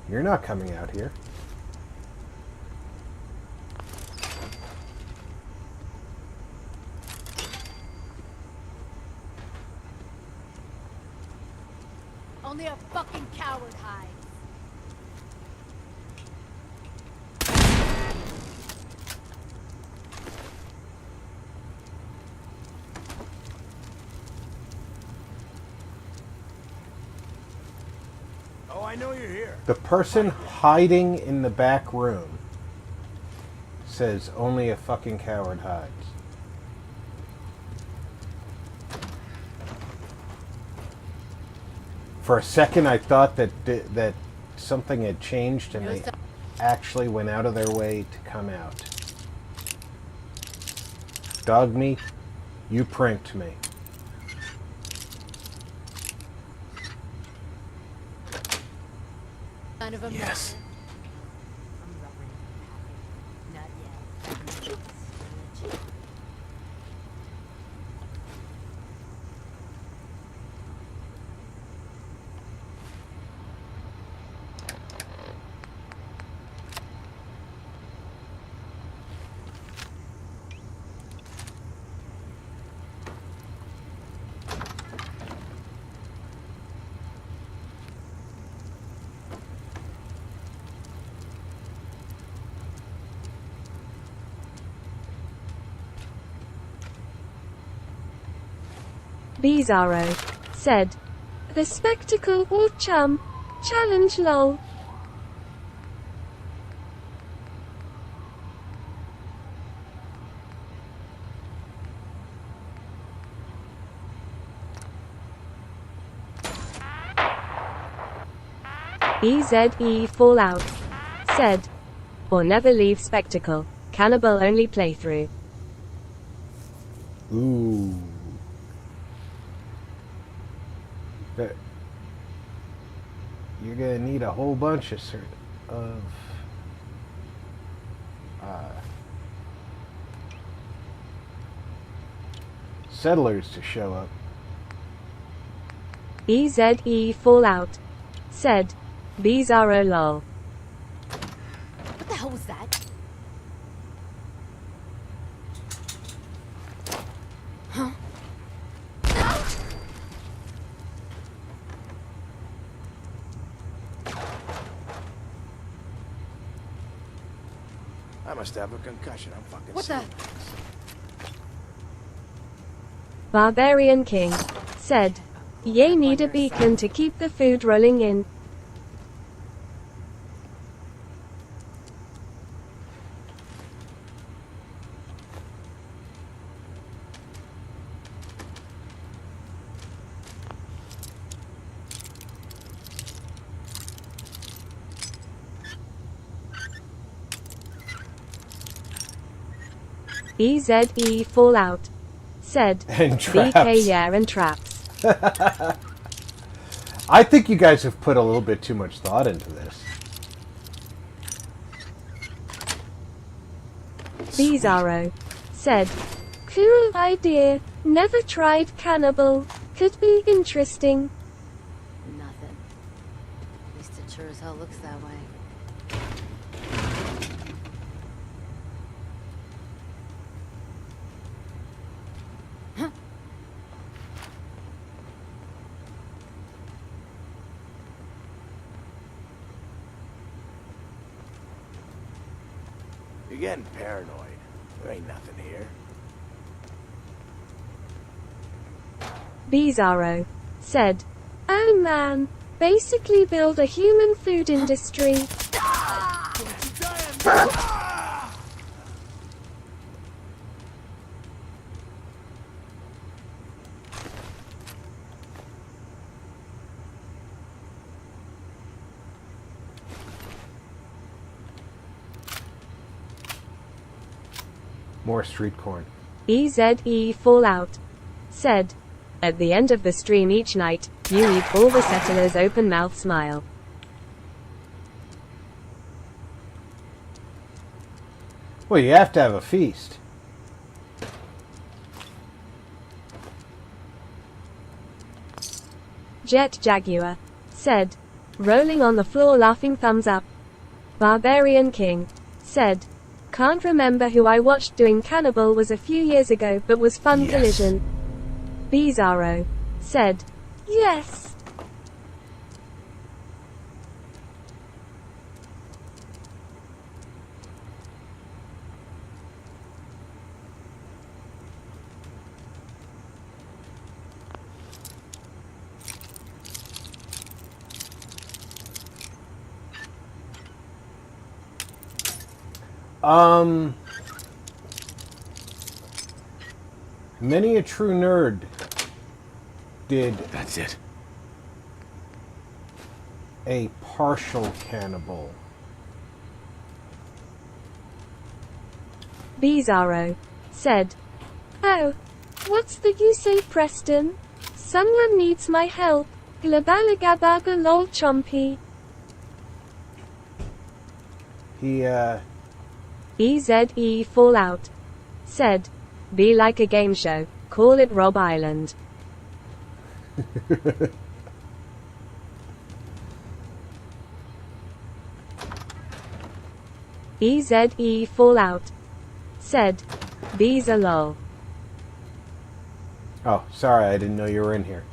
You're not coming out here. Only a fucking coward hides. Oh, I know you're here. The person hiding in the back room says only a fucking coward hides. For a second, I thought that something had changed and they actually went out of their way to come out. Dog meat, you pranked me. Kind of a Yes. Not yet. Bizarro said, the Spectacle or chum challenge lol. EZE Fallout said, or never leave spectacle. Cannibal only playthrough. Ooh. That- You're gonna need a whole bunch of settlers to show up. EZE Fallout said, Bizarro lol. What the hell was that? Huh? I must have a concussion. I'm fucking What sick. Barbarian King said, Ye need a beacon to keep the food rolling in. EZE Fallout said, And BK traps. yeah and traps. I think you guys have put a little bit too much thought into this. Bizarro said, cool idea, never tried cannibal, could be interesting. Nothing. At least it sure as hell looks that way. You're getting paranoid. There ain't nothing here. Bizarro said, oh man, basically build a human food industry. More street corn. EZE Fallout said, at the end of the stream each night, you eat all the settlers' open mouth smile. Well, you have to have a feast. Jet Jaguar said, rolling on the floor laughing thumbs up. Barbarian King said, can't remember who I watched doing cannibal was a few years ago but was fun. Collision. Bizarro said, Yes. Many a true nerd did. That's it. A partial cannibal. Bizarro said, oh, what's the you say, Preston? Someone needs my help. Glabalagabaga lol chompy. He, EZE Fallout said, be like a game show, call it Rob Island. EZE Fallout said, bees a lol. Oh, sorry, I didn't know you were in here.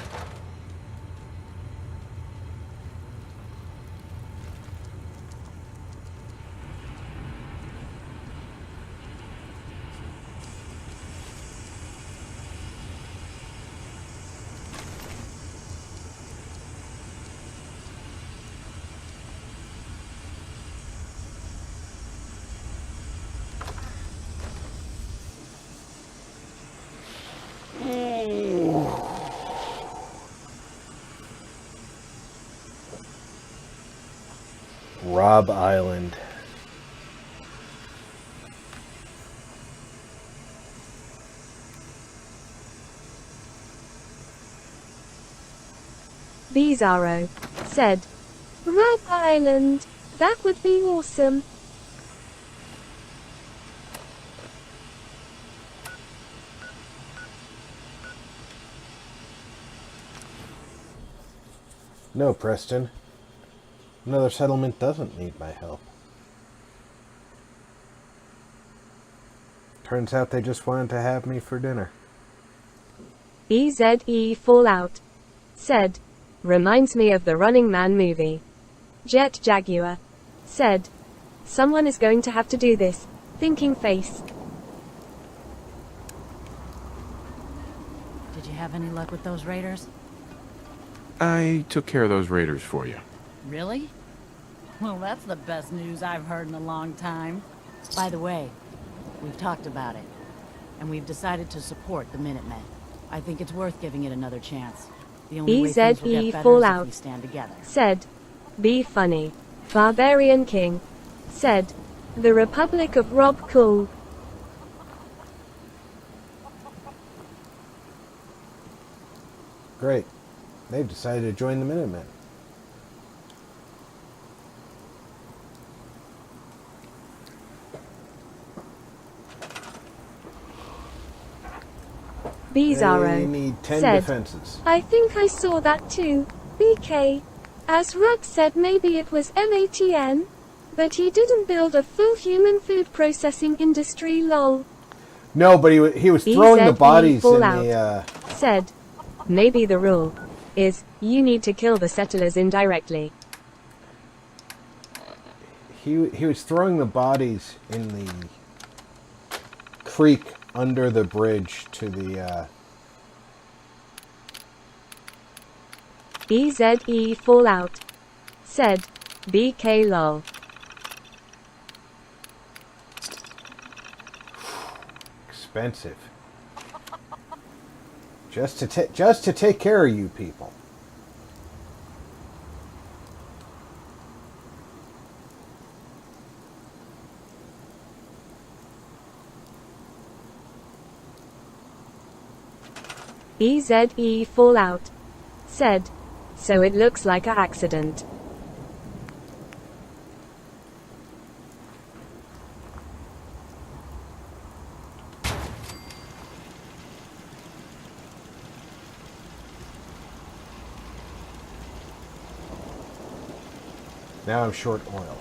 Rob Island. Bizarro said, Rob Island. That would be awesome. No, Preston. Another settlement doesn't need my help. Turns out they just wanted to have me for dinner. EZE Fallout said, reminds me of the Running Man movie. Jet Jaguar said, someone is going to have to do this. Thinking face. Did you have any luck with those raiders? I took care of those raiders for you. Really? Well, that's the best news I've heard in a long time. By the way, we've talked about it, and we've decided to support the Minutemen. I think it's worth giving it another chance. The only way things will get better is if Fallout we stand together. said, be funny. Barbarian King said, the Republic of Rob Cool. Great. They've decided to join the Minutemen. Bizarro They need 10 said, defenses. I think I saw that too. BK. As Rod said, maybe it was MATN. But he didn't build a full human food processing industry, lol. No, but he was throwing the bodies in Fallout the... said, maybe the rule is, you need to kill the settlers indirectly. He was throwing the bodies in the creek under the bridge to the... EZE Fallout said, BK lol. Expensive. Just to take care of you people. EZE Fallout said, so it looks like a accident. Now I'm short oil.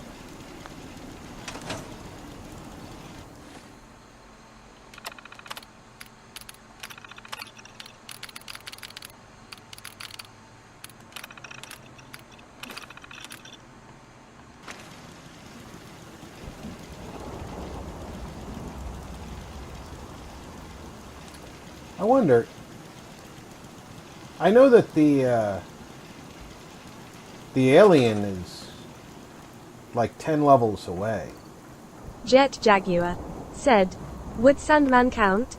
I wonder, I know that the alien is like 10 levels away. Jet Jaguar said, would Sandman count?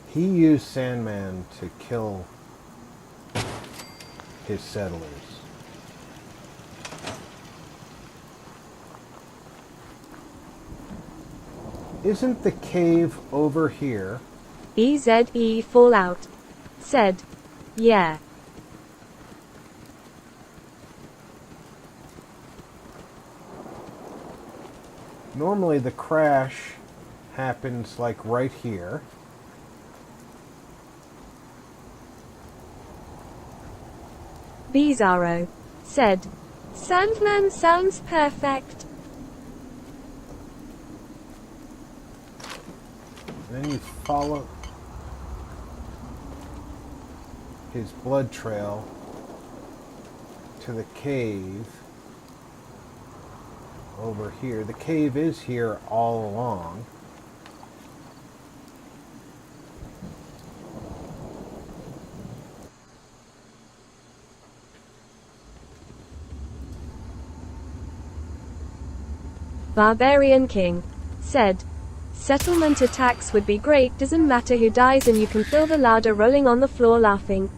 He used Sandman to kill his settlers. Isn't the cave over here? EZE Fallout said, yeah. Normally the crash happens like right here. Bizarro said, Sandman sounds perfect. Then you follow his blood trail to the cave over here. The cave is here all along. Barbarian King said, settlement attacks would be great, doesn't matter who dies and you can feel the larder rolling on the floor laughing.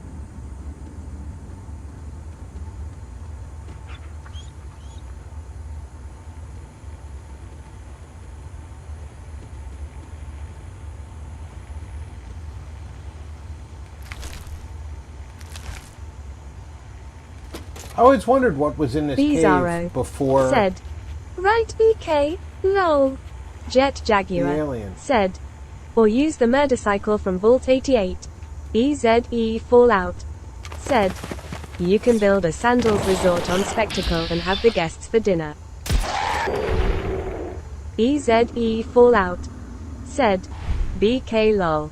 I always wondered what was in this Bizarro cave before said, right BK, lol. Jet Jaguar the alien. said, or use the murder cycle from Vault 88. EZE Fallout said, you can build a sandals resort on Spectacle and have the guests for dinner. EZE Fallout said, BK lol.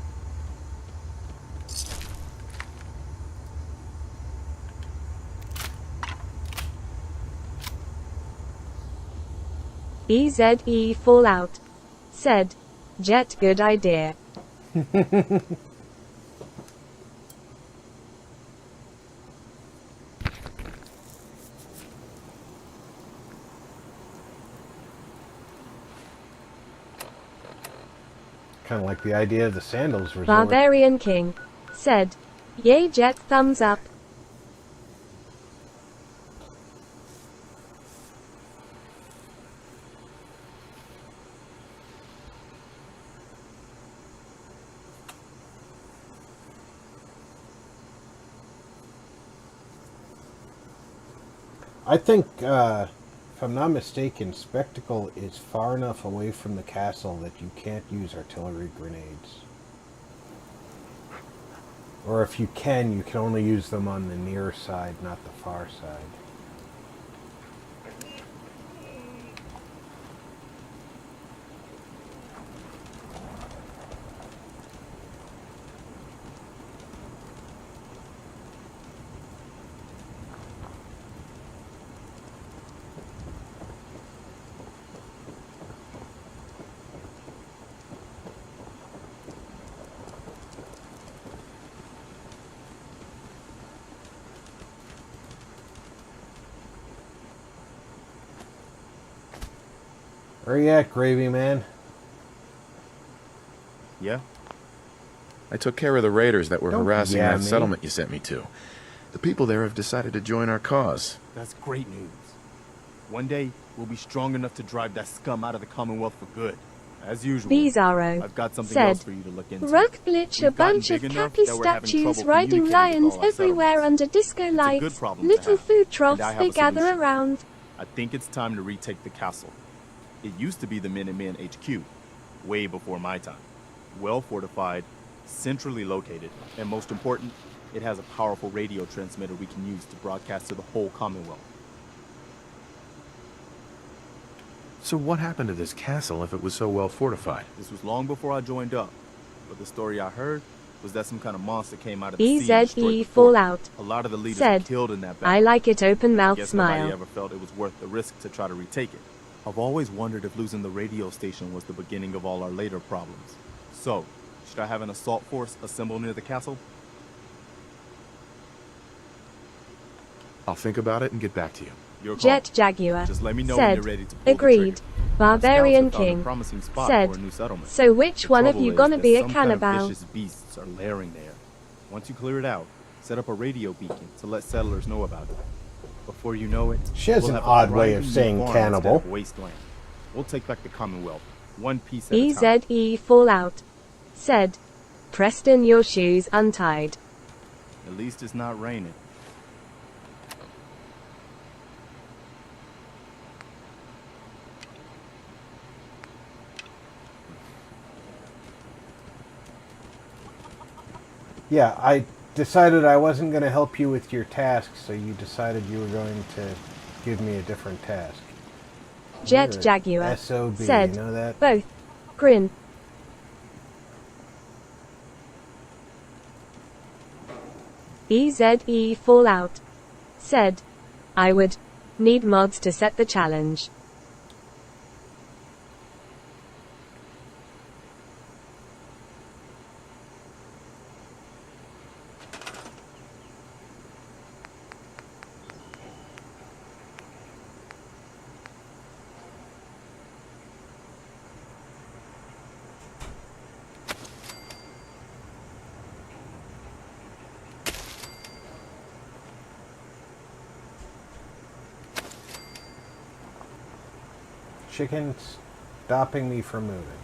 EZE Fallout said, Jet good idea. Kind of like the idea of the sandals resort. Barbarian King said, yay Jet thumbs up. I think, if I'm not mistaken, Spectacle is far enough away from the castle that you can't use artillery grenades. Or if you can only use them on the near side, not the far side. Where you at, Gravy Man? Yeah? I took care of the raiders that were Don't harassing yeah that me. settlement you sent me to. The people there have decided to join our cause. That's great news. One day, we'll be strong enough to drive that scum out of the Commonwealth for good. As usual, Bizarro I've got something said, else for you to look into. Ruck Glitch a We've gotten bunch of big enough cappy that we're having statues trouble riding communicating with lions all our everywhere under disco good lights, problem to little have, food and troughs I have they a gather solution. around. I think it's time to retake the castle. It used to be the Minutemen HQ, way before my time. Well fortified, centrally located, and most important, it has a powerful radio transmitter we can use to broadcast to the whole Commonwealth. So what happened to this castle if it was so well fortified? This was long before I joined up, but the story I heard was that some kind of monster came out of the sea and destroyed EZE the fort. Fallout A lot of the leaders said, were killed in that battle. I like it open mouth Guess smile. nobody ever felt it was worth the risk to try to retake it. I've always wondered if losing the radio station was the beginning of all our later problems. So, should I have an assault force assemble near the castle? I'll think about it and get back to you. Your call. Jet Jaguar Just let me know when said, you're ready to pull the agreed. trigger. Barbarian My scouts have found a King promising spot said, for a new settlement. so which The one of trouble you is gonna that be a some kind of cannibal? vicious beasts are lairing there. Once you clear it out, set up a radio beacon to let settlers know about it. Before you know it, She has we'll an have a odd way of thriving new saying farm cannibal. instead of wasteland. We'll take back the Commonwealth, one piece at a time. EZE Fallout said, Preston your shoes untied. At least it's not raining. Yeah, I decided I wasn't going to help you with your task, so you decided you were going to give me a different task. Jet You're a Jaguar SOB, said, you know that? both. Grin. EZE Fallout said, I would need mods to set the challenge. Chicken stopping me from moving.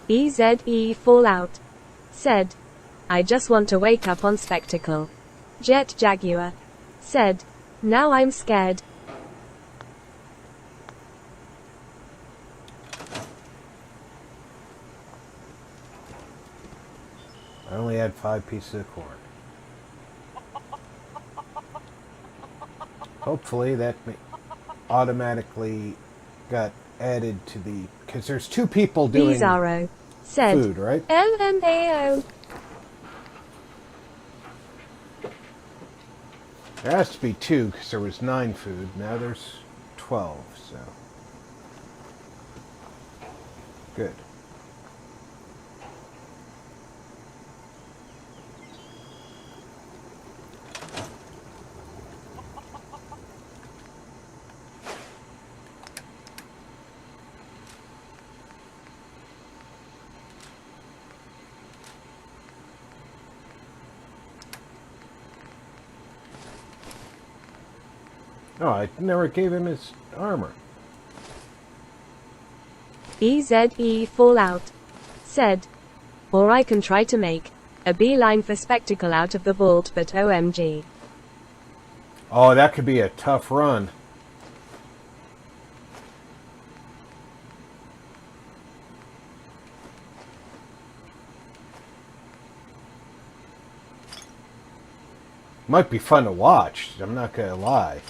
EZE Fallout said, I just want to wake up on spectacle. Jet Jaguar said, now I'm scared. I only had 5 pieces of corn. Hopefully that automatically got added to the... Because there's 2 people doing Bizarro said, food, right? LMAO. There has to be 2 because there was 9 food. Now there's 12, so... Good. Oh, I never gave him his armor. EZE Fallout said, or I can try to make a beeline for spectacle out of the vault, but OMG. Oh, that could be a tough run. Might be fun to watch, I'm not gonna lie.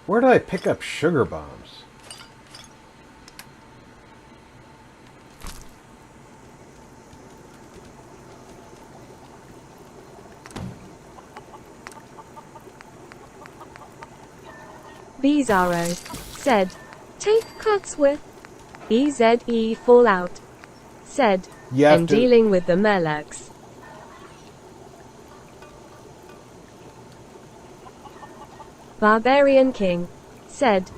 Where did I pick up sugar bombs? Bizarro said, Take Codsworth. EZE Fallout said, I'm dealing with the Murlocs. Barbarian King said,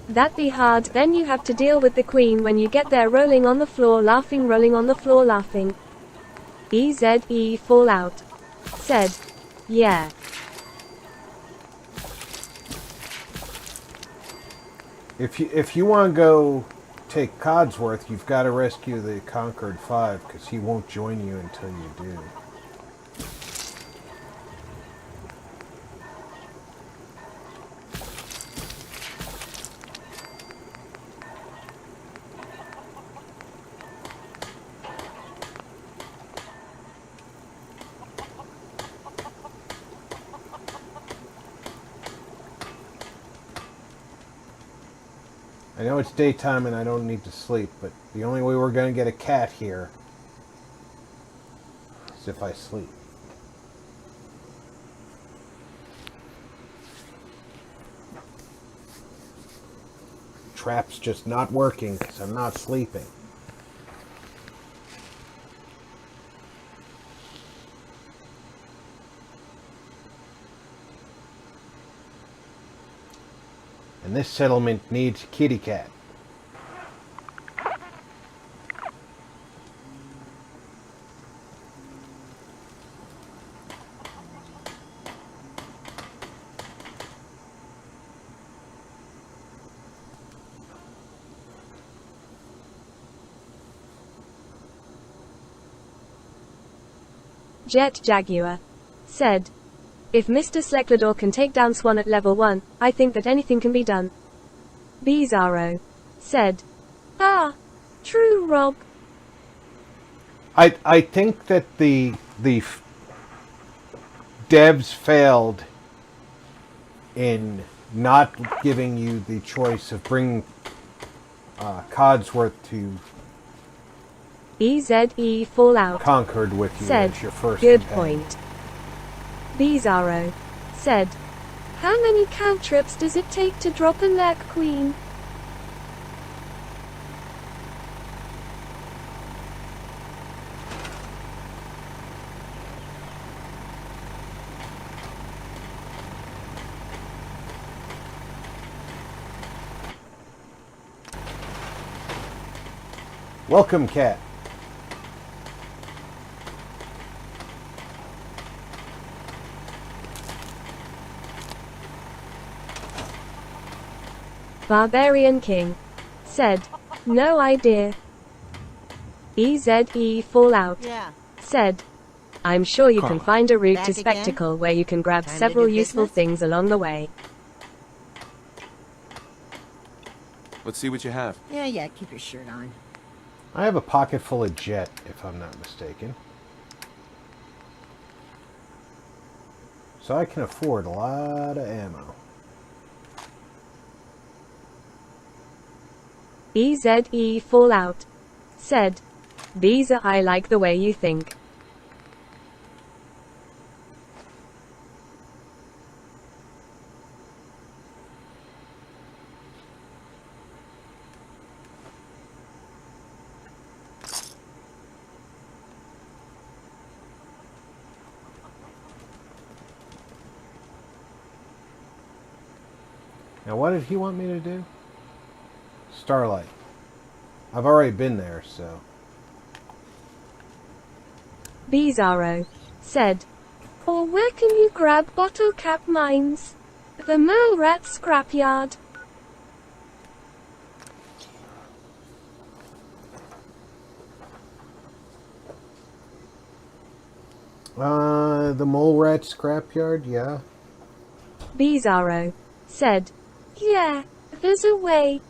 that be hard, then you have to deal with the queen when you get there, rolling on the floor laughing, rolling on the floor laughing. EZE Fallout said, yeah. If you want to go take Codsworth, you've got to rescue the Conquered 5, because he won't join you until you do. I know it's daytime and I don't need to sleep, but the only way we're going to get a cat here is if I sleep. Trap's just not working because I'm not sleeping. And this settlement needs a kitty cat. Jet Jaguar said, if Mr. Slecklador can take down Swan at level 1, I think that anything can be done. Bizarro said, ah, true, Rob. I think that the devs failed in not giving you the choice of bringing Codsworth to EZE Fallout Conquered with you said, as your first good companion. point. Bizarro said, how many cantrips does it take to drop a Lurk Queen? Welcome, cat. Barbarian King said, "No idea." EZE Fallout Yeah. said, "I'm sure you can find a route Back to again? Spectacle where you can grab Time to several do useful business? things along the way." Let's see what you have. Yeah, keep your shirt on. I have a pocket full of jet, if I'm not mistaken. So I can afford a lot of ammo. EZE Fallout said, "Beezer, I like the way you think." Now what did he want me to do? Starlight. I've already been there, so... Bizarro said, "Or where can you grab bottle cap mines? The Mole Rat Scrapyard." The Mole Rat Scrapyard, yeah. Bizarro said, "Yeah, there's a way."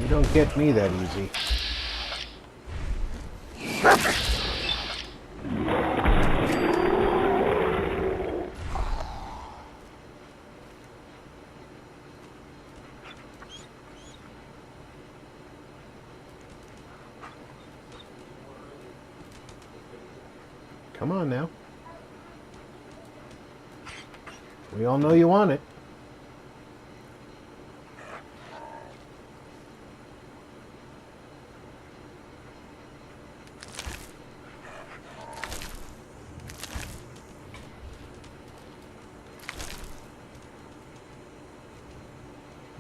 You don't get me that easy. Come on now. We all know you want it.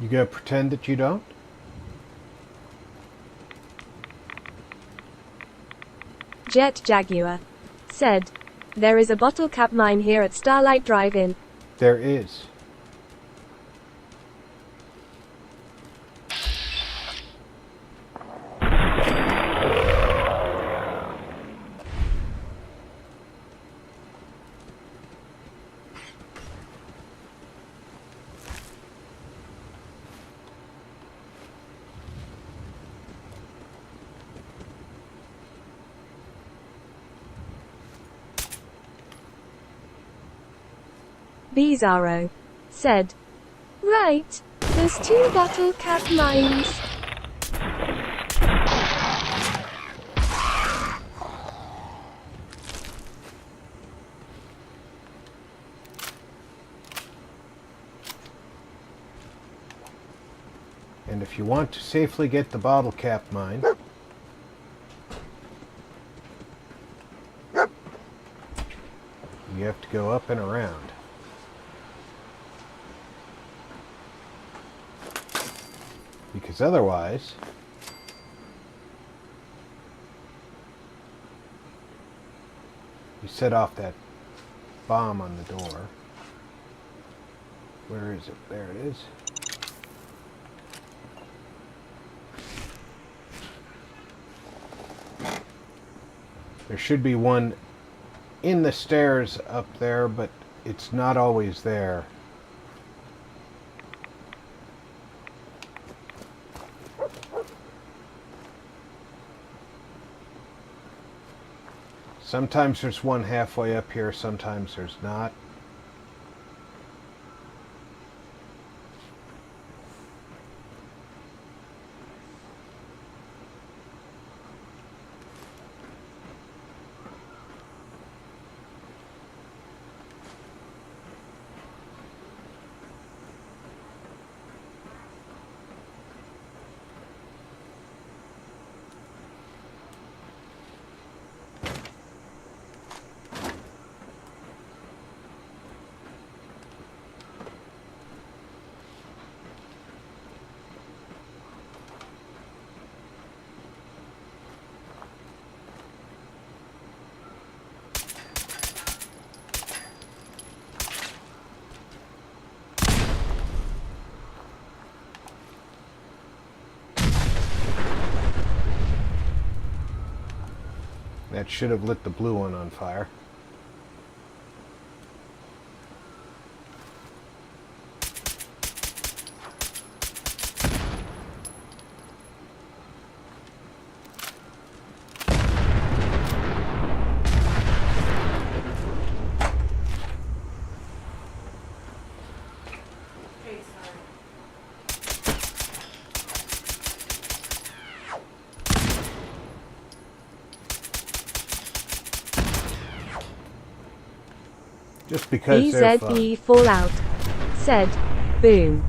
You gonna pretend that you don't? Jet Jaguar said, "There is a bottle cap mine here at Starlight Drive-In." There is. Bizarro said, "Right, there's 2 bottle cap mines." And if you want to safely get the bottle cap mine, you have to go up and around. Because otherwise, you set off that bomb on the door. Where is it? There it is. There should be one in the stairs up there, but it's not always there. Sometimes there's one halfway up here, sometimes there's not. That should have lit the blue one on fire. Just because they're fun. BZE Fallout said, boom.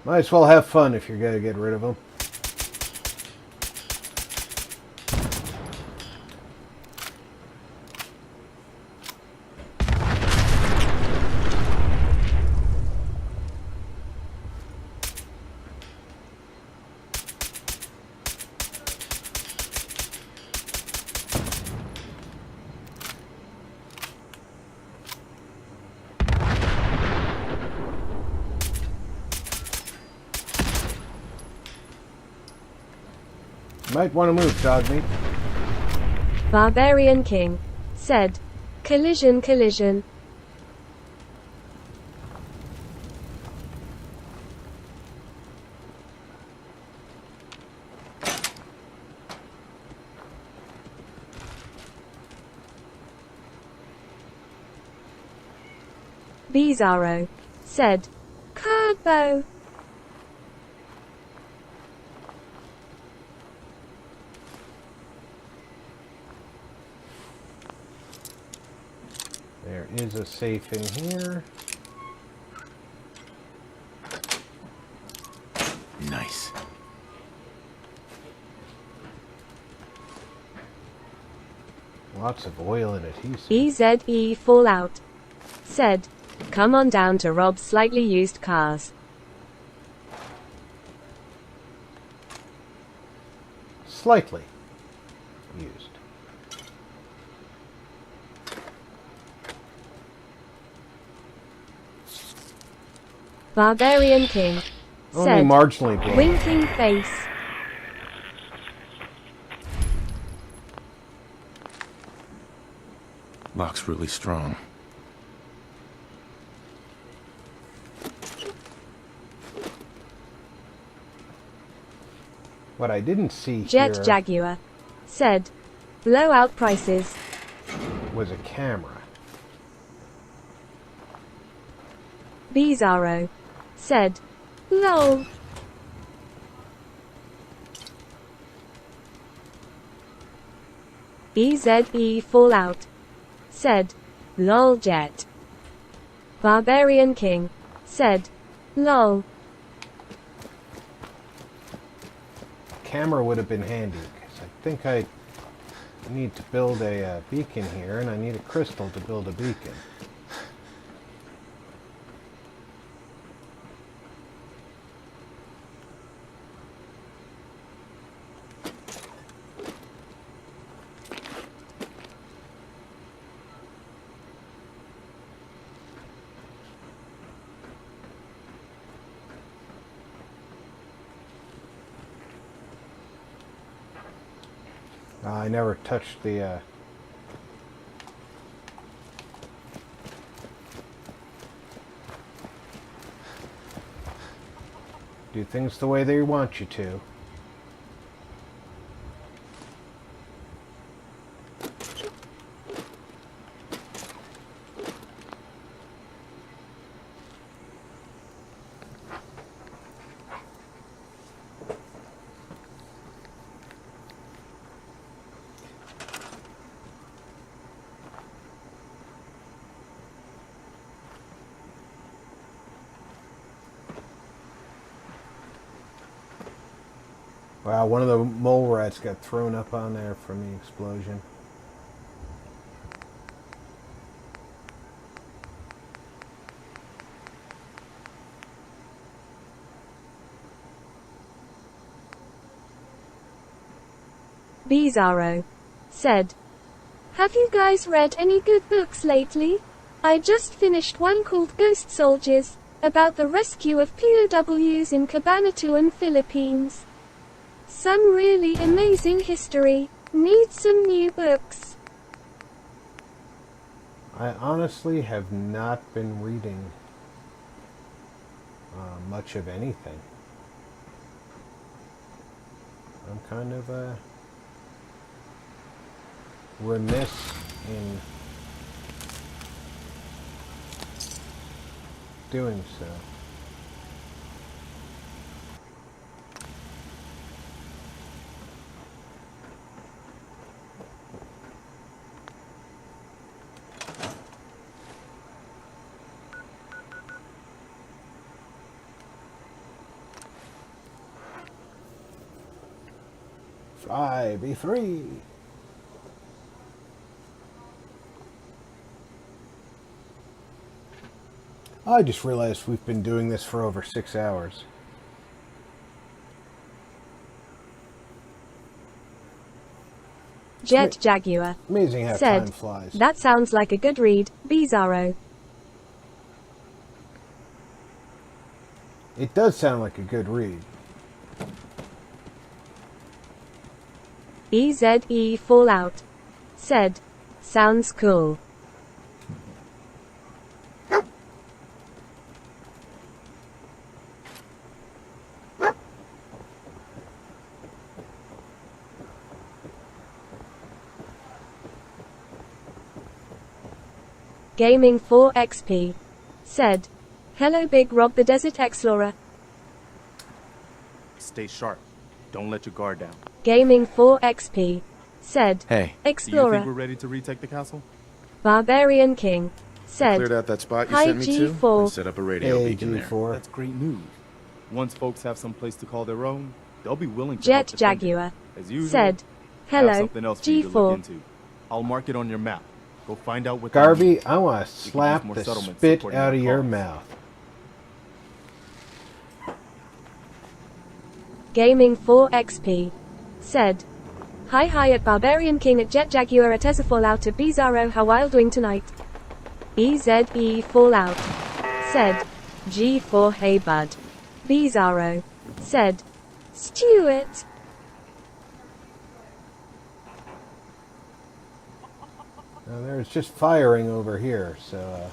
Might as well have fun if you're going to get rid of them. Might want to move, dog meat. Barbarian King said, collision, collision. Bizarro said, Carbo. There is a safe in here. Nice. Lots of oil and adhesive. BZE Fallout said, come on down to rob slightly used cars. Slightly used. Barbarian King Only said, marginally blown. winking face. Lock's really strong. What I didn't see Jet here Jaguar said, blowout prices. was a camera. Bizarro said, lol. BZE Fallout said, lol jet. Barbarian King said, lol. Camera would have been handy because I think I need to build a beacon here, and I need a crystal to build a beacon. I never touched the do things the way they want you to. Wow, one of the mole rats got thrown up on there from the explosion. Bizarro said, "Have you guys read any good books lately? I just finished one called Ghost Soldiers, about the rescue of POWs in Cabanatuan, Philippines. Some really amazing history. Need some new books." I honestly have not been reading much of anything. I'm kind of remiss in doing so. Fly, be free. I just realized we've been doing this for over 6 hours. Jet Jaguar Amazing how said, time flies. "That sounds like a good read, Bizarro." It does sound like a good read. EZE Fallout said, "Sounds cool." Gaming 4XP said, "Hello Big Rob the Desert Explorer." Stay sharp. Don't let your guard down. Gaming 4XP said, Hey. Do you "Explorer." think we're ready to retake the castle? Barbarian King said, Cleared out that spot you "Hi sent me to G4. and set up a radio beacon there. G4. That's great news. Once folks have some place to call their own, they'll be willing to Jet help defend it. Jaguar As usual, said, I have "Hello something else for you to look G4. into. I'll mark it on your map. Go find out what they Garvey, need. I want to You can use slap more the settlements spit supporting out their of your cause. mouth. Gaming 4XP said, Hi at Barbarian King at Jet Jaguar at Ezza Fallout at Bizarro, how wild doing tonight?" EZE Fallout said, "G4 hey bud." Bizarro said, "Stuart." Now, there's just firing over here, so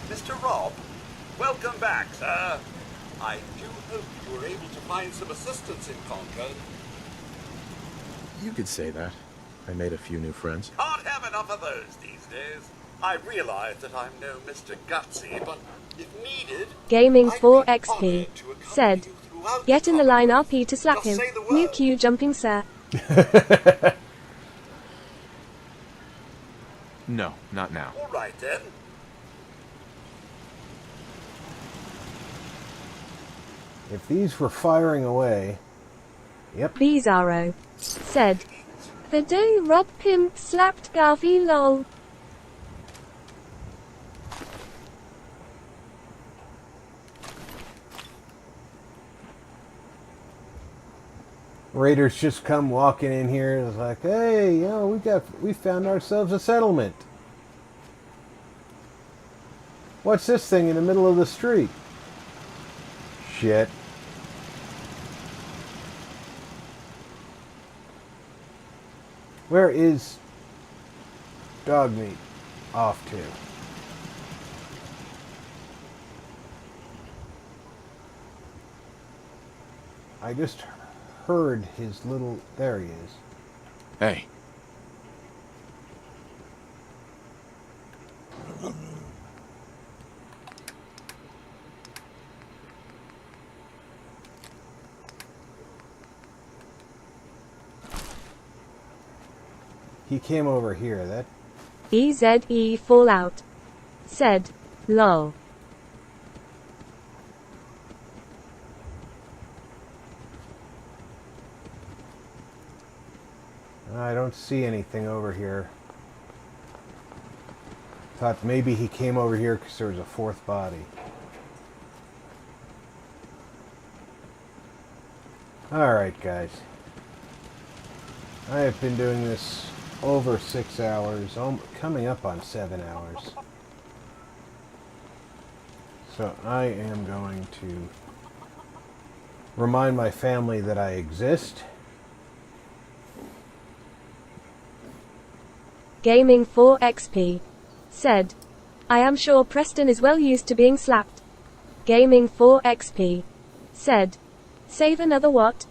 Mr. Robb, welcome back, sir. I do hope you were able to find some assistance in Concord. You could say that. I made a few new friends. Can't have enough of those these days. I realize that I'm no Mr. Gutsy, but if needed, Gaming 4XP said, "Get in the line RP to slap him. New Q jumping sir." No, not now. all right then. if these were firing away, yep. Bizarro said, "The day Rob Pimp slapped Garvey lol." Raiders just come walking in here. It's like, hey, you know, we found ourselves a settlement. What's this thing in the middle of the street? Shit. Where is dog meat off to? I just heard his little... There he is. Hey. He came over here. That EZE Fallout said, "Lol." I don't see anything over here. Thought maybe he came over here because there was a fourth body. Alright, guys. I have been doing this over 6 hours, coming up on 7 hours. So I am going to remind my family that I exist. Gaming 4XP said, I am sure Preston is well used to being slapped. Gaming 4XP said, save another what?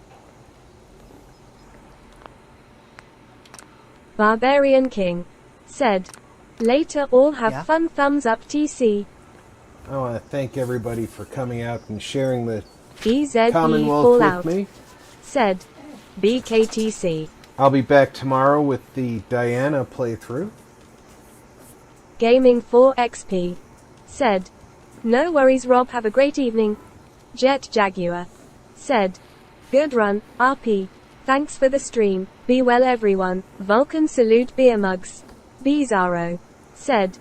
Barbarian King said, later all have fun, thumbs up TC. I want to thank everybody for coming out and sharing the EZE Commonwealth Fallout with me. said, BKTC. I'll be back tomorrow with the Diana playthrough. Gaming 4XP said, no worries Rob, have a great evening. Jet Jaguar said, good run, RP. Thanks for the stream. Be well everyone. Vulcan salute beer mugs. Bizarro said,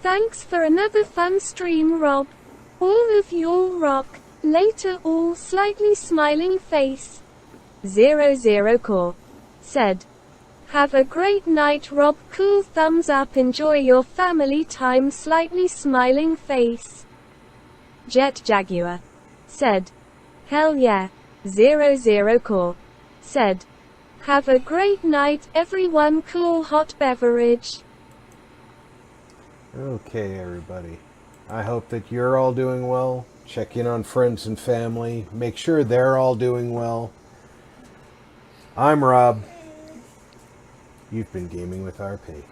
thanks for another fun stream Rob. All of y'all rock. Later all slightly smiling face. 00 Core said, have a great night Rob, cool thumbs up, enjoy your family time, slightly smiling face. Jet Jaguar said, hell yeah. 00 Core said, have a great night everyone, cool hot beverage. Okay, everybody. I hope that you're all doing well. Check in on friends and family. Make sure they're all doing well. I'm Rob. You've been gaming with RP.